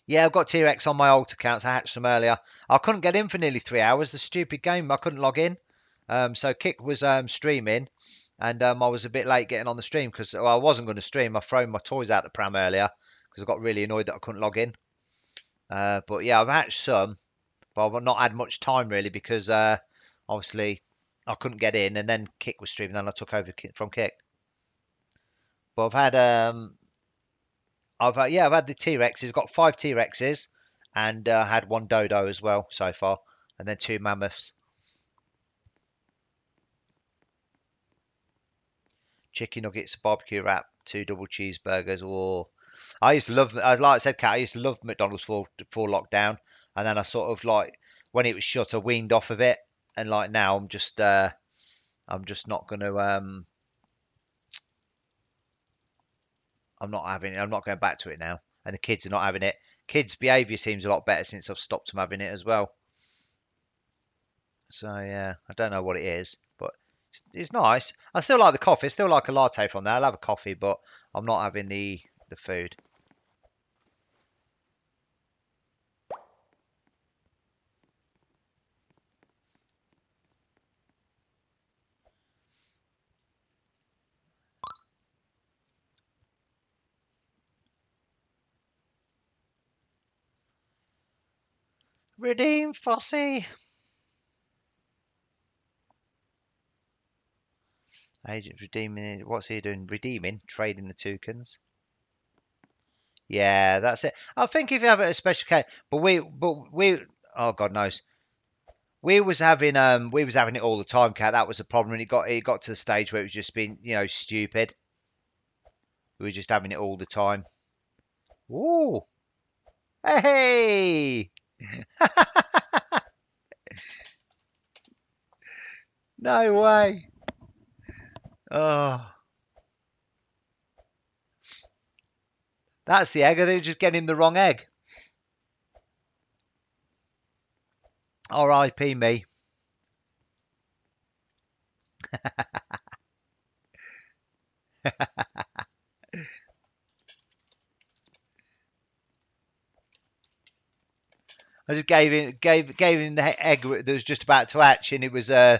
Yeah, I've got T-Rex on my old accounts. I hatched them earlier. I couldn't get in for nearly 3 hours. The stupid game, I couldn't log in. So Kick was streaming, and I was a bit late getting on the stream because I wasn't going to stream. I thrown my toys out the pram earlier because I got really annoyed that I couldn't log in. But yeah, I've hatched some, but I've not had much time really because obviously I couldn't get in, and then Kick was streaming, and I took over from Kick. But I've had the T-Rexes. Got 5 T-Rexes, and had one dodo as well so far, and then 2 mammoths. Chicken nuggets, barbecue wrap, 2 double cheeseburgers. Or I used to love, like I said, Cat. I used to love McDonald's for lockdown, and then I sort of like when it was shut, I weaned off of it, and like now I'm just not gonna I'm not having it. I'm not going back to it now, and the kids are not having it. Kids' behaviour seems a lot better since I've stopped them having it as well. So yeah, I don't know what it is, but it's nice. I still like the coffee. I still like a latte from there. I'll have a coffee, but I'm not having the food. Redeem Fossey. Agent redeeming. What's he doing? Redeeming, trading the tokens. Yeah, that's it. I think if you have it a special case, but we, oh God knows, we was having it all the time, Cat. That was the problem, and it got to the stage where it was just being stupid. We were just having it all the time. Ooh, hey, no way. Oh, that's the egg. I think just getting him the wrong egg. R.I.P. me. I just gave him the egg that was just about to hatch, and it was a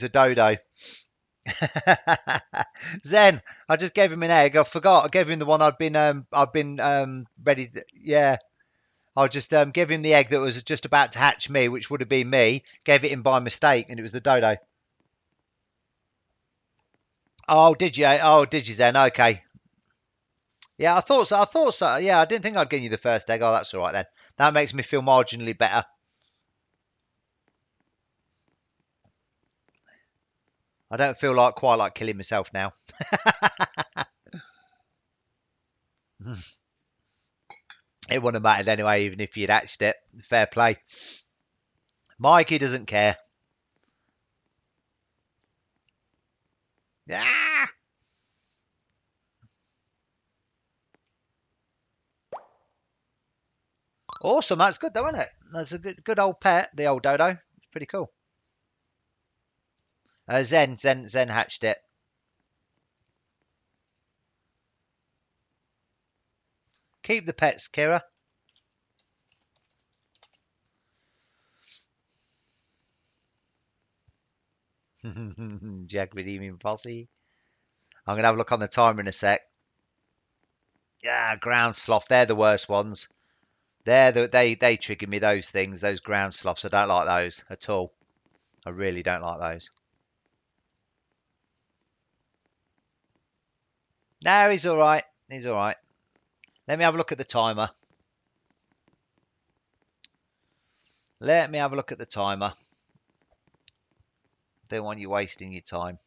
dodo. Zen, I just gave him an egg. I forgot. I gave him the one I've been ready. Yeah, I'll just give him the egg that was just about to hatch me, which would have been me. Gave it him by mistake, and it was the dodo. Oh, did you? Oh, did you, Zen? Okay. Yeah, I thought so. I thought so. Yeah, I didn't think I'd give you the first egg. Oh, that's all right then. That makes me feel marginally better. I don't feel like quite like killing myself now. It wouldn't have mattered anyway, even if you'd hatched it. Fair play. Mikey doesn't care. Ah! Awesome. That's good though, isn't it? That's a good old pet, the old dodo. It's pretty cool. Zen hatched it. Keep the pets, Kira. Jag redeeming posse. I'm gonna have a look on the timer in a sec. Yeah, ground sloth. They're the worst ones. They trigger me. Those things. Those ground sloths. I don't like those at all. I really don't like those. No, he's all right. He's all right. Let me have a look at the timer. Let me have a look at the timer. Don't want you wasting your time.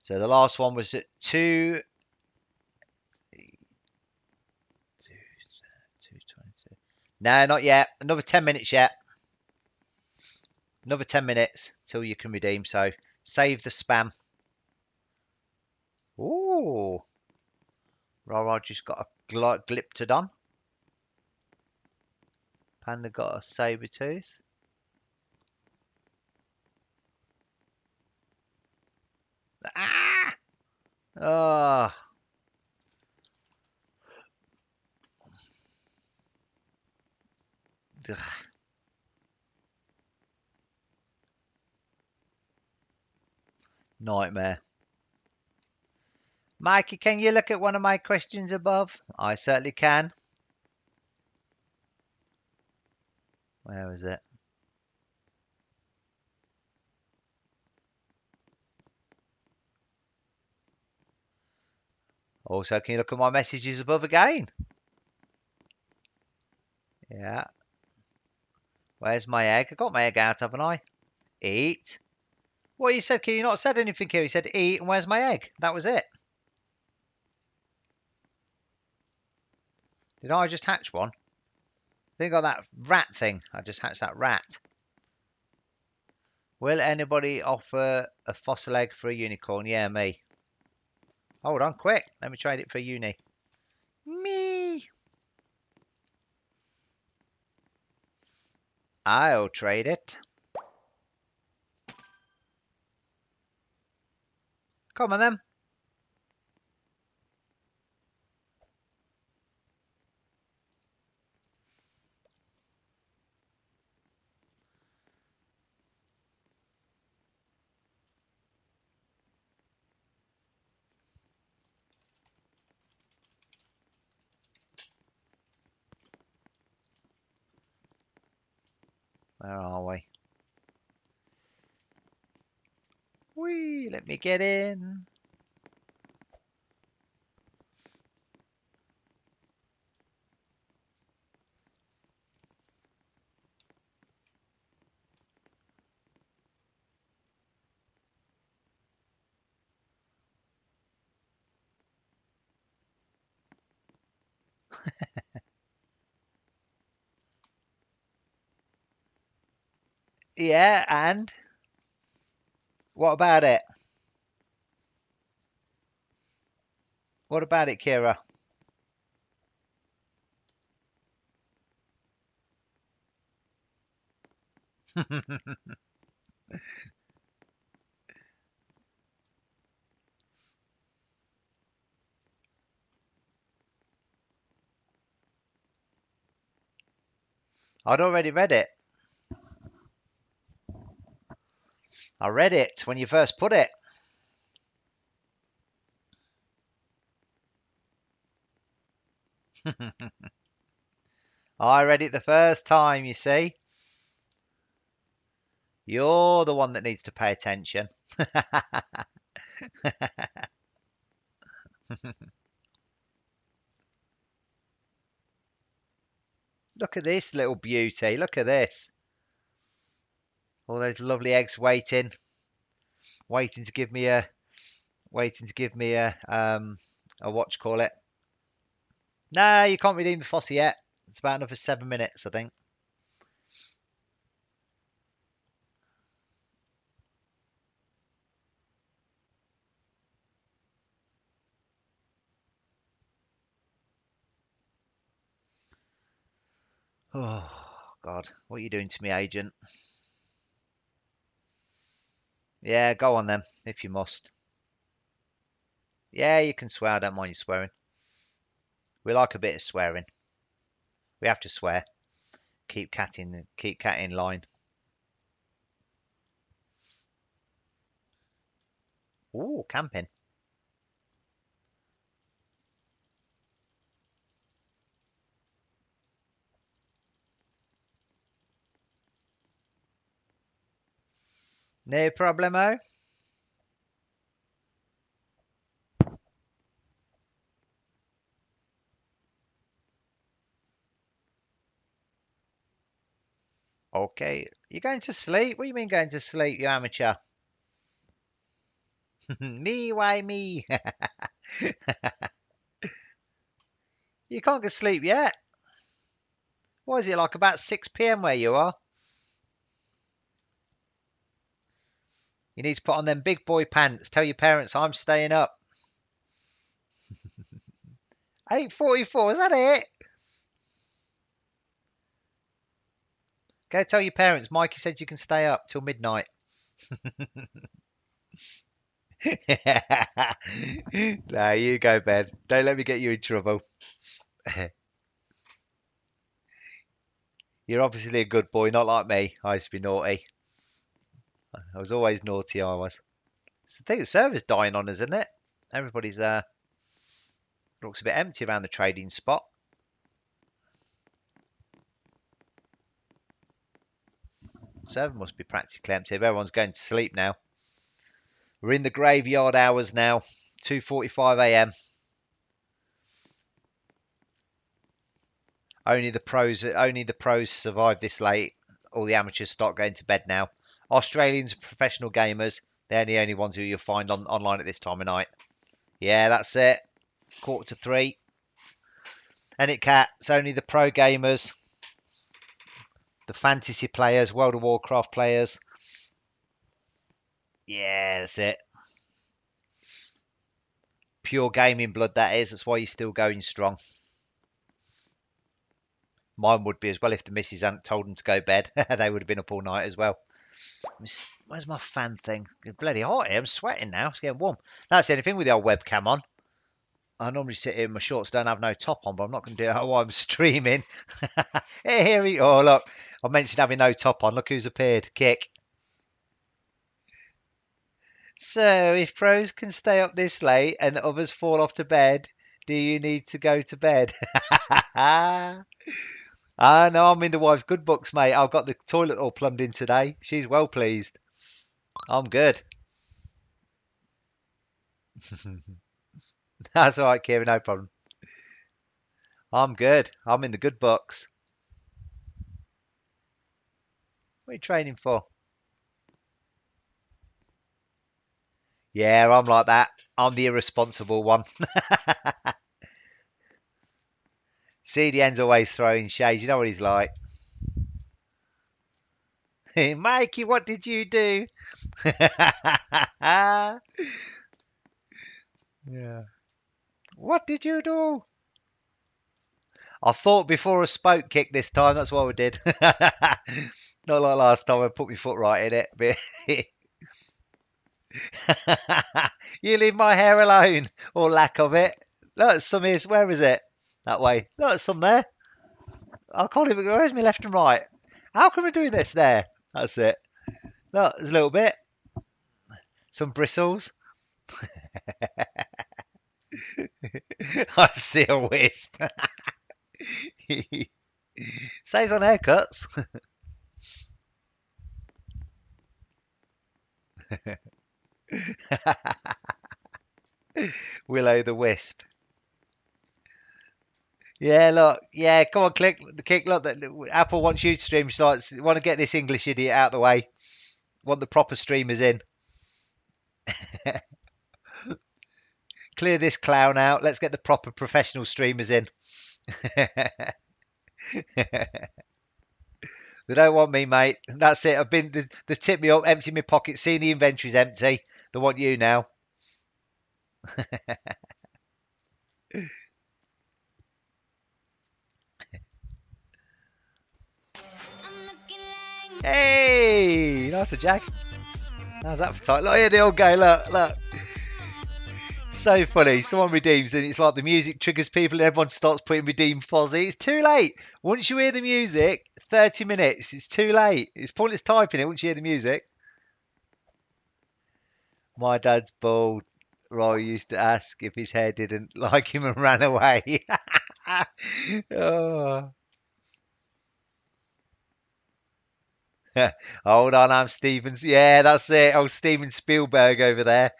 So the last one was at 2 2:22. No, not yet. Another 10 minutes yet. Another 10 minutes till you can redeem. So save the spam. Ooh. Rara just got a Glyptodon. Panda got a saber tooth. Ah! Oh. Ugh. Nightmare. Mikey, can you look at one of my questions above? I certainly can. Where is it? Also, can you look at my messages above again? Yeah. Where's my egg? I got my egg out, haven't I? Eat. What you said? Can you not said anything here? You said eat and where's my egg? That was it. Did I just hatch one? I think I got that rat thing. I just hatched that rat. Will anybody offer a fossil egg for a unicorn? Yeah, me. Hold on, quick. Let me trade it for a uni. Me. I'll trade it. Come on then. Where are we? Whee, let me get in. Yeah, and what about it? What about it, Kira? I'd already read it. I read it when you first put it. I read it the first time, you see. You're the one that needs to pay attention. Look at this little beauty. Look at this. All those lovely eggs waiting to give me a what you call it. No, you can't redeem the fossil yet. It's about another 7 minutes, I think. Oh, God. What are you doing to me, agent? Yeah, go on then, if you must. Yeah, you can swear. I don't mind you swearing. We like a bit of swearing. We have to swear. Keep cat in line. Ooh, camping. No problemo. Okay. You're going to sleep? What do you mean going to sleep, you amateur? Me, why me? You can't get sleep yet. Why is it like about 6 p.m. where you are? You need to put on them big boy pants. Tell your parents I'm staying up. 8:44, is that it? Go tell your parents Mikey said you can stay up till midnight. No, you go bed. Don't let me get you in trouble. You're obviously a good boy, not like me. I used to be naughty. I was always naughty, I was. I think the server's dying on us, isn't it? Everybody's looks a bit empty around the trading spot. Server must be practically empty. Everyone's going to sleep now. We're in the graveyard hours now. 2:45 a.m. Only the pros survive this late. All the amateurs start going to bed now. Australians and professional gamers, they're the only ones who you'll find online at this time of night. Yeah, that's it. 2:45. And it's only the pro gamers, the fantasy players, World of Warcraft players. Yeah, that's it. Pure gaming blood, that is. That's why you're still going strong. Mine would be as well if the missus hadn't told them to go bed. They would have been up all night as well. Where's my fan thing? It's bloody hot here. I'm sweating now. It's getting warm. That's the only thing with the old webcam on. I normally sit here in my shorts, don't have no top on, but I'm not going to do it while I'm streaming. Here we go. Oh, look. I mentioned having no top on. Look who's appeared. Kick. So, if pros can stay up this late and others fall off to bed, do you need to go to bed? Ah, no, I'm in the wife's good books, mate. I've got the toilet all plumbed in today. She's well pleased. I'm good. That's all right, Kira, no problem. I'm good. I'm in the good books. What are you training for? Yeah, I'm like that. I'm the irresponsible one. CDN's always throwing shade. You know what he's like. Mikey, what did you do? Yeah. What did you do? I thought before I spoke kick this time. That's what I did. Not like last time I put my foot right in it. But you leave my hair alone, or lack of it. Look, some is. Where is it? That way. Look, some there. I can't even. Where's my left and right? How can I do this there? That's it. Look, there's a little bit. Some bristles. I see a wisp. Saves on haircuts. Willow the wisp. Yeah, look. Yeah, come on, kick. Look, Apple wants you to stream. She likes, want to get this English idiot out of the way. Want the proper streamers in. Clear this clown out. Let's get the proper professional streamers in. They don't want me, mate. That's it. They tipped me up, emptied my pocket, seen the inventory's empty. They want you now. Hey, nice one, Jack. How's that for time? Look, here they all go. Look. So funny. Someone redeems, and it's like the music triggers people, and everyone starts putting redeem Fozzie. It's too late. Once you hear the music, 30 minutes. It's too late. It's pointless typing it once you hear the music. My dad's bald. Roy used to ask if his hair didn't like him and ran away. Oh. Hold on, I'm Stevens. Yeah, that's it. Old Steven Spielberg over there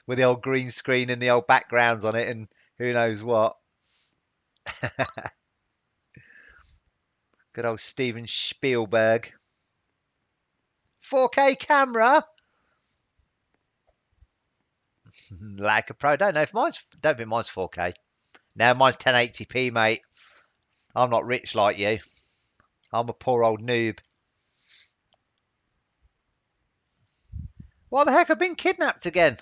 with the old green screen and the old backgrounds on it and who knows what. Good old Steven Spielberg. 4K camera. Like a pro. Don't know if don't think mine's 4K. Now mine's 1080p, mate. I'm not rich like you. I'm a poor old noob. What the heck? I've been kidnapped again.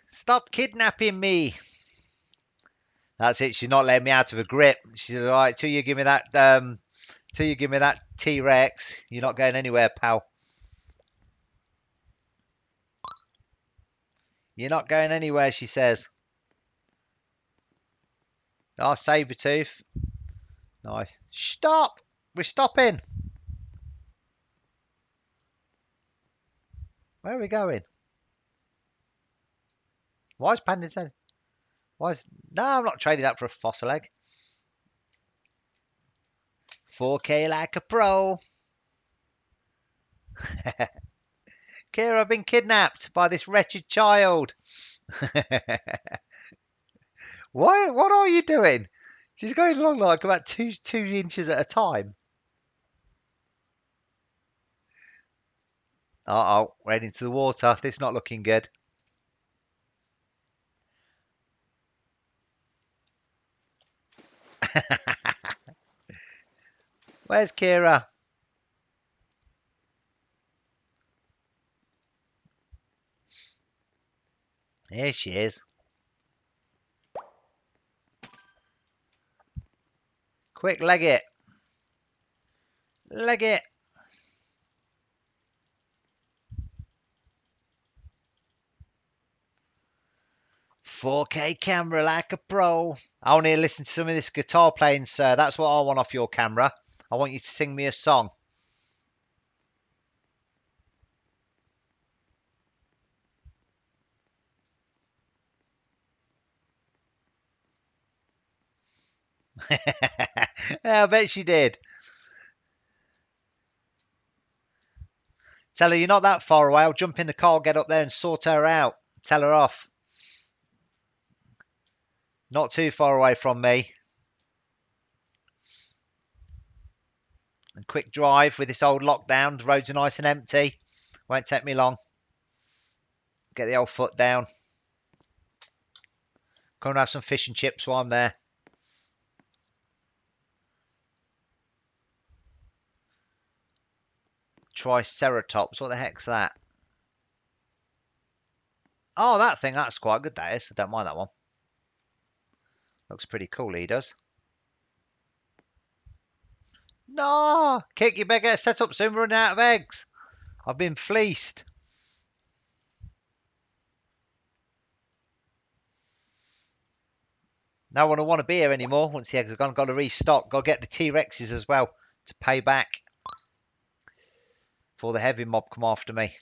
Stop kidnapping me. That's it. She's not letting me out of a grip. She's like, till you give me that, till you give me that T-Rex, you're not going anywhere, pal. You're not going anywhere, she says. Oh, Sabretooth. Nice. Stop! We're stopping. Where are we going? Why is Panda said? Why is... No, I'm not trading that for a fossil egg. 4K like a pro. Kira, I've been kidnapped by this wretched child. Why? What are you doing? She's going along like about two inches at a time. Uh-oh, we're heading to the water. This is not looking good. Where's Kira? Here she is. Quick, leg it. Leg it. "4K camera like a pro." I want to listen to some of this guitar playing, sir. That's what I want off your camera. I want you to sing me a song. Yeah, I bet she did. Tell her you're not that far away. I'll jump in the car, get up there and sort her out. Tell her off. Not too far away from me. And quick drive with this old lockdown. The roads are nice and empty. Won't take me long. Get the old foot down. Come and have some fish and chips while I'm there. Triceratops. What the heck's that? Oh, that thing. That's quite good, that is. I don't mind that one. Looks pretty cool, he does. No! Kick, you better get set up soon. We're running out of eggs. I've been fleeced. No one will want to be here anymore once the eggs are gone. Got to restock. Got to get the T-Rexes as well to pay back before the heavy mob come after me.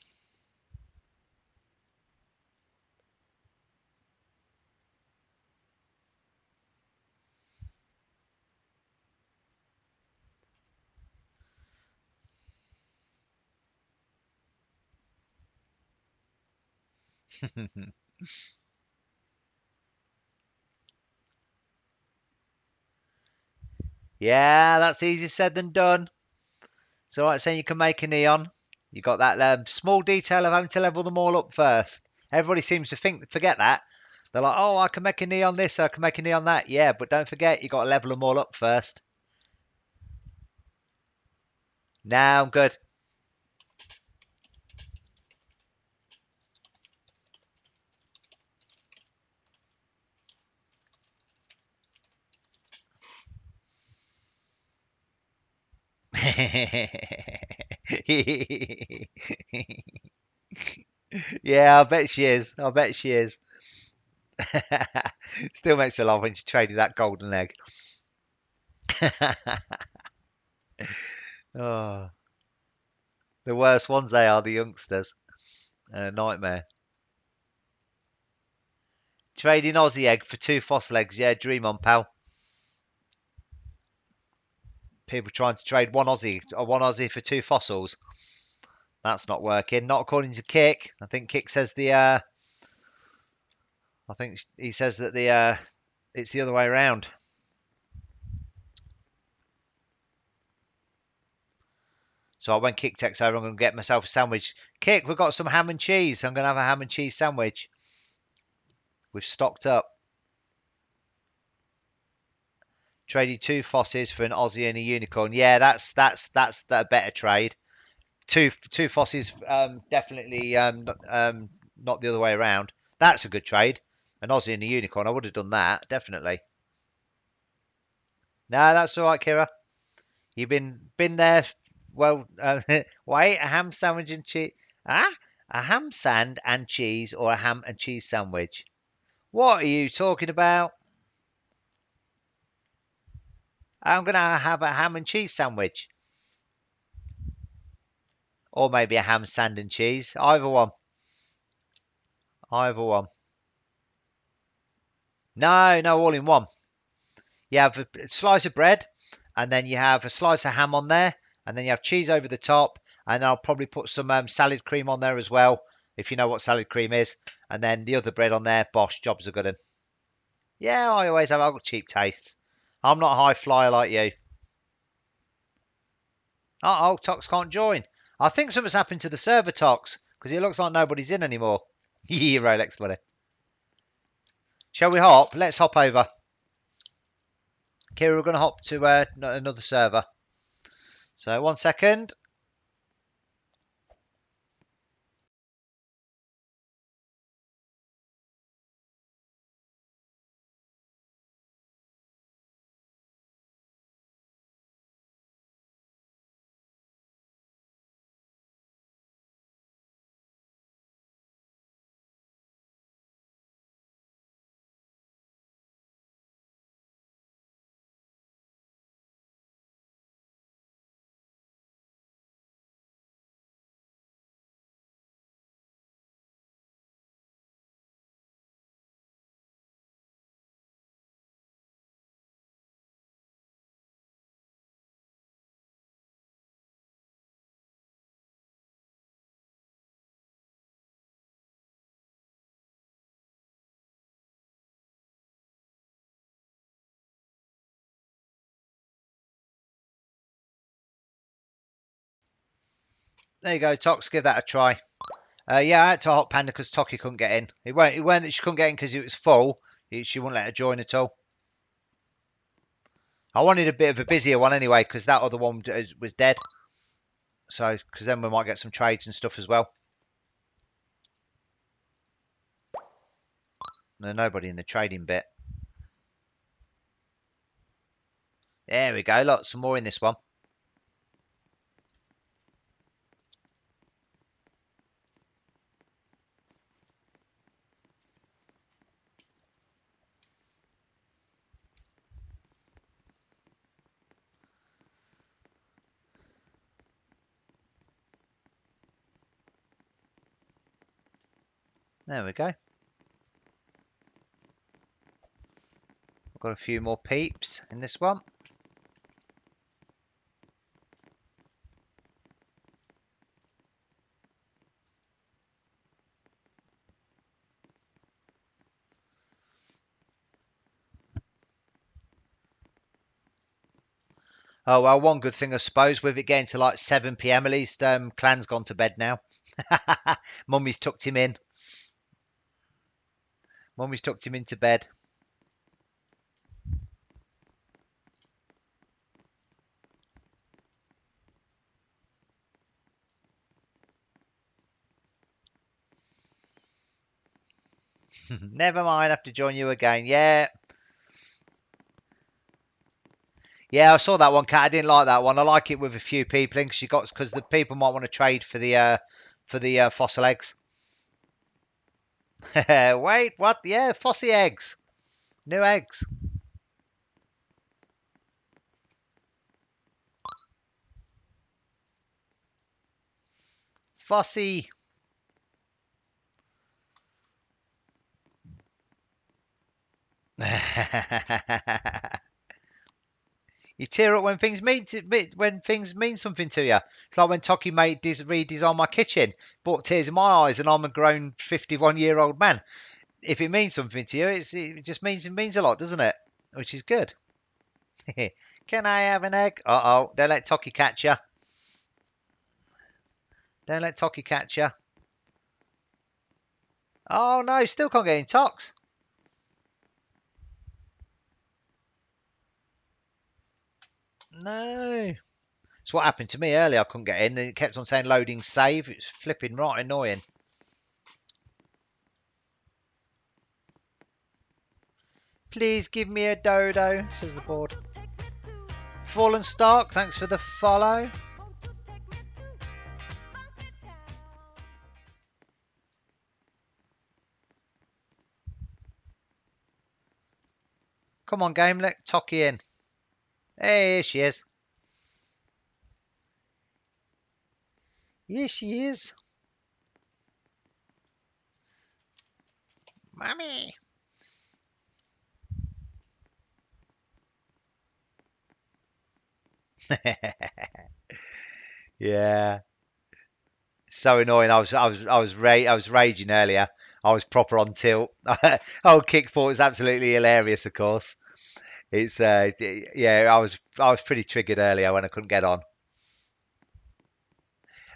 Yeah, that's easier said than done. It's all right saying you can make a neon. You got that small detail of having to level them all up first. Everybody seems to forget that. They're like, oh, I can make a neon this, I can make a neon that. Yeah, but don't forget, you got to level them all up first. Now I'm good. Yeah, I bet she is. I bet she is. Still makes me laugh when she traded that golden egg. Oh, the worst ones they are, the youngsters. Nightmare. Trading Aussie egg for 2 fossil eggs. Yeah, dream on, pal. People trying to trade one Aussie for 2 fossils. That's not working. Not according to Kick. I think Kick says I think he says that it's the other way around. So when Kick takes over, I'm going to get myself a sandwich. Kick, we've got some ham and cheese. I'm going to have a ham and cheese sandwich. We've stocked up. Traded 2 Fosses for an Aussie and a unicorn. Yeah, that's a better trade. Two Fosses, definitely not the other way around. That's a good trade. An Aussie and a unicorn. I would have done that, definitely. No, that's all right, Kira. You've been there. Well, wait, a ham sandwich and cheese. Ah, a ham sand and cheese or a ham and cheese sandwich? What are you talking about? I'm gonna have a ham and cheese sandwich, or maybe a ham sand and cheese. Either one. Either one. No, no, all in one. You have a slice of bread, and then you have a slice of ham on there, and then you have cheese over the top, and I'll probably put some salad cream on there as well, if you know what salad cream is, and then the other bread on there. Bosh, jobs are good. Yeah, I always have. I've got cheap tastes. I'm not a high flyer like you. Oh, Tox can't join. I think something's happened to the server, Tox, because it looks like nobody's in anymore. Yeah, Rolex money. Shall we hop? Let's hop over. Kira, we're going to hop to another server. So 1 second. There you go, Tox. Give that a try. Yeah, I had to hop Panda because Toki couldn't get in. It weren't that she couldn't get in because it was full. She wouldn't let her join at all. I wanted a bit of a busier one anyway because that other one was dead. So, because then we might get some trades and stuff as well. There's nobody in the trading bit. There we go. Look, some more in this one. There we go. I've got a few more peeps in this one. Oh, well, one good thing, I suppose, with it getting to like 7 p.m. at least, Clan's gone to bed now. Mummy's tucked him in. Mummy's tucked him into bed. Never mind, I have to join you again. Yeah. Yeah, I saw that one, Cat. I didn't like that one. I like it with a few people in because the people might want to trade for the fossil eggs. Wait, what? Yeah, Fossy eggs. New eggs. Fossy. You tear up when things mean something to you. It's like when Toki made redesigned my kitchen, brought tears in my eyes, and I'm a grown 51-year-old man. If it means something to you, it just means a lot, doesn't it? Which is good. Can I have an egg? Uh-oh, don't let Toki catch you. Don't let Toki catch you. Oh no, still can't get in Tox. No. It's what happened to me earlier. I couldn't get in. And it kept on saying loading save. It's flipping right annoying. Please give me a dodo, says the board. Fallen Stark, thanks for the follow. Come on, game, let Toki in. Hey, here she is. Yes, she is. Mummy. Yeah. So annoying. I was raging earlier. I was proper on tilt. Oh, Kickflip is absolutely hilarious, of course. It's yeah, I was pretty triggered earlier when I couldn't get on.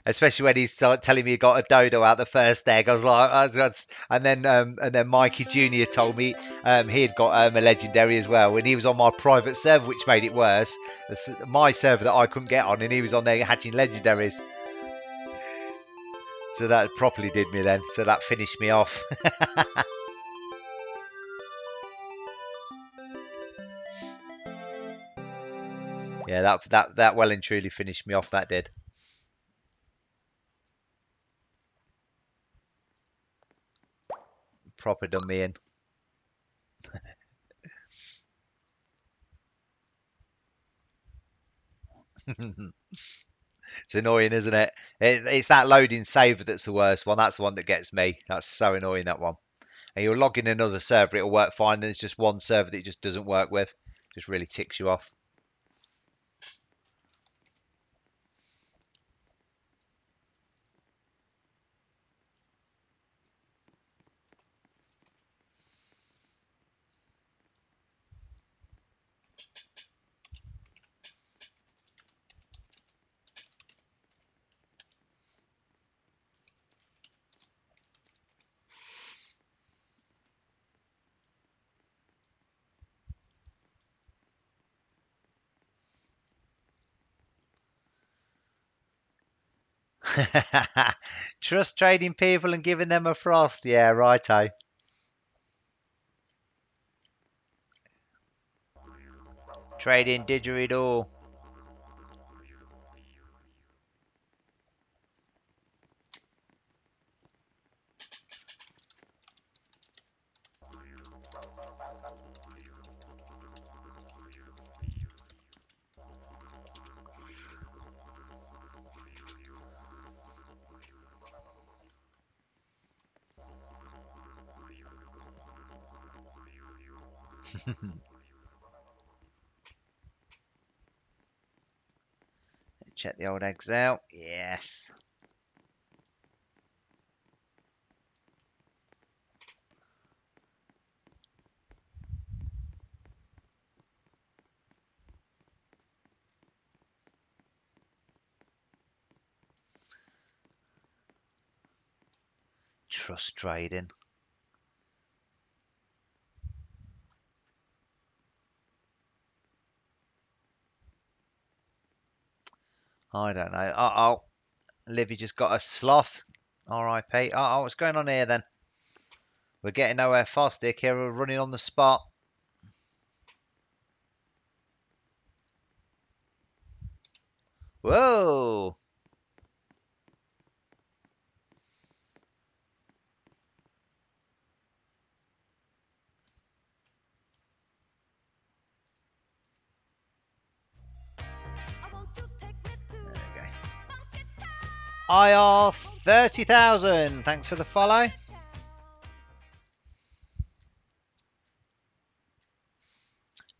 Especially when he's telling me he got a dodo out the first egg. I was like, and then Mikey Jr. told me he had got a legendary as well, and he was on my private server, which made it worse. It's my server that I couldn't get on, and he was on there hatching legendaries. So that properly did me then. So that finished me off. Yeah, that well and truly finished me off. That did. Proper done me in. It's annoying, isn't it? It's that loading save that's the worst one. That's the one that gets me. That's so annoying, that one. And you'll log in another server, it'll work fine. There's just one server that it just doesn't work with. Just really ticks you off. Trust trading people and giving them a frost. Yeah, righto. Trading didgeridoo. Check the old eggs out. Yes. Trust trading. I don't know. Oh, Livy just got a sloth. R.I.P. Oh, what's going on here then? We're getting nowhere fast here, Kira. We're running on the spot. Whoa! There we go. IR 30,000. Thanks for the follow.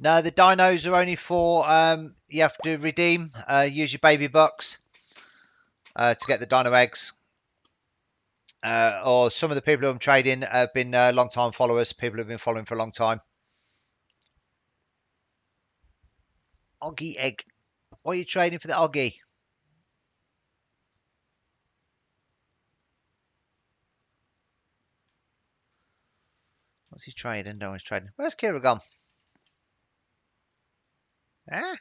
No, the dinos are only for you have to redeem, use your baby bucks to get the dino eggs. Or some of the people who I'm trading have been long time followers, people who've been following for a long time. Oggy egg. What are you trading for the Oggy? What's he trading? No, he's trading. Where's Kira gone? Ah?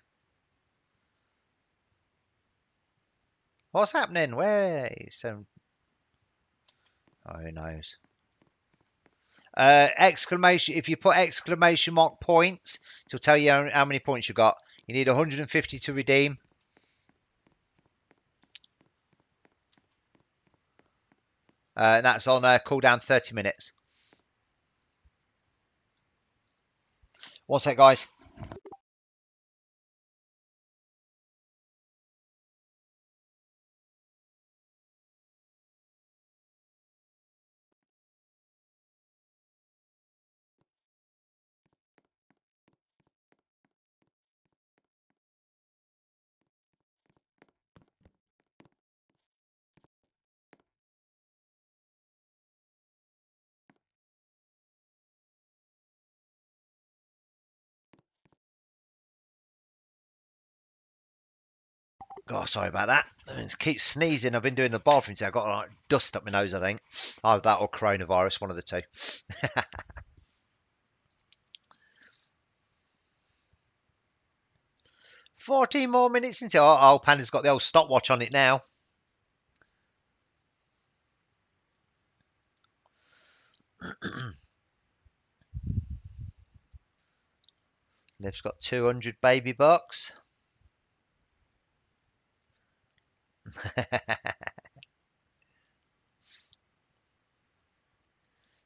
What's happening? Where? So, oh, who knows? Exclamation. If you put exclamation mark points, it'll tell you how many points you got. You need 150 to redeem. And that's on cooldown 30 minutes. One sec, guys. Oh, sorry about that. I keep sneezing. I've been doing the bathroom today. I've got like dust up my nose, I think. Either that or coronavirus, one of the two. 14 more minutes until... Oh, Panda's got the old stopwatch on it now. Liv's got 200 baby bucks.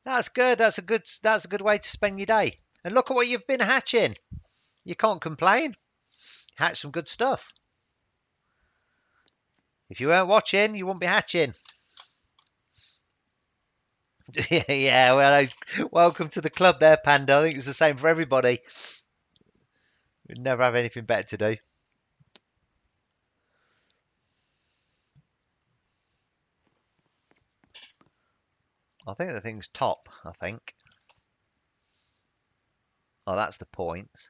That's good. That's a good way to spend your day. And look at what you've been hatching. You can't complain. Hatch some good stuff. If you weren't watching, you wouldn't be hatching. Yeah, well, welcome to the club there, Panda. I think it's the same for everybody. We'd never have anything better to do. I think the thing's top, I think. Oh, that's the points.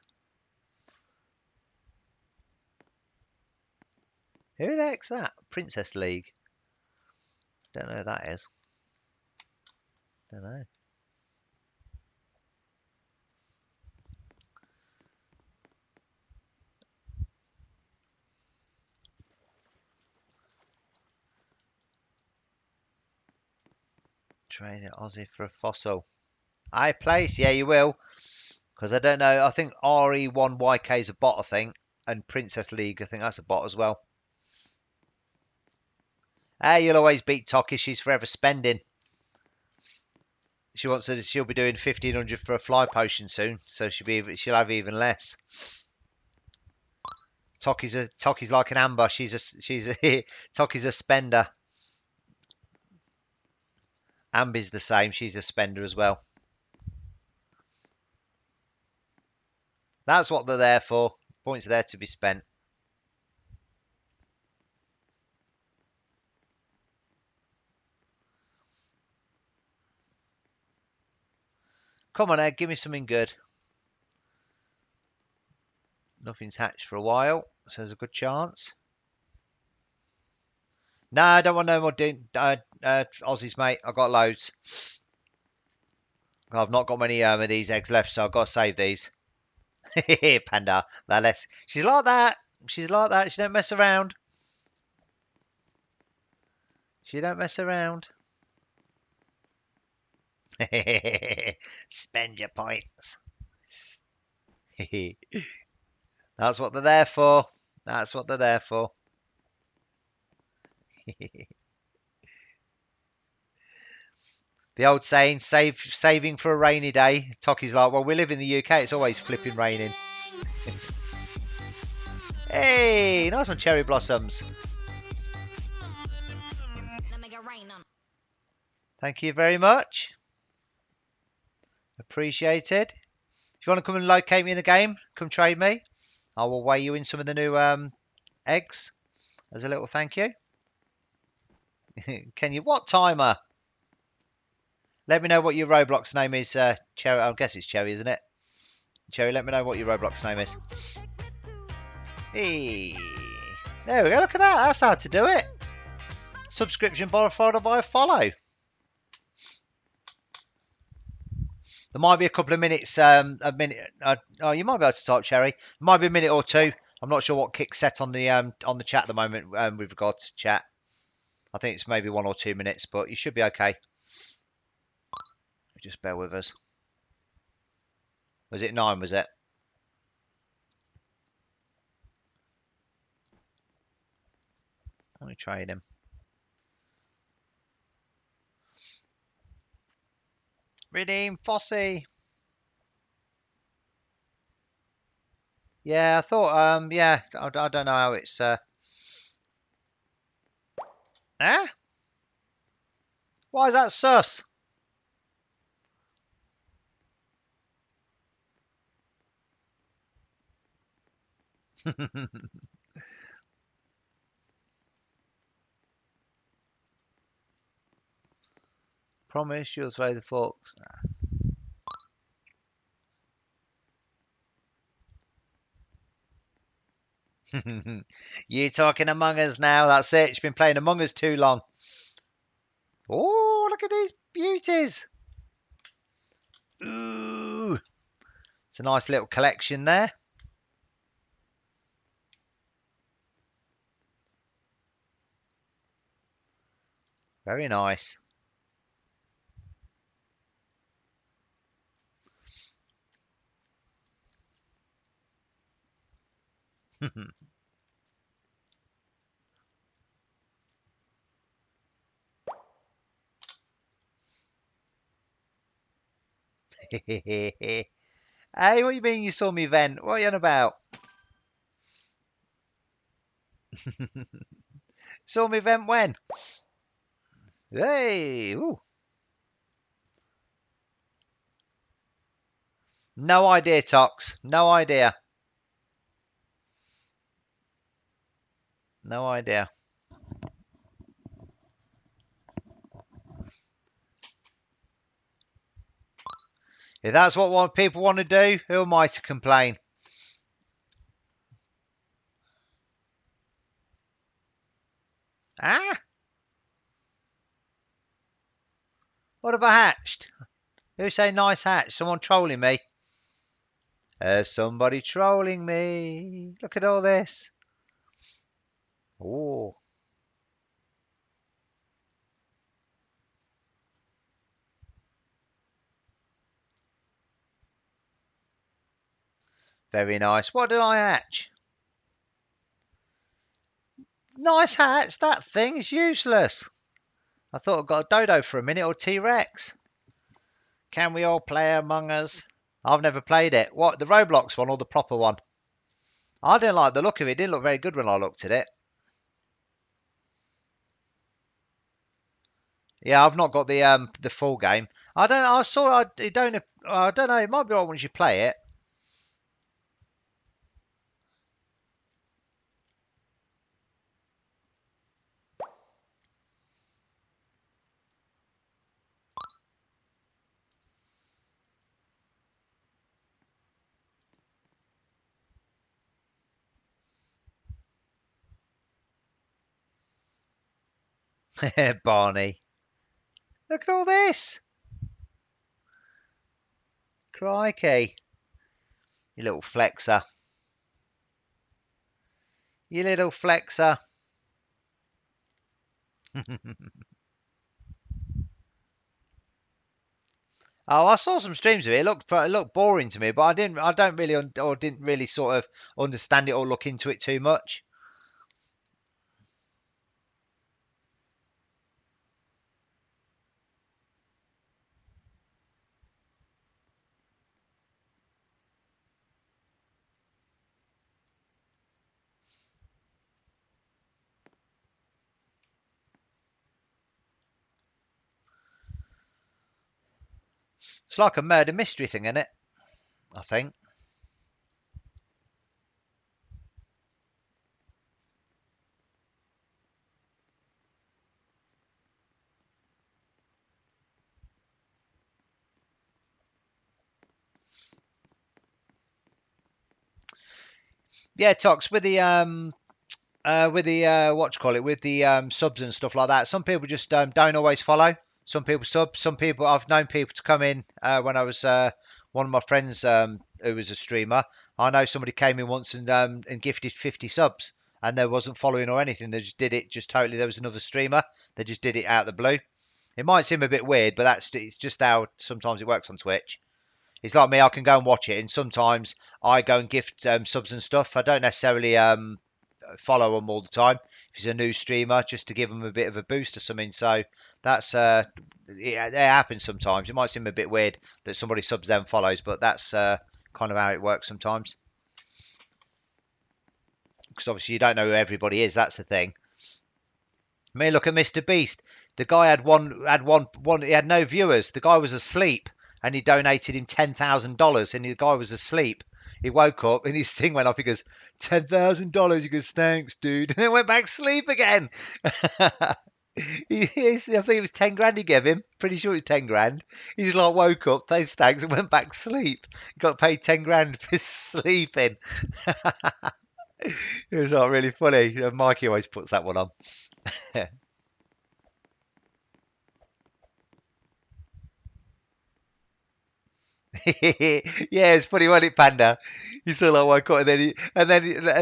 Who the heck's that? Princess League. Don't know who that is. Don't know. Train it Aussie for a fossil. I place, yeah, you will. Because I don't know. I think RE1YK is a bot, I think. And Princess League, I think that's a bot as well. Hey, you'll always beat Toki. She's forever spending. She'll be doing 1500 for a fly potion soon, so she'll have even less. Toki's like an Amber. Toki's a spender. Amber's the same. She's a spender as well. That's what they're there for. Points are there to be spent. Come on, Ed, give me something good. Nothing's hatched for a while, so there's a good chance. No, I don't want no more Aussies, mate. I've got loads. I've not got many of these eggs left, so I've got to save these. Panda. She's like that. She's like that. She don't mess around. She don't mess around. Spend your points. That's what they're there for. That's what they're there for. The old saying, saving for a rainy day. Toki's like, well, we live in the UK. It's always flipping raining. Hey, nice one, Cherry Blossoms. Thank you very much. Appreciated. If you want to come and locate me in the game, come trade me. I will weigh you in some of the new eggs as a little thank you. Can you? What timer? Let me know what your Roblox name is, Cherry. I guess it's Cherry, isn't it? Cherry, let me know what your Roblox name is. Hey. There we go. Look at that. That's how to do it. Subscription followed by a follow. There might be a couple of minutes, a minute. Oh, you might be able to talk, Cherry. There might be a minute or two. I'm not sure what Kick's set on the chat at the moment with regards to chat. I think it's maybe 1 or 2 minutes, but you should be okay. Just bear with us. Was it 9? Was it? Let me trade him. Redeem Fossey. Yeah, I thought. Yeah, I don't know how it's. Eh? Why is that sus? Promise you'll throw the forks. You talking Among Us now? That's it. She's been playing Among Us too long. Oh, look at these beauties. Ooh, it's a nice little collection there. Very nice. Hey, what you mean you saw me vent? What are you on about? Saw me vent when? Hey, ooh. No idea, Tox. No idea. No idea. If that's what people want to do, who am I to complain? Ah, what have I hatched? Who say nice hatch? Someone trolling me? Somebody trolling me. Look at all this. Oh, very nice. What did I hatch? Nice hatch. That thing is useless. I thought I got a dodo for a minute or T-Rex. Can we all play Among Us? I've never played it. What, the Roblox one or the proper one? I didn't like the look of it. It didn't look very good when I looked at it. Yeah, I've not got the full game. I don't. I saw. I don't. I don't know. It might be right once you play it. Barney, look at all this. Crikey, you little flexer. You little flexer. Oh, I saw some streams of it. It looked boring to me, but I don't really or didn't really sort of understand it or look into it too much. It's like a murder mystery thing, isn't it? I think. Yeah, Tox with the what you call it with the subs and stuff like that. Some people just don't always follow. Some people sub. Some people I've known people to come in when I was one of my friends who was a streamer. I know somebody came in once and gifted 50 subs, and they wasn't following or anything. They just did it just totally. There was another streamer. They just did it out of the blue. It might seem a bit weird, but it's just how sometimes it works on Twitch. It's like me. I can go and watch it, and sometimes I go and gift subs and stuff. I don't necessarily follow them all the time. If he's a new streamer, just to give him a bit of a boost or something. So that's it happens sometimes. It might seem a bit weird that somebody subs then follows, but that's kind of how it works sometimes. Because obviously you don't know who everybody is. That's the thing. I mean, look at Mr. Beast. The guy had he had no viewers. The guy was asleep, and he donated him $10,000, and the guy was asleep. He woke up and his thing went off. He goes, $10,000. He goes, thanks, dude. And then went back to sleep again. I think it was 10 grand he gave him. Pretty sure it was 10 grand. He just like woke up, said thanks, and went back to sleep. Got paid 10 grand for sleeping. It was like really funny. Mikey always puts that one on. Yeah, it's funny, wasn't it, Panda? You sort of like woke up, and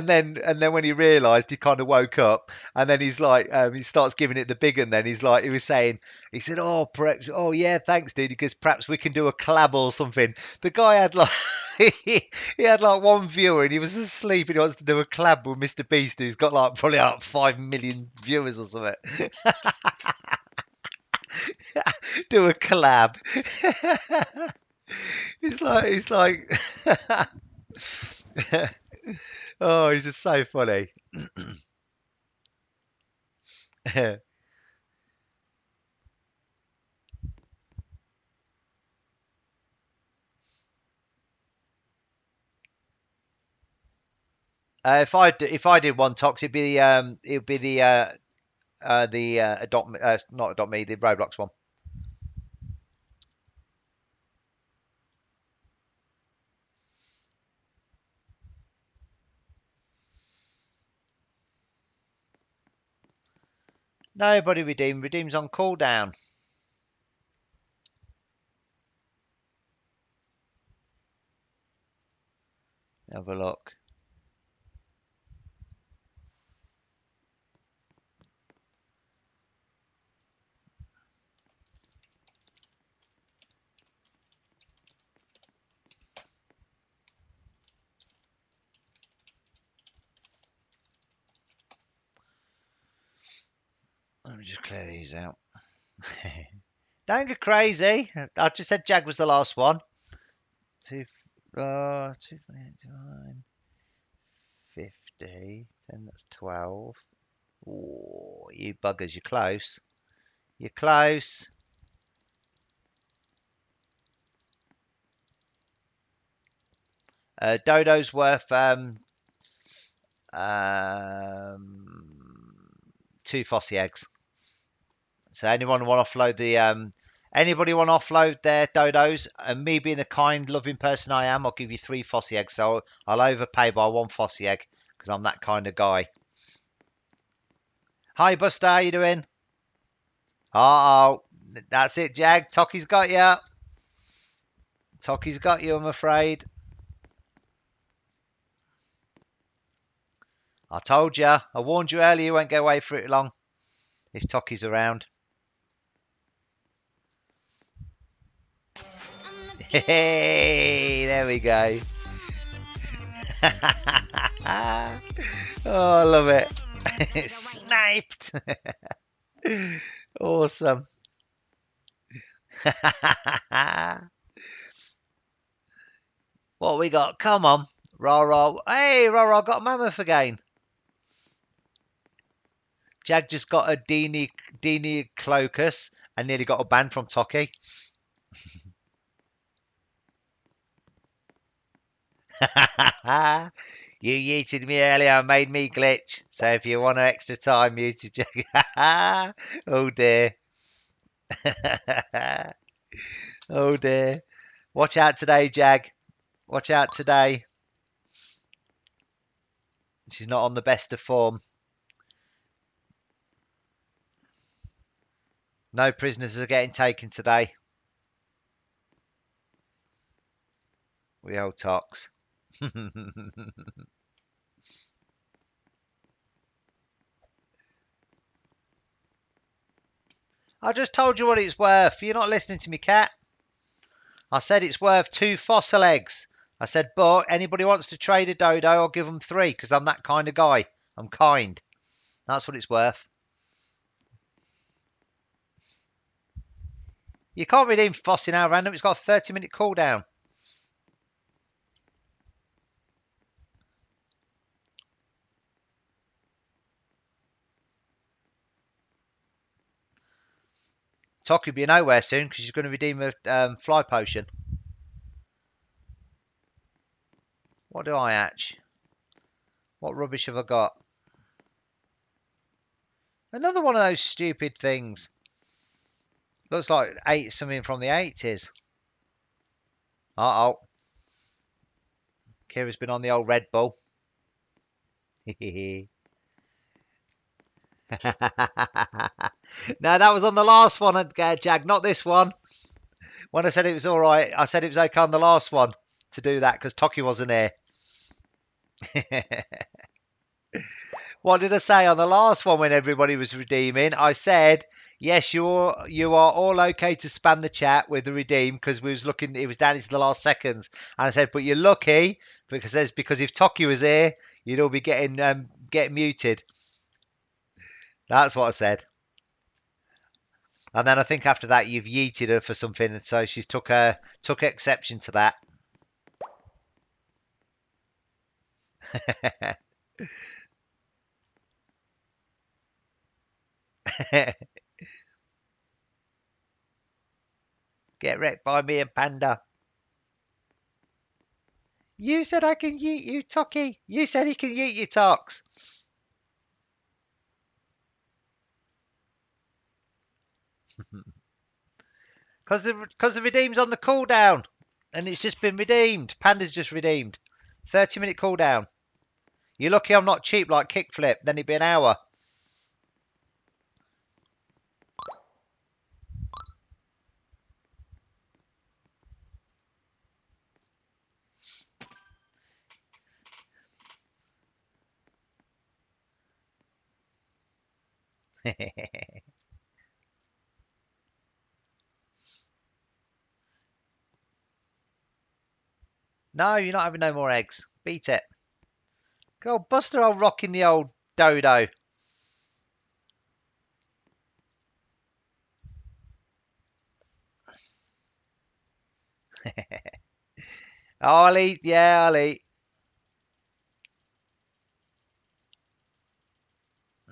then when he realised, he kind of woke up, and then he's like, he starts giving it the big, and then he's like, he said, oh, perhaps, oh yeah, thanks, dude, because perhaps we can do a collab or something. The guy had like. He had like one viewer and he was asleep and he wants to do a collab with Mr. Beast who's got like probably like 5 million viewers or something. Do a collab. He's like oh, he's just so funny. If I did one tox, it'd be the adopt not adopt me, the Roblox one. Nobody redeem. Redeems on cooldown. Have a look. Let me just clear these out. Don't get crazy. I just said Jag was the last one. 2, 50. 10, that's 12. Oh, you buggers, you're close. You're close. Dodo's worth um, 2 Fossy eggs. So anyone want to offload the anybody want to offload their dodos? And me being the kind, loving person I am, I'll give you 3 Fossy eggs. So I'll overpay by 1 Fossy egg because I'm that kind of guy. Hi Buster, how you doing? Uh oh, that's it, Jag. Toki's got you. Toki's got you, I'm afraid. I told you. I warned you earlier. You won't go away for it long if Toki's around. Hey, there we go. Oh, I love it. Sniped. Awesome. What we got? Come on. Rah. Hey, Rah, got a mammoth again. Jag just got a Deanie Clocus and nearly got a ban from Toki. You yeeted me earlier and made me glitch. So if you want extra time, YouTube Jag. Oh dear. Oh dear. Watch out today, Jag. Watch out today. She's not on the best of form. No prisoners are getting taken today. We old tox. I just told you what it's worth. You're not listening to me, cat. I said it's worth 2 fossil eggs. I said, but anybody wants to trade a dodo, I'll give them 3 because I'm that kind of guy. I'm kind. That's what it's worth. You can't redeem Fossil now random. It's got a 30-minute cooldown. Toki will be nowhere soon because she's going to redeem a fly potion. What do I hatch? What rubbish have I got? Another one of those stupid things. Looks like something from the 80s. Uh-oh. Kira's been on the old Red Bull. No, that was on the last one, Jag, not this one. When I said it was all right, I said it was okay on the last one to do that because Toki wasn't here. What did I say on the last one when everybody was redeeming? I said, yes, you are all okay to spam the chat with the redeem because we was looking, it was down into the last seconds. And I said, but you're lucky because if Toki was here, you'd all be getting muted. That's what I said. And then I think after that you've yeeted her for something, so she's took exception to that. Get wrecked by me and Panda. You said I can yeet you, Toki. You said he can yeet you, Tox. Because the redeem's on the cooldown. And it's just been redeemed. Panda's just redeemed. 30-minute cooldown. You're lucky I'm not cheap like Kickflip. Then it'd be an hour. No, you're not having no more eggs. Beat it. Go Buster old rocking the old dodo. I'll eat. Yeah, I'll eat.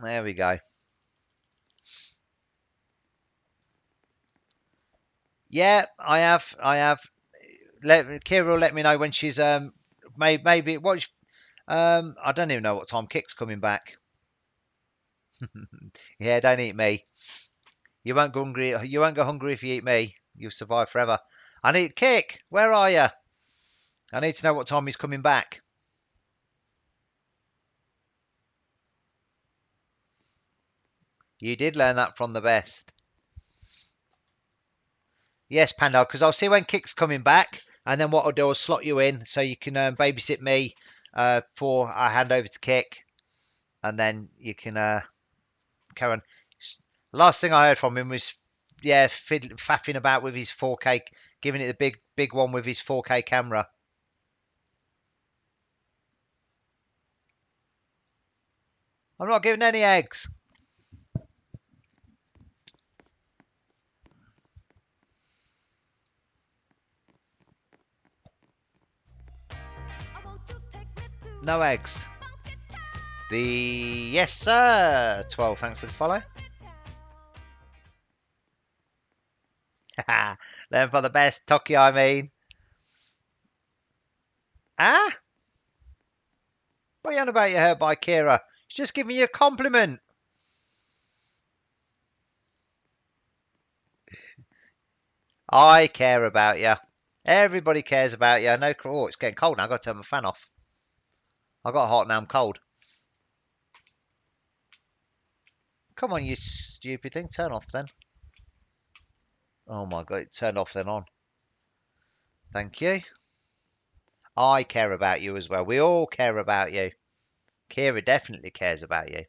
There we go. Yeah, I have. Kira will let me know when she's maybe what I don't even know what time Kick's coming back. Yeah, don't eat me. You won't go hungry. You won't go hungry if you eat me. You'll survive forever. I need Kick. Where are you? I need to know what time he's coming back. You did learn that from the best. Yes, Panda, because I'll see when Kick's coming back, and then what I'll do is slot you in so you can babysit me before I hand over to Kick, and then you can carry on. The last thing I heard from him was, yeah, faffing about with his 4K, giving it the big one with his 4K camera. I'm not giving any eggs. No eggs. Yes, sir. 12, thanks for the follow. Learn for the best, Toki, I mean. Ah? What are you on about your hair by Kira? She's just giving you a compliment. I care about you. Everybody cares about you. No, oh, it's getting cold now. I've got to turn my fan off. I got hot now. I'm cold. Come on, you stupid thing. Turn off then. Oh my god, it turned off then on. Thank you. I care about you as well. We all care about you. Kira definitely cares about you.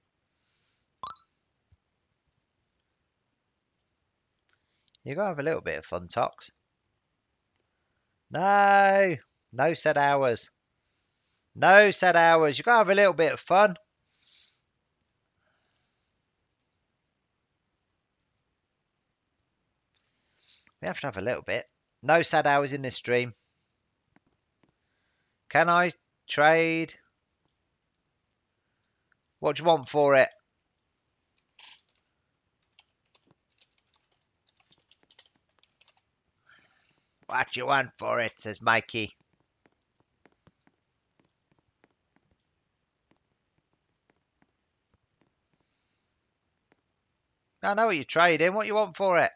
You gotta have a little bit of fun, Tox. No, no set hours. No set hours. You gotta have a little bit of fun. We have to have a little bit. No sad hours in this stream. Can I trade? What do you want for it? What do you want for it? Says Mikey. I know what you're trading. What you want for it?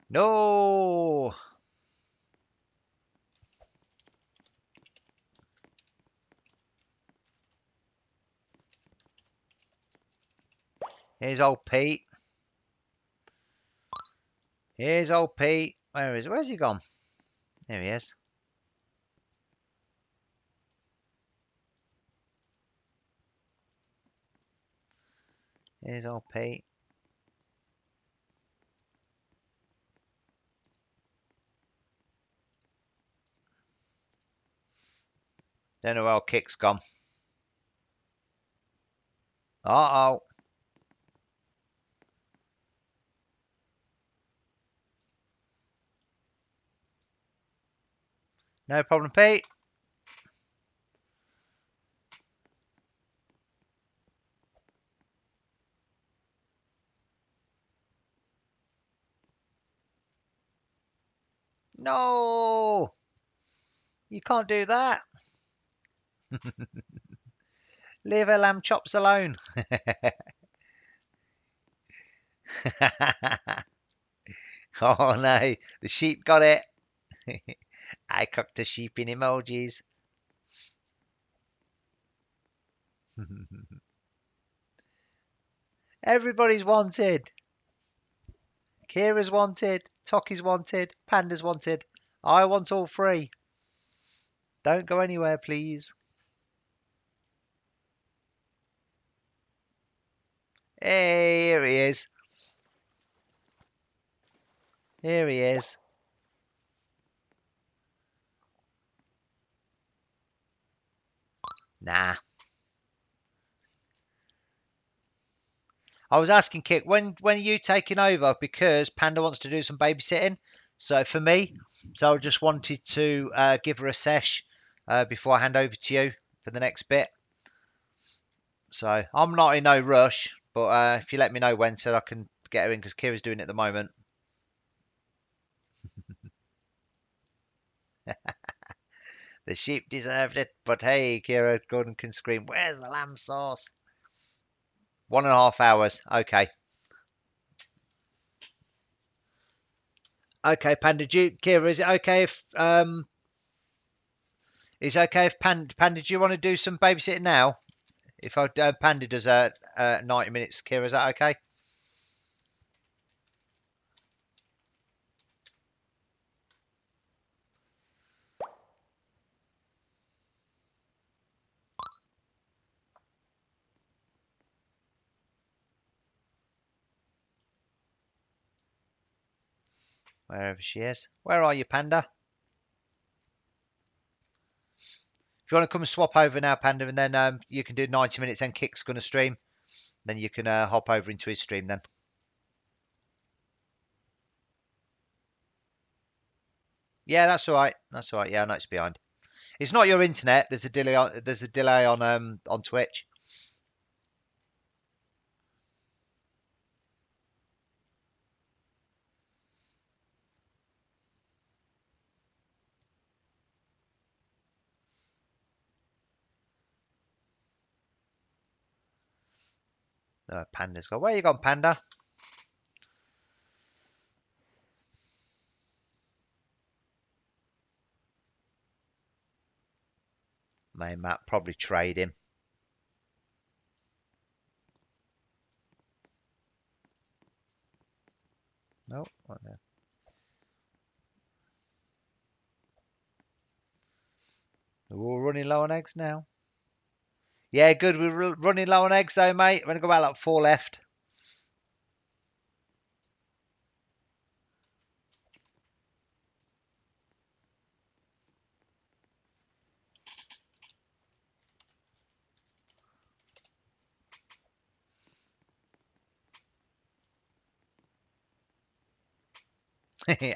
No. Here's old Pete. Here's old Pete. Where is he? Where's he gone? There he is. Here's old Pete. Don't know where old Kick's gone. Uh-oh. No problem, Pete. No. You can't do that. Leave her lamb chops alone. Oh no, the sheep got it. I cooked a sheep in emojis. Everybody's wanted. Kira's wanted. Toki's wanted. Panda's wanted. I want all three. Don't go anywhere, please. Hey, here he is. Here he is. Nah. I was asking Kik, when are you taking over? Because Panda wants to do some babysitting. So for me, so I just wanted to give her a sesh before I hand over to you for the next bit. So I'm not in no rush, but if you let me know when, so I can get her in, because Kira's doing it at the moment. The sheep deserved it, but hey, Kira, Gordon can scream, "Where's the lamb sauce?" 1.5 hours. Okay. Okay, Panda. Kira, is it okay if Panda? Do you want to do some babysitting now? If Panda does 90 minutes, Kira, is that okay? Wherever she is. Where are you, Panda? If you want to come and swap over now, Panda, and then you can do 90 minutes, then Kick's going to stream. Then you can hop over into his stream then. Yeah, that's all right. That's all right. Yeah, I know it's behind. It's not your internet. There's a delay on. There's a delay on Twitch. Panda's gone. Where you gone, Panda? Main map, probably trade him. Nope. We're all running low on eggs now. Yeah, good. We're running low on eggs though, mate. We've only got about like 4 left.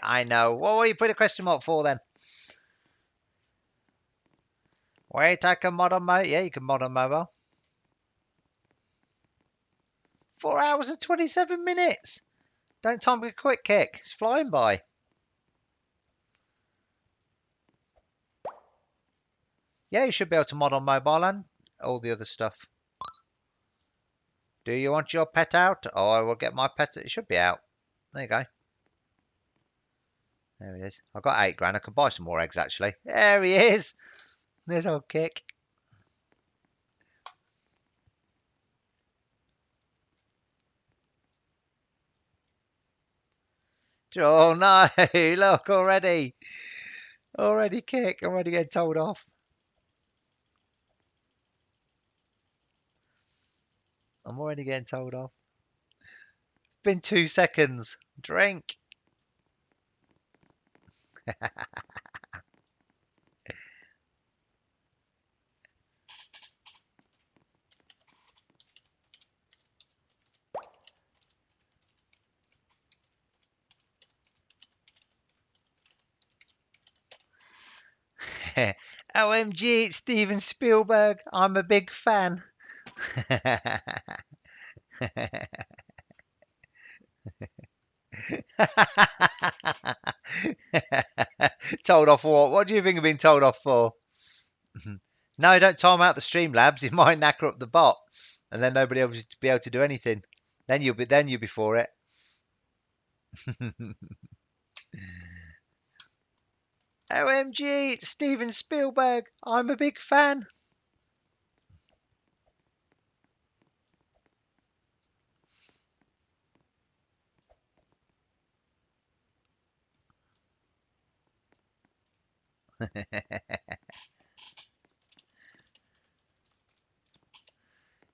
I know. What were you put a question mark for then? Wait, I can mod on mobile. Yeah, you can mod on mobile. 4 hours and 27 minutes. Don't time a quick kick. It's flying by. Yeah, you should be able to mod on mobile and all the other stuff. Do you want your pet out? Oh, I will get my pet. It should be out. There you go. There it is. I've got 8 grand. I can buy some more eggs actually. There he is. There's old Kick. Oh no! Look already. Already Kick. I'm already getting told off. I'm already getting told off. Been 2 seconds. Drink. OMG, it's Steven Spielberg. I'm a big fan. Told off for what? What do you think of being told off for? No, don't time out the Streamlabs. It might knacker up the bot, and then nobody else will be able to do anything. Then you'll be for it. OMG, it's Steven Spielberg. I'm a big fan.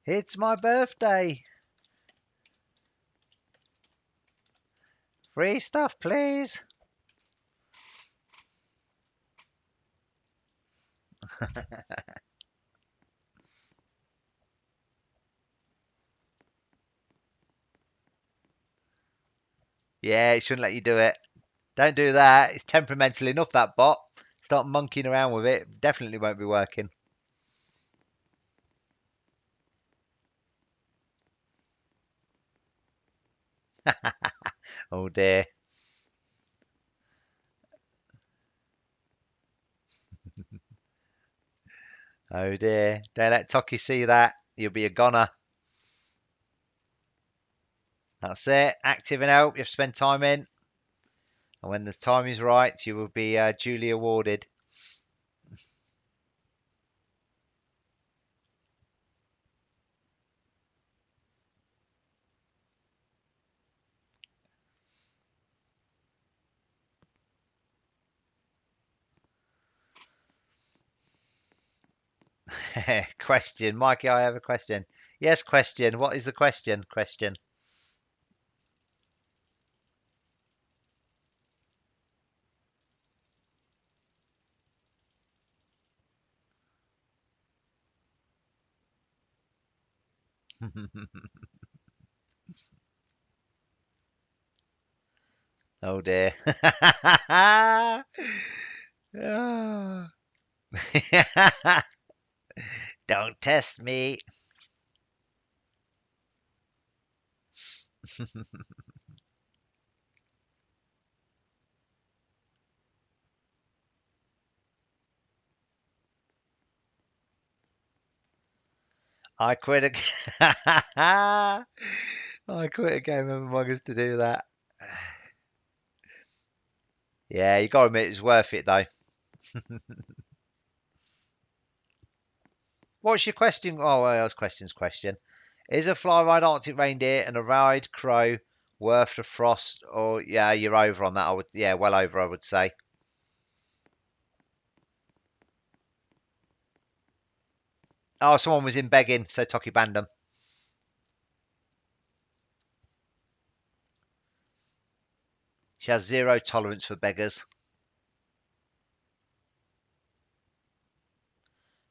It's my birthday. Free stuff, please. Yeah, it shouldn't let you do it. Don't do that. It's temperamental enough, that bot. Start monkeying around with it. Definitely won't be working. Oh dear. Oh dear. Don't let Toki see that. You'll be a goner. That's it. Active and help. You've spent time in. And when the time is right, you will be duly awarded. Question. Mikey, I have a question. Yes, question. What is the question? Question. Oh dear. Don't test me. I quit a I quit a game of Among Us to do that. Yeah, you gotta admit it's worth it though. What's your question? Oh, well, that's question. Is a fly ride Arctic reindeer and a ride crow worth the frost? Or yeah, you're over on that. I would, yeah, well over, I would say. Oh, someone was in begging, so Toki banned them. She has zero tolerance for beggars.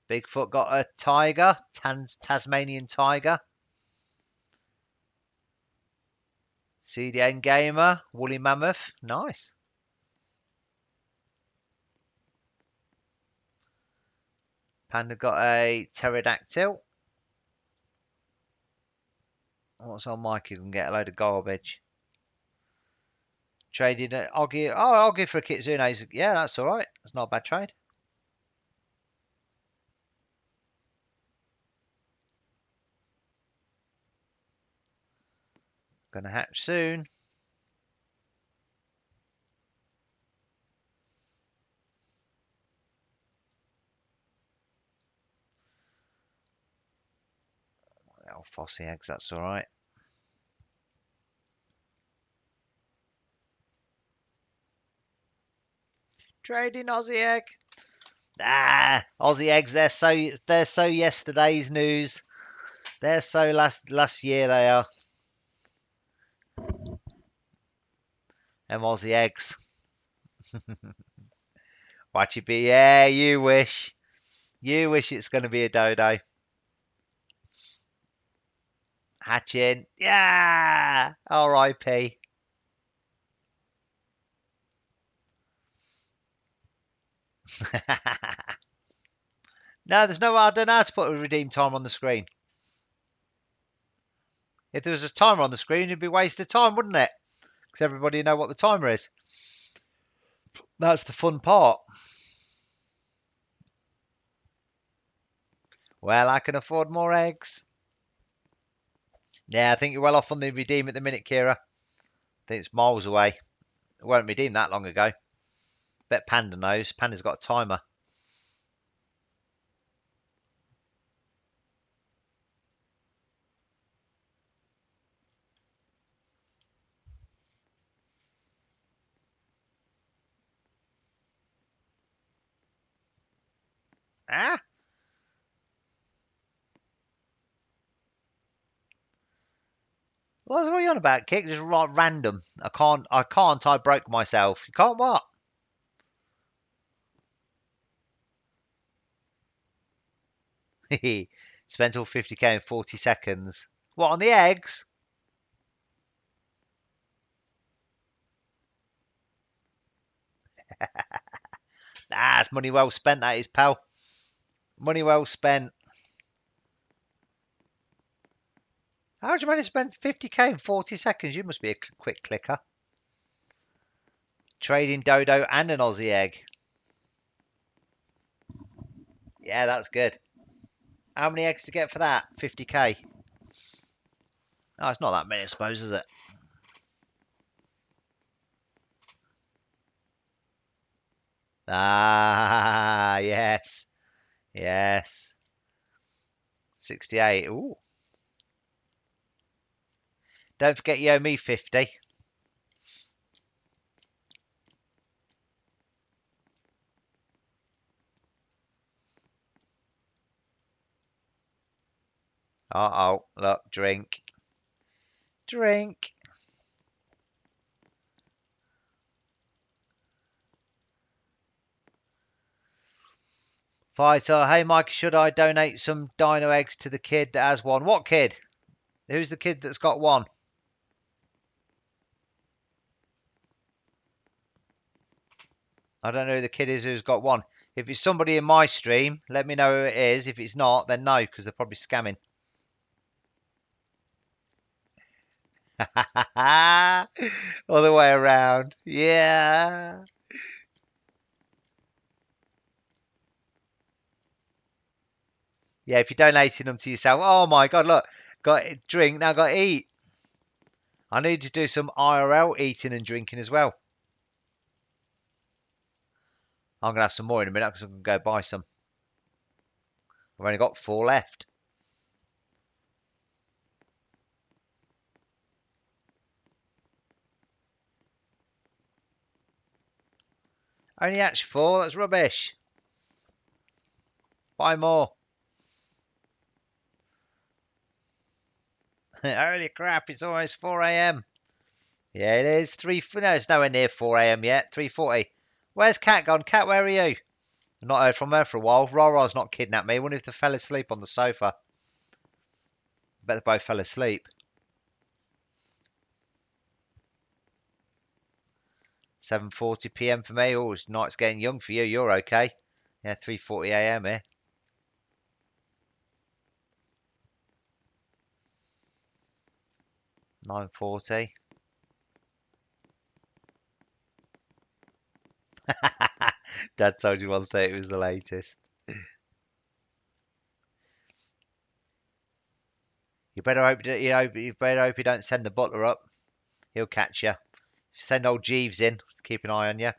Bigfoot got a tiger, Tasmanian tiger. CDN Gamer, woolly mammoth, nice. Panda got a pterodactyl. What's on Mikey? Can get a load of garbage. Traded. I'll give for a kitsune. Yeah, that's all right. That's not a bad trade. Gonna hatch soon. Oh, Fossy eggs. That's all right. Trading Aussie egg. Ah, Aussie eggs. They're so yesterday's news. They're so last year. They are. Them Aussie eggs. Watch it be. Yeah, you wish. You wish it's going to be a dodo. Hatching. Yeah. R.I.P. No, there's no. I don't know how to put a redeem time on the screen. If there was a timer on the screen, it'd be a waste of time, wouldn't it? Because everybody know what the timer is. That's the fun part. Well, I can afford more eggs. Yeah, I think you're well off on the redeem at the minute, Kira. I think it's miles away. It won't redeem that long ago. Bet Panda knows. Panda's got a timer. Ah? What are you on about, Kick? Just right random. I can't. I broke myself. You can't what? Spent all 50k in 40 seconds. What, on the eggs? Ah, it's money well spent, that is, pal. Money well spent. How'd you manage to spend 50k in 40 seconds? You must be a quick clicker. Trading dodo and an Aussie egg. Yeah, that's good. How many eggs to get for that? 50k. Oh, it's not that many, I suppose, is it? Ah, yes. Yes. 68. Ooh. Don't forget you owe me 50. Uh-oh. Look, drink. Drink. Fighter. Hey, Mike, should I donate some dino eggs to the kid that has one? What kid? Who's the kid that's got one? I don't know who the kid is who's got one. If it's somebody in my stream, let me know who it is. If it's not, then no, because they're probably scamming. Other way around. Yeah. Yeah, if you're donating them to yourself. Oh my God, look. Got to drink, now got to eat. I need to do some IRL eating and drinking as well. I'm going to have some more in a minute because I'm going to go buy some. I've only got 4 left. Only hatched 4. That's rubbish. Buy more. Holy crap! It's almost 4 a.m. Yeah, it is. No, it's nowhere near 4 a.m. yet. 3:40. Where's Cat gone? Cat, where are you? I've not heard from her for a while. Rara's not kidnapped me. I wonder if they fell asleep on the sofa. Bet they both fell asleep. 7:40 p.m. for me. Oh, night's getting young for you. You're okay. Yeah, 3:40 a.m. here. 9:40. Dad told you 1:30 was the latest. You better hope you better hope you don't send the butler up. He'll catch you. Send old Jeeves in. Keep an eye on you.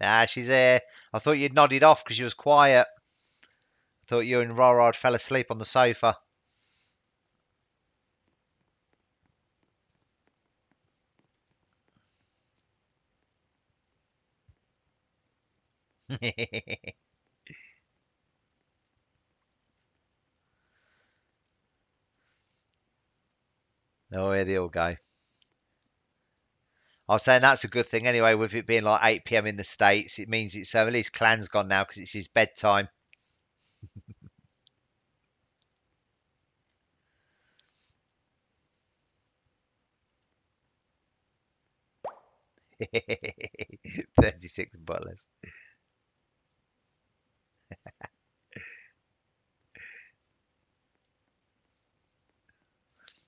Ah, she's here. I thought you'd nodded off because you was quiet. I thought you and Rorod fell asleep on the sofa. Oh, here they all go. I was saying that's a good thing anyway, with it being like 8 p.m. in the States. It means it's at least Clan's gone now because it's his bedtime. "36 butlers."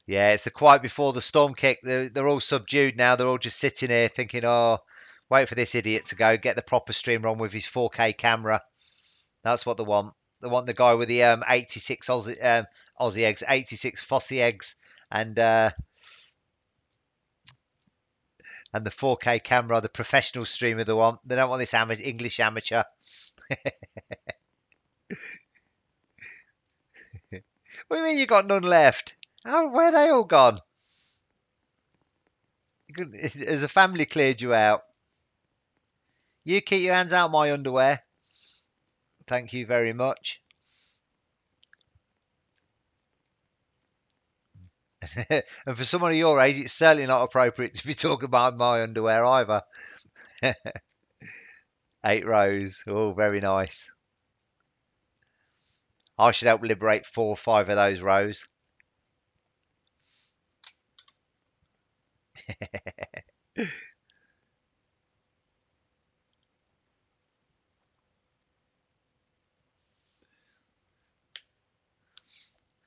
Yeah, it's the quiet before the storm kick. They're all subdued now. They're all just sitting here thinking, oh, wait for this idiot to go, get the proper streamer on with his 4K camera. That's what they want. They want the guy with the 86 Aussie eggs, 86 Fossey eggs, and and the 4K camera, the professional streamer they want. They don't want this English amateur. What do you mean you got none left? Where are they all gone? Has the family cleared you out? You keep your hands out my underwear. Thank you very much. And for someone of your age, it's certainly not appropriate to be talking about my underwear either. 8 rows. Oh, very nice. I should help liberate 4 or 5 of those rows.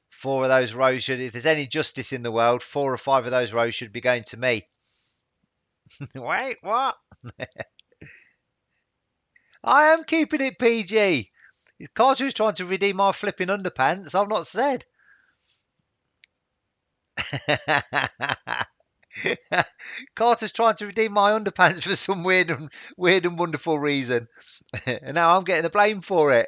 Four of those rows should, if there's any justice in the world, 4 or 5 of those rows should be going to me. Wait, what? I am keeping it PG. Carter's trying to redeem my flipping underpants. I've not said. Carter's trying to redeem my underpants for some weird and wonderful reason, and now I'm getting the blame for it.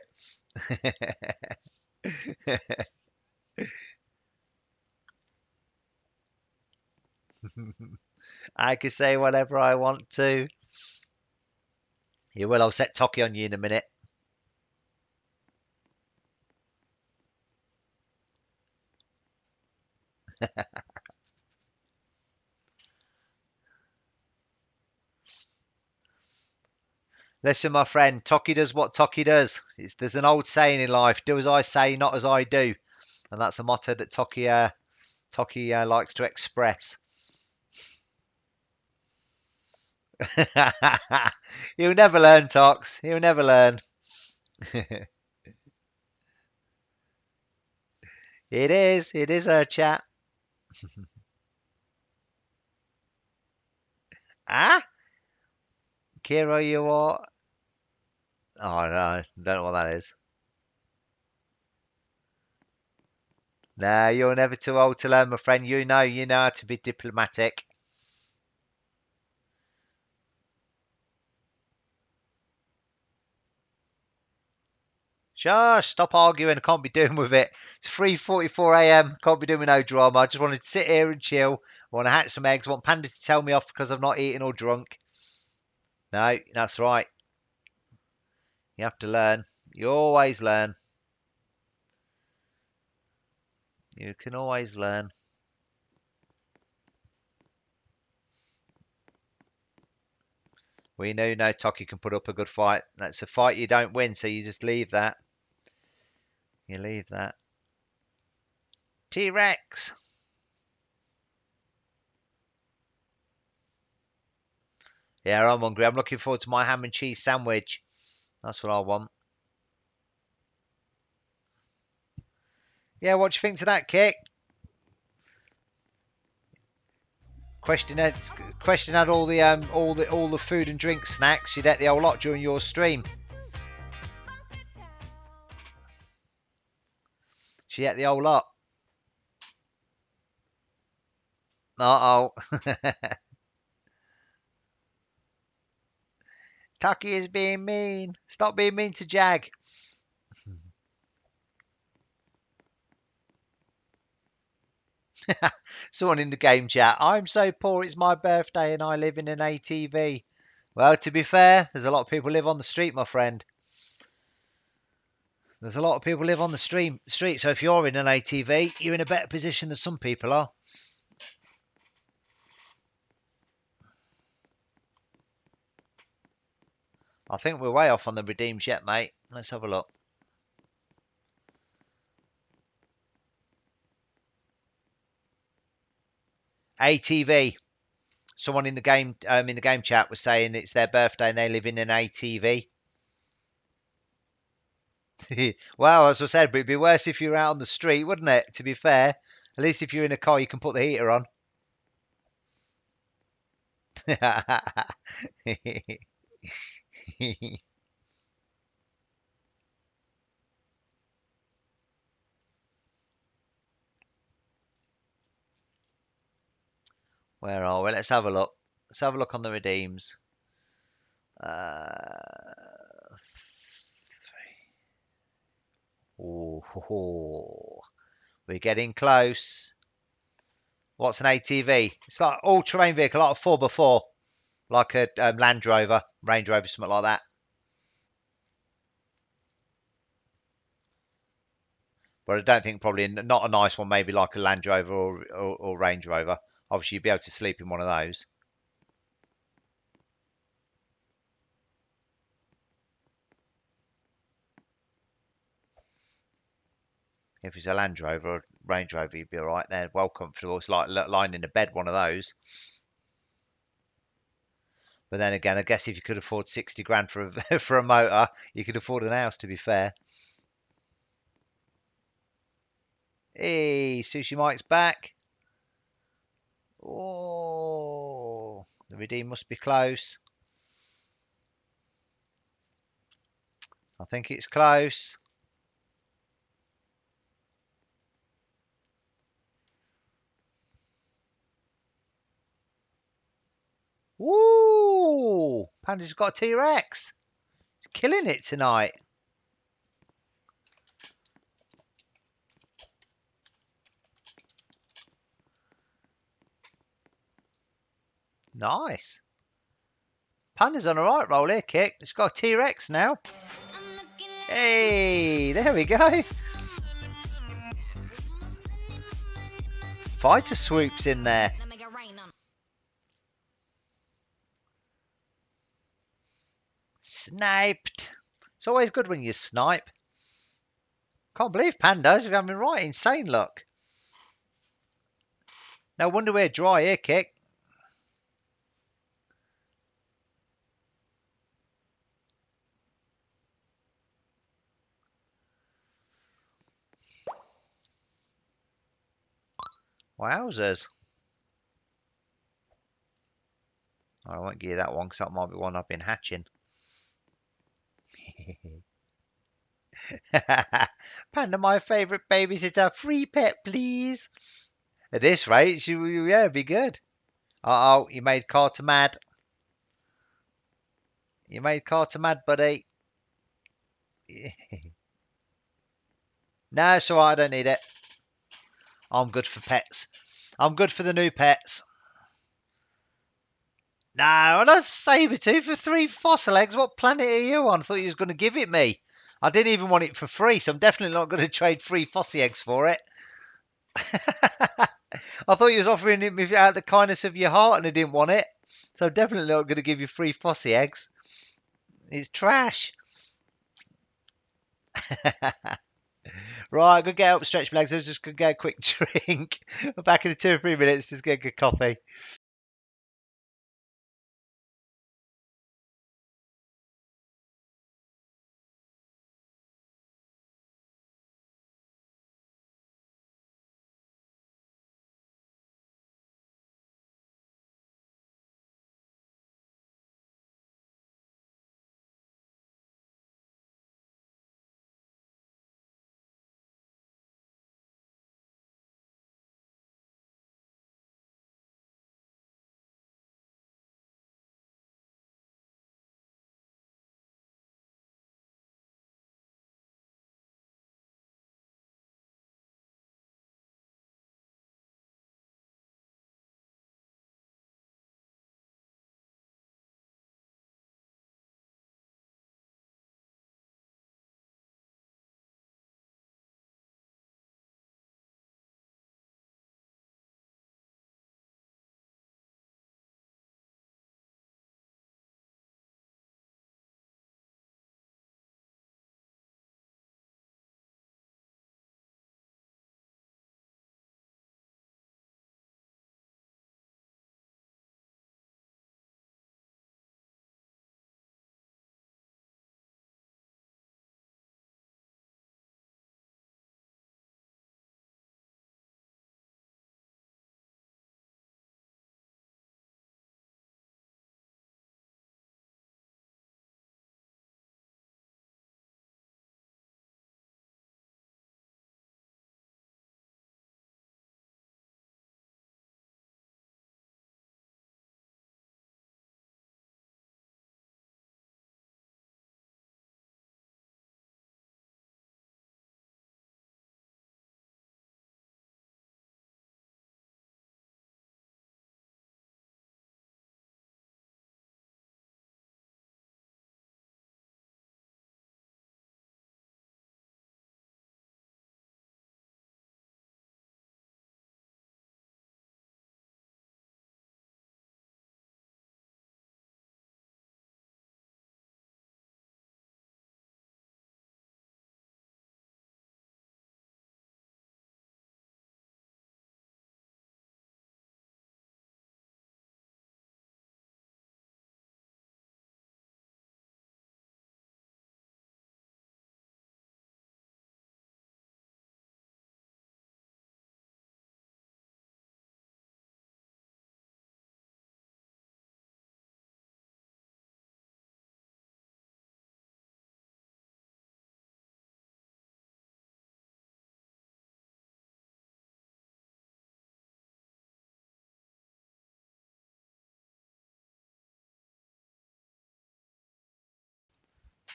I can say whatever I want to. You will. I'll set Toki on you in a minute. Listen, my friend, Toki does what Toki does. There's an old saying in life: "Do as I say, not as I do," and that's a motto that Toki likes to express. You'll never learn, Tox. You'll never learn. It is. It is her chat. Ah, Kira, you are. Oh no, don't know what that is. No, you're never too old to learn, my friend. You know how to be diplomatic. Shush, stop arguing. I can't be doing with it. It's 3:44 a.m. Can't be doing with no drama. I just wanted to sit here and chill. I want to hatch some eggs. I want Panda to tell me off because I'm not eating or drunk. No, that's right. You have to learn. You always learn. You can always learn. We know no Toki can put up a good fight. That's a fight you don't win, so you just leave that. You leave that. T-Rex. Yeah, I'm hungry. I'm looking forward to my ham and cheese sandwich. That's what I want. Yeah, what do you think to that, Kick? Question had all the food and drink snacks. She'd ate the whole lot during your stream. She ate the whole lot. Uh oh. Taki is being mean. Stop being mean to Jag. Someone in the game chat. I'm so poor. It's my birthday and I live in an ATV. Well, to be fair, there's a lot of people live on the street, my friend. There's a lot of people live on the street. So if you're in an ATV, you're in a better position than some people are. I think we're way off on the redeems yet, mate. Let's have a look. ATV. Someone in the game chat was saying it's their birthday and they live in an ATV. Well, as I said, but it'd be worse if you were out on the street, wouldn't it? To be fair, at least if you're in a car, you can put the heater on. Where are we? Let's have a look. Let's have a look on the redeems. Oh, we're getting close. What's an ATV? It's like all-terrain vehicle, like a 4x4, like a Land Rover, Range Rover, something like that. But I don't think probably not a nice one, maybe like a Land Rover or Range Rover. Obviously, you'd be able to sleep in one of those. If it's a Land Rover or Range Rover, you'd be all right. They're well comfortable. It's like lying in a bed, one of those. But then again, I guess if you could afford 60 grand for a for a motor, you could afford an house. To be fair. Hey, Sushi Mike's back. Oh, the redeem must be close. I think it's close. Woo! Panda's got a T-Rex. He's killing it tonight. Nice. Panda's on a right roll here, Kick. It's got a T-Rex now. Hey, there we go. Fighter swoops in there. Sniped. It's always good when you snipe. Can't believe Panda's having right insane luck. No wonder we're dry here, Kick. Wowzers. I won't give you that one because that might be one I've been hatching. Panda, my favourite babysitter. Free pet, please. At this rate, yeah, it'd be good. Uh-oh, you made Carter mad. You made Carter mad, buddy. No, so I don't need it. I'm good for pets. I'm good for the new pets. No, and I Sabertooth for 3 fossil eggs. What planet are you on? I thought you was going to give it me. I didn't even want it for free, so I'm definitely not going to trade 3 fossil eggs for it. I thought you was offering it me out of the kindness of your heart, and I didn't want it. So I'm definitely not going to give you 3 fossil eggs. It's trash. Right, go get up, stretch my legs. I was just going to get a quick drink. I'm back in 2 or 3 minutes. Just get a good coffee.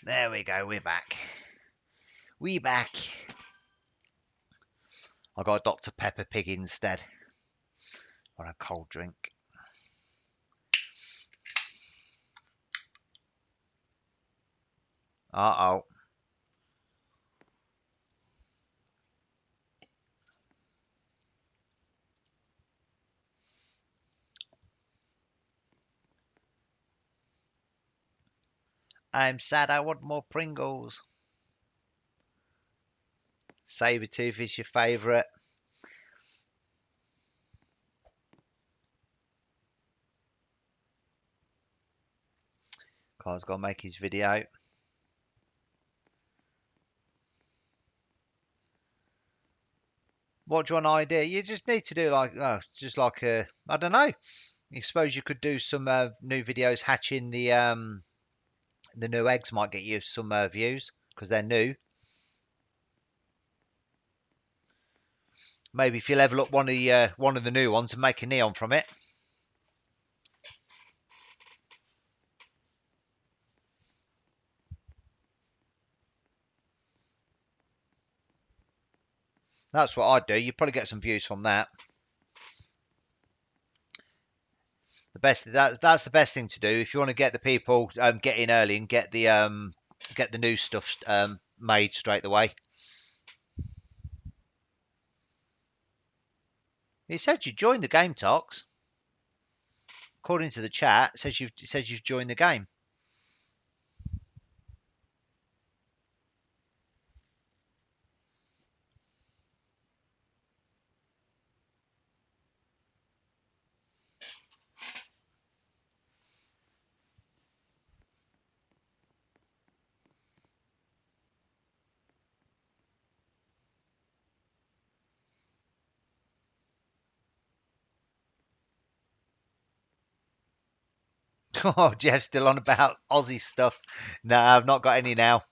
There we go. We're back. We back. I got a Dr. Pepper Pig instead. On a cold drink. Uh-oh. I'm sad. I want more Pringles. Sabertooth is your favourite. Carl's got to make his video. What do you want idea? You just need to do like, just like I don't know. I suppose you could do some new videos hatching the new eggs. Might get you some views because they're new. Maybe if you level up one of the new ones and make a neon from it. That's what I'd do. You'd probably get some views from that. That's the best thing to do if you want to get the people get in early and get the new stuff made straight away. It said you joined the game, Tox. According to the chat, it says you've joined the game. Oh, Jeff's still on about Aussie stuff. No, I've not got any now.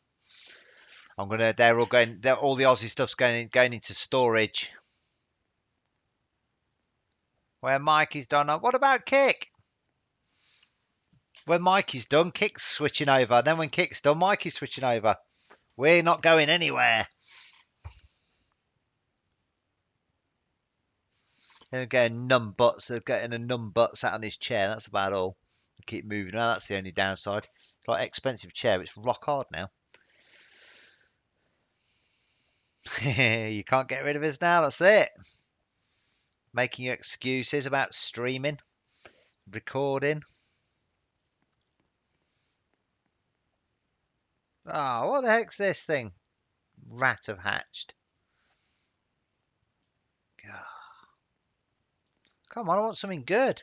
They're all going. All the Aussie stuff's going into storage. Where Mikey's done. What about Kick? When Mikey's done, Kick's switching over. Then when Kick's done, Mikey's switching over. We're not going anywhere. They're getting numb butts. They're getting a numb butt sat on this chair. That's about all. Keep moving around. That's the only downside. It's like an expensive chair. It's rock hard now. You can't get rid of us now. That's it. Making your excuses about streaming, recording. Oh, what the heck's this thing? Rat have hatched. Come on, I want something good.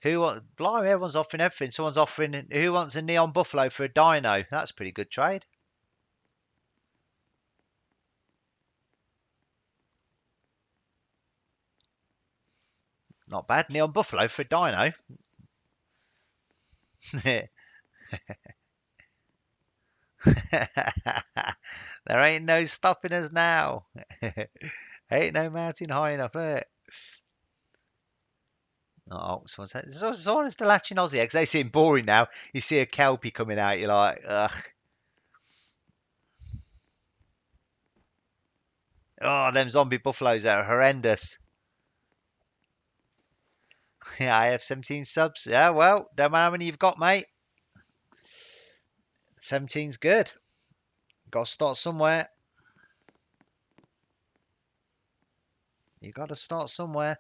Blimey, everyone's offering everything. Someone's offering, who wants a neon buffalo for a dino? That's a pretty good trade. Not bad. Neon buffalo for a dino. There ain't no stopping us now. Ain't no mountain high enough. Look. Oh, someone's still hatching Aussie eggs. They seem boring now. You see a kelpie coming out, you're like, ugh. Oh, them zombie buffaloes are horrendous. Yeah, I have 17 subs. Yeah, well, don't matter how many you've got, mate. 17's good. Got to start somewhere. You got to start somewhere.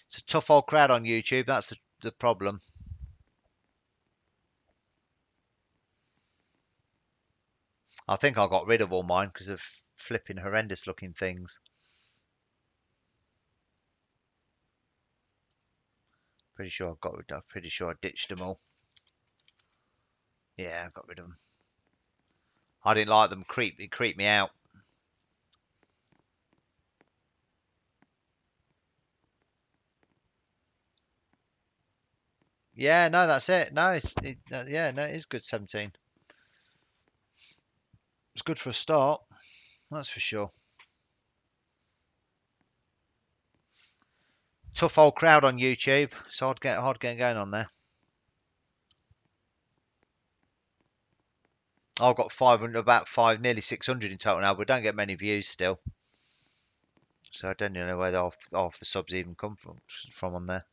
It's a tough old crowd on YouTube. That's the problem. I think I got rid of all mine because of flipping horrendous looking things. Pretty sure I ditched them all. Yeah, I got rid of them. I didn't like them. It creeped me out. Yeah, no, that's it. No, yeah, no, it is good 17. It's good for a start. That's for sure. Tough old crowd on YouTube. It's hard getting going on there. I've got 500, nearly 600 in total now, but don't get many views still. So I don't even know where half the subs even come from on there.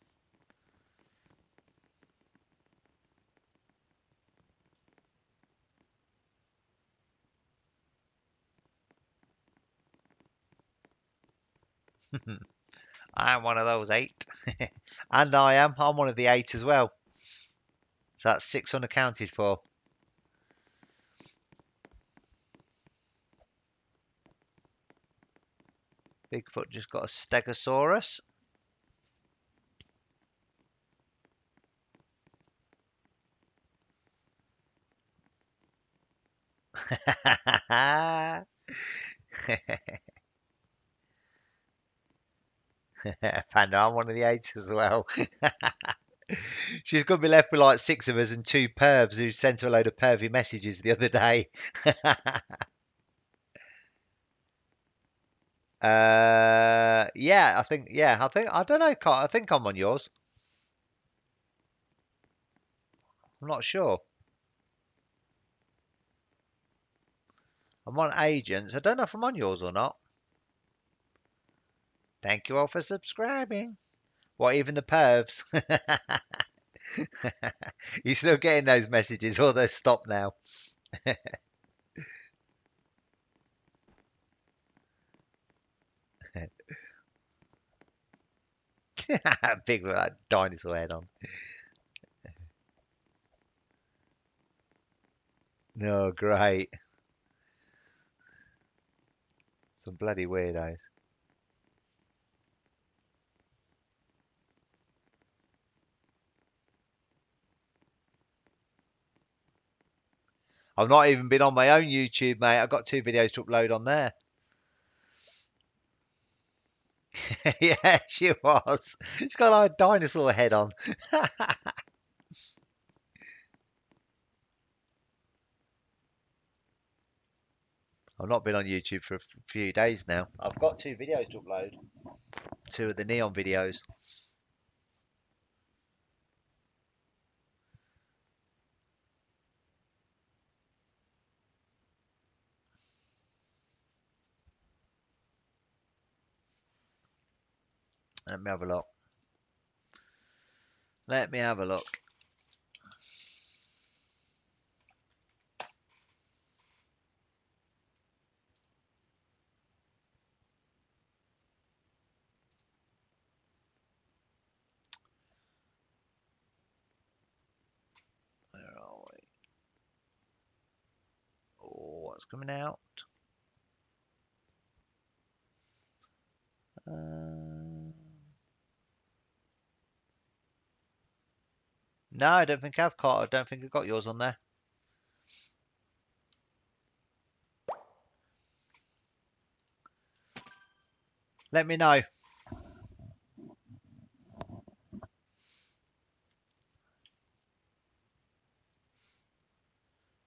I'm one of those 8. And I'm one of the 8 as well. So that's 6 unaccounted for. Bigfoot just got a stegosaurus. Panda, I'm one of the 8 as well. She's going to be left with like 6 of us and 2 pervs who sent her a load of pervy messages the other day. Yeah, I don't know, I think I'm on yours. I'm not sure. I'm on agents. I don't know if I'm on yours or not. Thank you all for subscribing. What, even the pervs? You still getting those messages or they're stopped now? Big with that dinosaur head on. No, great. Some bloody weirdos. I've not even been on my own YouTube, mate. I've got 2 videos to upload on there. Yeah, she was. She's got like a dinosaur head on. I've not been on YouTube for a few days now. I've got 2 videos to upload. 2 of the neon videos. Let me have a look. Let me have a look. Where are we? Oh, what's coming out? No, I don't think I've caught. I don't think I've got yours on there. Let me know.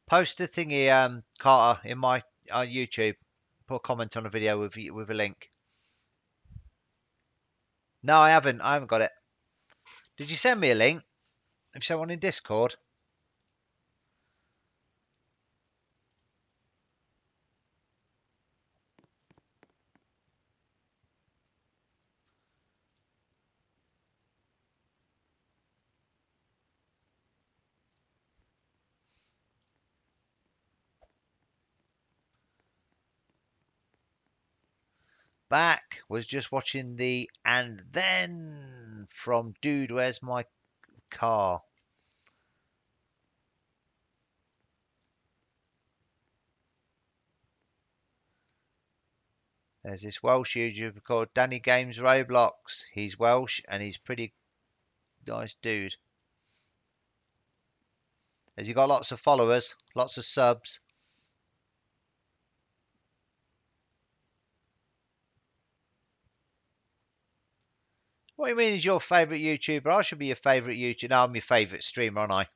Post a thingy, Carter, in my YouTube. Put a comment on a video with a link. No, I haven't. I haven't got it. Did you send me a link? Have you sent one in Discord? Back was just watching the and then from Dude, Where's My Car? There's this Welsh YouTuber called Danny Games Roblox. He's Welsh and he's pretty nice dude. Has he got lots of followers, lots of subs? What do you mean he's your favourite YouTuber? I should be your favourite YouTuber. No, I'm your favourite streamer, aren't I?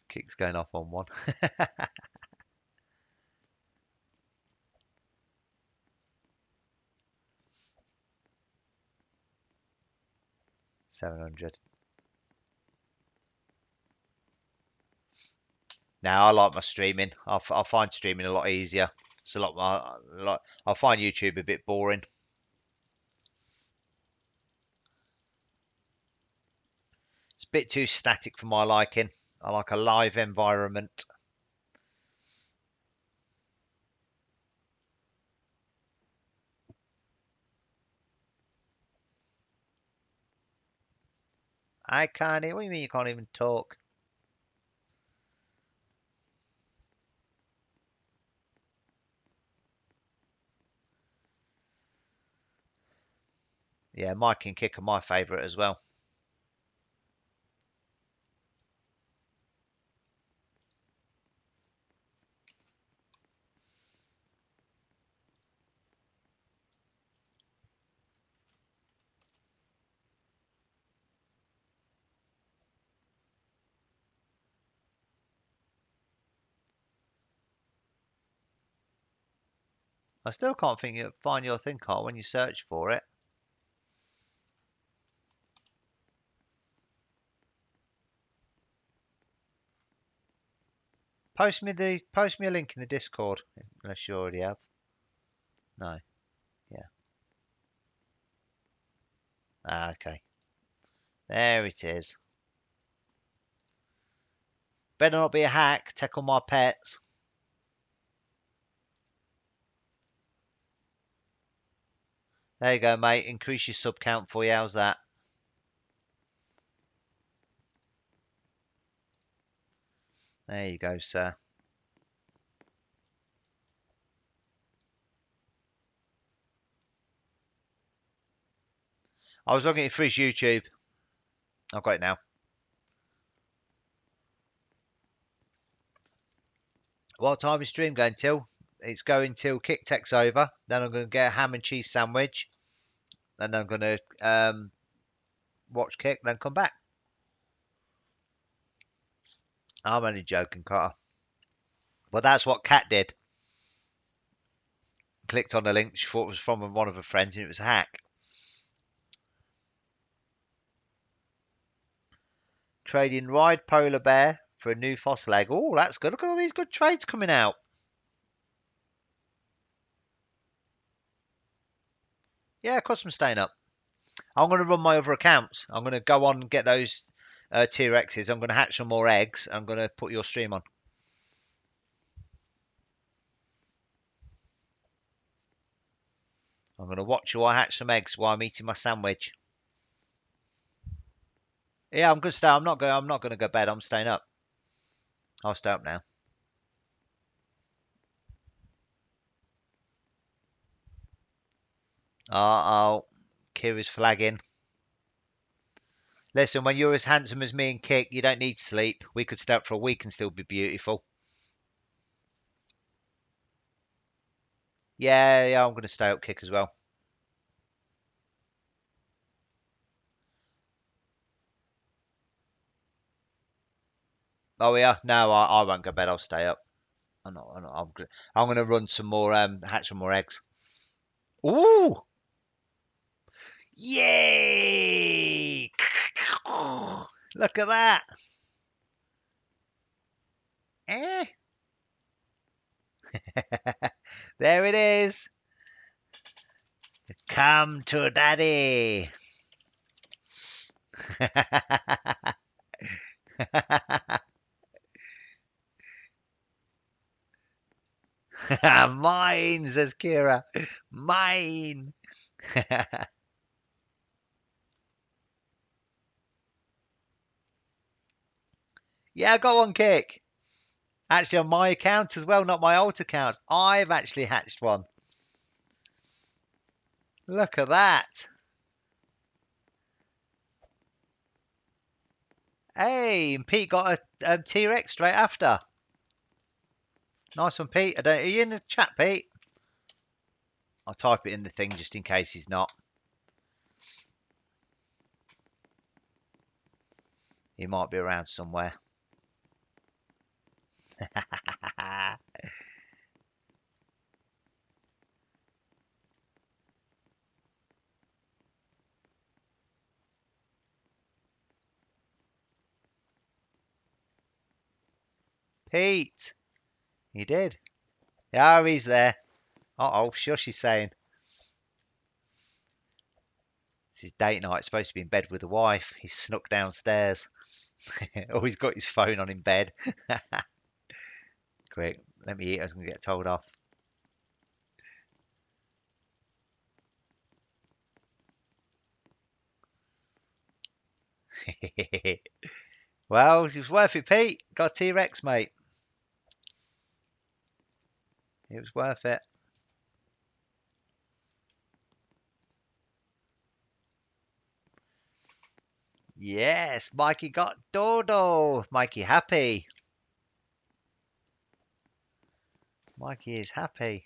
Kick's going off on one. 700. Now I like my streaming. I find streaming a lot easier. It's a lot more. I find YouTube a bit boring. It's a bit too static for my liking. I like a live environment. I can't hear. What do you mean you can't even talk? Yeah, Mike and Kick are my favourite as well. I still can't find your thing, Carl, when you search for it. Post me a link in the Discord, unless you already have. No. Yeah. Ah, okay. There it is. Better not be a hack. Take all my pets. There you go, mate. Increase your sub count for you. How's that? There you go, sir. I was looking for his YouTube. I've got it now. What time is stream going till? It's going till Kick takes over. Then I'm going to get a ham and cheese sandwich. And then I'm going to watch Kick, then come back. I'm only joking, Carter. But that's what Kat did. Clicked on the link. She thought it was from one of her friends, and it was a hack. Trading Ride Polar Bear for a new fossil egg. Oh, that's good. Look at all these good trades coming out. Yeah, of course I'm staying up. I'm going to run my other accounts. I'm going to go on and get those T-Rexes. I'm going to hatch some more eggs. I'm going to put your stream on. I'm going to watch you while I hatch some eggs while I'm eating my sandwich. Yeah, I'm going to stay. I'm not going to go to bed. I'm staying up. I'll stay up now. Uh-oh. Kira's flagging. Listen, when you're as handsome as me and Kick, you don't need sleep. We could stay up for a week and still be beautiful. Yeah, I'm going to stay up, Kick, as well. Oh, yeah? No, I won't go to bed. I'll stay up. I'm going to run some more, hatch some more eggs. Ooh! Yay! Look at that. Eh? There it is. Come to daddy. Mine, says Kira. Mine. Yeah, I got one, Kick. Actually, on my account as well, not my old account. I've actually hatched one. Look at that. Hey, and Pete got a T-Rex straight after. Nice one, Pete. Are you in the chat, Pete? I'll type it in the thing just in case he's not. He might be around somewhere. Pete. He did. Yeah, he's there. Uh-oh, shush, he's saying. It's his date night. He's supposed to be in bed with the wife. He's snuck downstairs. Oh, he's got his phone on in bed. Quick, let me eat. I was going to get told off. Well, it was worth it, Pete. Got a T-Rex, mate. It was worth it. Yes, Mikey got Dodo. Mikey happy. Mikey is happy.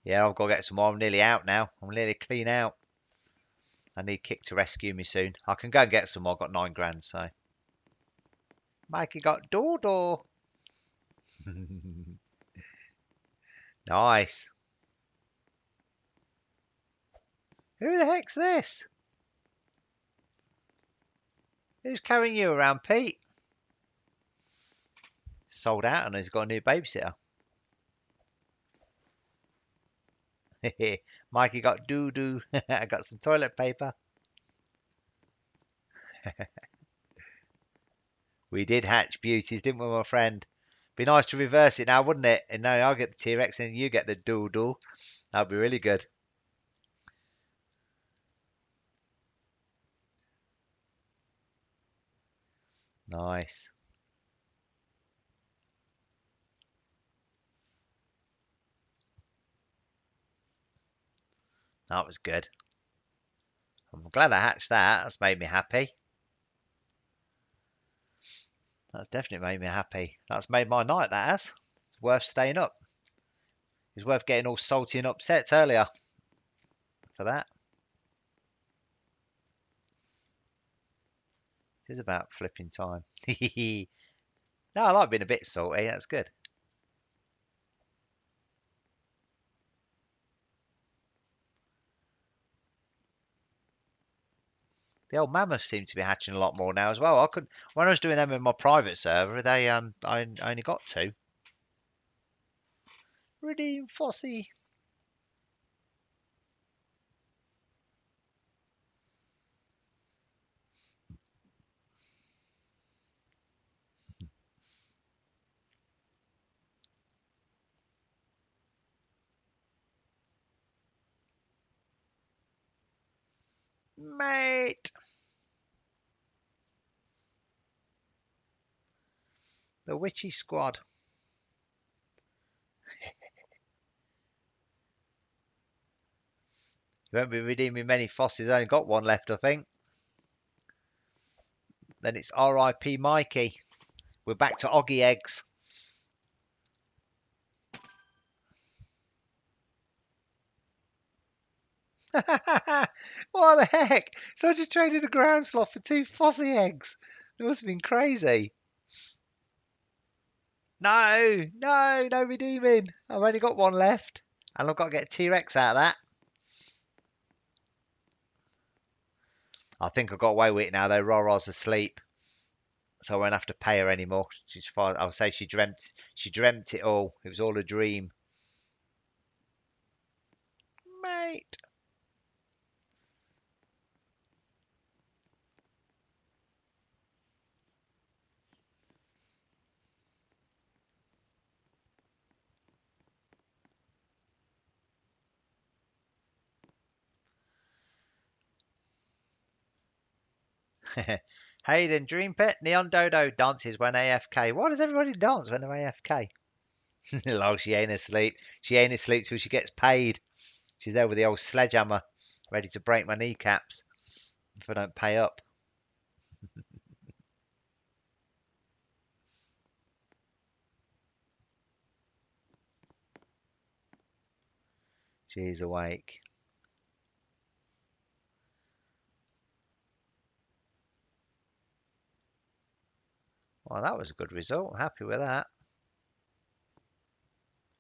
Yeah, I've got to get some more. I'm nearly out now. I'm nearly clean out. I need Kick to rescue me soon. I can go and get some more. I've got 9 grand, so. Mikey got Dodo. Nice. Who the heck's this? Who's carrying you around, Pete? Sold out and he's got a new babysitter. Mikey got doo-doo. I got some toilet paper. We did hatch beauties, didn't we, my friend? Be nice to reverse it now, wouldn't it? And now I'll get the T-Rex and you get the doodle. That'd be really good. Nice. That was good. I'm glad I hatched that. That's made me happy. That's definitely made me happy. That's made my night, that has. It's worth staying up. It's worth getting all salty and upset earlier for that. It is about flipping time. No, I like being a bit salty. That's good. The old mammoths seem to be hatching a lot more now as well. I could when I was doing them in my private server, I only got two. Redeem Fossy. Mate. The Witchy Squad. You won't be redeeming many Fosses. I only got one left, I think. Then it's R.I.P. Mikey. We're back to Oggy eggs. What the heck? So I just traded a ground slot for two Fossy eggs. It must have been crazy. No redeeming. I've only got one left. And I've got to get a T-Rex out of that. I think I got away with it now though. Roro's asleep. So I won't have to pay her anymore. She's fine. I'll say she dreamt it all. It was all a dream. Mate. Hayden, Dream Pet, Neon Dodo dances when AFK. Why does everybody dance when they're AFK? Lol, she ain't asleep. She ain't asleep till she gets paid. She's there with the old sledgehammer, ready to break my kneecaps if I don't pay up. She's awake. Well, that was a good result. I'm happy with that.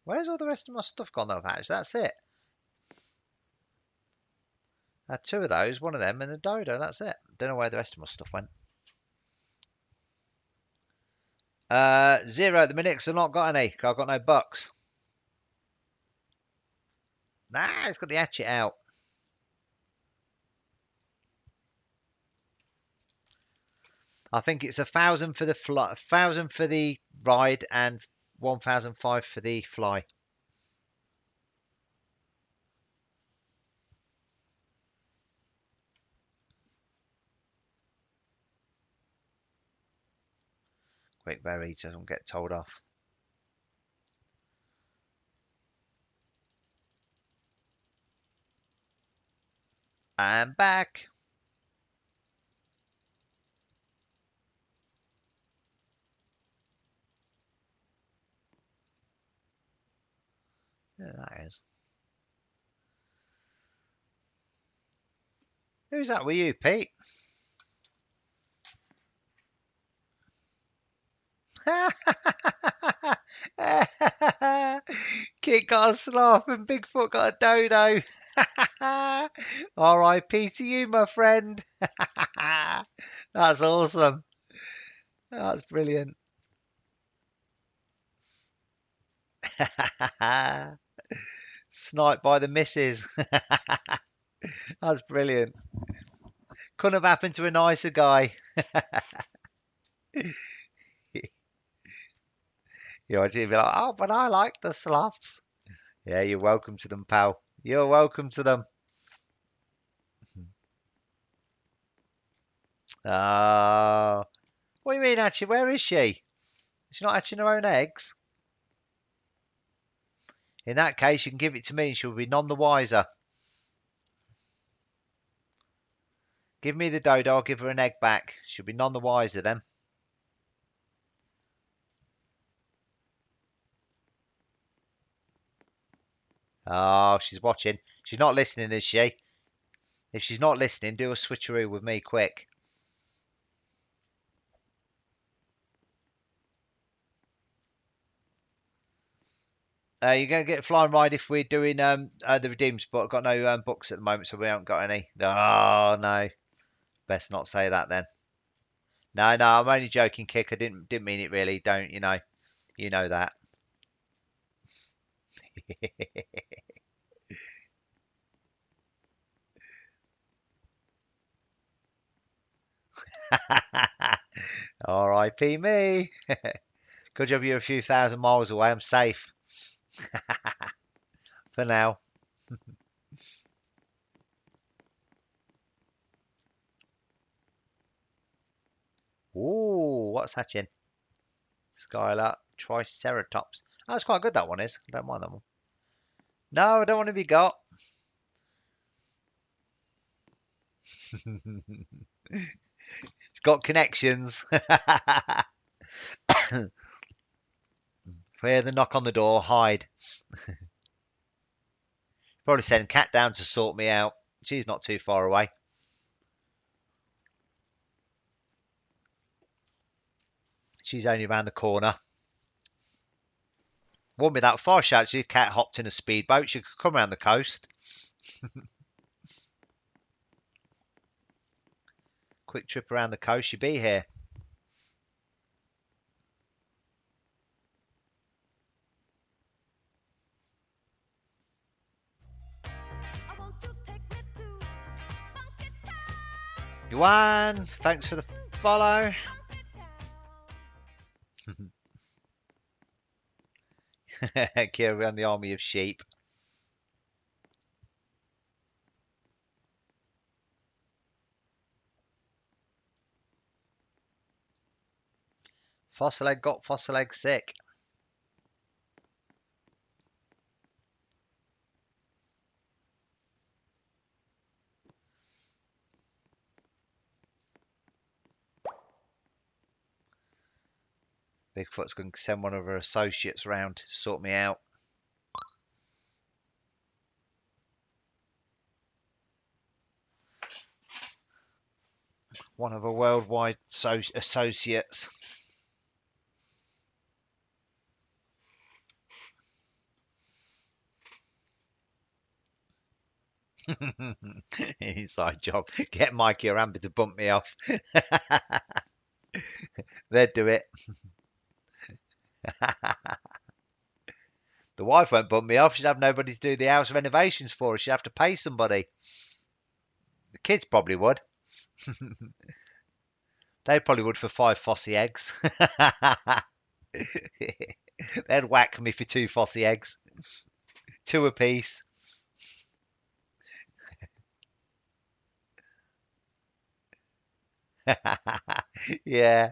Where's all the rest of my stuff gone though, Hatch? That's it. I had two of those, one of them and a dodo. That's it. Don't know where the rest of my stuff went. Zero at the minute because I've not got any. I've got no bucks. Nah, it's got the hatchet out. I think it's 1,000 for the fly, 1,000 for the ride, and 1,005 for the fly. Quick berry doesn't get told off. I'm back. Yeah, that is. Who's that with you, Pete? Kit got a sloth and Bigfoot got a dodo. R.I.P. to you, my friend. That's awesome. That's brilliant. Sniped by the missus. That's brilliant. Couldn't have happened to a nicer guy. You're actually be like, oh, but I like the sloths. Yeah, you're welcome to them, pal. You're welcome to them. Oh, what do you mean, actually? Where is she? She's not hatching her own eggs. In that case, you can give it to me and she'll be none the wiser. Give me the dodo, I'll give her an egg back. She'll be none the wiser then. Oh, she's watching. She's not listening, is she? If she's not listening, do a switcheroo with me quick. You're going to get a flying ride if we're doing the redeems, but I've got no books at the moment, so we haven't got any. Oh, no. Best not say that then. No, no, I'm only joking, Kick. I didn't mean it really. Don't, you know. You know that. R.I.P. me. Good job you're a few thousand miles away. I'm safe. For now. Ooh, what's hatching? Skylar Triceratops. Oh, that's quite good, that one is. I don't mind that one. No, I don't want to be got. It's got connections. Hear the knock on the door, hide. Probably send Cat down to sort me out. She's not too far away. She's only around the corner. Won't be that far, actually. Cat hopped in a speedboat. She could come around the coast. Quick trip around the coast. She'd be here. Yuan, thanks for the follow. Kira around the army of sheep. Fossil egg got fossil egg sick. Bigfoot's going to send one of her associates round to sort me out. One of her worldwide associates. Inside job. Get Mikey or Amber to bump me off. They'd do it. The wife won't bump me off. She'd have nobody to do the house renovations for her. She'd have to pay somebody. The kids probably would. They probably would for 5 Fossy eggs. They'd whack me for 2 Fossy eggs. 2 apiece. Yeah.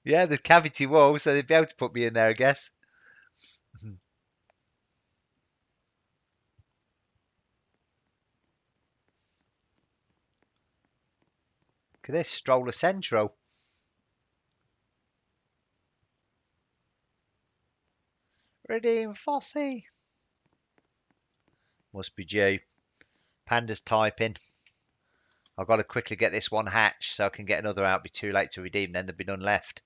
Yeah, the cavity wall, so they'd be able to put me in there, I guess. Look at this, Stroller Central. Redeem Fossy. Must be due. Panda's typing. I've got to quickly get this one hatched so I can get another out. Be too late to redeem, then there'll be none left.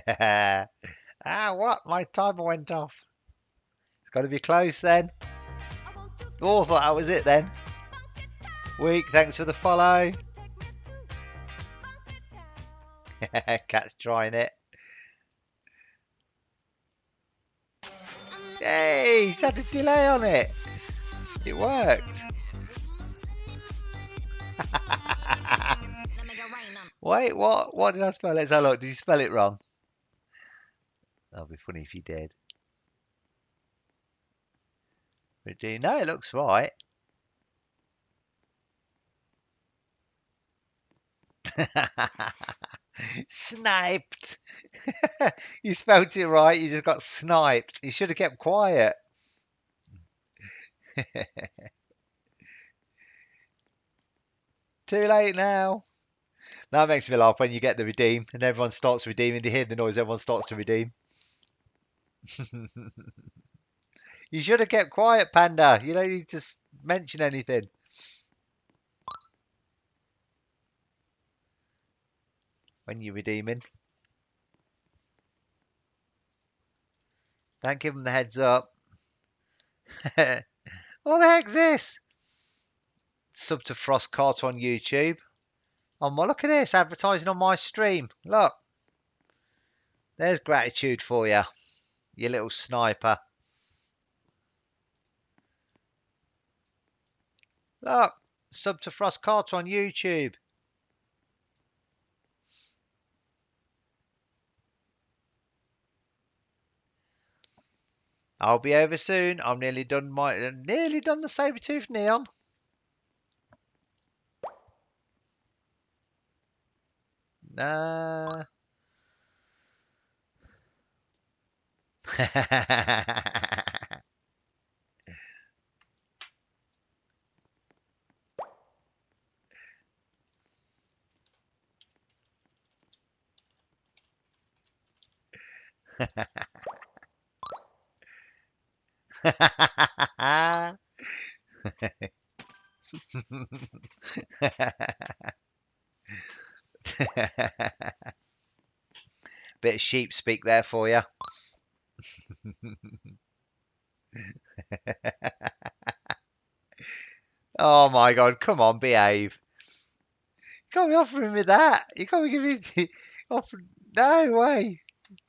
What? My timer went off. It's got to be close then. Oh, I thought that was it then. Week, thanks for the follow. Cat's trying it. Hey, he's had a delay on it. It worked. Wait, what? What did I spell? Let's have a look. Did you spell it wrong? That'll be funny if you did. No, it looks right. Sniped. You spelt it right. You just got sniped. You should have kept quiet. Too late now. That makes me laugh when you get the redeem and everyone starts redeeming. They hear the noise. Everyone starts to redeem. You should have kept quiet, Panda. You don't need to mention anything. When you're redeeming. Don't give them the heads up. What the heck's this? Sub to Frost Cart on YouTube. Oh, my, look at this. Advertising on my stream. Look. There's gratitude for you. You little sniper. Look. Sub to Frost Cart on YouTube. I'll be over soon. I'm nearly done the saber-tooth neon. Nah. Bit of sheep speak there for you. Oh my god, come on, behave. You can't be offering me that. You can't be giving me no way.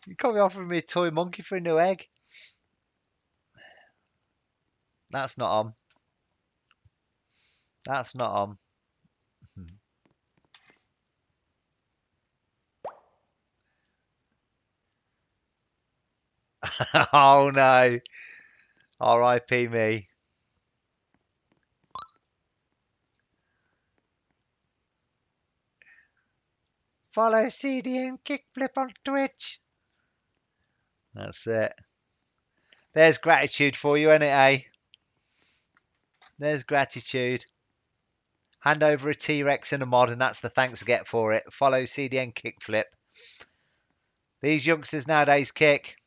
You can't be offering me a toy monkey for a new egg. That's not on. That's not on. Oh no. R.I.P. me. Follow CD and Kickflip on Twitch. That's it. There's gratitude for you, ain't it, eh? There's gratitude. Hand over a T-Rex and a mod, and that's the thanks I get for it. Follow CDN Kickflip. These youngsters nowadays kick.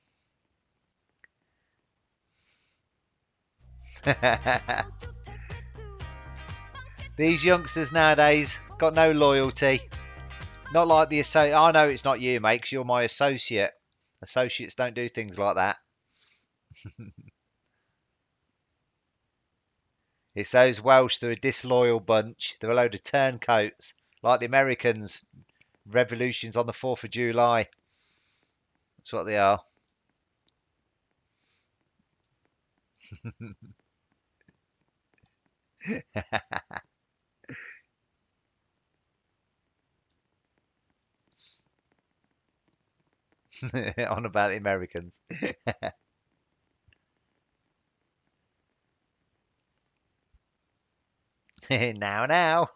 These youngsters nowadays got no loyalty. Not like the associate. I know it's not you, mate, because you're my associate. Associates don't do things like that. It's those Welsh, they're a disloyal bunch. They're a load of turncoats, like the Americans. Revolutions on the 4th of July. That's what they are. On about the Americans. Now.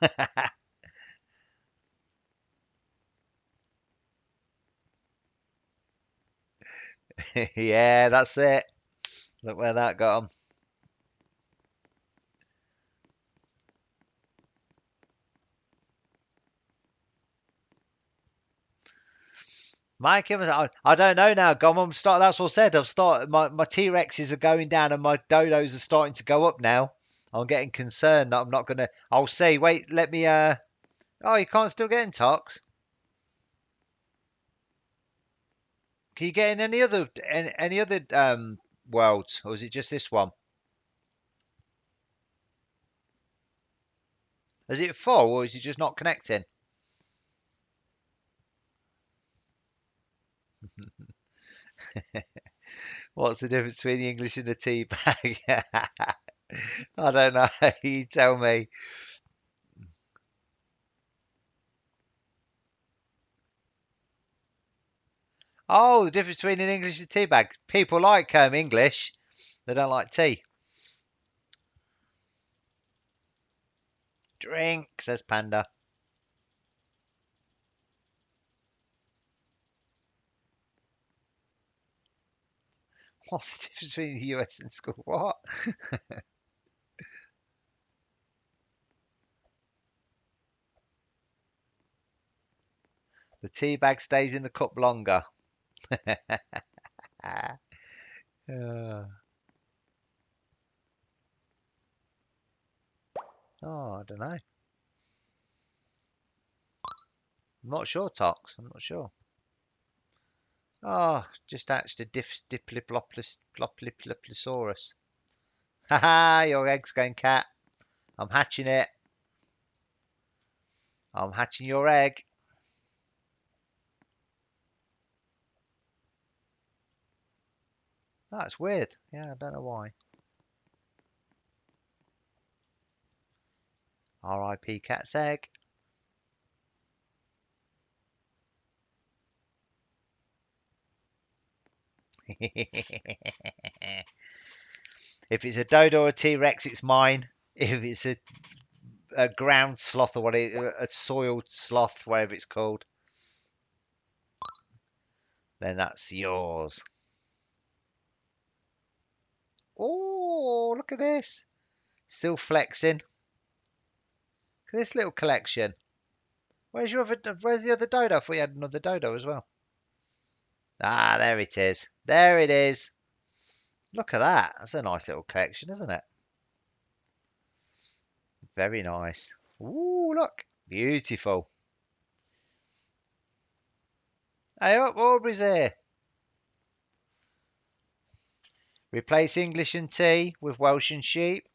Yeah, that's it. Look where that got them. Mike Evans, I don't know now, Gom. That's what I said. I've started. My T-Rexes are going down, and my dodos are starting to go up now. I'm getting concerned that I'm not gonna. I'll see. Wait, let me. Oh, you can't still get in Tox. Can you get in any other worlds, or is it just this one? Is it full, or is it just not connecting? What's the difference between the English and the tea bag? I don't know. You tell me. Oh, the difference between an English and a tea bag. People like English. They don't like tea. Drink, says Panda. What's the difference between the US and school? What? The tea bag stays in the cup longer. Uh, oh, I don't know. I'm not sure, Tox. I'm not sure. Oh, just hatched a Diploplosaurus. Haha, your egg's going, cat. I'm hatching it. I'm hatching your egg. That's weird. Yeah, I don't know why. R.I.P. cat's egg. If it's a dodo or a T-Rex, it's mine. If it's a ground sloth or a soiled sloth, whatever it's called, then that's yours. Oh, look at this. Still flexing. Look at this little collection. Where's the other dodo? I thought you had another dodo as well. Ah, there it is. There it is. Look at that. That's a nice little collection, isn't it? Very nice. Ooh, look. Beautiful. Hey up, Aubrey's here. Replace English and tea with Welsh and sheep.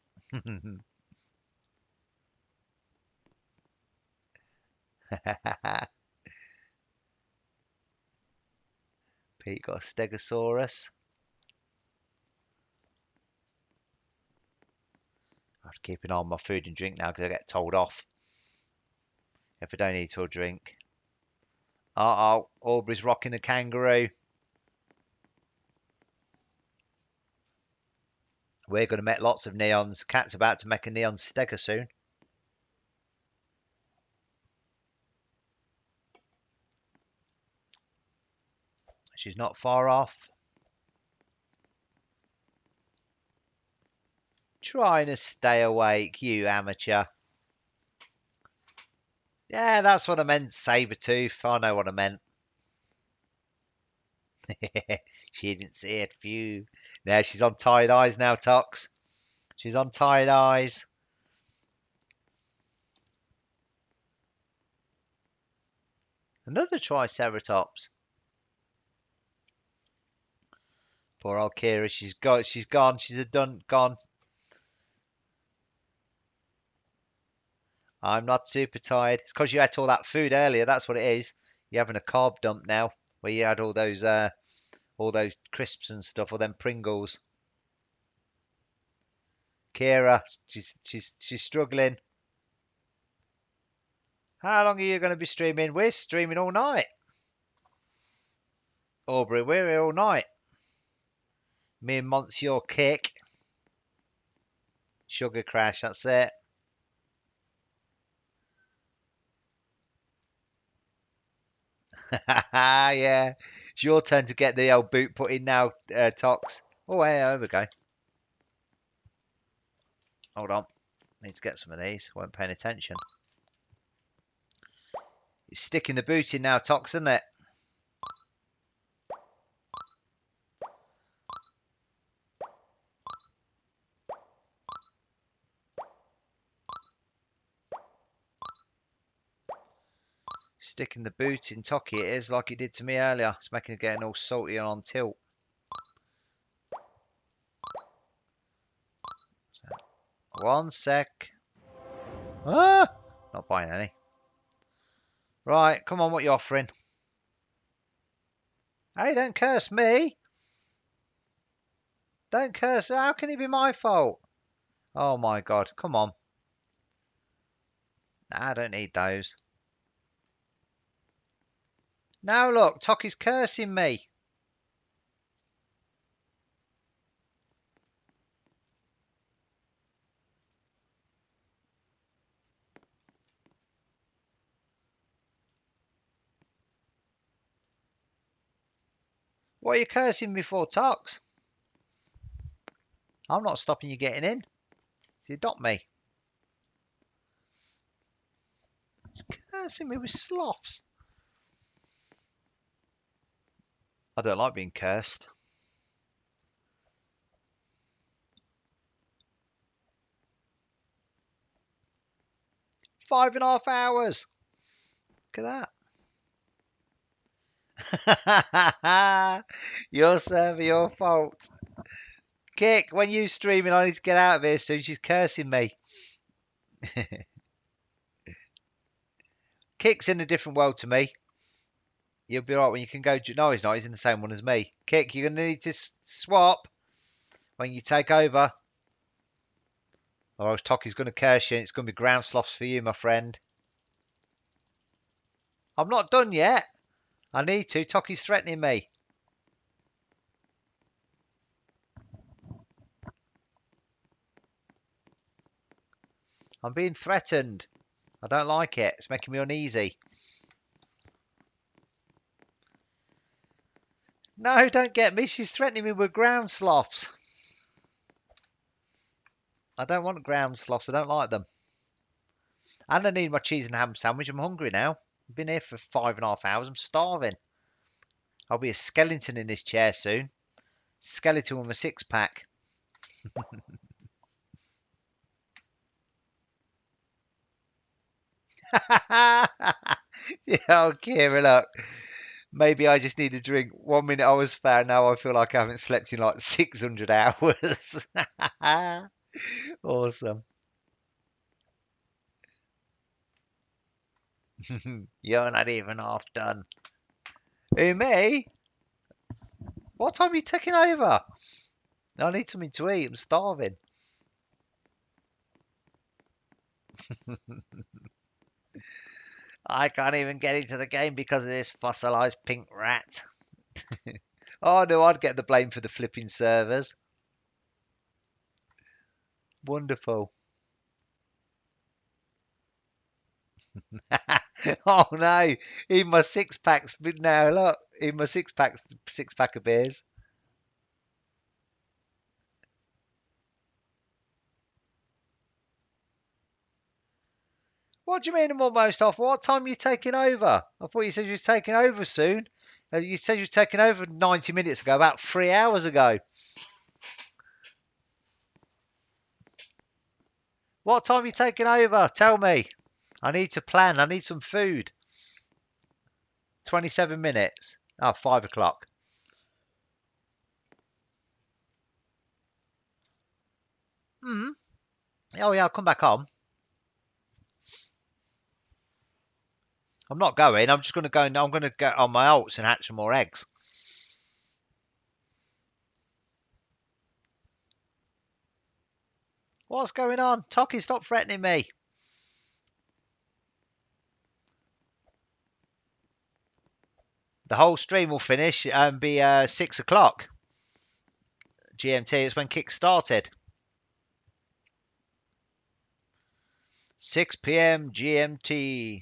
Pete got a Stegosaurus. I have to keep an eye on my food and drink now because I get told off if I don't eat or drink. Uh-oh, Aubrey's rocking the kangaroo. We're going to make lots of neons. Cat's about to make a neon stego soon. She's not far off. Trying to stay awake, you amateur. Yeah, that's what I meant, Sabertooth. I know what I meant. She didn't see it. Phew. Now she's on tired eyes now, Tox. She's on tired eyes. Another Triceratops. Poor old Kira. She's gone. She's gone. She's gone. I'm not super tired. It's because you ate all that food earlier. That's what it is. You're having a carb dump now, where you had all those crisps and stuff, or them Pringles. Kira, she's struggling. How long are you going to be streaming? We're streaming all night. Aubrey, we're here all night. Me and Monsieur Kick. Sugar Crash, that's it. Yeah. It's your turn to get the old boot put in now, Tox. Oh, hey, there we go. Hold on. Need to get some of these. Weren't paying attention. It's sticking the boot in now, Tox, isn't it? Sticking the boot in Toki it is, like he did to me earlier. It's making it getting all salty and on tilt. So, one sec. Ah! Not buying any. Right, come on, what you offering? Hey, don't curse me. Don't curse. How can it be my fault? Oh my God. Come on. Nah, I don't need those. Now look, Toki's cursing me. What are you cursing me for, Tox? I'm not stopping you getting in. So you adopt me. Cursing me with sloths. I don't like being cursed. 5.5 hours. Look at that. Your server, your fault. Kick, when you streaming, I need to get out of here soon. She's cursing me. Kick's in a different world to me. You'll be alright when you can go. No, he's not. He's in the same one as me. Kick, you're going to need to swap when you take over. Or else Toki's going to curse you and it's going to be ground sloths for you, my friend. I'm not done yet. I need to. Toki's threatening me. I'm being threatened. I don't like it. It's making me uneasy. No, don't get me. She's threatening me with ground sloths. I don't want ground sloths. I don't like them. And I need my cheese and ham sandwich. I'm hungry now. I've been here for 5.5 hours. I'm starving. I'll be a skeleton in this chair soon. Skeleton with a six-pack. Yeah, oh, Kira, look. Maybe I just need a drink. 1 minute I was fair. Now I feel like I haven't slept in like 600 hours. Awesome. You're not even half done. Who, me? What time are you taking over? I need something to eat. I'm starving. I can't even get into the game because of this fossilized pink rat. Oh no, I'd get the blame for the flipping servers. Wonderful. Oh no, even my six packs. Now look, even my six pack of beers. What do you mean I'm almost off? What time are you taking over? I thought you said you were taking over soon. You said you were taking over 90 minutes ago, about 3 hours ago. What time are you taking over? Tell me. I need to plan. I need some food. 27 minutes. Oh, 5 o'clock. Hmm. Oh yeah, I'll come back on. I'm not going. I'm just going to go. I'm going to get on my alts and hatch some more eggs. What's going on? Toki, stop threatening me. The whole stream will finish and be 6 o'clock GMT. Is when Kick started. 6 p.m. GMT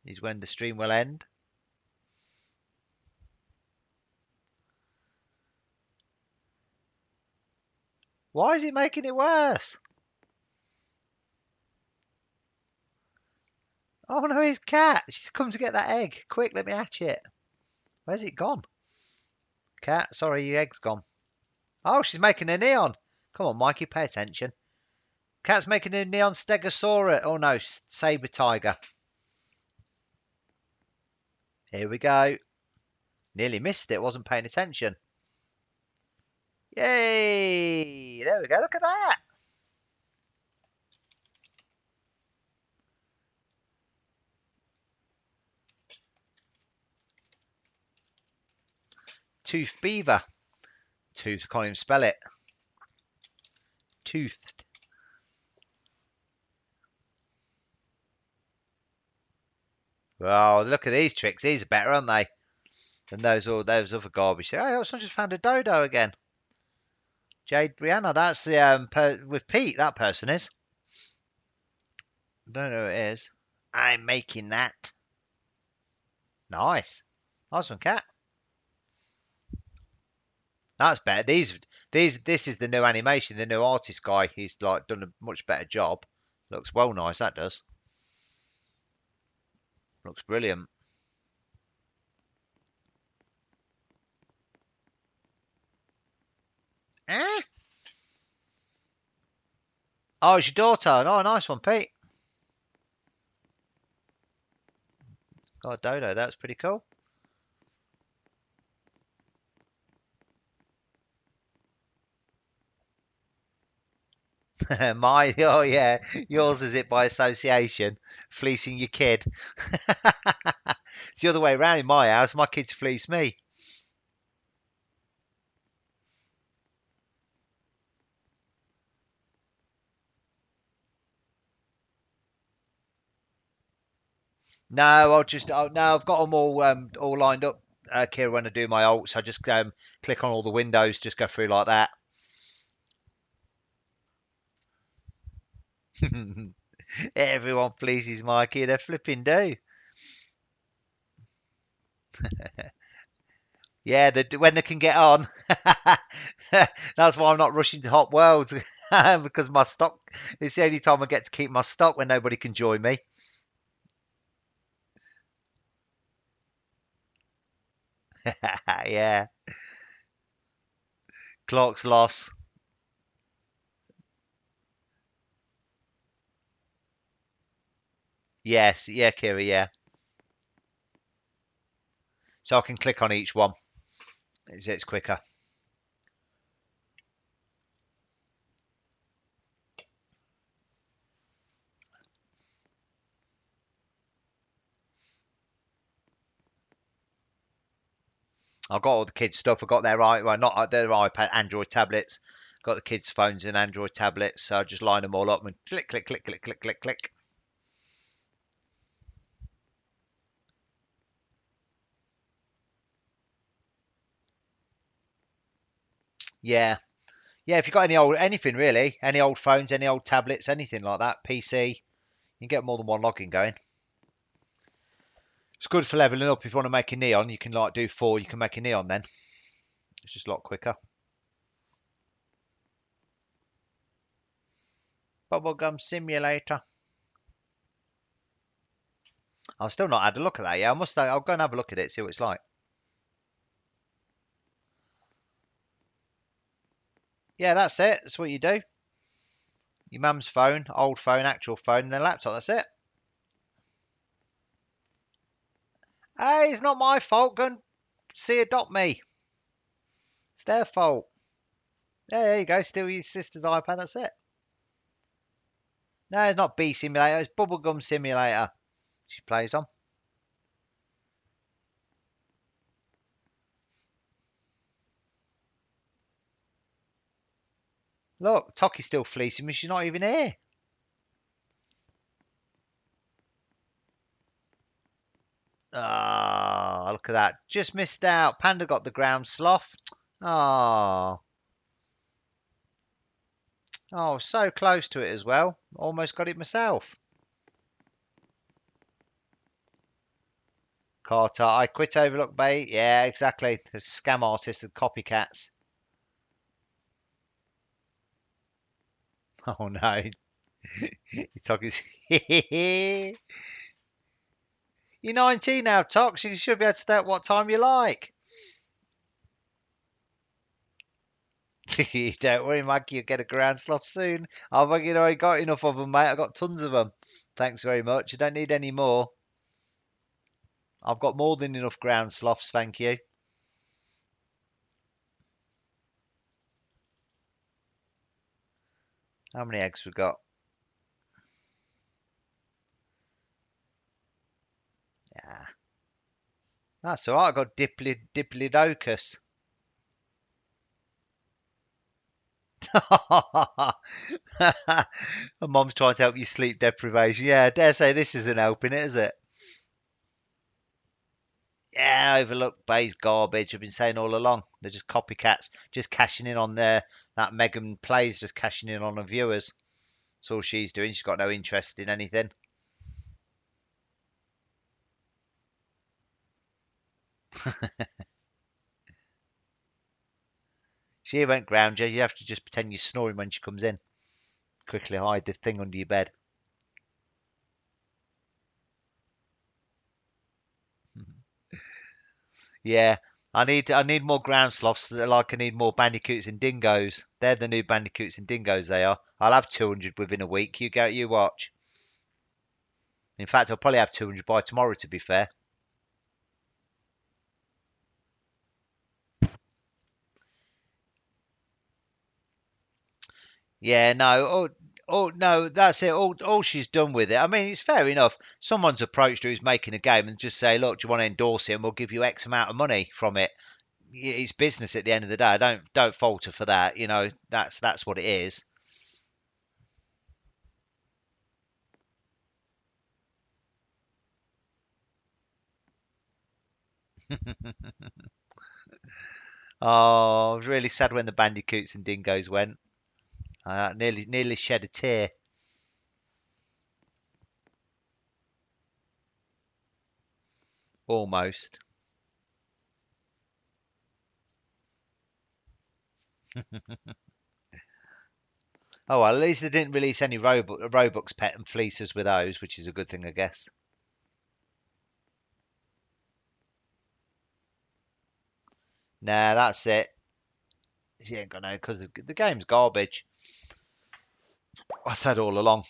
is when the stream will end. Why is he making it worse? Oh no, his cat. She's come to get that egg. Quick, let me hatch it. Where's it gone? Cat, sorry, your egg's gone. Oh, she's making a neon. Come on, Mikey, pay attention. Cat's making a neon stegosaurus. Oh no, saber tiger. Here we go. Nearly missed it. Wasn't paying attention. Yay! There we go. Look at that. Tooth beaver. Tooth. Can't even spell it. Toothed. Oh, look at these tricks. These are better, aren't they? Than those other garbage. Oh, someone just found a dodo again. Jade Brianna. That's the with Pete. That person is. I don't know who it is. I'm making that. Nice. Nice one, cat. That's better. This is the new animation. The new artist guy. He's like done a much better job. Looks well nice. That does. Looks brilliant. Eh? Oh, it's your daughter. Oh, nice one, Pete. Got a dodo. That's pretty cool. Oh yeah, yours is it by association, fleecing your kid. It's the other way around in my house. My kids fleece me. No, no, I've got them all lined up, Kira. When I do my alts, I just click on all the windows, just go through like that. Everyone fleeces Mikey. They're flipping do. Yeah, when they can get on. That's why I'm not rushing to Hot Worlds because my stock. It's the only time I get to keep my stock when nobody can join me. Yeah, Clark's loss. Yes, yeah, Kira, yeah. So I can click on each one. It's quicker. I've got all the kids' stuff. I've got well, not their iPad, Android tablets. Got the kids' phones and Android tablets. So I just line them all up and click, click, click, click, click, click, click. Yeah, yeah. If you've got anything really, any old phones, any old tablets, anything like that, PC, you can get more than one login going. It's good for leveling up. If you want to make a neon, you can like do 4. You can make a neon then. It's just a lot quicker. Bubblegum simulator. I've still not had a look at that yet. I must. I'll go and have a look at it, see what it's like. Yeah, that's it. That's what you do. Your mum's phone, old phone, actual phone, and then laptop. That's it. Hey, it's not my fault. Go and see AdoptMe. It's their fault. Yeah, there you go. Steal your sister's iPad. That's it. No, it's not B Simulator. It's Bubblegum Simulator. She plays on. Look, Toki's still fleecing me. She's not even here. Ah, oh, look at that. Just missed out. Panda got the ground sloth. Oh, oh, so close to it as well. Almost got it myself. Carter, I quit Overlook Bay. Yeah, exactly. The scam artists and copycats. Oh no. You're talking. You're 19 now, Tox. You should be able to stay at what time you like. Don't worry, Mike. You'll get a ground sloth soon. I've already got enough of them, mate. I've got tons of them. Thanks very much. I don't need any more. I've got more than enough ground sloths, thank you. How many eggs we got? Yeah. That's all right. I got Diplodocus. My mom's trying to help you sleep deprivation. Yeah, I dare say this isn't helping it, is it? Yeah, Overlook Bay's garbage. I've been saying all along. They're just copycats, just cashing in on their that Megan plays, just cashing in on the viewers. That's all she's doing. She's got no interest in anything. She won't ground you. You have to just pretend you're snoring when she comes in. Quickly hide the thing under your bed. Yeah, I need more ground sloths. Like I need more bandicoots and dingoes. They're the new bandicoots and dingoes. They are. I'll have 200 within a week. You go. You watch. In fact, I'll probably have 200 by tomorrow. To be fair. Yeah. No. Oh no. That's it. All she's done with it. I mean, it's fair enough. Someone's approached her who's making a game and just say, look, do you want to endorse it? And we'll give you X amount of money from it. It's business at the end of the day. Don't falter for that. That's what it is. Oh, I was really sad when the bandicoots and dingoes went. Nearly shed a tear. Almost. Oh well, at least they didn't release any Robux pet and fleeces with those, which is a good thing, I guess. Nah, that's it. She ain't gonna because the game's garbage. I said all along.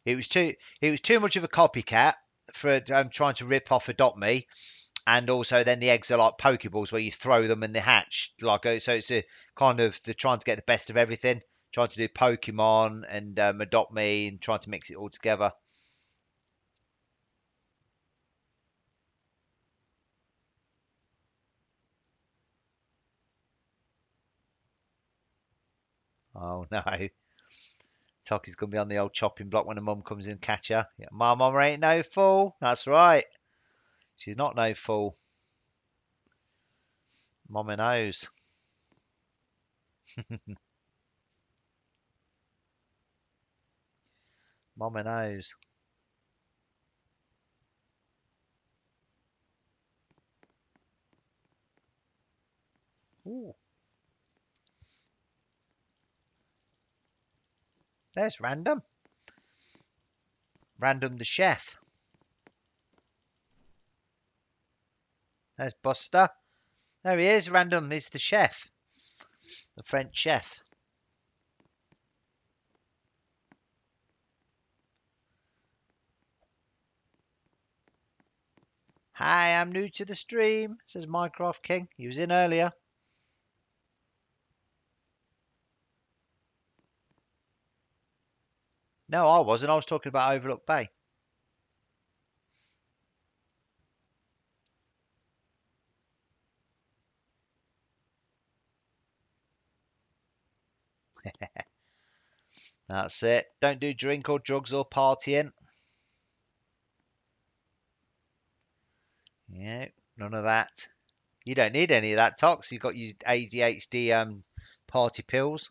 It was too much of a copycat for trying to rip off AdoptMe, and also then the eggs are like Pokeballs where you throw them and they hatch. So it's a kind of they're trying to get the best of everything, trying to do Pokemon and AdoptMe and trying to mix it all together. Oh no, Toki's gonna be on the old chopping block when the mum comes in and catch her. Yeah, my mum ain't no fool. That's right. She's not no fool. Mama knows. Mama knows. Ooh, there's Random. Random the chef. There's Buster. There he is. Random is the chef, the French chef. Hi, I'm new to the stream, says Minecraft King. He was in earlier. No, I wasn't. I was talking about Overlook Bay. That's it. Don't do drink or drugs or partying. Yeah, none of that. You don't need any of that, Tox. You've got your ADHD party pills.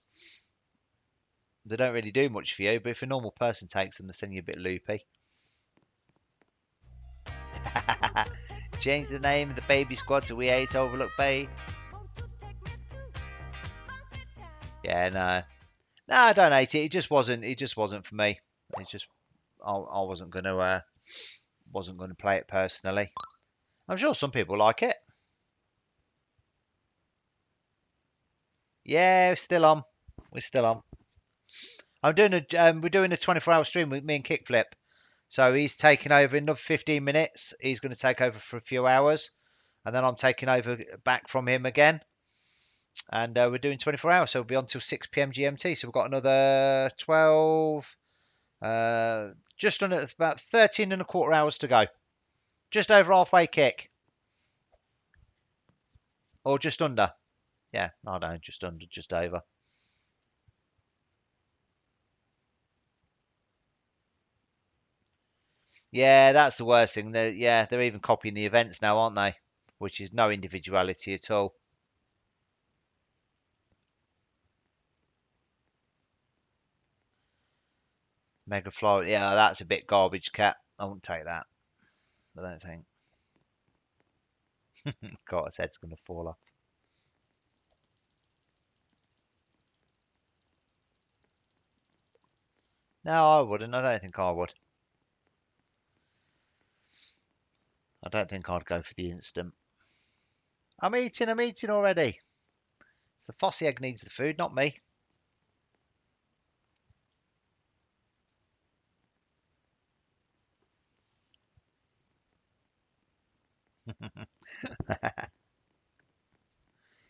They don't really do much for you, but if a normal person takes them, they send you a bit loopy. Change the name of the baby squad to We Ate Overlook Bay. Yeah, no. No, I don't hate it. It just wasn't for me. It's just I wasn't gonna play it personally. I'm sure some people like it. Yeah, we're still on. We're still on. We're doing a 24-hour stream with me and Kickflip. So he's taking over in another 15 minutes. He's going to take over for a few hours, and then I'm taking over back from him again. And we're doing 24 hours, so we'll be on till 6 p.m. GMT. So we've got another 12, just under about 13 and a quarter hours to go. Just over halfway kick. Or just under. Yeah, I don't know, just under, just over. Yeah, that's the worst thing. Yeah, they're even copying the events now, aren't they? Which is no individuality at all. Mega Florida, yeah, that's a bit garbage, cat. I won't take that. I don't think. God, his head's gonna fall off. No, I wouldn't. I don't think I would. I don't think I'd go for the instant. I'm eating already. It's the Fossy egg needs the food, not me.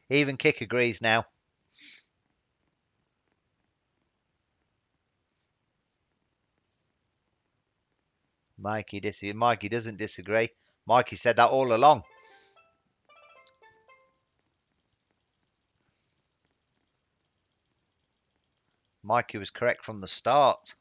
Even Kick agrees now. Mikey doesn't disagree. Mikey said that all along. Mikey was correct from the start.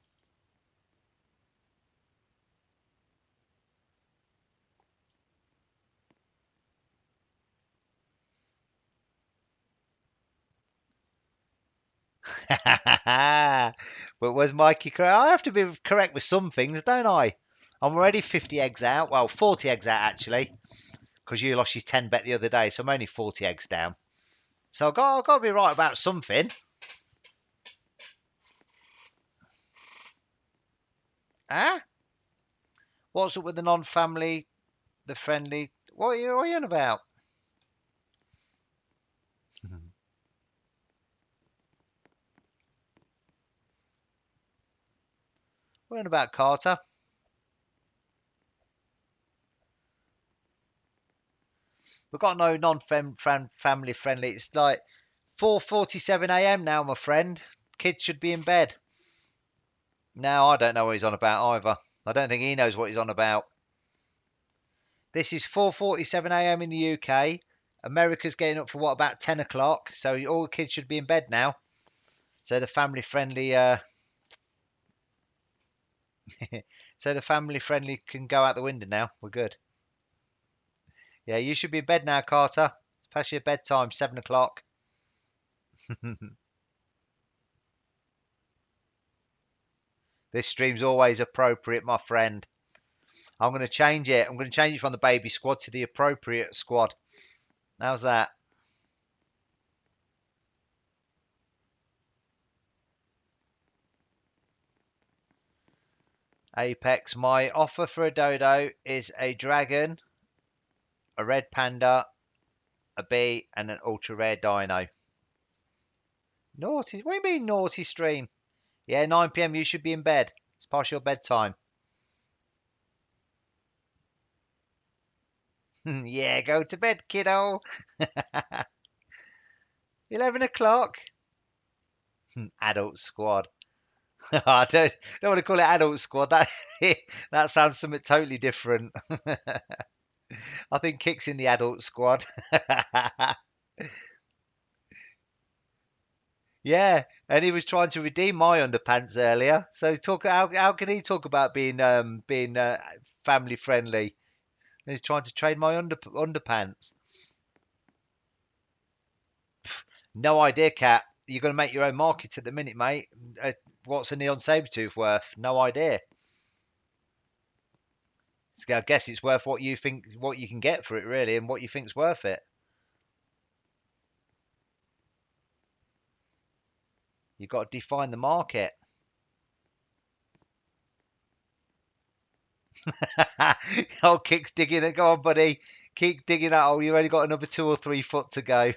But was Mikey correct? I have to be correct with some things, don't I? I'm already 50 eggs out. Well, 40 eggs out actually, because you lost your 10 bet the other day, so I'm only 40 eggs down. So I've got to be right about something. Huh? What's up with the non-family, the friendly? What are you on about? We're on about Carter. We've got no non-family friendly. It's like 4:47 a.m. now, my friend. Kids should be in bed. Now I don't know what he's on about either. I don't think he knows what he's on about. This is 4:47 a.m. in the UK. America's getting up for what, about 10 o'clock. So all the kids should be in bed now. So the family friendly so the family friendly can go out the window now. We're good. Yeah, you should be in bed now, Carter. It's past your bedtime, 7 o'clock. This stream's always appropriate, my friend. I'm going to change it. I'm going to change it from the baby squad to the appropriate squad. How's that? Apex, my offer for a dodo is a dragon, a red panda, a bee, and an ultra rare dino. Naughty? What do you mean naughty stream? Yeah, 9 p.m. You should be in bed. It's past your bedtime. Yeah, go to bed, kiddo. 11 o'clock. Adult squad. I don't want to call it adult squad. That sounds something totally different. I think Kick's in the adult squad. Yeah, and he was trying to redeem my underpants earlier. So talk how can he talk about being family friendly? And he's trying to trade my underpants. No idea, cat. You're going to make your own market at the minute, mate. What's a neon saber tooth worth? No idea. So I guess it's worth what you think, what you can get for it, really, and what you think's worth it. You've got to define the market. Oh, Kick's digging it. Go on, buddy. Keep digging that hole. You've only got another 2 or 3 foot to go.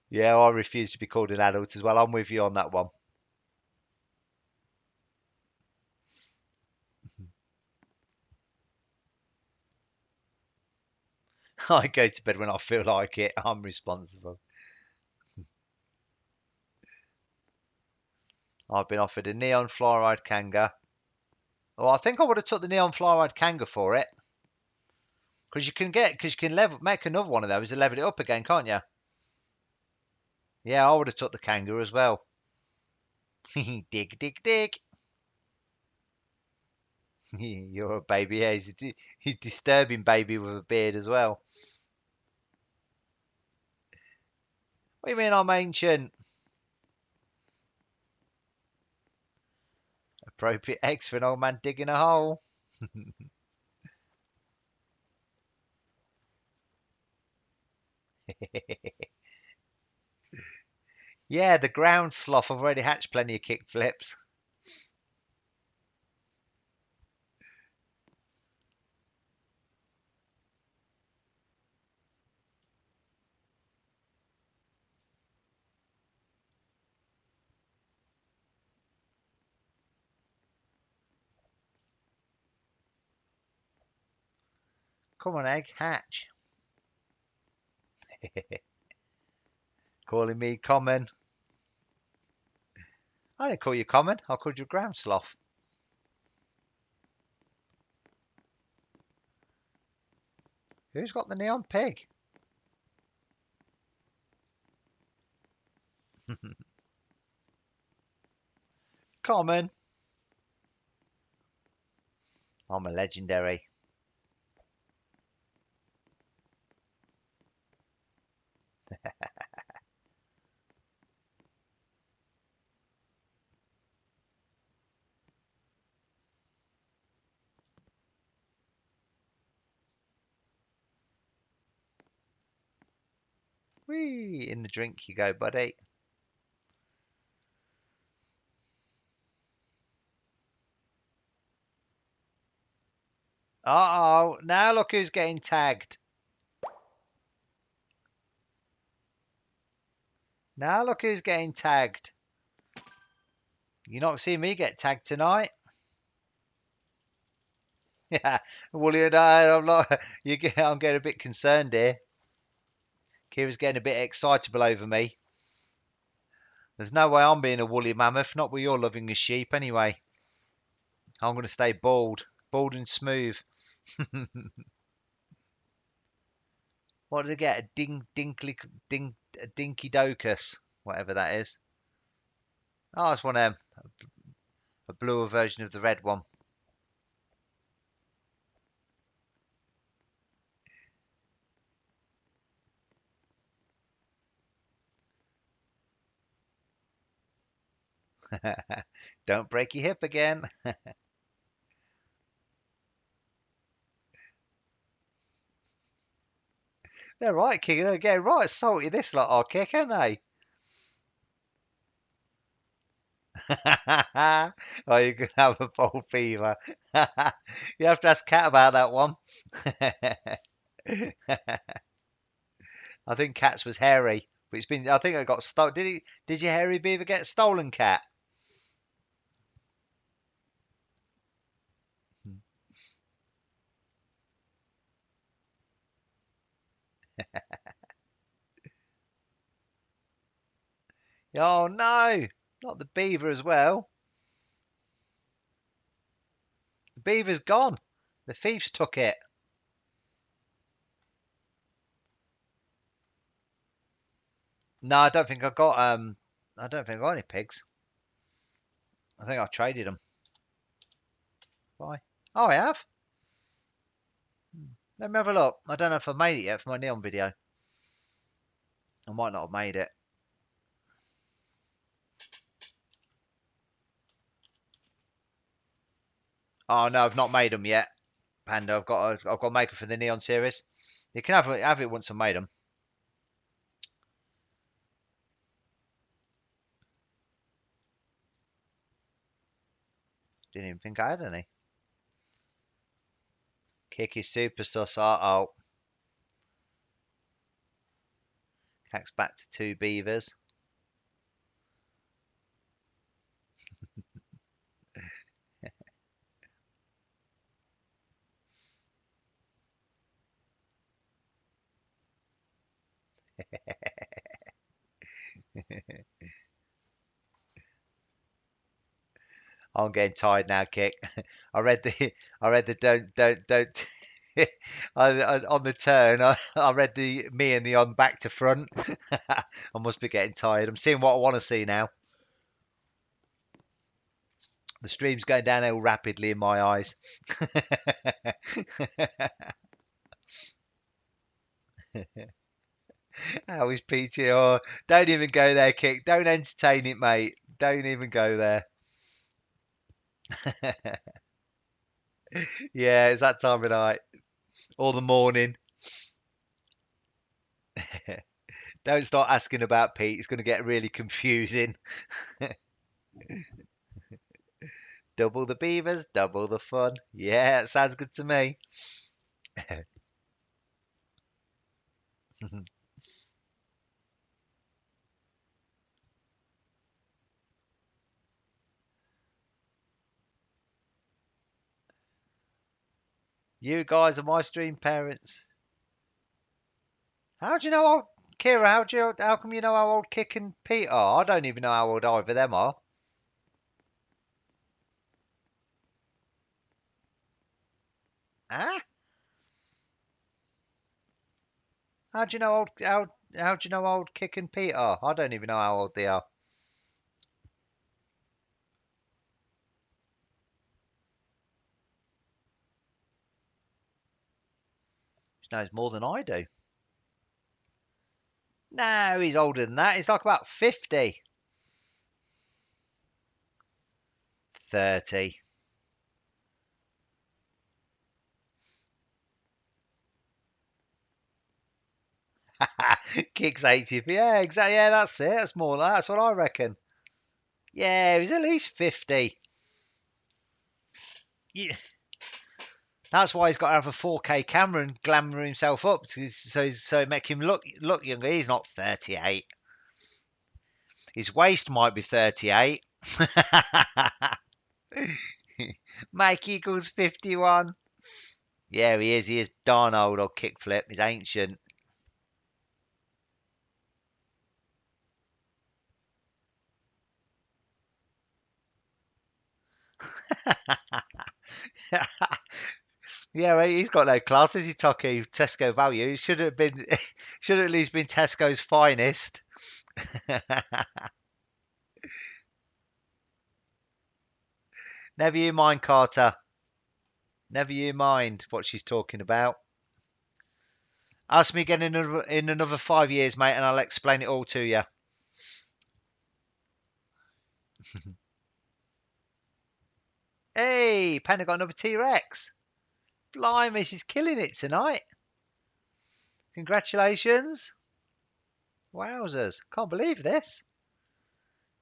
Yeah, I refuse to be called an adult as well. I'm with you on that one. I go to bed when I feel like it. I'm responsible. I've been offered a neon fluoride kanga, Oh, I think I would have took the neon fluoride Kanga for it. Because you can make another one of those and level it up again, can't you? Yeah, I would have took the Kanga as well. Dig, dig, dig. You're a baby. Yeah, he's disturbing baby with a beard as well. What do you mean I'm ancient? Appropriate X for an old man digging a hole. Yeah, the ground sloth. I've already hatched plenty of kick flips. Come on, egg, hatch. Calling me common. I didn't call you common. I called you ground sloth. Who's got the neon pig? Common. I'm a legendary. Whee! In the drink you go, buddy. Uh-oh. Now look who's getting tagged. Now look who's getting tagged. You're not seeing me get tagged tonight. Yeah. Well, you know, I'm not. I'm getting a bit concerned here. Kira's getting a bit excitable over me. There's no way I'm being a woolly mammoth. Not with your loving a sheep, anyway. I'm going to stay bald. Bald and smooth. What did I get? A dinky docus, whatever that is. Oh, it's one of them. A bluer version of the red one. Don't break your hip again. They're right, kicking. They're getting right salty this lot are kick, aren't they? Oh, you could have a bowl fever. You have to ask Cat about that one. I think Cat's was hairy, but it's been. I think I got stolen. Did he? Did your hairy beaver get stolen, Cat? Oh no, not the beaver as well. The beaver's gone. The thieves took it. No, I don't think I got. I don't think I got any pigs. I think I traded them. Why? Oh, I have. Let me have a look. I don't know if I made it yet for my neon video. I might not have made it. Oh no, I've not made them yet, Panda. I've got to make it for the neon series. You can have it once I've made them. Didn't even think I had any. Kicky super sus. Oh, Cat's back to two beavers. I'm getting tired now, Kick. I read the don't. On the turn, I read the me and the on back to front. I must be getting tired. I'm seeing what I want to see now. The stream's going downhill rapidly in my eyes. How is Peachy? Oh, don't even go there, Kick. Don't entertain it, mate. Don't even go there. Yeah, it's that time of night or the morning. Don't start asking about Pete. It's going to get really confusing. Double the beavers, double the fun. Yeah, it sounds good to me. You guys are my stream parents. How do you know old Kira? How come you know how old Kick and Pete are? I don't even know how old either of them are. Huh? How do you know old how do you know old Kick and Pete are? I don't even know how old they are. He knows more than I do. No, he's older than that. He's like about 50. 30. Kick's 80. Yeah, exactly. Yeah, that's it. That's more like that's what I reckon. Yeah, he's at least 50. Yeah. That's why he's got to have a 4K camera and glamour himself up so make him look younger. He's not 38. His waist might be 38. Mike equals 51. Yeah, he is. He is darn old old Kickflip. He's ancient. Yeah, right, he's got no class, is he, Toki? Tesco value. He should have been, should have at least been Tesco's finest. Never you mind, Carter. Never you mind what she's talking about. Ask me again in another 5 years, mate, and I'll explain it all to you. Hey, Panda got another T-Rex. Blimey, she's killing it tonight. Congratulations. Wowzers. Can't believe this.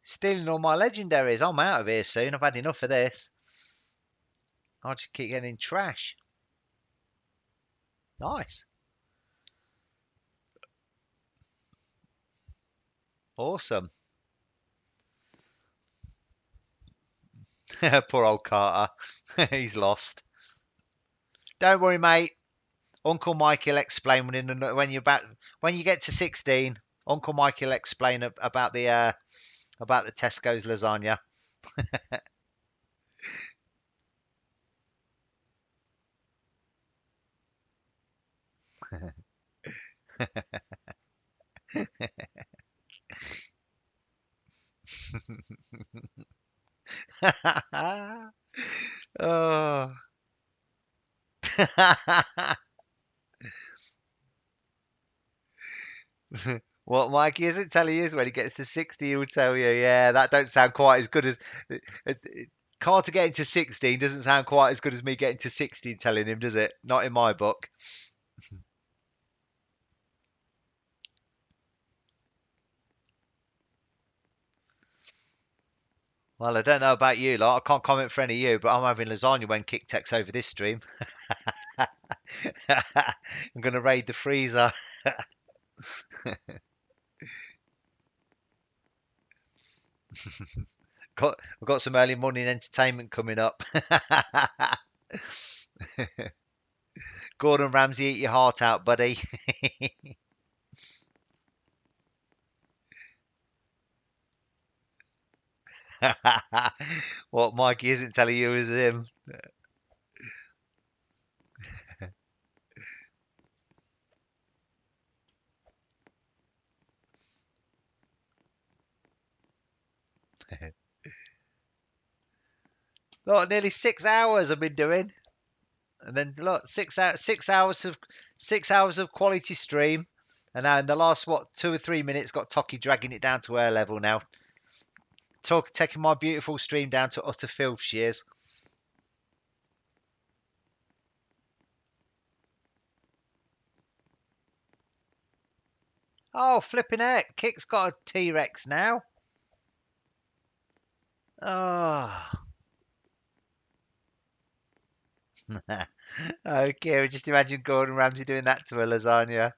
Stealing all my legendaries. I'm out of here soon. I've had enough of this. I'll just keep getting trash. Nice. Awesome. Poor old Carter. He's lost. Don't worry, mate. Uncle Mike will explain when you get to 16. Uncle Mike will explain about the Tesco's lasagna. Oh. What Mikey isn't telling you is when he gets to 60, he will tell you, yeah, that don't sound quite as good as Carter getting to 16 doesn't sound quite as good as me getting to 60 and telling him, does it? Not in my book. Well, I don't know about you lot. I can't comment for any of you, but I'm having lasagna when Kick takes over this stream. I'm going to raid the freezer. I've got some early morning entertainment coming up. Gordon Ramsay, eat your heart out, buddy. What Mikey isn't telling you is him. Look, nearly 6 hours I've been doing, and then look, 6 hours of quality stream, and now in the last 2 or 3 minutes, got Toki dragging it down to her level now. Taking my beautiful stream down to utter filth. She is. Oh, flipping heck! Kick's got a T-Rex now. Oh. Oh, Kira, just imagine Gordon Ramsay doing that to a lasagna.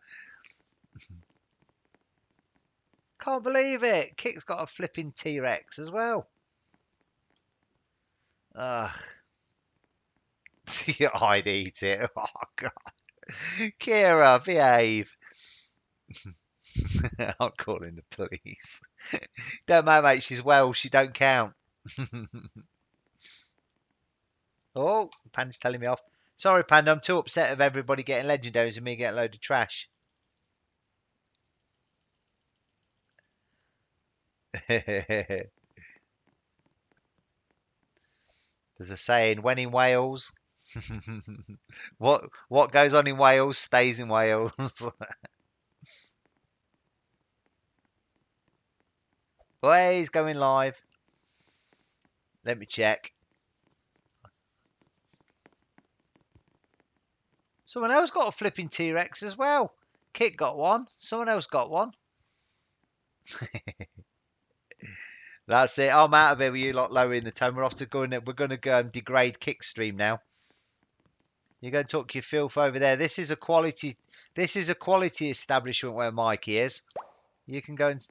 Can't believe it. Kick's got a flipping T-Rex as well. Ugh. I'd eat it. Oh, God. Kira, behave. I'm calling the police. Don't matter, mate. She's Welsh. She don't count. Oh, Panda's telling me off. Sorry, Panda. I'm too upset of everybody getting legendaries and me getting a load of trash. There's a saying, when in Wales, what goes on in Wales stays in Wales. Oh, he's going live. Let me check. Someone else got a flipping T-Rex as well. Kit got one. Someone else got one. That's it. I'm out of here with you lot lowering the tone. We're off to go and we're going to go and degrade Kick stream now. You're going to talk your filth over there. This is a quality. This is a quality establishment where Mikey is. You can go and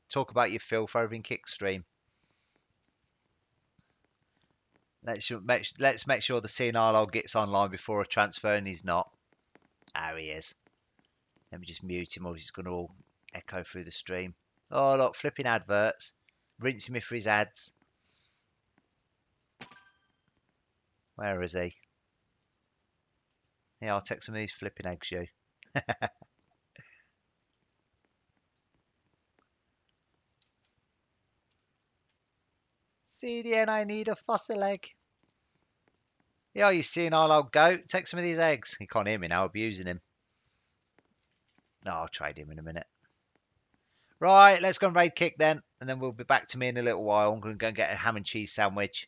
talk about your filth over in Kick stream. Let's make sure the senile log gets online before a transfer, and he's not. Oh, he is. Let me just mute him, or he's going to all echo through the stream. Oh, look, flipping adverts. Rinsing me for his ads. Where is he? Yeah, I'll take some of these flipping eggs, you. CDN, I need a fossil egg. Yeah, you senile old goat. Take some of these eggs. He can't hear me now, abusing him. No, I'll trade him in a minute. Right, let's go and raid Kick then, and then we'll be back to me in a little while. I'm going to go and get a ham and cheese sandwich.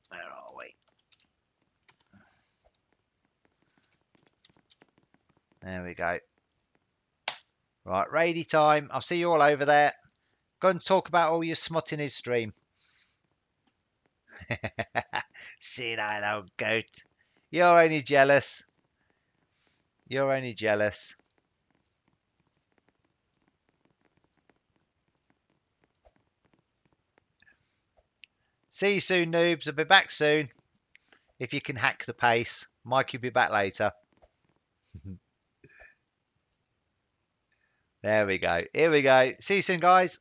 Where are we? There we go. Right, raidy time. I'll see you all over there. Go and talk about all your smut in his stream. Senile old goat. You're only jealous. You're only jealous. See you soon, noobs. I'll be back soon. If you can hack the pace. Mike will be back later. There we go. Here we go. See you soon, guys.